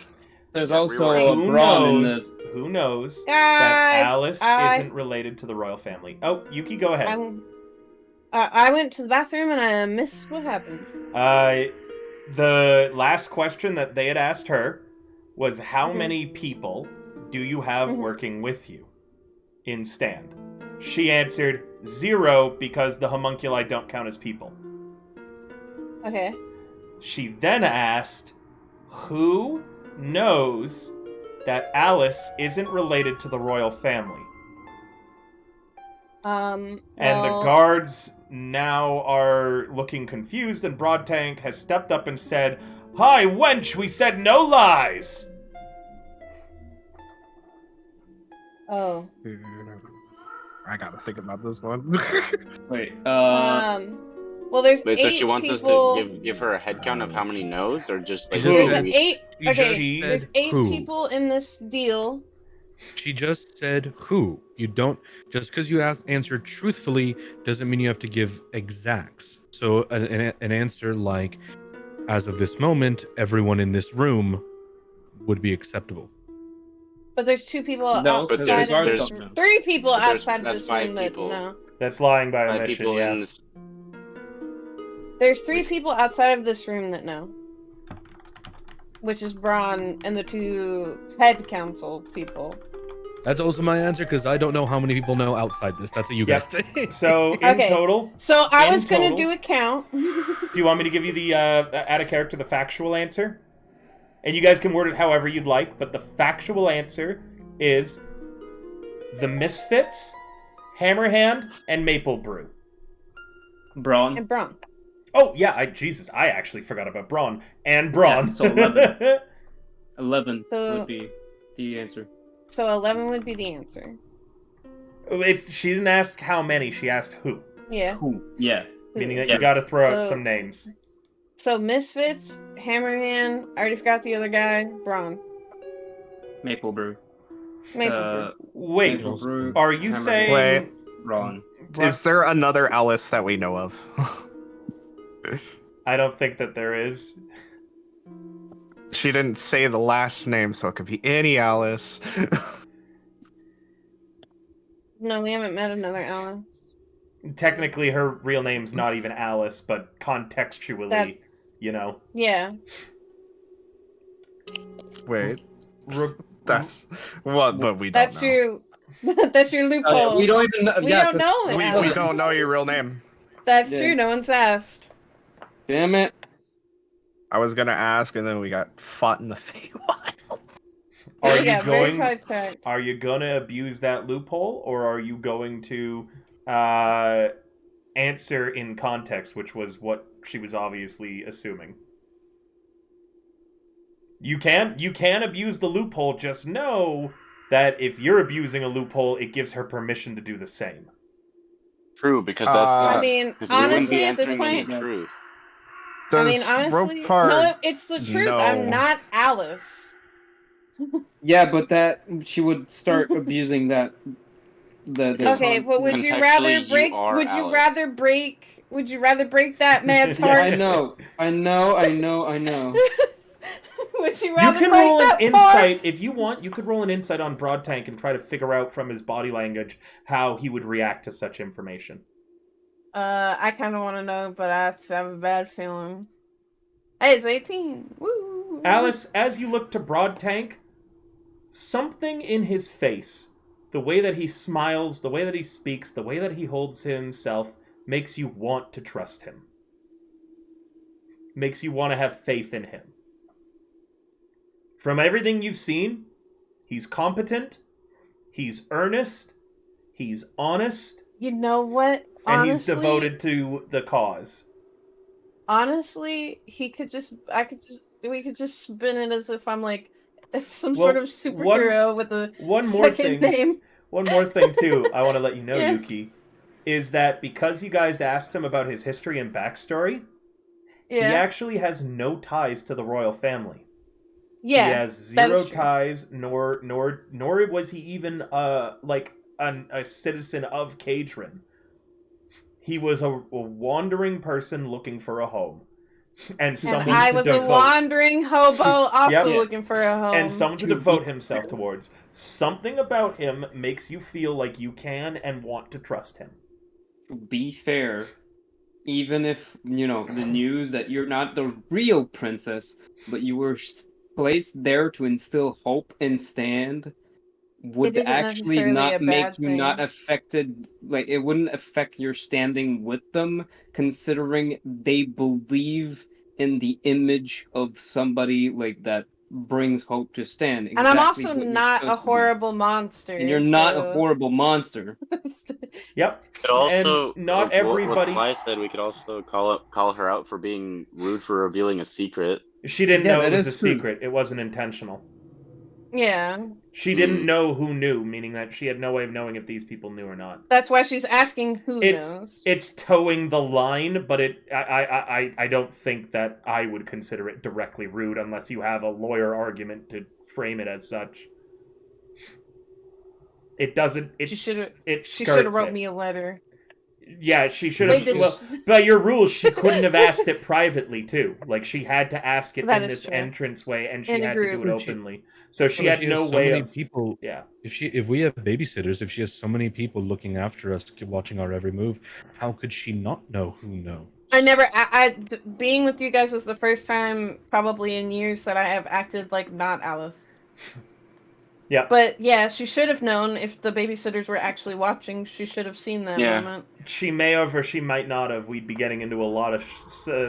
S3: there's
S4: Yeah,
S3: also
S4: reword.
S3: a
S2: Who
S3: brawn in
S2: knows?
S3: the.
S2: Who knows
S8: Guys,
S2: that Alice
S8: I-
S2: isn't related to the royal family? Oh, Yuki, go ahead.
S8: I went to the bathroom and I missed what happened.
S2: The last question that they had asked her was, how
S8: Mhm.
S2: many people do you have
S8: Mhm.
S2: working with you in Stand? She answered 0 because the homunculi don't count as people.
S8: Okay.
S2: She then asked, who knows that Alice isn't related to the royal family? And the
S8: well,
S2: guards now are looking confused, and Broad Tank has stepped up and said, "Hi, wench, we said no lies!"
S8: Oh.
S1: I gotta think about this one.
S3: Wait,
S8: Well, there's
S4: Wait,
S8: 8
S4: so she wants
S8: people.
S4: us to give her a head count of how many no's, or just like
S2: Who?
S8: There's
S2: Who?
S4: say we-
S8: 8.
S6: She
S8: Okay,
S2: just
S8: there's
S6: said
S8: 8
S6: who.
S8: people in this deal.
S6: She just said who. You don't just because you answered truthfully doesn't mean you have to give exacts. So an answer like, as of this moment, everyone in this room would be acceptable.
S8: But there's 2 people
S3: No,
S4: but
S8: outside of
S4: there's-
S8: this room. 3 people
S4: but there's-
S8: outside of
S4: that's
S8: this
S4: 5
S8: room that
S4: people.
S8: no.
S2: That's lying by
S4: 5
S2: omission,
S4: people
S2: yeah.
S4: in this.
S8: There's 3 people outside of this room that know. Which is Braun and the 2 head council people.
S6: That's also my answer because I don't know how many people know outside this. That's what you guys
S2: Yep.
S6: think.
S2: So, in
S8: Okay.
S2: total,
S8: So I
S2: In
S8: was gonna
S2: total-
S8: do a count.
S2: do you want me to give you the, add a character, the factual answer? And you guys can word it however you'd like, but the factual answer is the Misfits, Hammerhand, and Maple Brew.
S3: Braun.
S8: And Braun.
S2: Oh, yeah, I actually forgot about Braun. And Braun.
S3: Yeah, so 11. 11
S8: So-
S3: would be the answer.
S8: So 11 would be the answer.
S2: She didn't ask how many, she asked who.
S8: Yeah.
S3: Who? Yeah.
S2: Meaning that
S3: Yeah.
S2: you gotta throw out
S8: So-
S2: some names.
S8: So Misfits, Hammerhand, I already forgot the other guy, Braun.
S3: Maple Brew.
S8: Maple Brew.
S2: Wait,
S3: Maple Brew.
S2: are you
S3: Hammerhand,
S2: saying...
S1: Wait.
S3: Braun.
S1: Is there another Alice that we know of?
S2: I don't think that there is.
S1: She didn't say the last name, so it could be any Alice.
S8: No, we haven't met another Alice.
S2: Technically, her real name's not even Alice, but contextually,
S8: That-
S2: you know.
S8: Yeah.
S1: Wait,
S2: Re-
S1: that's what? But we don't
S8: That's
S1: know.
S8: your that's your loophole.
S3: We don't even know.
S8: We
S3: yeah,
S8: don't know it,
S1: We
S8: Alice.
S1: don't know your real name.
S8: That's
S3: Yeah.
S8: true, no one's asked.
S3: Damn it.
S1: I was gonna ask, and then we got fought in the Feywild.
S2: Are
S8: We
S2: you
S8: got very
S2: going?
S8: sidetracked.
S2: Are you gonna abuse that loophole, or are you going to answer in context, which was what she was obviously assuming? You can abuse the loophole. Just know that if you're abusing a loophole, it gives her permission to do the same.
S4: True, because that's
S1: I
S8: I mean,
S4: because we wouldn't be
S8: honestly, at this
S4: answering any
S8: point,
S4: truth.
S8: I mean,
S1: Does
S8: honestly,
S1: Ropar
S8: no, it's the truth.
S1: know?
S8: I'm not Alice.
S3: Yeah, but that she would start abusing that.
S8: Okay, but would you
S4: Contextually,
S8: rather
S4: you
S8: break?
S4: are
S8: Would you
S4: Alice.
S8: rather break? Would you rather break that man's
S2: Yeah,
S8: heart?
S3: I know.
S8: Would you
S2: You
S8: rather
S2: can
S8: break
S2: roll an
S8: that
S2: insight if you want. You could roll an insight on Broadtank and try to figure out from his body language how he would react to such information.
S8: I kind of want to know, but I have a bad feeling. Hey, it's 18. Woo!
S2: Alice, as you look to Broadtank, something in his face, the way that he smiles, the way that he speaks, the way that he holds himself, makes you want to trust him. Makes you want to have faith in him. From everything you've seen, he's competent, he's earnest, he's honest,
S8: You know what?
S2: and
S8: Honestly,
S2: he's devoted to the cause.
S8: Honestly, we could just spin it as if I'm like some
S2: Well,
S8: sort of superhero with a
S2: one more
S8: second
S2: thing.
S8: name.
S2: One more thing, too, I want to let you know,
S8: Yeah.
S2: Yuki, is that because you guys asked him about his history and backstory, he
S8: Yeah,
S2: actually has no ties to the royal family.
S8: yeah.
S2: He has
S8: that
S2: zero
S8: is true.
S2: ties, nor was he even like a citizen of Cadron. He was a wandering person looking for a home, and someone
S8: And I
S2: to
S8: was
S2: devote.
S8: a wandering hobo, also
S2: Yep.
S8: looking for a home.
S2: And someone to
S3: To
S2: devote
S3: be
S2: himself towards. Something about him makes you feel like you can and want to trust him.
S3: Be fair. Even if, the news that you're not the real princess, but you were placed there to instill hope and stand, would
S8: It isn't
S3: actually
S8: necessarily
S3: not
S8: a
S3: make
S8: bad
S3: you
S8: thing.
S3: not affected, like, it wouldn't affect your standing with them, considering they believe in the image of somebody, like, that brings hope to stand.
S8: And I'm
S3: Exactly
S8: also
S3: what you're
S8: not a
S3: supposed to do.
S8: horrible monster.
S3: And you're not a
S8: so-
S3: horrible monster.
S2: Yep.
S4: But also,
S2: And not
S4: what
S2: everybody.
S4: Sly said, we could also call her out for being rude for revealing a secret.
S2: She didn't
S3: Yeah,
S2: know it
S3: that
S2: was a
S3: is true.
S2: secret. It wasn't intentional.
S8: Yeah,
S2: She didn't know who knew, meaning that she had no way of knowing if these people knew or not.
S8: that's why she's asking who knows.
S2: It's towing the line, but I don't think that I would consider it directly rude unless you have a lawyer argument to frame it as such. It doesn't.
S8: She should have.
S2: It
S8: She
S2: skirts
S8: should have wrote
S2: it.
S8: me a letter.
S2: Yeah, she should
S8: Wait,
S2: have.
S8: did
S2: Well, by your rules, she couldn't have asked it privately too. Like she had to ask it
S8: That
S2: in
S8: is
S2: this
S8: true.
S2: entranceway, and she
S8: In a
S2: had to do it
S8: group.
S2: openly. So she
S6: Well,
S2: had
S6: if
S2: no
S6: has so
S2: way
S6: many
S2: of.
S6: people.
S2: Yeah.
S6: If we have babysitters, if she has so many people looking after us, watching our every move, how could she not know who knows?
S8: Being with you guys was the first time, probably in years, that I have acted like not Alice.
S2: Yeah.
S8: But yeah, she should have known if the babysitters were actually watching. She should have seen that moment.
S2: She may have, or she might not have. We'd be getting into a lot of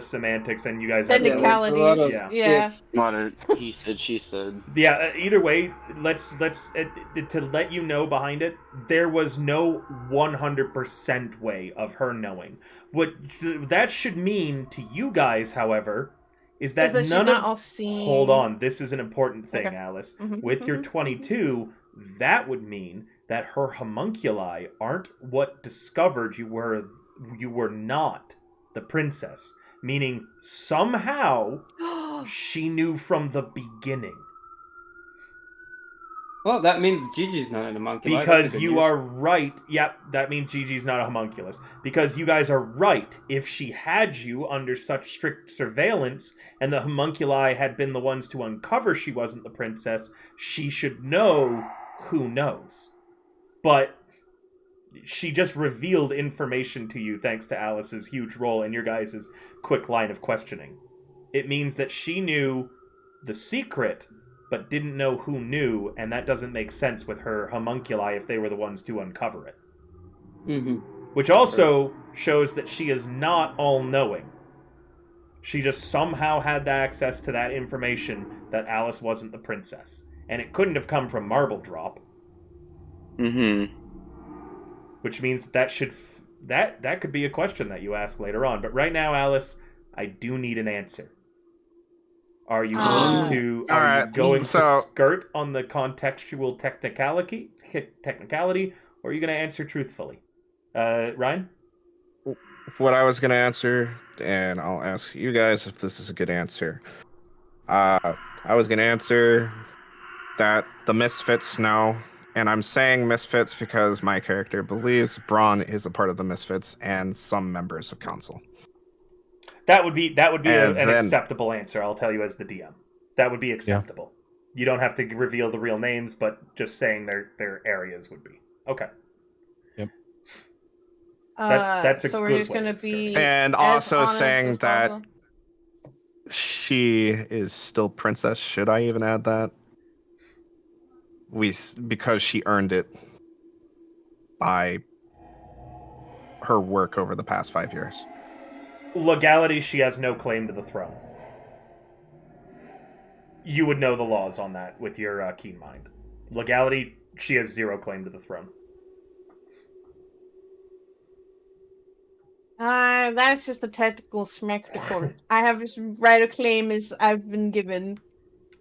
S2: semantics, and you guys have
S8: Technicalities.
S2: Yeah.
S8: Yeah.
S4: He said, she said.
S2: Yeah. Either way, let's to let you know behind it. There was no 100% way of her knowing. What that should mean to you guys, however, is that
S8: she's
S2: none
S8: not
S2: of.
S8: all seeing.
S2: Hold on, this is an important thing,
S8: Okay.
S2: Alice.
S8: Mhm,
S2: With your
S8: mhm,
S2: 22, that would mean that her homunculi aren't what discovered you were not the princess. Meaning, somehow, she knew from the beginning.
S3: Well, that means Gigi's not an homunculus.
S2: Because you are right. Yep, that means Gigi's not a homunculus. Because you guys are right. If she had you under such strict surveillance, and the homunculi had been the ones to uncover she wasn't the princess, she should know who knows. But she just revealed information to you thanks to Alice's huge role in your guys' quick line of questioning. It means that she knew the secret, but didn't know who knew, and that doesn't make sense with her homunculi if they were the ones to uncover it.
S3: Mm-hmm.
S2: Which also shows that she is not all-knowing. She just somehow had access to that information that Alice wasn't the princess. And it couldn't have come from Marble Drop.
S4: Mm-hmm.
S2: Which means that that could be a question that you ask later on. But right now, Alice, I do need an answer. Are you going to skirt on the contextual technicality, or are you going to answer truthfully? Ryan?
S1: What I was going to answer, and I'll ask you guys if this is a good answer. I was going to answer that the Misfits know, and I'm saying Misfits because my character believes Braun is a part of the Misfits and some members of Council.
S2: That would be an acceptable answer, I'll tell you as the DM. That would be acceptable. Yeah. You don't have to reveal the real names, but just saying their areas would be. Okay.
S6: Yep.
S2: That's a
S8: so
S2: good
S8: we're just
S2: way
S8: going to be...
S1: And also saying that she is still princess. Should I even add that? Because she earned it by her work over the past 5 years.
S2: Legality, she has no claim to the throne. You would know the laws on that with your keen mind. Legality, she has zero claim to the throne.
S8: That's just a technical spectacle. I have this right of claim as I've been given.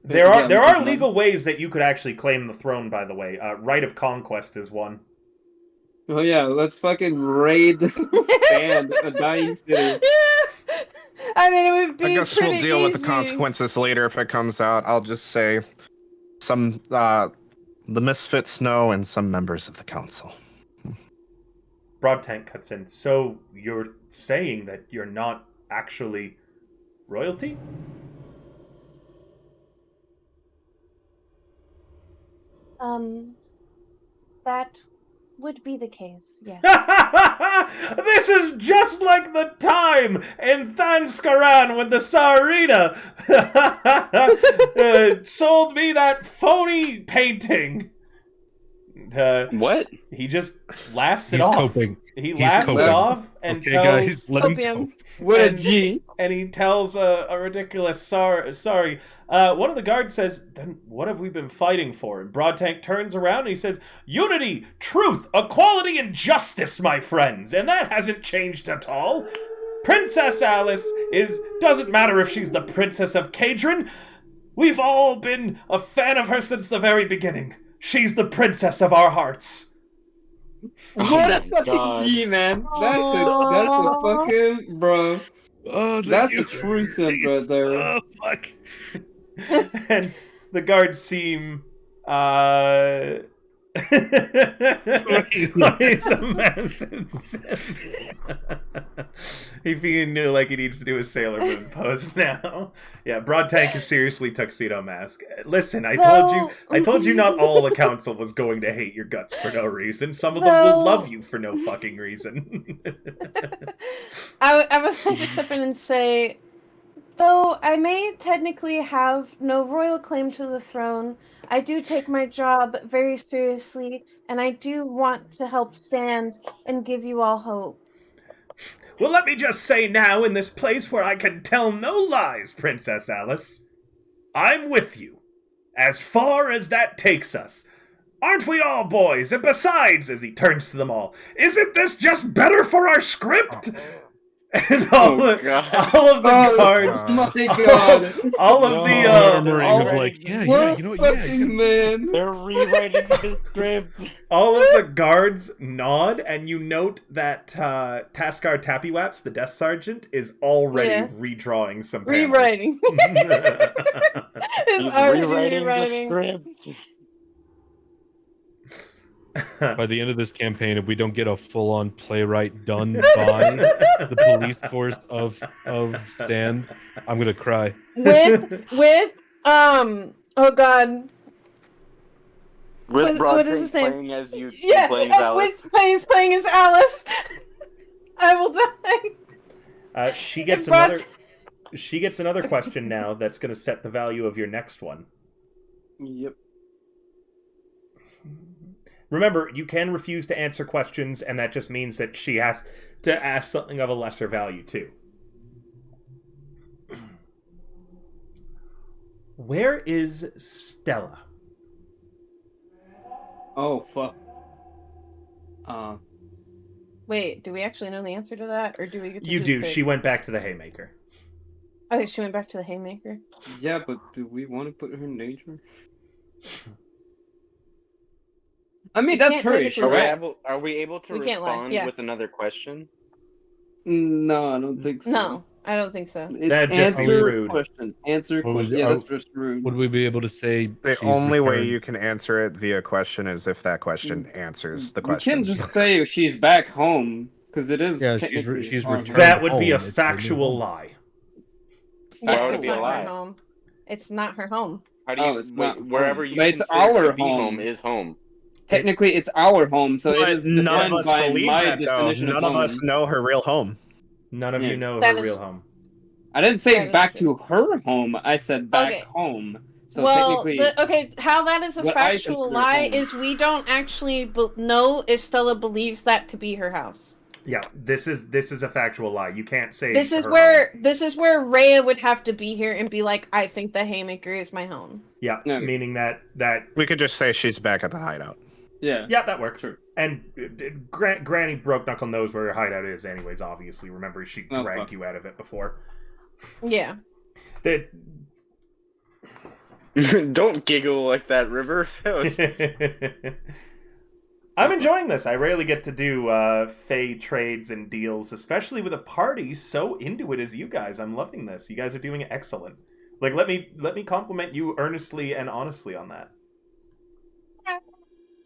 S2: There are legal ways that you could actually claim the throne, by the way. Right of conquest is one.
S3: Oh yeah, let's fucking raid a dying city.
S8: I mean, it would be
S1: I guess we'll deal
S8: easy
S1: with the consequences later if it comes out. I'll just say the Misfits know and some members of the council.
S2: Broadtank cuts in. So you're saying that you're not actually royalty?
S5: That would be the case, yeah.
S2: This is just like the time in Thanskaran when the Tsarina sold me that phony painting.
S4: What?
S2: He just laughs it off.
S6: Coping.
S2: He laughs it off and tells...
S6: guys, let him cope.
S3: What a G.
S2: And he tells a ridiculous sorry. One of the guards says, then what have we been fighting for? And Broadtank turns around and he says, unity, truth, equality, and justice, my friends. And that hasn't changed at all. Princess Alice doesn't matter if she's the Princess of Cadron. We've all been a fan of her since the very beginning. She's the princess of our hearts.
S3: What a fucking G, man. That's a fucking, bro.
S6: Oh,
S3: that's a true simp right there.
S6: Oh, fuck.
S2: And the guards seem he's a massive he feeling like he needs to do a Sailor Moon pose now. Yeah, Broadtank is seriously tuxedo mask. Listen, I told you not all the council was going to hate your guts for no reason. Some of them will love you for no fucking reason.
S8: I would like to step in and say, though I may technically have no royal claim to the throne, I do take my job very seriously, and I do want to help stand and give you all hope.
S2: Well, let me just say now, in this place where I can tell no lies, Princess Alice, I'm with you, as far as that takes us. Aren't we all, boys? And besides, as he turns to them all, isn't this just better for our script? And all of the guards, all of the
S3: man,
S4: they're rewriting the script.
S2: All of the guards nod, and you note that Taskar Tappywaps, the desk sergeant, is already redrawing some panels.
S8: Rewriting.
S4: He's rewriting the script.
S6: by the end of this campaign, if we don't get a full-on playwright done by the police force of Stand, I'm gonna cry.
S8: With oh god.
S4: With
S8: What is his
S4: Broadbank
S8: name?
S4: playing as you
S8: Yeah,
S4: playing as Alice.
S8: with playing as Alice. I will die.
S2: She gets another question now that's going to set the value of your next one.
S3: Yep.
S2: Remember, you can refuse to answer questions, and that just means that she has to ask something of a lesser value, too. Where is Stella?
S3: Oh fuck.
S8: Wait, do we actually know the answer to that, or do we get to
S2: You
S8: just
S2: do.
S8: pick?
S2: She went back to the Haymaker.
S8: Okay, she went back to the Haymaker.
S3: Yeah, but do we want to put her in danger? I mean,
S8: We
S3: that's
S8: can't
S3: her
S8: technically
S3: issue,
S8: lie.
S3: right?
S4: Are we able to
S8: We can't lie,
S4: respond
S8: yeah.
S4: with another question?
S3: No, I don't think so.
S8: No, I don't think so.
S3: It's
S2: That'd just be
S3: answer
S2: rude.
S3: question. Answer
S6: What was-
S3: question. Yeah,
S6: are-
S3: that's just rude.
S6: Would we be able to say
S1: The
S6: she's
S1: only way
S6: returned?
S1: you can answer it via question is if that question answers the
S3: We
S1: question.
S3: can just say she's back home because it is.
S6: Yeah,
S3: technically
S6: she's
S3: our
S6: returned.
S3: home.
S2: That would be a
S6: home. It's her new
S2: factual
S6: home.
S2: lie.
S4: Why would it
S8: it's
S4: be a
S8: not
S4: lie?
S8: her home. It's not her home.
S4: How do you?
S3: Oh, it's not
S4: wherever
S3: home.
S4: you
S3: But it's
S4: consider
S3: our
S4: to be
S3: home.
S4: is home.
S3: Technically, it's our home, so it
S1: But
S3: is
S1: none of
S3: defined
S1: us
S3: by
S1: believe
S3: my
S1: that, though.
S3: definition
S1: None
S3: of
S1: of
S3: home.
S1: us know her real home.
S2: None of
S3: Yeah.
S2: you know
S8: That
S2: her
S8: is-
S2: real home.
S3: I didn't say
S8: That is
S3: back
S8: true.
S3: to her home. I said back
S8: Okay.
S3: home. So
S8: well,
S3: technically,
S8: how that is a
S3: what I
S8: factual
S3: consider
S8: lie
S3: home.
S8: is we don't actually know if Stella believes that to be her house.
S2: Yeah, this is a factual lie. You can't say
S8: This is
S2: her
S8: where
S2: home.
S8: Rhea would have to be here and be like, I think the Haymaker is my home.
S2: Yeah,
S3: No.
S2: meaning that
S1: We could just say she's back at the hideout.
S3: yeah.
S2: yeah, that works.
S3: Sure.
S2: And Granny Broke Knuckle knows where her hideout is, anyways. Obviously, remember she
S3: Oh,
S2: dragged
S3: fuck.
S2: you out of it before.
S8: Yeah.
S2: That
S4: Don't giggle like that, River. That was-
S2: I'm enjoying this. I rarely get to do Fey trades and deals, especially with a party so into it as you guys. I'm loving this. You guys are doing excellent. Like, let me compliment you earnestly and honestly on that.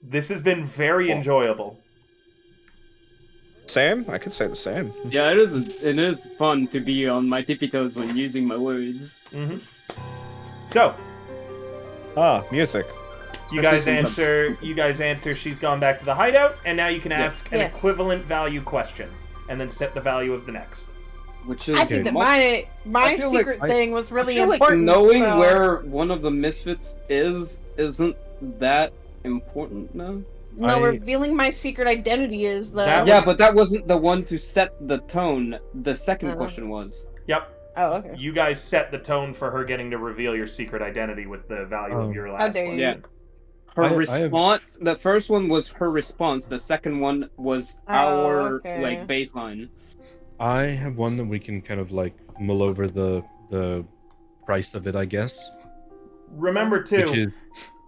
S2: This has been very enjoyable.
S1: Same? I could say the same.
S3: Yeah, it is fun to be on my tippy toes when using my words.
S2: Mm-hmm. So,
S1: Ah, music.
S2: you guys
S3: Especially
S2: answer she's gone back to the hideout, and now you can ask an
S8: Yes.
S2: equivalent value question, and then set the value of the next.
S3: Which is
S8: I think that
S3: much-
S8: my
S3: I feel like
S8: secret
S6: I-
S8: thing was really
S3: I feel
S8: important.
S3: like knowing
S8: so-
S3: where one of the misfits isn't that important now.
S8: No,
S6: I-
S8: revealing my secret identity is the.
S2: That
S3: Yeah, but that wasn't the one to set the tone. The 2nd
S8: Uh-huh.
S3: question was.
S2: Yep.
S8: Oh, okay.
S2: You guys set the tone for her getting to reveal your secret identity with the value of your last
S8: dare
S2: one.
S8: you.
S3: Yeah. Her
S6: I have-
S3: response. The first one was her response. The second one was
S8: Oh,
S3: our
S8: okay.
S3: like baseline.
S6: I have one that we can kind of like mull over the price of it, I guess.
S2: Remember, too,
S6: Which is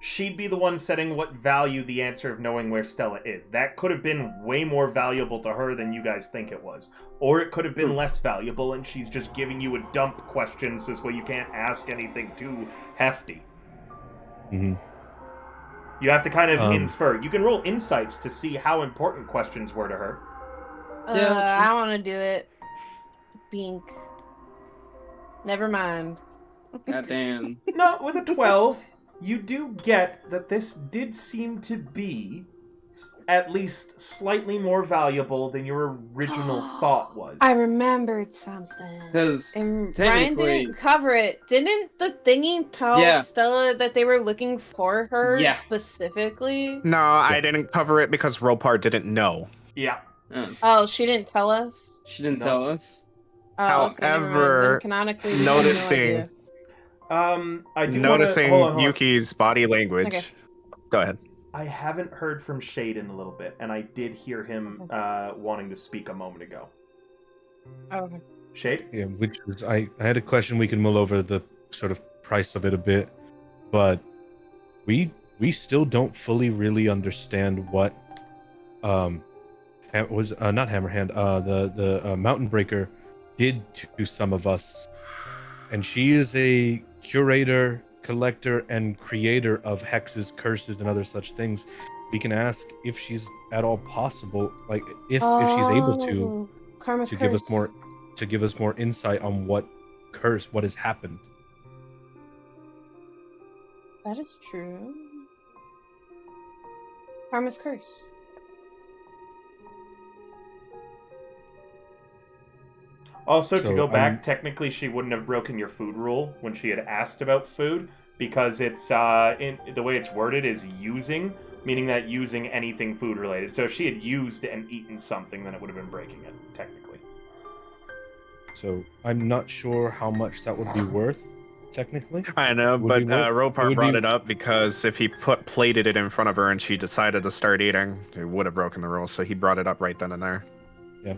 S2: she'd be the one setting what value the answer of knowing where Stella is. That could have been way more valuable to her than you guys think it was. Or it could have been less valuable, and she's just giving you a dump question so this way you can't ask anything too hefty.
S6: mhm.
S2: You have to kind of
S6: Um,
S2: infer. You can roll insights to see how important questions were to her.
S3: Yeah,
S8: I want to do it. Bink. Never mind.
S3: God damn.
S2: No, with a 12, you do get that this did seem to be at least slightly more valuable than your original thought was.
S8: I remembered something.
S3: Because
S8: And Ryan
S3: technically-
S8: didn't cover it. Didn't the thingy tell
S3: Yeah.
S8: Stella that they were looking for her
S3: Yeah.
S8: specifically?
S1: No, I didn't cover it because Ropar didn't know.
S2: Yeah.
S8: Oh, she didn't tell us?
S3: She didn't
S2: No.
S3: tell us.
S8: Oh, okay, never mind.
S1: However,
S8: Then canonically, we have no
S1: noticing-
S8: idea.
S2: I do
S1: Noticing
S2: wanna, hold on.
S1: Yuki's body language.
S8: Okay.
S1: Go ahead.
S2: I haven't heard from Shade in a little bit, and I did hear him wanting to speak a moment ago.
S8: Oh, okay.
S2: Shade?
S6: Yeah, which is I had a question we can mull over the sort of price of it a bit, but we still don't fully really understand what was not Hammerhand the Mountain Breaker did to some of us, and she is a curator collector and creator of hexes, curses, and other such things, we can ask if she's at all possible, like if she's able to
S8: Karma's
S6: give us
S8: curse.
S6: more insight on what has happened.
S8: That is true. Karma's curse.
S2: Also, to
S6: So
S2: go back, technically she wouldn't have broken your food rule when she had asked about food, because it's in the way it's worded is using, meaning that using anything food related. So if she had used and eaten something, then it would have been breaking it, technically.
S6: So I'm not sure how much that would be worth, technically.
S1: I know,
S6: Would
S1: but
S6: be worth-
S1: Ropar
S6: would
S1: brought
S6: be-
S1: it up because if he plated it in front of her and she decided to start eating, it would have broken the rule. So he brought it up right then and there.
S6: Yeah.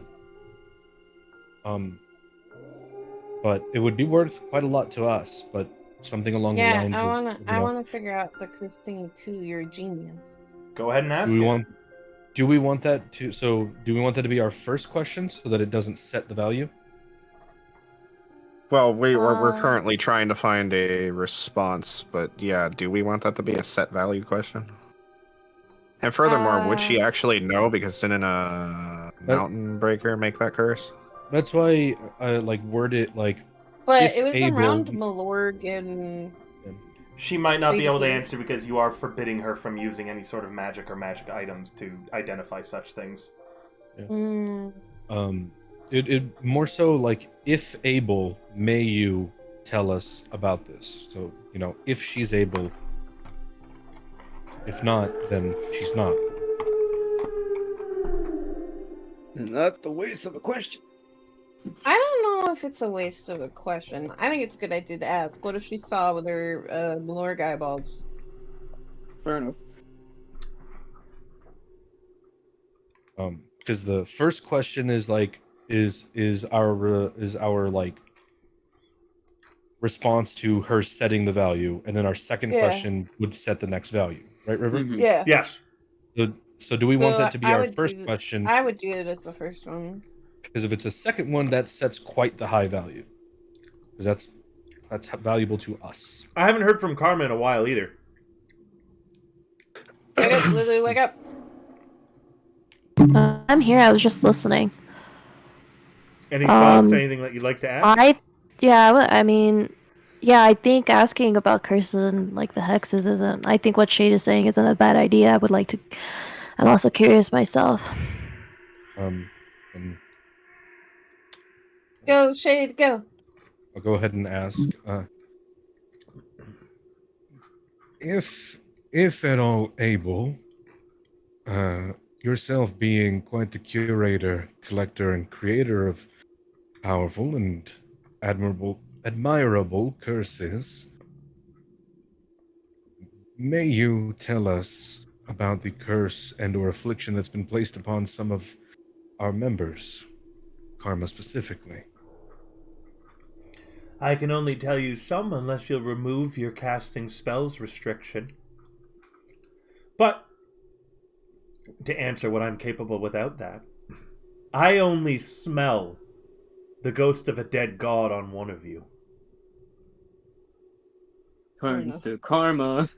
S6: But it would be worth quite a lot to us. But something along the lines
S8: I
S6: of,
S8: wanna I wanna figure out the curse thingy too. You're a genius.
S2: Go ahead and ask
S6: do we
S2: it.
S6: want do we want that to be our first question so that it doesn't set the value?
S1: Well, we're currently trying to find a response, but yeah, do we want that to be a set value question? And furthermore, would she actually know? Because didn't a mountain breaker make that curse?
S6: That's why I word it like.
S8: But
S6: if
S8: it was
S6: able,
S8: around Malorg and.
S2: She might not be able to
S8: BBC.
S2: answer because you are forbidding her from using any sort of magic or magic items to identify such things.
S6: Yeah. It more so like, if able, may you tell us about this? So, if she's able. If not, then she's not.
S3: And that's the waste of a question.
S8: I don't know if it's a waste of a question. I think it's a good idea to ask. What if she saw with her Malorg eyeballs?
S3: Fair enough.
S6: Because the first question is our response to her setting the value, and then our second question would set the next value, right, River?
S3: Mm-hmm.
S8: Yeah.
S2: Yes.
S6: So do we want that to be our first
S8: question?
S6: question?
S8: I would do it as the first one.
S6: Because if it's a second one, that sets quite the high value. Because that's valuable to us.
S2: I haven't heard from Karma in a while either.
S8: Wake up, Lulu, wake up.
S9: I'm here. I was just listening.
S2: Any thoughts? Anything that you'd like to add?
S9: I think asking about curses and the hexes isn't. I think what Shade is saying isn't a bad idea. I'm also curious myself.
S6: And
S8: Go, Shade, go.
S6: I'll go ahead and ask. If at all able, yourself being quite the curator, collector, and creator of powerful and admirable curses, may you tell us about the curse and or affliction that's been placed upon some of our members, Karma specifically?
S2: I can only tell you some unless you'll remove your casting spells restriction. But, to answer what I'm capable without that, I only smell the ghost of a dead god on one of you.
S3: Turns to Karma.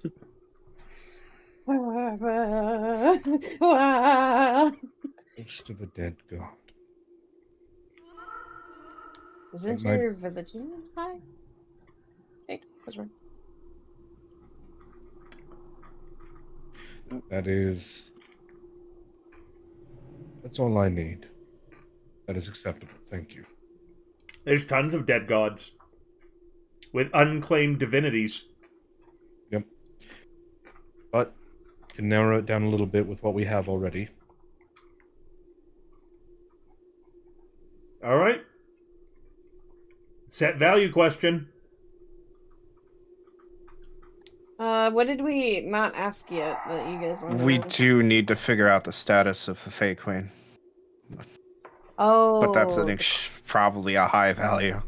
S6: Ghost of a dead god.
S8: Isn't your religion high? Hey, what's wrong?
S6: That's all I need. That is acceptable. Thank you.
S2: There's tons of dead gods with unclaimed divinities.
S6: Yep. But can narrow it down a little bit with what we have already.
S2: All right. Set value question.
S8: What did we not ask yet that you guys want to
S1: We
S8: know?
S1: do need to figure out the status of the Fey Queen.
S8: Oh.
S1: But that's probably a high value.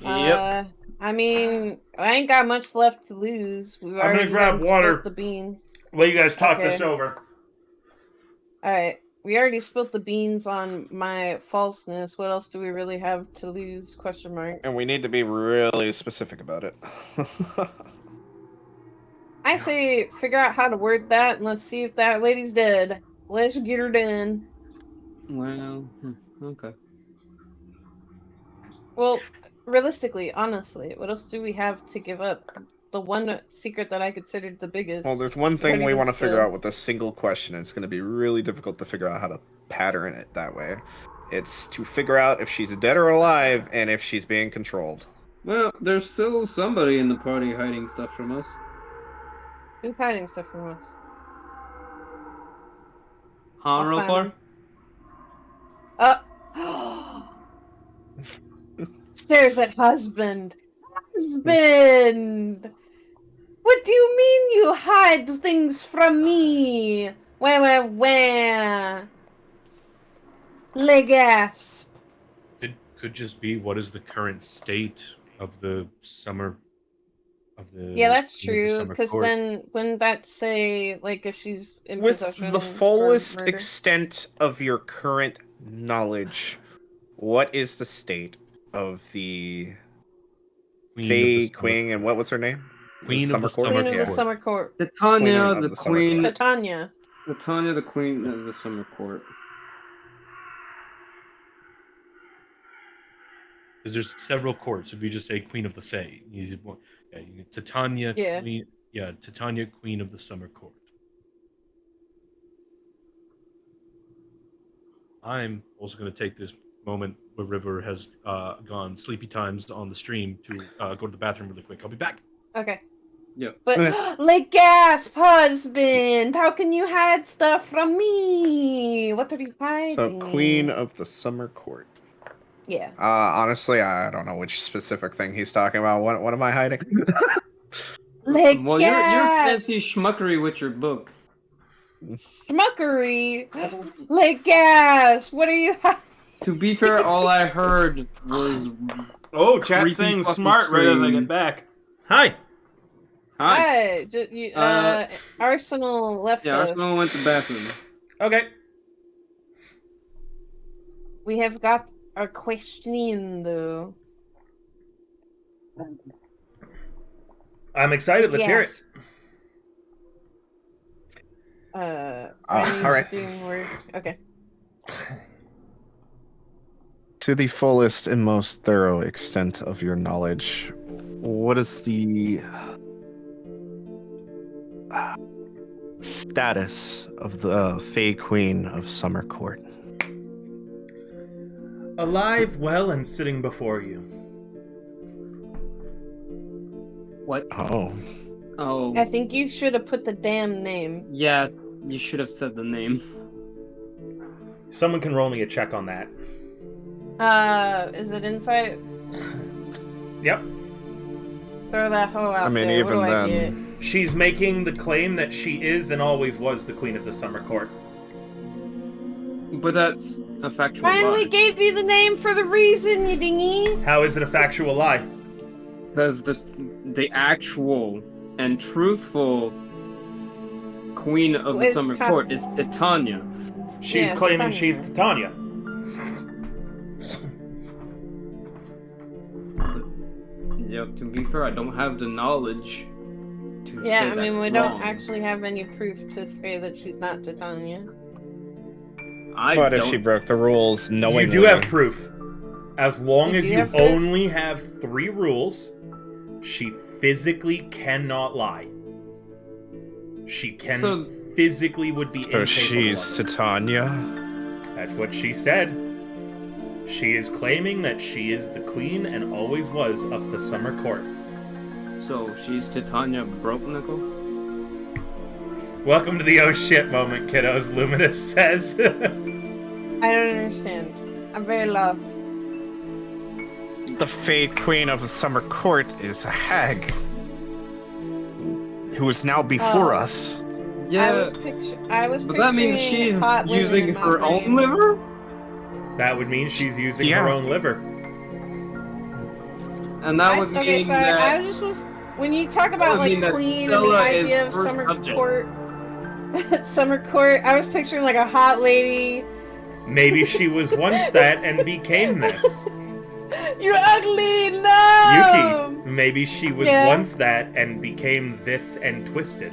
S3: Yep.
S8: I mean, I ain't got much left to lose. We've
S2: I'm
S8: already
S2: gonna grab
S8: done
S2: water.
S8: spilt the beans.
S2: Let you guys talk
S8: Okay.
S2: this over.
S8: Alright. We already spilt the beans on my falseness. What else do we really have to lose? Question mark.
S1: And we need to be really specific about it.
S8: I say figure out how to word that and let's see if that lady's dead. Let's get her done.
S3: Well, okay.
S8: Well, realistically, honestly, what else do we have to give up? The one secret that I considered the biggest.
S1: Well, there's one thing we
S8: Ready
S1: want to
S8: to
S1: figure
S8: spill.
S1: out with a single question. It's going to be really difficult to figure out how to pattern it that way. It's to figure out if she's dead or alive and if she's being controlled.
S3: Well, there's still somebody in the party hiding stuff from us.
S8: Who's hiding stuff from us?
S3: Huh,
S8: I'll
S3: real
S8: find
S3: car?
S8: Stares at husband. Husband! What do you mean you hide things from me? Where? Legasp.
S6: Could just be what is the current state of the summer of the
S8: Yeah, that's
S6: Queen of the
S8: true.
S6: Summer
S8: Because
S6: Court.
S8: then, wouldn't that say, like, if she's in
S1: With
S8: possession
S1: the
S8: for
S1: fullest
S8: murder?
S1: extent of your current knowledge, what is the state of the Fae Queen and what was her name?
S6: Queen of the
S1: Court?
S8: Queen of
S1: Yeah.
S8: the Summer Court.
S3: Titania,
S1: Queen
S3: the
S1: of the Summer
S3: queen.
S1: Court.
S8: Titania.
S3: Titania, the queen of the Summer Court.
S6: Because there's several courts. If you just say Queen of the Fae, you Titania,
S8: Yeah.
S6: Queen, Titania, Queen of the Summer Court. I'm also going to take this moment where River has gone sleepy times on the stream to go to the bathroom really quick. I'll be back.
S8: Okay.
S3: Yeah.
S8: But, like, gasp, husband! How can you hide stuff from me? What are you hiding?
S1: So, Queen of the Summer Court.
S8: Yeah.
S1: Honestly, I don't know which specific thing he's talking about. What am I hiding?
S8: Like,
S3: Well, you're
S8: gasp!
S3: fancy schmuckery with your book.
S8: Schmuckery! Like, gasp! What are you hiding?
S3: To be fair, all I heard was
S2: Oh, chat
S3: creepy
S2: saying
S3: fucking
S2: smart right as I get
S3: screams.
S2: back. Hi.
S3: Hi.
S8: Hi! Arsenal left
S3: Yeah,
S8: us.
S3: Arsenal went to the bathroom.
S2: Okay.
S8: We have got a question, though.
S2: I'm excited. Let's hear it.
S8: Rennie's
S1: all right.
S8: doing work. Okay.
S1: To the fullest and most thorough extent of your knowledge, what is the status of the Fae Queen of Summer Court?
S2: Alive, well, and sitting before you.
S3: What?
S1: Oh.
S3: Oh.
S8: I think you should have put the damn name.
S3: Yeah, you should have said the name.
S2: Someone can roll me a check on that.
S8: Is it insight?
S2: Yep.
S8: Throw that hoe out
S1: I mean,
S8: there. What
S1: even
S8: do I
S1: then.
S8: get?
S2: She's making the claim that she is and always was the Queen of the Summer Court.
S3: But that's a factual
S8: Finally
S3: lie.
S8: gave you the name for the reason, you dingy.
S2: How is it a factual lie?
S3: Because the actual and truthful Queen of the
S8: Is
S3: Summer
S8: Ta-
S3: Court is Titania.
S2: She's
S8: Yeah,
S2: claiming
S8: Titania.
S2: she's Titania.
S3: Yep, to be fair, I don't have the knowledge to say
S8: Yeah, I
S3: that's
S8: mean, we
S3: wrong.
S8: don't actually have any proof to say that she's not Titania.
S1: But if she broke the rules knowingly...
S2: You do have proof. As long
S8: You
S2: as
S8: do
S2: you
S8: have proof?
S2: only have 3 rules, she physically cannot lie. She physically would be
S1: So
S2: incapable
S1: she's
S2: of it.
S1: Titania?
S2: That's what she said. She is claiming that she is the queen and always was of the Summer Court.
S3: So she's Titania broke nickel?
S2: Welcome to the oh shit moment, kiddos, Luminous says.
S8: I don't understand. I'm very lost.
S1: The Fae Queen of the Summer Court is a hag who is now before
S8: Oh.
S1: us.
S3: Yeah,
S8: I was
S3: but that means
S8: picturing
S3: she's
S8: hot women
S3: using
S8: in my
S3: her
S8: brain.
S3: own liver?
S2: That would mean she's using
S1: Yeah.
S2: her own liver.
S3: And that would
S8: Okay,
S3: mean
S8: so
S3: that...
S8: I just was when you talk about
S3: would mean
S8: like
S3: that
S8: queen and the
S3: Stella
S8: idea
S3: is
S8: of
S3: her
S8: summer
S3: subject.
S8: court, summer court. I was picturing like a hot lady.
S2: Maybe she was once that and became this.
S8: You're ugly. No.
S2: Yuki, maybe she was
S8: Yeah.
S2: once that and became this and twisted.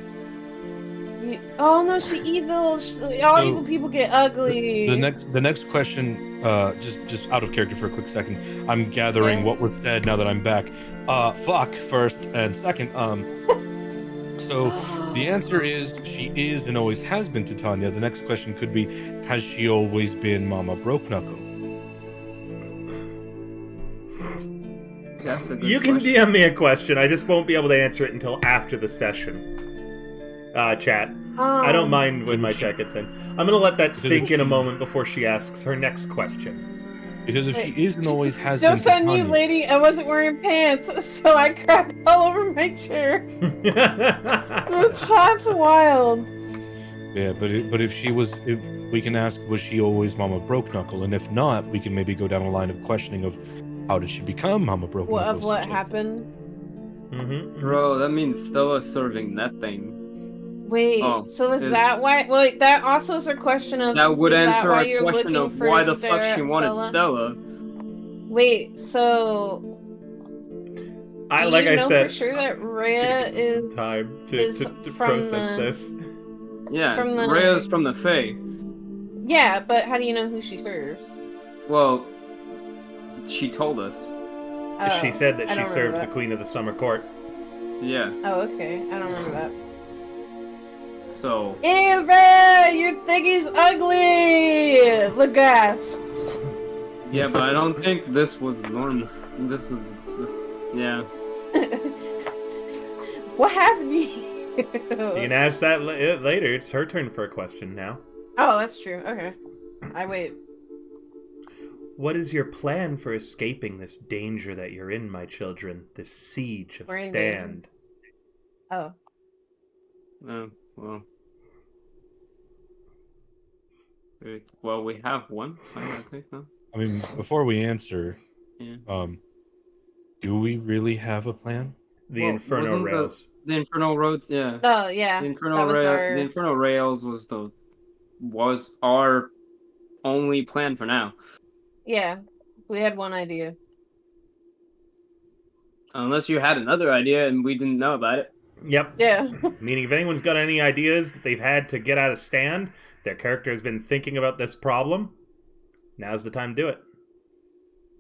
S8: Oh no, she evil. All evil people get ugly.
S6: The next question, just out of character for a quick second. I'm gathering
S8: Yeah.
S6: what was said now that I'm back. Fuck first, and second, so the answer is she is and always has been Titania. The next question could be, has she always been Mama Broke Knuckle?
S3: That's a good
S2: You can
S3: question.
S2: DM me a question. I just won't be able to answer it until after the session. Chat. I don't mind when my chat gets in. I'm gonna let that sink in a moment before she asks her next question.
S6: Because if she is and always has
S8: Joke's
S6: been
S8: on you,
S6: Titania,
S8: lady. I wasn't wearing pants, so I crapped all over my chair. The chat's wild.
S6: yeah, but if she was, if we can ask, was she always Mama Broke Knuckle? And if not, we can maybe go down a line of questioning of how did she become Mama Broke
S8: What
S6: Knuckle?
S8: of what happened?
S3: Bro, that means Stella serving that thing.
S8: Wait,
S3: Oh,
S8: so is
S3: is-
S8: that why? Wait, that also is a question of.
S3: That would
S8: is
S3: answer
S8: why
S3: our
S8: you're
S3: question
S8: looking
S3: of
S8: for
S3: why the fuck she
S8: Stella?
S3: wanted Stella.
S8: Wait, so do
S2: Like
S8: you
S2: I
S8: know
S2: said,
S8: for sure that Rhea
S2: give me some
S8: is
S2: time
S8: is
S2: to
S8: from
S2: process
S8: the-
S2: this.
S3: Yeah,
S8: From the-
S3: Rhea's from the Fae.
S8: Yeah, but how do you know who she serves?
S3: Well, she told us.
S8: Oh,
S2: She said that
S8: I
S2: she
S8: don't
S2: served
S8: remember
S2: the
S8: that.
S2: Queen of the Summer Court.
S3: Yeah.
S8: Oh, okay. I don't remember that.
S3: So
S8: Ew, Rhea, your thing is ugly. Look at.
S3: yeah, but I don't think this was normal. This. Yeah.
S8: What happened to you?
S2: You can ask that later. It's her turn for a question now.
S8: Oh, that's true. Okay. I wait.
S2: What is your plan for escaping this danger that you're in, my children? This siege of
S8: We're in
S2: Stand.
S8: Oh.
S3: Well. Well, we have one. I think. No?
S6: I mean, before we answer,
S3: Yeah.
S6: Do we really have a plan?
S2: The
S3: Well,
S2: Inferno
S3: wasn't
S2: Rails.
S3: The Infernal Roads, yeah.
S8: Oh, yeah.
S3: The
S8: that
S3: Infernal
S8: was our...
S3: The Infernal Rails was our only plan for now.
S8: Yeah. We had one idea.
S3: Unless you had another idea and we didn't know about it.
S2: Yep.
S8: Yeah.
S2: Meaning if anyone's got any ideas that they've had to get out of Stand, their character has been thinking about this problem, now's the time to do it.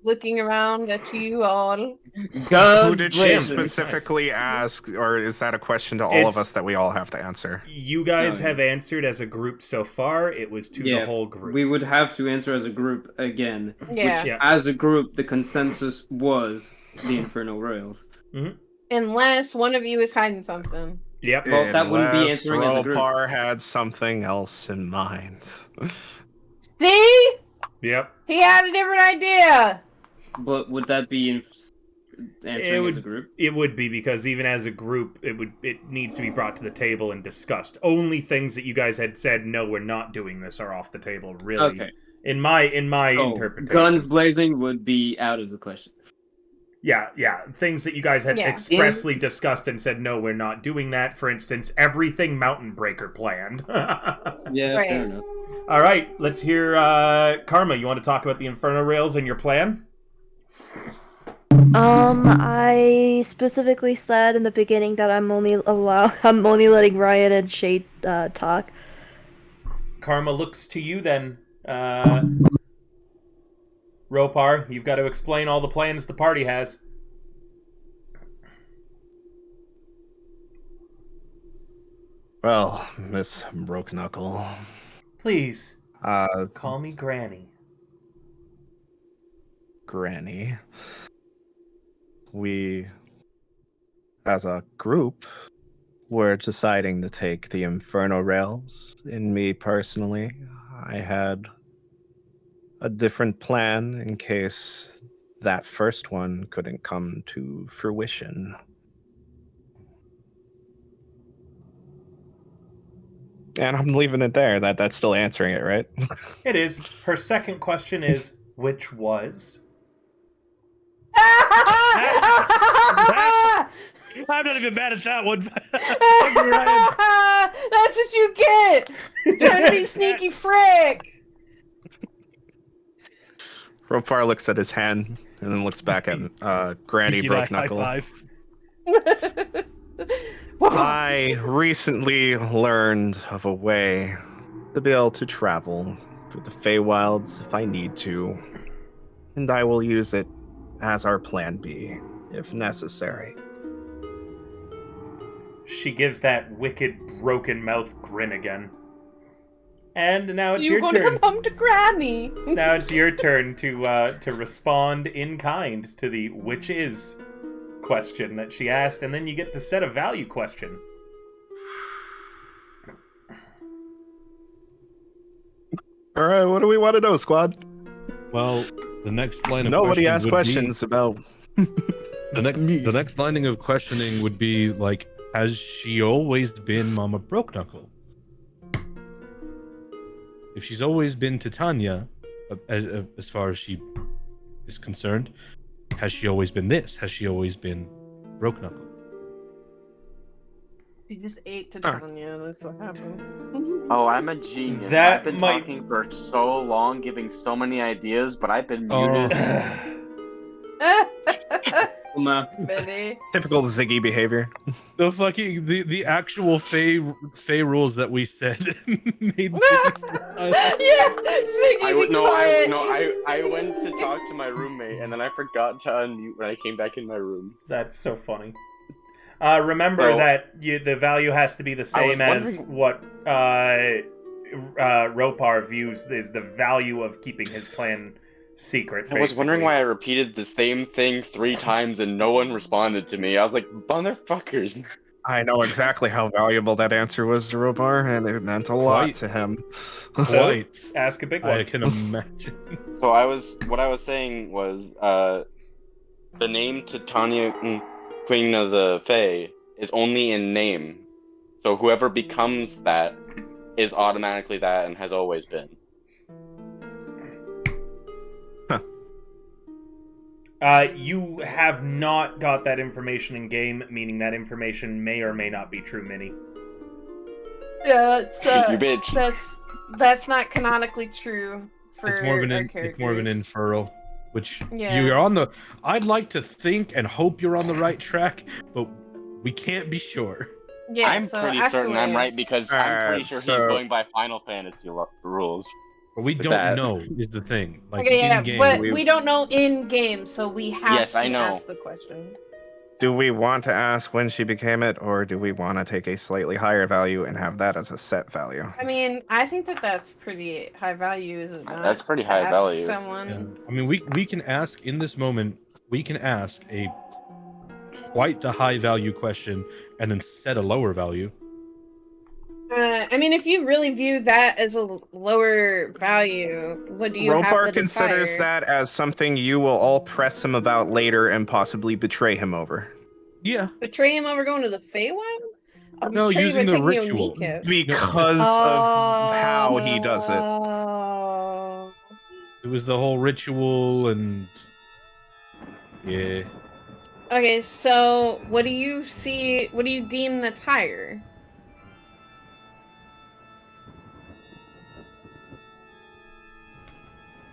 S8: Looking around at you all.
S1: Who did she
S2: blazing.
S1: specifically ask, or is that a question to all of
S2: It's-
S1: us that we all have to answer?
S2: You guys
S3: No.
S2: have answered as a group so far. It was to the whole group.
S3: We would have to answer as a group again.
S8: Yeah.
S3: Which, as a group, the consensus was the Infernal Rails.
S8: Unless one of you is hiding something.
S2: Yep.
S3: Well, that wouldn't be
S1: Unless
S3: answering as a group.
S1: Ropar had something else in mind.
S8: See?
S2: Yep.
S8: He had a different idea.
S3: But would that be answering as a group?
S2: It would be, because even as a group, it needs to be brought to the table and discussed. Only things that you guys had said, no, we're not doing this, are off the table, really.
S3: Okay.
S2: In my
S3: So,
S2: interpretation.
S3: guns blazing would be out of the question.
S2: Yeah. Things that you guys had
S8: Yeah.
S2: expressly discussed and said, no, we're not doing that. For instance, everything Mountain Breaker planned.
S3: Yeah,
S8: Right.
S3: fair enough.
S2: All right, let's hear Karma. You want to talk about the Inferno Rails and your plan?
S9: I specifically said in the beginning that I'm only letting Riot and Shade talk.
S2: Karma looks to you then. Ropar, you've got to explain all the plans the party has.
S1: Well, Miss Broke Knuckle.
S2: Please,
S1: Uh,
S2: call me Granny.
S1: Granny. We, as a group, were deciding to take the Inferno Rails. In me personally, I had a different plan in case that first one couldn't come to fruition. And I'm leaving it there. That's still answering it, right?
S2: It is. Her second question is, which was?
S6: I'm not even mad at that one.
S8: That's what you get. Trying to be sneaky frick.
S1: Ropar looks at his hand, and then looks back at Granny
S6: Pinky
S1: Broke
S6: high
S1: Knuckle.
S6: five.
S1: I recently learned of a way to be able to travel through the Feywilds if I need to, and I will use it as our plan B, if necessary.
S2: She gives that wicked, broken mouth grin again. And now it's
S8: You're
S2: your
S8: going to
S2: turn.
S8: come home to Granny.
S2: So now it's your turn to respond in kind to the which is question that she asked, and then you get to set a value question.
S1: All right, what do we want to know, squad?
S6: Well, the next line of
S1: Nobody
S6: questioning
S1: asks
S6: would
S1: questions about
S6: the next lining of questioning would be like, has she always been Mama Broke Knuckle? If she's always been Titania, as far as she is concerned, has she always been this? Has she always been Broke Knuckle?
S8: She just ate Titania. That's what happened.
S4: Oh, I'm a genius.
S2: That
S4: I've been
S2: might-
S4: talking for so long, giving so many ideas, but I've been
S6: Oh.
S4: muted.
S3: Nah.
S8: Benny.
S1: typical Ziggy behavior.
S6: The fucking the actual Fey rules that we said made sense.
S8: Yeah, Ziggy,
S4: I went to talk to my roommate, and then I forgot to unmute when I came back in my room.
S2: That's so funny. Remember
S4: So-
S2: that the value has to be the same as
S4: wondering-
S2: what Ropar views is the value of keeping his plan secret.
S4: I was wondering
S2: basically.
S4: why I repeated the same thing 3 times and no one responded to me. I was like, motherfuckers.
S1: I know exactly how valuable that answer was to Robar, and it meant a lot
S6: Quite.
S1: to him.
S6: Quite.
S2: Ask a big
S6: I
S2: one.
S6: can imagine.
S4: So what I was saying was, the name Titania, Queen of the Fae, is only in name. So whoever becomes that is automatically that and has always been.
S2: You have not got that information in game, meaning that information may or may not be true, Minnie.
S8: Yeah,
S4: You bitch.
S8: that's not canonically true for
S6: It's more of
S8: our
S6: an
S8: characters.
S6: it's more of an inferral, which
S8: Yeah.
S6: you're on the. I'd like to think and hope you're on the right track, but we can't be sure.
S8: Yeah,
S4: I'm
S8: so
S4: pretty
S8: ask
S4: certain I'm
S8: away.
S4: right because I'm pretty
S1: Alright,
S4: sure he's
S1: so-
S4: going by Final Fantasy rules.
S6: But we
S4: With
S6: don't
S4: that.
S6: know is the thing. Like
S8: Okay, yeah,
S6: in game,
S8: but
S1: we-
S8: we don't know in game, so we have
S4: Yes,
S8: to
S4: I know.
S8: ask the question.
S1: Do we want to ask when she became it, or do we want to take a slightly higher value and have that as a set value?
S8: I mean, I think that's pretty high value, is it not?
S4: That's pretty
S8: to
S4: high
S8: ask
S4: value.
S8: Someone.
S6: I mean, we can ask in this moment. We can ask a quite the high value question and then set a lower value.
S8: I mean, if you really view that as a lower value, what do you have
S1: Ropar
S8: the
S1: considers
S8: desire?
S1: that as something you will all press him about later and possibly betray him over.
S6: Yeah.
S8: Betray him over going to the Feywild? I'll
S6: No,
S8: betray you
S6: using
S8: by
S6: the
S8: taking you a
S6: ritual.
S8: kneecap.
S1: Because of how he does it.
S8: Oh.
S6: It was the whole ritual and yeah.
S8: Okay, so what do you see? What do you deem that's higher?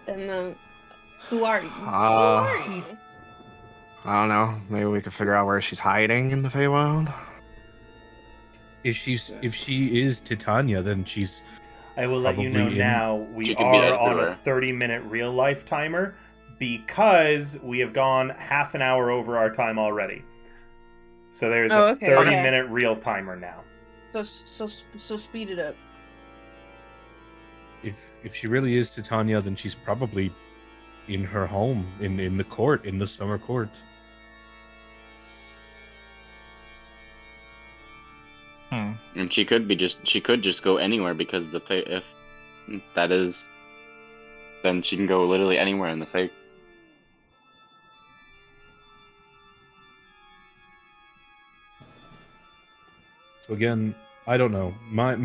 S8: And then, who are you? Who are you?
S1: I don't know. Maybe we could figure out where she's hiding in the Feywild.
S6: If she is Titania, then she's
S2: I will let you know
S6: Probably in-
S2: now, we
S4: She could be
S2: are on a
S4: everywhere.
S2: 30-minute real life timer because we have gone half an hour over our time already. So there's
S8: Oh,
S2: a
S8: okay,
S2: 30-minute real timer now.
S8: So speed it up.
S6: if she really is Titania, then she's probably in her home, in the court, in the summer court.
S4: And she could just go anywhere because if that is, then she can go literally anywhere in the fake.
S6: So again, I don't know. My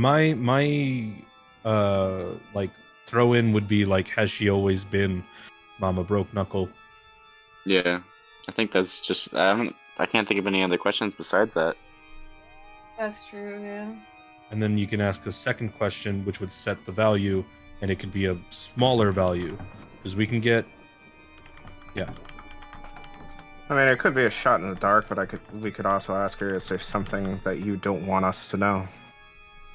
S6: like throw in would be like, has she always been Mama Broke Knuckle?
S4: Yeah, I think that's just I can't think of any other questions besides that.
S8: That's true, yeah.
S6: And then you can ask a second question, which would set the value, and it could be a smaller value, because we can get, yeah.
S1: I mean, it could be a shot in the dark, but we could also ask her, is there something that you don't want us to know?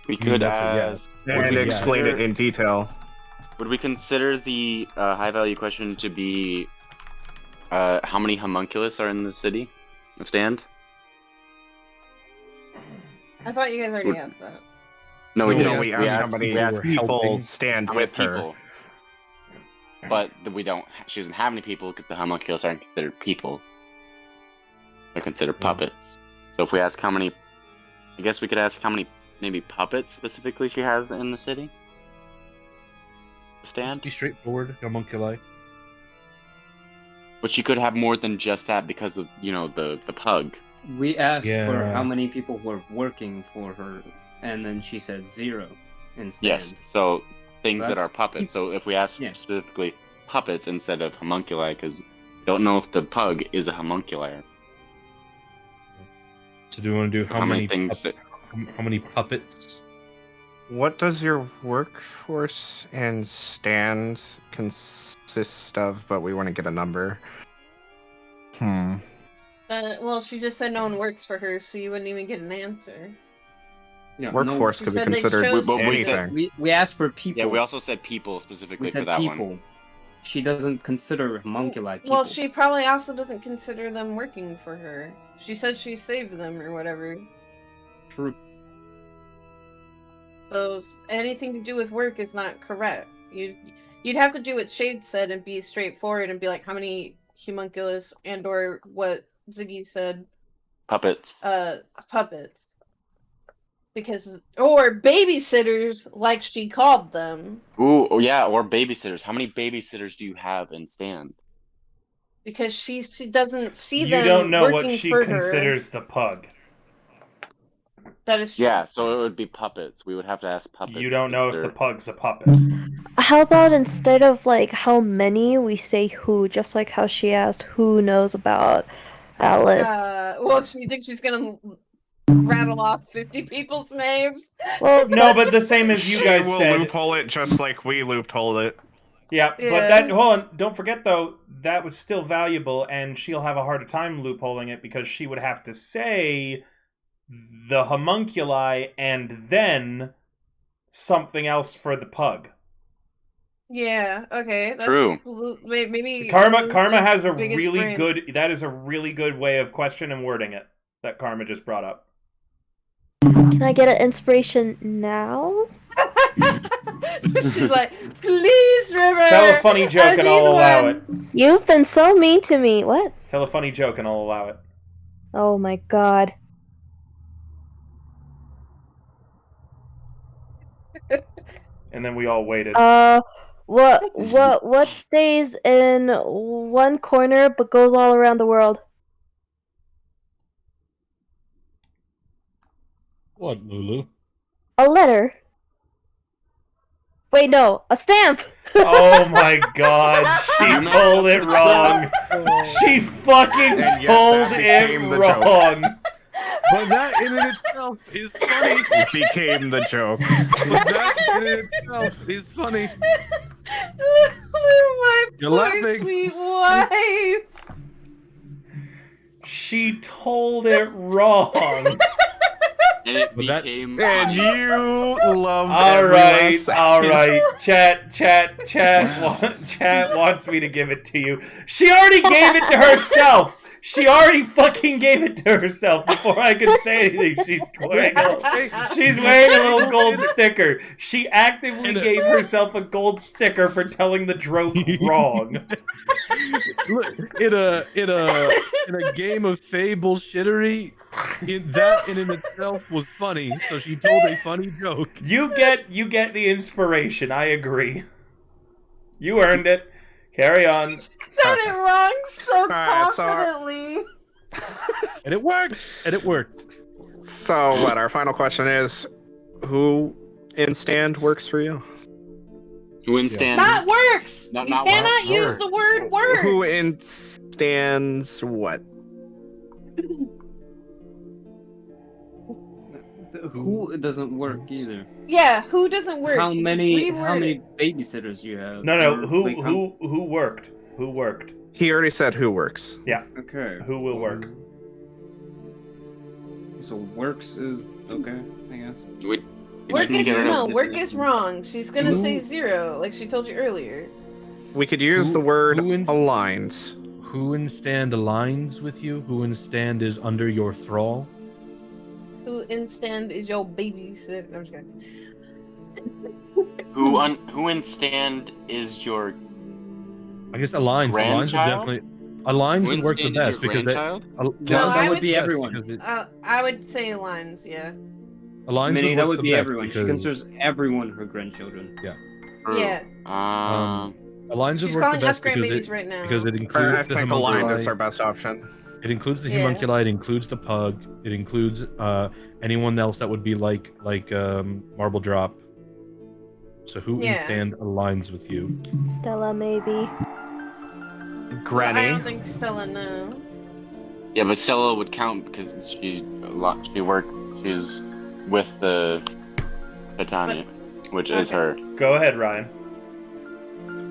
S4: We could
S6: that's
S4: ask.
S1: And explain it in detail.
S4: Would we consider the high value question to be how many homunculus are in the city of Stand?
S8: I thought you guys already asked that.
S4: No, we
S6: No,
S4: didn't.
S1: we asked how many people
S6: helping.
S1: stand
S4: How many
S1: with her.
S4: people? But we don't. She doesn't have any people because the homunculus aren't considered people. They're considered puppets. So if we ask how many, I guess we could ask how many maybe puppets specifically she has in the city. Stand.
S6: Be straightforward, homunculi.
S4: But she could have more than just that because of the pug.
S10: We asked for
S6: Yeah.
S10: how many people were working for her, and then she said 0 instead.
S4: Yes. So things that
S10: That's-
S4: are puppets. So if we ask
S10: Yeah.
S4: specifically puppets instead of homunculi, because don't know if the pug is a homunculi.
S6: So do you want to do
S4: How many things
S6: how many puppets?
S1: What does your workforce and stand consist of? But we want to get a number.
S8: Well, she just said no one works for her, so you wouldn't even get an answer.
S10: Yeah,
S1: Workforce
S8: She
S1: could be
S8: said they
S1: considered
S8: chose
S4: But we said-
S1: anything.
S10: We asked for people.
S4: Yeah, we also said people specifically
S10: we
S4: for
S10: said
S4: that
S10: people.
S4: one.
S10: She doesn't consider homunculi people.
S8: Well, she probably also doesn't consider them working for her. She said she saved them or whatever.
S10: True.
S8: So anything to do with work is not correct. You'd have to do what Shade said and be straightforward and be like, how many homunculus and or what Ziggy said,
S4: Puppets.
S8: puppets. Or babysitters, like she called them.
S4: Ooh, oh yeah, or babysitters. How many babysitters do you have in Stand?
S8: Because she doesn't see
S2: You
S8: them
S2: don't know
S8: working
S2: what she
S8: for
S2: considers the pug.
S8: her. That is true.
S4: Yeah, so it would be puppets. We would have to ask puppets.
S2: You don't know if
S4: they're-
S2: the pug's a puppet.
S9: How about instead of like how many, we say who, just like how she asked who knows about Alice.
S8: Well, she thinks she's gonna rattle off 50 people's names.
S9: Well,
S2: No, but the same as you guys
S1: will
S2: said.
S1: loophole it just like we loopholed it.
S2: Yeah, but
S8: Yeah.
S2: that hold on, don't forget though, that was still valuable, and she'll have a harder time loopholing it because she would have to say the homunculi and then something else for the pug.
S8: Yeah, okay. That's
S4: True.
S8: Maybe
S2: Karma
S8: Lou's
S2: Karma
S8: the
S2: has a
S8: biggest
S2: really
S8: brain.
S2: good that is a really good way of question and wording it that Karma just brought up.
S9: can I get an inspiration now?
S8: She's like, please, River.
S2: Tell a funny joke
S8: I
S2: and I'll
S8: need
S2: allow
S8: one."
S2: it.
S9: You've been so mean to me. What?
S2: Tell a funny joke and I'll allow it.
S9: Oh my god.
S2: And then we all waited.
S9: What stays in one corner but goes all around the world?
S6: What, Lulu?
S9: A letter. Wait, no, a stamp.
S2: Oh my god, she told it wrong. She fucking
S1: And yet
S2: told
S1: that
S2: it
S1: became the joke.
S2: wrong.
S6: But that in and itself is funny.
S1: It became the joke.
S6: But that in and itself is funny.
S8: My
S6: You're
S8: poor
S6: laughing.
S8: sweet wife.
S2: She told it wrong.
S4: And it
S6: But that-
S4: became.
S1: And
S4: funny.
S1: you loved
S2: All
S1: every
S2: right,
S1: last second.
S2: all right. Chat wants me to give it to you. She already gave it to herself. She already fucking gave it to herself before I could say anything. She's wearing a little gold sticker. She actively gave herself a gold sticker for telling the joke wrong.
S6: Look, in a game of fey bullshittery, that in and itself was funny. So she told a funny joke.
S2: You get the inspiration. I agree. You earned it. Carry on.
S8: Said it wrong so
S1: Alright, so-
S8: confidently.
S6: And it worked.
S1: So what? Our final question is, who in stand works for you?
S4: Who in Stand?
S8: Not works.
S4: Not
S8: you
S4: works.
S8: cannot use the word works.
S1: Who in stands what?
S10: Who doesn't work either?
S8: Yeah, who doesn't work?
S10: How many
S8: Reword it.
S10: babysitters you have?
S2: No.
S10: Or,
S2: Who
S10: like, how-
S2: who worked? Who worked?
S1: He already said who works.
S2: Yeah.
S3: Okay.
S2: Who will work?
S3: So works is okay, I guess.
S4: We
S8: Work
S4: just need
S8: is
S4: to get rid of-
S8: work is wrong. She's gonna
S6: Who-
S8: say 0, like she told you earlier.
S1: We could use
S6: Who-
S1: the word
S6: who in-
S1: aligns.
S6: Who in stand aligns with you? Who in stand is under your thrall?
S8: Who in stand is your babysitter? I'm just kidding.
S4: Who in stand is your
S6: I guess aligns. Aligns would
S4: grandchild?
S6: definitely. Aligns
S4: Who
S6: would
S4: in
S6: work the
S4: stand is your
S6: best because they,
S4: grandchild?
S3: No, that
S8: I
S3: would
S8: would
S3: be
S8: say-
S3: everyone.
S6: because it-
S8: I would say lines, yeah.
S6: aligns
S3: Minnie,
S6: would
S3: that
S6: work
S3: would
S6: the
S3: be
S6: best
S3: everyone. She
S6: because-
S3: considers everyone her grandchildren.
S4: True.
S8: Yeah.
S6: Aligns
S8: She's
S6: would work
S8: calling
S6: the
S8: us
S6: best because
S8: grandbabies
S6: it,
S8: right now.
S6: because it
S1: I
S6: includes the
S1: think aligned is
S6: homunculi.
S1: our best option.
S6: It includes the
S8: Yeah.
S6: homunculi. It includes the pug. It includes anyone else that would be like Marble Drop. So who in
S8: Yeah.
S6: stand aligns with you?
S9: Stella, maybe.
S1: Granny.
S8: I don't think Stella knows.
S4: Yeah, but Stella would count because she's with the Catania, which is
S8: Okay.
S4: her.
S2: Go ahead, Ryan.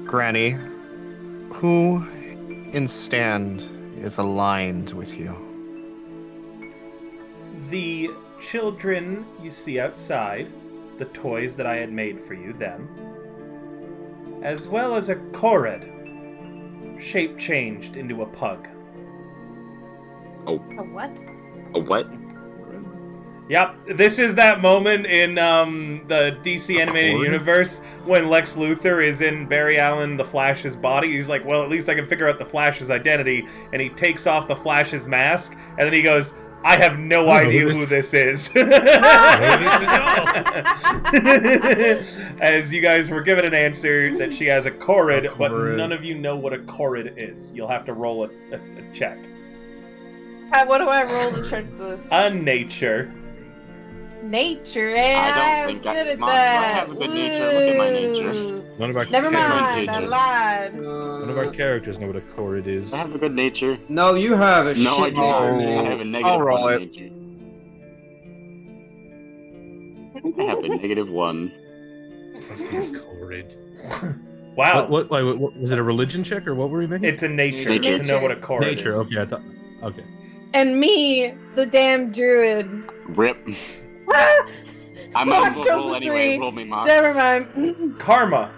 S1: Granny. Who in stand is aligned with you?
S2: The children you see outside, the toys that I had made for you, them, as well as a Korid, shape changed into a pug.
S8: A what?
S4: A what?
S2: Yep, this is that moment in the DC animated
S6: Korid?
S2: universe when Lex Luthor is in Barry Allen the Flash's body. He's like, well, at least I can figure out the Flash's identity, and he takes off the Flash's mask, and then he goes, I have no idea who this is. As you guys were given an answer that she has a Korid, but
S1: Korid.
S2: none of you know what a Korid is. You'll have to roll a check.
S8: What do I roll to check this?
S2: A nature.
S8: Nature,
S4: I
S8: and
S4: don't
S8: I'm
S4: think
S8: good
S4: I-
S8: at
S4: Mom, do I
S8: that.
S4: have a good nature? Look at my nature.
S8: Ooh.
S6: None of our
S8: Never
S6: characters-
S8: mind, I lied.
S6: None of our characters know what a Korid is.
S4: I have a good nature.
S3: No, you have a
S4: No, I
S3: shit
S4: do not.
S3: nature.
S4: I have a negative
S1: I'll roll
S4: one
S1: it.
S4: nature. I have a negative one.
S6: Fucking Korid.
S2: Wow.
S6: What was it? A religion check or what were we making?
S2: It's a nature,
S4: Nature.
S2: to know what a Korid
S6: nature.
S2: is.
S6: Okay, I thought. Okay.
S8: And me, the damn druid.
S4: Rip. I might as
S8: Mox
S4: well
S8: chose
S4: roll
S8: a
S4: anyway.
S8: 3.
S4: Roll me, Mox.
S8: Never mind.
S2: Karma.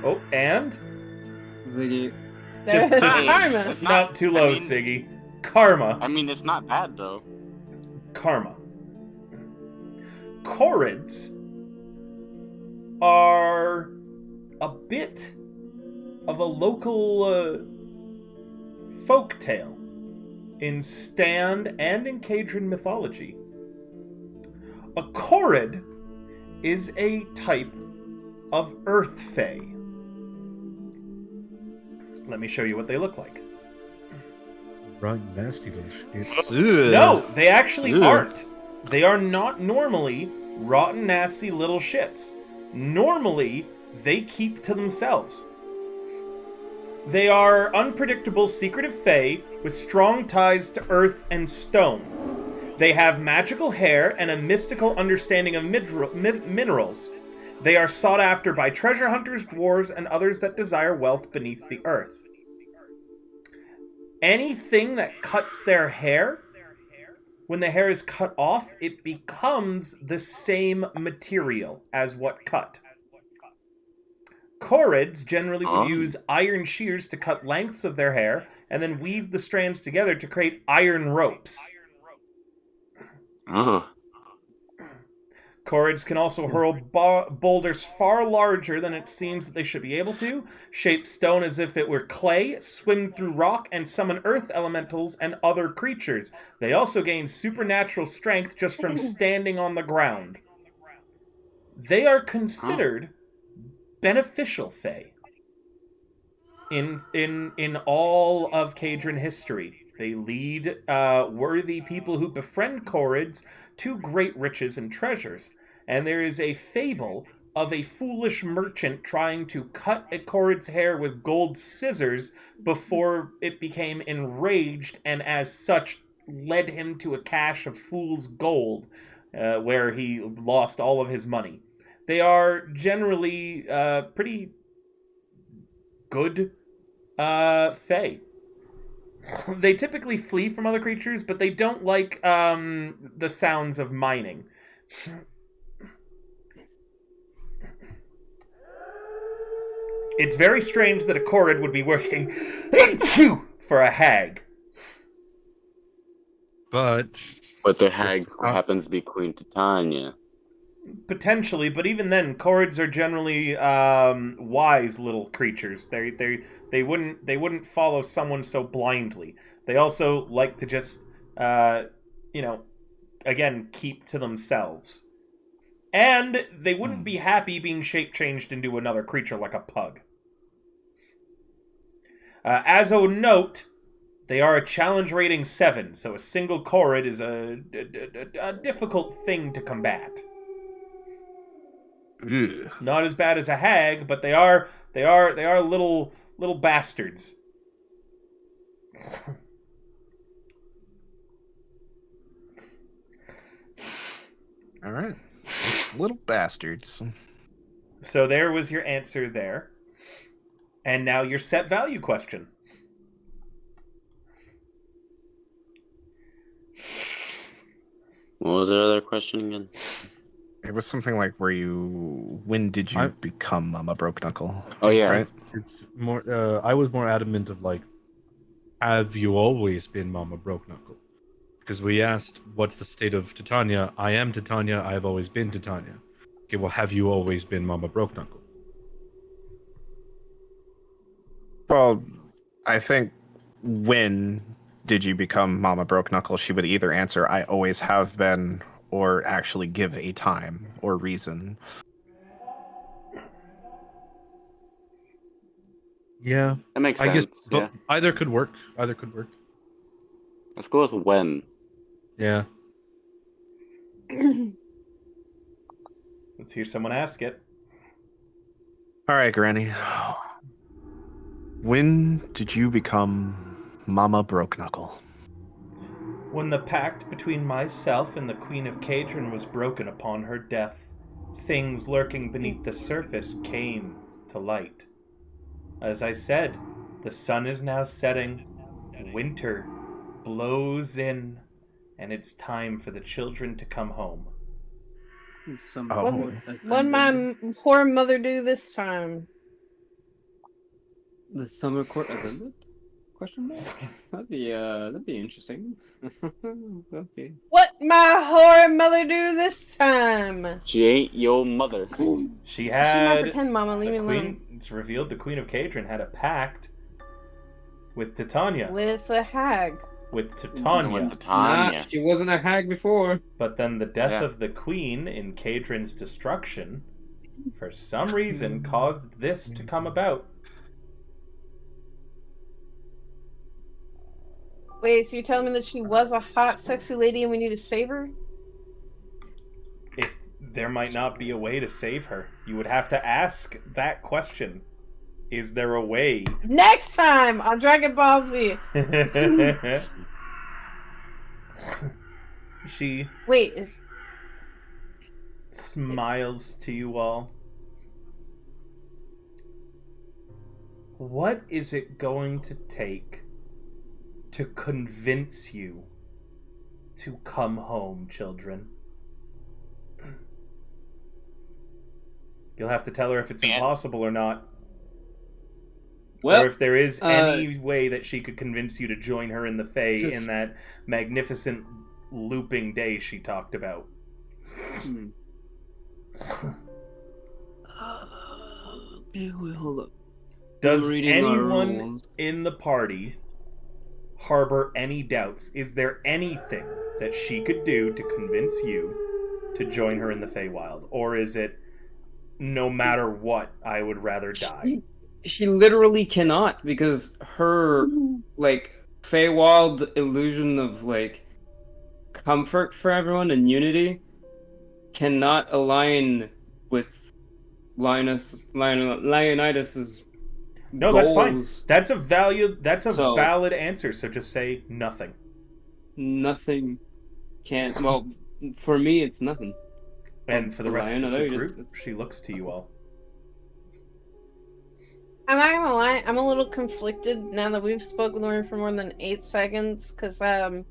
S2: Oh, and?
S3: Ziggy.
S2: Just-
S8: There's
S2: just-
S8: karma.
S4: It's
S2: Not too low,
S4: I mean-
S2: Siggy. Karma.
S4: I mean, it's not bad though.
S2: Karma. Korids are a bit of a local folk tale in Stand and in Cadron mythology. A Korid is a type of Earth Fae. Let me show you what they look like.
S6: Right, nasty little shit.
S2: No, they actually
S1: Ugh.
S2: aren't. They are not normally rotten, nasty little shits. Normally, they keep to themselves. They are unpredictable, secretive fae with strong ties to earth and stone. They have magical hair and a mystical understanding of minerals. They are sought after by treasure hunters, dwarves, and others that desire wealth beneath the earth. Anything that cuts their hair, when the hair is cut off, it becomes the same material as what cut. Korids generally would use iron shears to cut lengths of their hair and then weave the strands together to create iron ropes.
S4: Ugh.
S2: Korids can also hurl boulders far larger than it seems that they should be able to, shape stone as if it were clay, swim through rock, and summon earth elementals and other creatures. They also gain supernatural strength just from standing on the ground. They are considered beneficial fae in all of Cadron history. They lead worthy people who befriend Korids to great riches and treasures. And there is a fable of a foolish merchant trying to cut a Korid's hair with gold scissors before it became enraged and as such led him to a cache of fool's gold where he lost all of his money. They are generally pretty good fae. They typically flee from other creatures, but they don't like the sounds of mining. It's very strange that a Korrid would be working for a hag.
S6: But
S4: the hag happens to be Queen Titania.
S2: Potentially, but even then, Korrids are generally wise little creatures. They wouldn't follow someone so blindly. They also like to just again keep to themselves. And they wouldn't be happy being shape-changed into another creature like a pug. As a note, they are a challenge rating 7, so a single Korrid is a difficult thing to combat.
S1: Ugh.
S2: Not as bad as a hag, but they are little bastards.
S1: All right. Little bastards.
S2: So there was your answer there. And now your set value question.
S4: What was the other question again?
S1: It was something like, when did you become Mama Broke Knuckle?
S4: Oh, yeah.
S1: Right?
S6: it's more. I was more adamant of like, have you always been Mama Broke Knuckle? Because we asked, what's the state of Titania? I am Titania. I have always been Titania. Okay, well, have you always been Mama Broke Knuckle?
S1: Well, I think when did you become Mama Broke Knuckle, she would either answer, I always have been, or actually give a time or reason.
S6: Yeah,
S4: That makes
S6: I
S4: sense.
S6: guess
S4: Yeah.
S6: either could work.
S4: Let's go with when.
S6: Yeah.
S2: Let's hear someone ask it.
S1: All right, Granny. When did you become Mama Broke Knuckle?
S2: When the pact between myself and the Queen of Cadron was broken upon her death, things lurking beneath the surface came to light. As I said, the sun is now setting, winter blows in, and it's time for the children to come home.
S8: What my poor mother do this time?
S3: The summer court has ended? Question mark? That'd be interesting. Okay.
S8: What my horror mother do this time?
S4: She ain't your mother.
S2: She
S8: She might
S2: had
S8: pretend, Mama. Leave me alone.
S2: it's revealed the Queen of Cadron had a pact with Titania.
S8: With a hag.
S2: With Titania.
S4: With Titania.
S3: Nah, she wasn't a hag before.
S2: But then the death of the Queen in Cadron's destruction, for some reason, caused this to come about.
S8: Wait, so you're telling me that she was a hot, sexy lady and we need to save her?
S2: If there might not be a way to save her, you would have to ask that question. Is there a way?
S8: Next time on Dragon Ball Z.
S2: She smiles to you all. What is it going to take to convince you to come home, children? You'll have to tell her if it's impossible or not.
S3: Well,
S2: or if there is any way that she could convince you to join her in the Fae in that magnificent looping day she talked about.
S3: Okay, wait, hold up.
S2: Does anyone in the party harbor any doubts? Is there anything that she could do to convince you to join her in the Feywild? Or is it, no matter what, I would rather die?
S3: She literally cannot, because her, like, Feywild illusion of, like, comfort for everyone and unity cannot align with Leonidas'
S2: No,
S3: goals.
S2: that's fine. That's a valid answer, so just say nothing.
S3: Nothing can't, well, for me, it's nothing.
S2: And for the rest of the group, she looks to you all.
S8: I'm not gonna lie, I'm a little conflicted now that we've spoken with her for more than 8 seconds, because I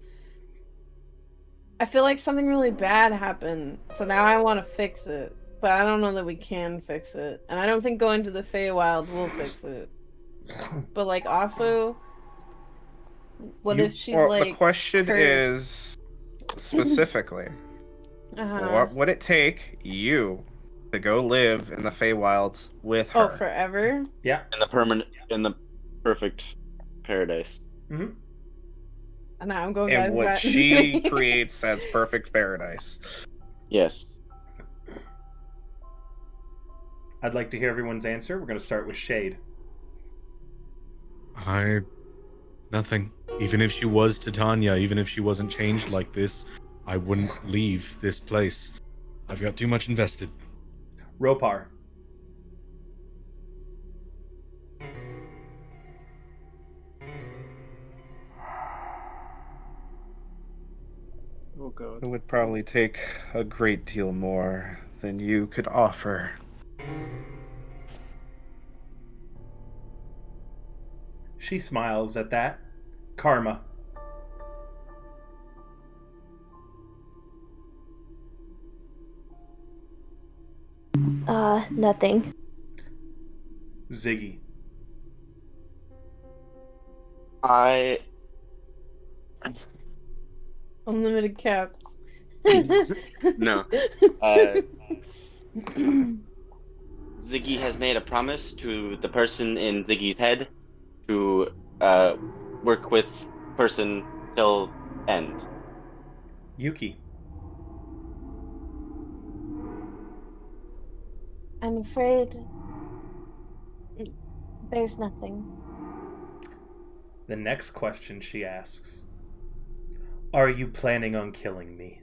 S8: feel like something really bad happened, so now I want to fix it, but I don't know that we can fix it, and I don't think going to the Feywild will fix it. But like, also, what if she's like
S1: the question
S8: cursed?
S1: is specifically, what would it take you to go live in the Feywilds with her?
S8: Oh, forever?
S2: Yeah.
S4: In the perfect paradise.
S2: Mm-hmm.
S8: And now I'm going back
S1: And
S8: to
S1: what
S8: that.
S1: she creates as perfect paradise.
S4: Yes.
S2: I'd like to hear everyone's answer. We're going to start with Shade.
S6: Nothing. Even if she was Titania, even if she wasn't changed like this, I wouldn't leave this place. I've got too much invested.
S2: Ropar.
S3: Oh god.
S1: It would probably take a great deal more than you could offer.
S2: She smiles at that. Karma.
S9: Nothing.
S2: Ziggy.
S4: I
S8: Unlimited cats.
S4: no. Ziggy has made a promise to the person in Ziggy's head to work with person till end.
S2: Yuki.
S5: I'm afraid there's nothing.
S2: The next question she asks: Are you planning on killing me?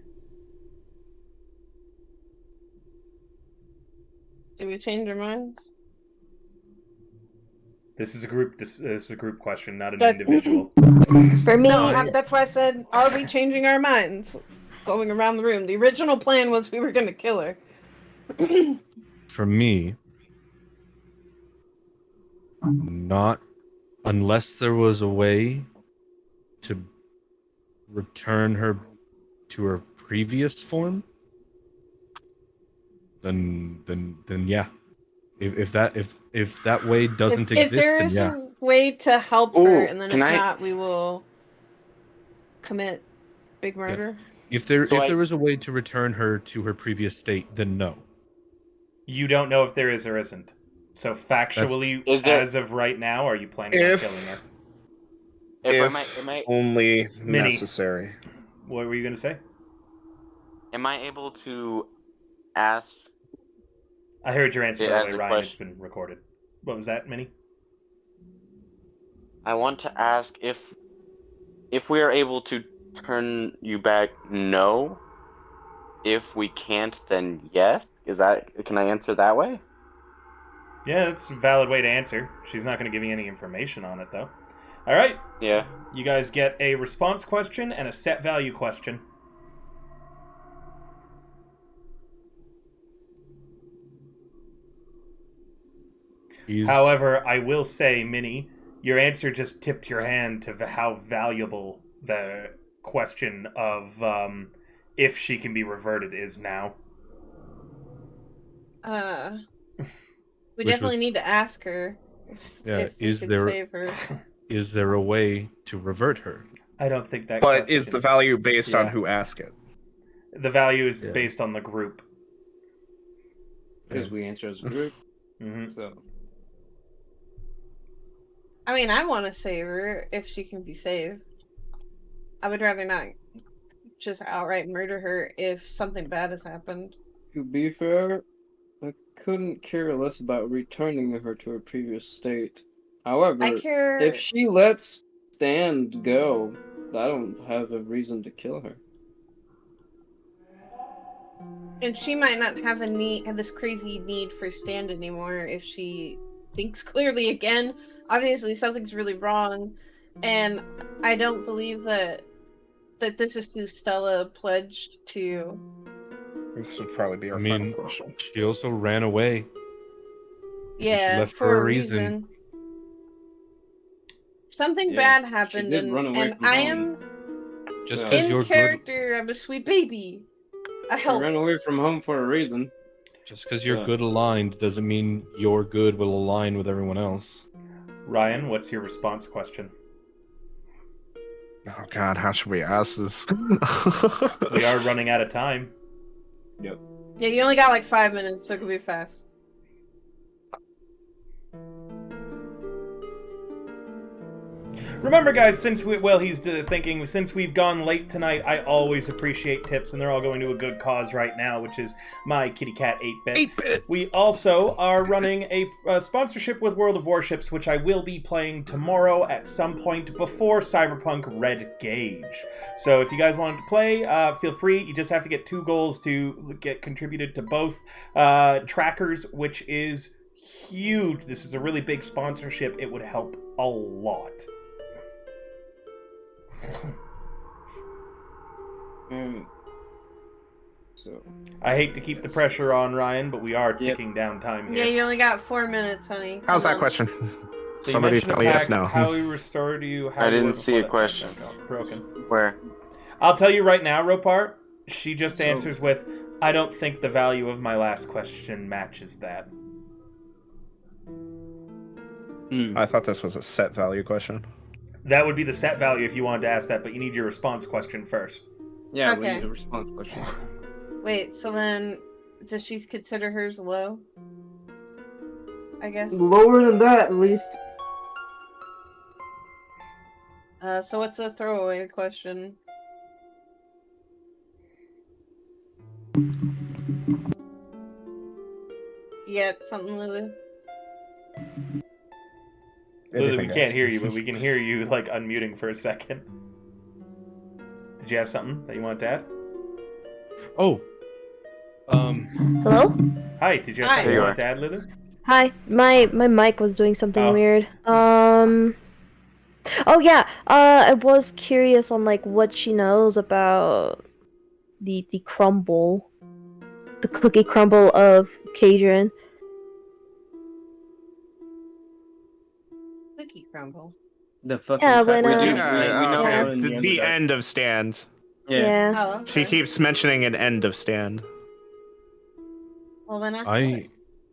S8: Do we change our minds?
S2: This is a group. This is a group question, not an individual.
S9: For me,
S8: No, that's why I said, are we changing our minds? Going around the room. The original plan was we were going to kill her.
S6: For me, not unless there was a way to return her to her previous form. Then yeah. If that way doesn't exist,
S8: if there
S6: then
S8: is
S6: yeah.
S8: a way to help
S4: Ooh,
S8: her, and then if
S4: can I-
S8: not, we will commit big murder.
S6: If there
S4: So
S6: was a way to return her to her previous state, then no.
S2: You don't know if there is or isn't. So factually,
S4: Is there-
S2: as of right now, are you planning on killing her?
S1: If only
S2: Minnie.
S1: necessary.
S2: What were you going to say?
S4: Am I able to ask?
S2: I heard your answer,
S4: Yeah,
S2: by the
S4: as
S2: way,
S4: a
S2: Ryan.
S4: question.
S2: It's been recorded. What was that, Minnie?
S4: I want to ask if we are able to turn you back. No. If we can't, then yes. Can I answer that way?
S2: Yeah, it's a valid way to answer. She's not going to give me any information on it, though. All right.
S4: Yeah.
S2: You guys get a response question and a set value question. However, I will say, Minnie, your answer just tipped your hand to how valuable the question of if she can be reverted is now.
S8: We definitely need to ask her if we could save her.
S6: Is there a way to revert her?
S2: I don't think that.
S1: But is the value based on who asked it?
S2: The value is based on the group.
S3: Because we answer as a group.
S2: Mm-hmm.
S3: So.
S8: I mean, I want to save her if she can be saved. I would rather not just outright murder her if something bad has happened.
S3: To be fair, I couldn't care less about returning her to her previous state. However, if she lets Stand go, I don't have a reason to kill her.
S8: And she might not have this crazy need for Stand anymore if she thinks clearly again. Obviously, something's really wrong, and I don't believe that this is who Stella pledged to.
S1: This would probably be our final question.
S6: She also ran away.
S8: Yeah,
S6: she left
S8: for a reason. something
S3: Yeah,
S8: bad
S3: she
S8: happened,
S3: did run away
S8: and
S3: from
S8: I
S3: home.
S8: am
S6: Just because
S8: in
S6: you're good,
S8: character. I'm a sweet baby. I
S3: She
S8: help.
S3: ran away from home for a reason.
S6: just because you're
S3: So-
S6: good aligned doesn't mean your good will align with everyone else.
S2: Ryan, what's your response question?
S1: Oh God, how should we ask this?
S2: We are running out of time.
S8: Yeah, you only got like 5 minutes, so it can be fast.
S2: Remember, guys, since we've gone late tonight, I always appreciate tips, and they're all going to a good cause right now, which is my kitty cat 8-bit.
S1: 8-bit.
S2: We also are running a sponsorship with World of Warships, which I will be playing tomorrow at some point before Cyberpunk Red Gauge. So if you guys wanted to play, feel free. You just have to get 2 goals to get contributed to both trackers, which is huge. This is a really big sponsorship. It would help a lot.
S3: So
S2: I hate to keep the pressure on, Ryan, but we are ticking down time
S8: Yeah,
S2: here.
S8: you only got 4 minutes, honey.
S1: How's
S8: Come
S1: that
S8: on.
S1: question?
S2: So
S1: Somebody
S2: you mentioned
S1: tell
S2: the
S1: me
S2: pack,
S1: yes, no.
S2: how we restored you. How
S4: I
S2: you
S4: didn't
S2: were
S4: see
S2: before
S4: a
S2: that-
S4: question.
S2: No, broken.
S4: Where?
S2: I'll tell you right now, Ropart. She just
S3: So-
S2: answers with, "I don't think the value of my last question matches that."
S1: I thought this was a set value question.
S2: That would be the set value if you wanted to ask that, but you need your response question first.
S3: yeah, we
S8: Okay.
S3: need a response question.
S8: Wait, so then does she consider hers low? I guess.
S7: Lower than that, at least.
S8: So what's a throwaway question? You got something, Lulu?
S2: Lily, we
S1: Anything
S2: can't
S1: goes.
S2: hear you, but we can hear you, like, unmuting for a second. Did you have something that you wanted to add?
S6: Oh,
S9: Hello?
S2: Hi, did you have
S8: Hi.
S2: something
S4: There
S2: you
S4: you
S2: wanted to add, Lulu?
S9: Hi. My mic was doing something
S2: Oh.
S9: weird. Oh yeah. I was curious on like what she knows about the crumble, the cookie crumble of Cadron.
S8: Cookie crumble.
S3: The fucking
S9: Yeah, when,
S3: fact-
S9: uh,
S3: we
S9: Yeah,
S3: do- we know
S9: yeah.
S3: how in
S1: The,
S3: end
S1: the
S3: of that.
S1: end of stand.
S3: Yeah.
S8: Oh,
S1: She
S8: okay.
S1: keeps mentioning an end of stand.
S8: Well, then ask what?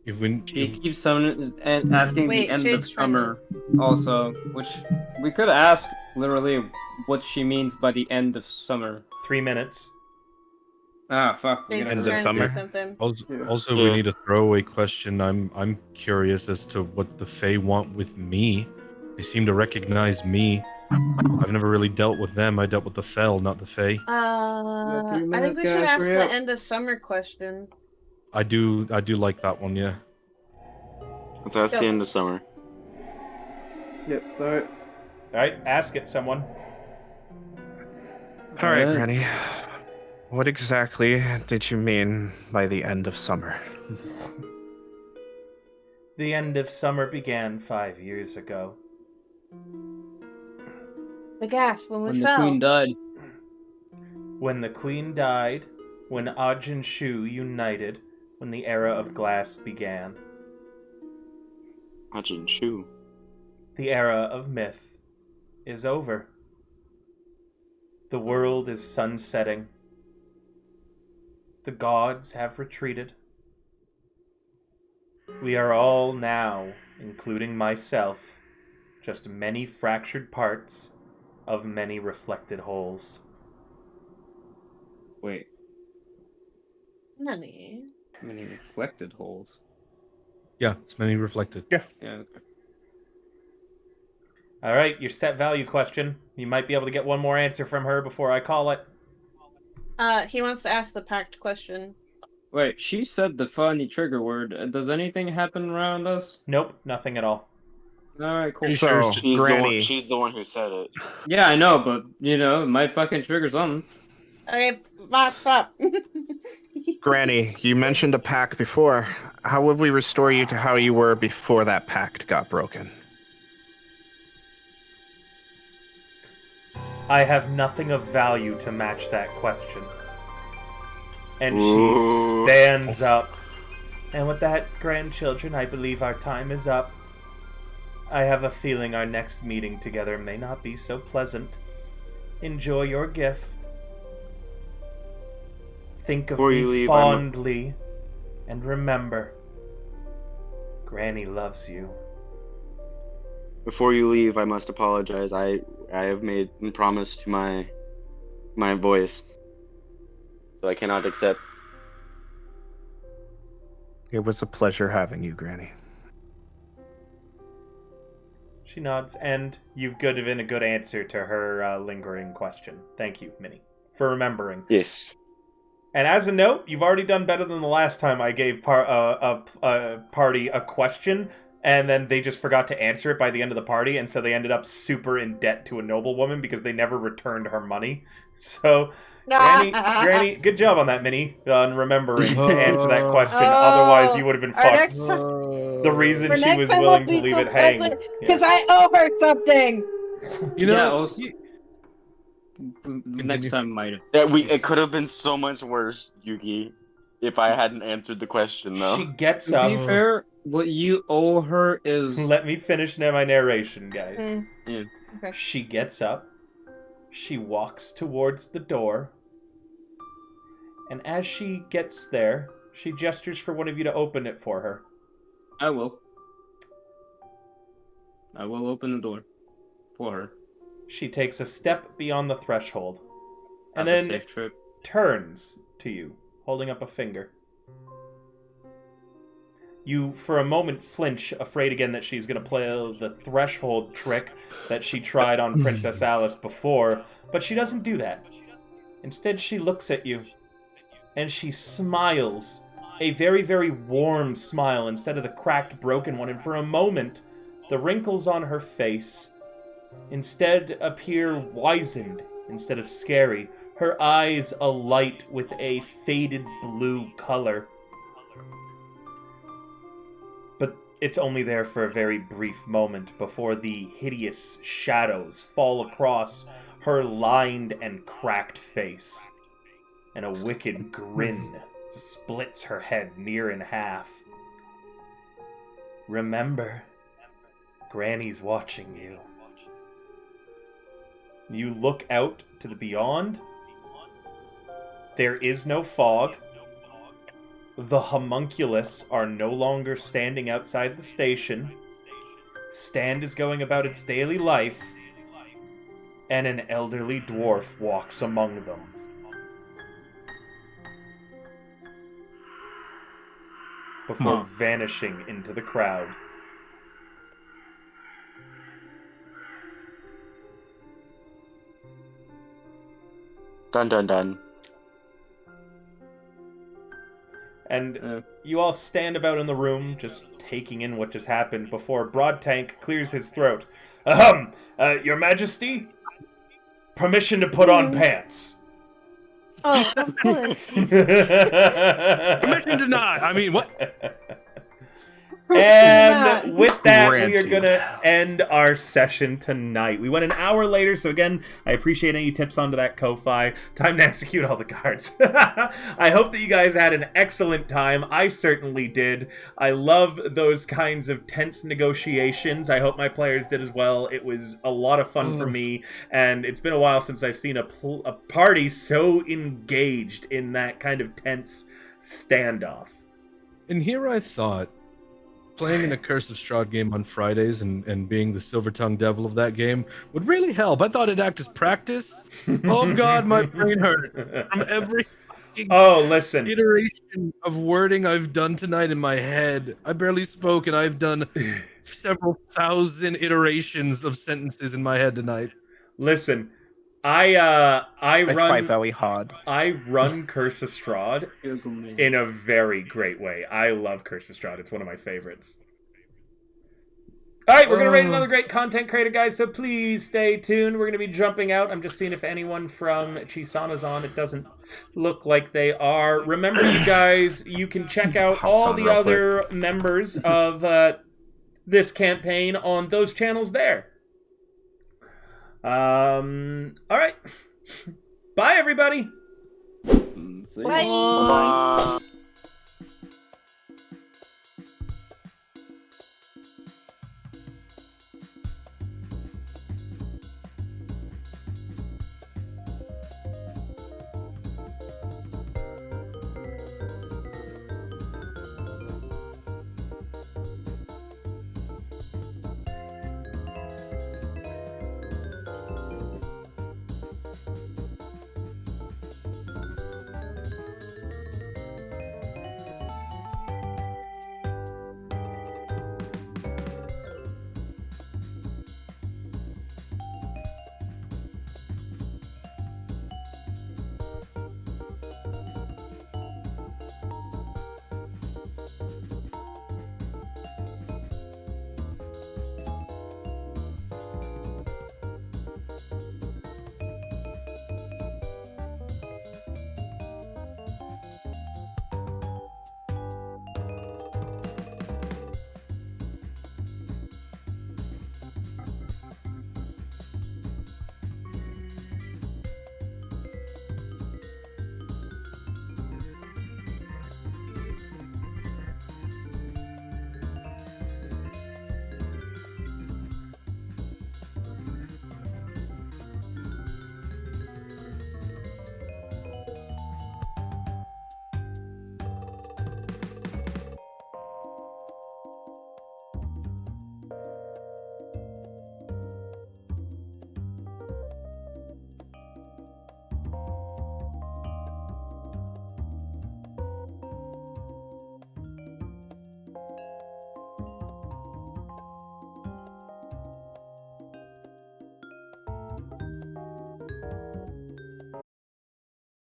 S6: if we,
S3: She
S6: if,
S3: keeps asking
S8: Wait,
S3: the end of
S8: Shade's trying
S3: summer also, which we could ask literally what she means by the end of summer.
S2: 3 minutes.
S3: Ah, fuck. we
S8: Shade's
S3: gotta
S1: End of
S3: hurry.
S8: trying to say
S1: summer?
S8: something.
S6: also
S4: Yeah.
S6: we need a throwaway question. I'm curious as to what the Fae want with me. They seem to recognize me. I've never really dealt with them. I dealt with the Fel, not the Fae.
S3: 3
S8: I think
S3: minutes,
S8: we should
S3: guys,
S8: ask
S3: hurry
S8: the
S3: up.
S8: end of summer question.
S6: I do like that one. Yeah.
S4: Let's ask
S8: Go.
S4: the end of summer.
S3: Yep, alright.
S2: Alright, ask it, someone.
S1: All right,
S3: Alright.
S1: Granny. What exactly did you mean by the end of summer?
S2: The end of summer began 5 years ago.
S8: The gas when we
S3: When the
S8: fell.
S3: queen died.
S2: When the Queen died, when Aj and Shu united, when the era of glass began.
S4: Imagine Shu.
S2: The era of myth is over. The world is sunsetting. The gods have retreated. We are all now, including myself, just many fractured parts of many reflected wholes.
S3: Wait,
S8: Honey.
S3: many reflected holes.
S6: Yeah, it's many reflected.
S3: Yeah, okay.
S2: Alright, your set value question. You might be able to get one more answer from her before I call it.
S8: He wants to ask the pact question.
S3: Wait, she said the funny trigger word. Does anything happen around us?
S2: Nope, nothing at all.
S3: Alright, cool.
S1: So, Granny,
S4: She's the one who said it.
S3: Yeah, I know, but, you know, it might fucking trigger something.
S8: Okay, box swap.
S1: Granny, you mentioned a pact before. How would we restore you to how you were before that pact got broken?
S2: I have nothing of value to match that question. And
S4: Ooh.
S2: she stands up. And with that, grandchildren, I believe our time is up. I have a feeling our next meeting together may not be so pleasant. Enjoy your gift. Think of
S4: Before
S2: me
S4: you leave,
S2: fondly, and remember, Granny loves you.
S4: Before you leave, I must apologize. I have made a promise to my voice, so I cannot accept.
S1: It was a pleasure having you, Granny.
S2: She nods, and you've given a good answer to her lingering question. Thank you, Minnie, for remembering.
S4: Yes.
S2: And as a note, you've already done better than the last time I gave a party a question, and then they just forgot to answer it by the end of the party, and so they ended up super in debt to a noblewoman because they never returned her money. So, Granny, good job on that, Minnie, on remembering to answer that question. Otherwise, you would have been fucked. The reason she was willing to leave it hanging.
S8: Because I owe her something.
S6: You know,
S10: Yeah, also, next time might have.
S4: Yeah, it could have been so much worse, Yuki, if I hadn't answered the question, though.
S2: She gets
S10: To
S2: up.
S10: be fair, what you owe her is.
S2: Let me finish my narration, guys.
S10: Yeah.
S8: Okay.
S2: She gets up. She walks towards the door. And as she gets there, she gestures for one of you to open it for her.
S10: I will. I will open the door for her.
S2: She takes a step beyond the threshold. And
S10: Have a
S2: then
S10: safe trip.
S2: turns to you, holding up a finger. You, for a moment, flinch, afraid again that she's going to play the threshold trick that she tried on Princess Alice before, but she doesn't do that. Instead, she looks at you, and she smiles. A very, very warm smile instead of the cracked, broken one, and for a moment, the wrinkles on her face instead appear wizened instead of scary, her eyes alight with a faded blue color. But it's only there for a very brief moment before the hideous shadows fall across her lined and cracked face, and a wicked grin splits her head near in half. Remember, Granny's watching you. You look out to the beyond. There is no fog. The homunculus are no longer standing outside the station. Stand is going about its daily life. And an elderly dwarf walks among them. Before vanishing into the crowd.
S4: Dun dun dun.
S2: And you all stand about in the room, just taking in what just happened, before Broad Tank clears his throat. Ahem! Your Majesty? Permission to put on pants.
S9: Oh, of course.
S6: Permission denied. I mean, what?
S2: And with that, we are
S1: Granted.
S2: going to end our session tonight. We went an hour later, so again, I appreciate any tips onto that Ko-Fi. Time to execute all the cards. I hope that you guys had an excellent time. I certainly did. I love those kinds of tense negotiations. I hope my players did as well. It was a lot of fun for me, and it's been a while since I've seen a party so engaged in that kind of tense standoff.
S6: And here I thought, playing in a Curse of Strahd game on Fridays and being the silver-tongued devil of that game would really help. I thought it'd act as practice. Oh god, my brain hurt from every
S2: listen.
S6: iteration of wording I've done tonight in my head. I barely spoke, and I've done several thousand iterations of sentences in my head tonight.
S2: Listen, I
S1: try very hard.
S2: I run Curse of Strahd in a very great way. I love Curse of Strahd. It's one of my favorites. All right, we're going to rate another great content creator, guys, so please stay tuned. We're going to be jumping out. I'm just seeing if anyone from Chiisana's on. It doesn't look like they are. Remember, you guys, you can check out all the other members of this campaign on those channels there. All right. Bye, everybody.
S10: See ya.
S8: Bye.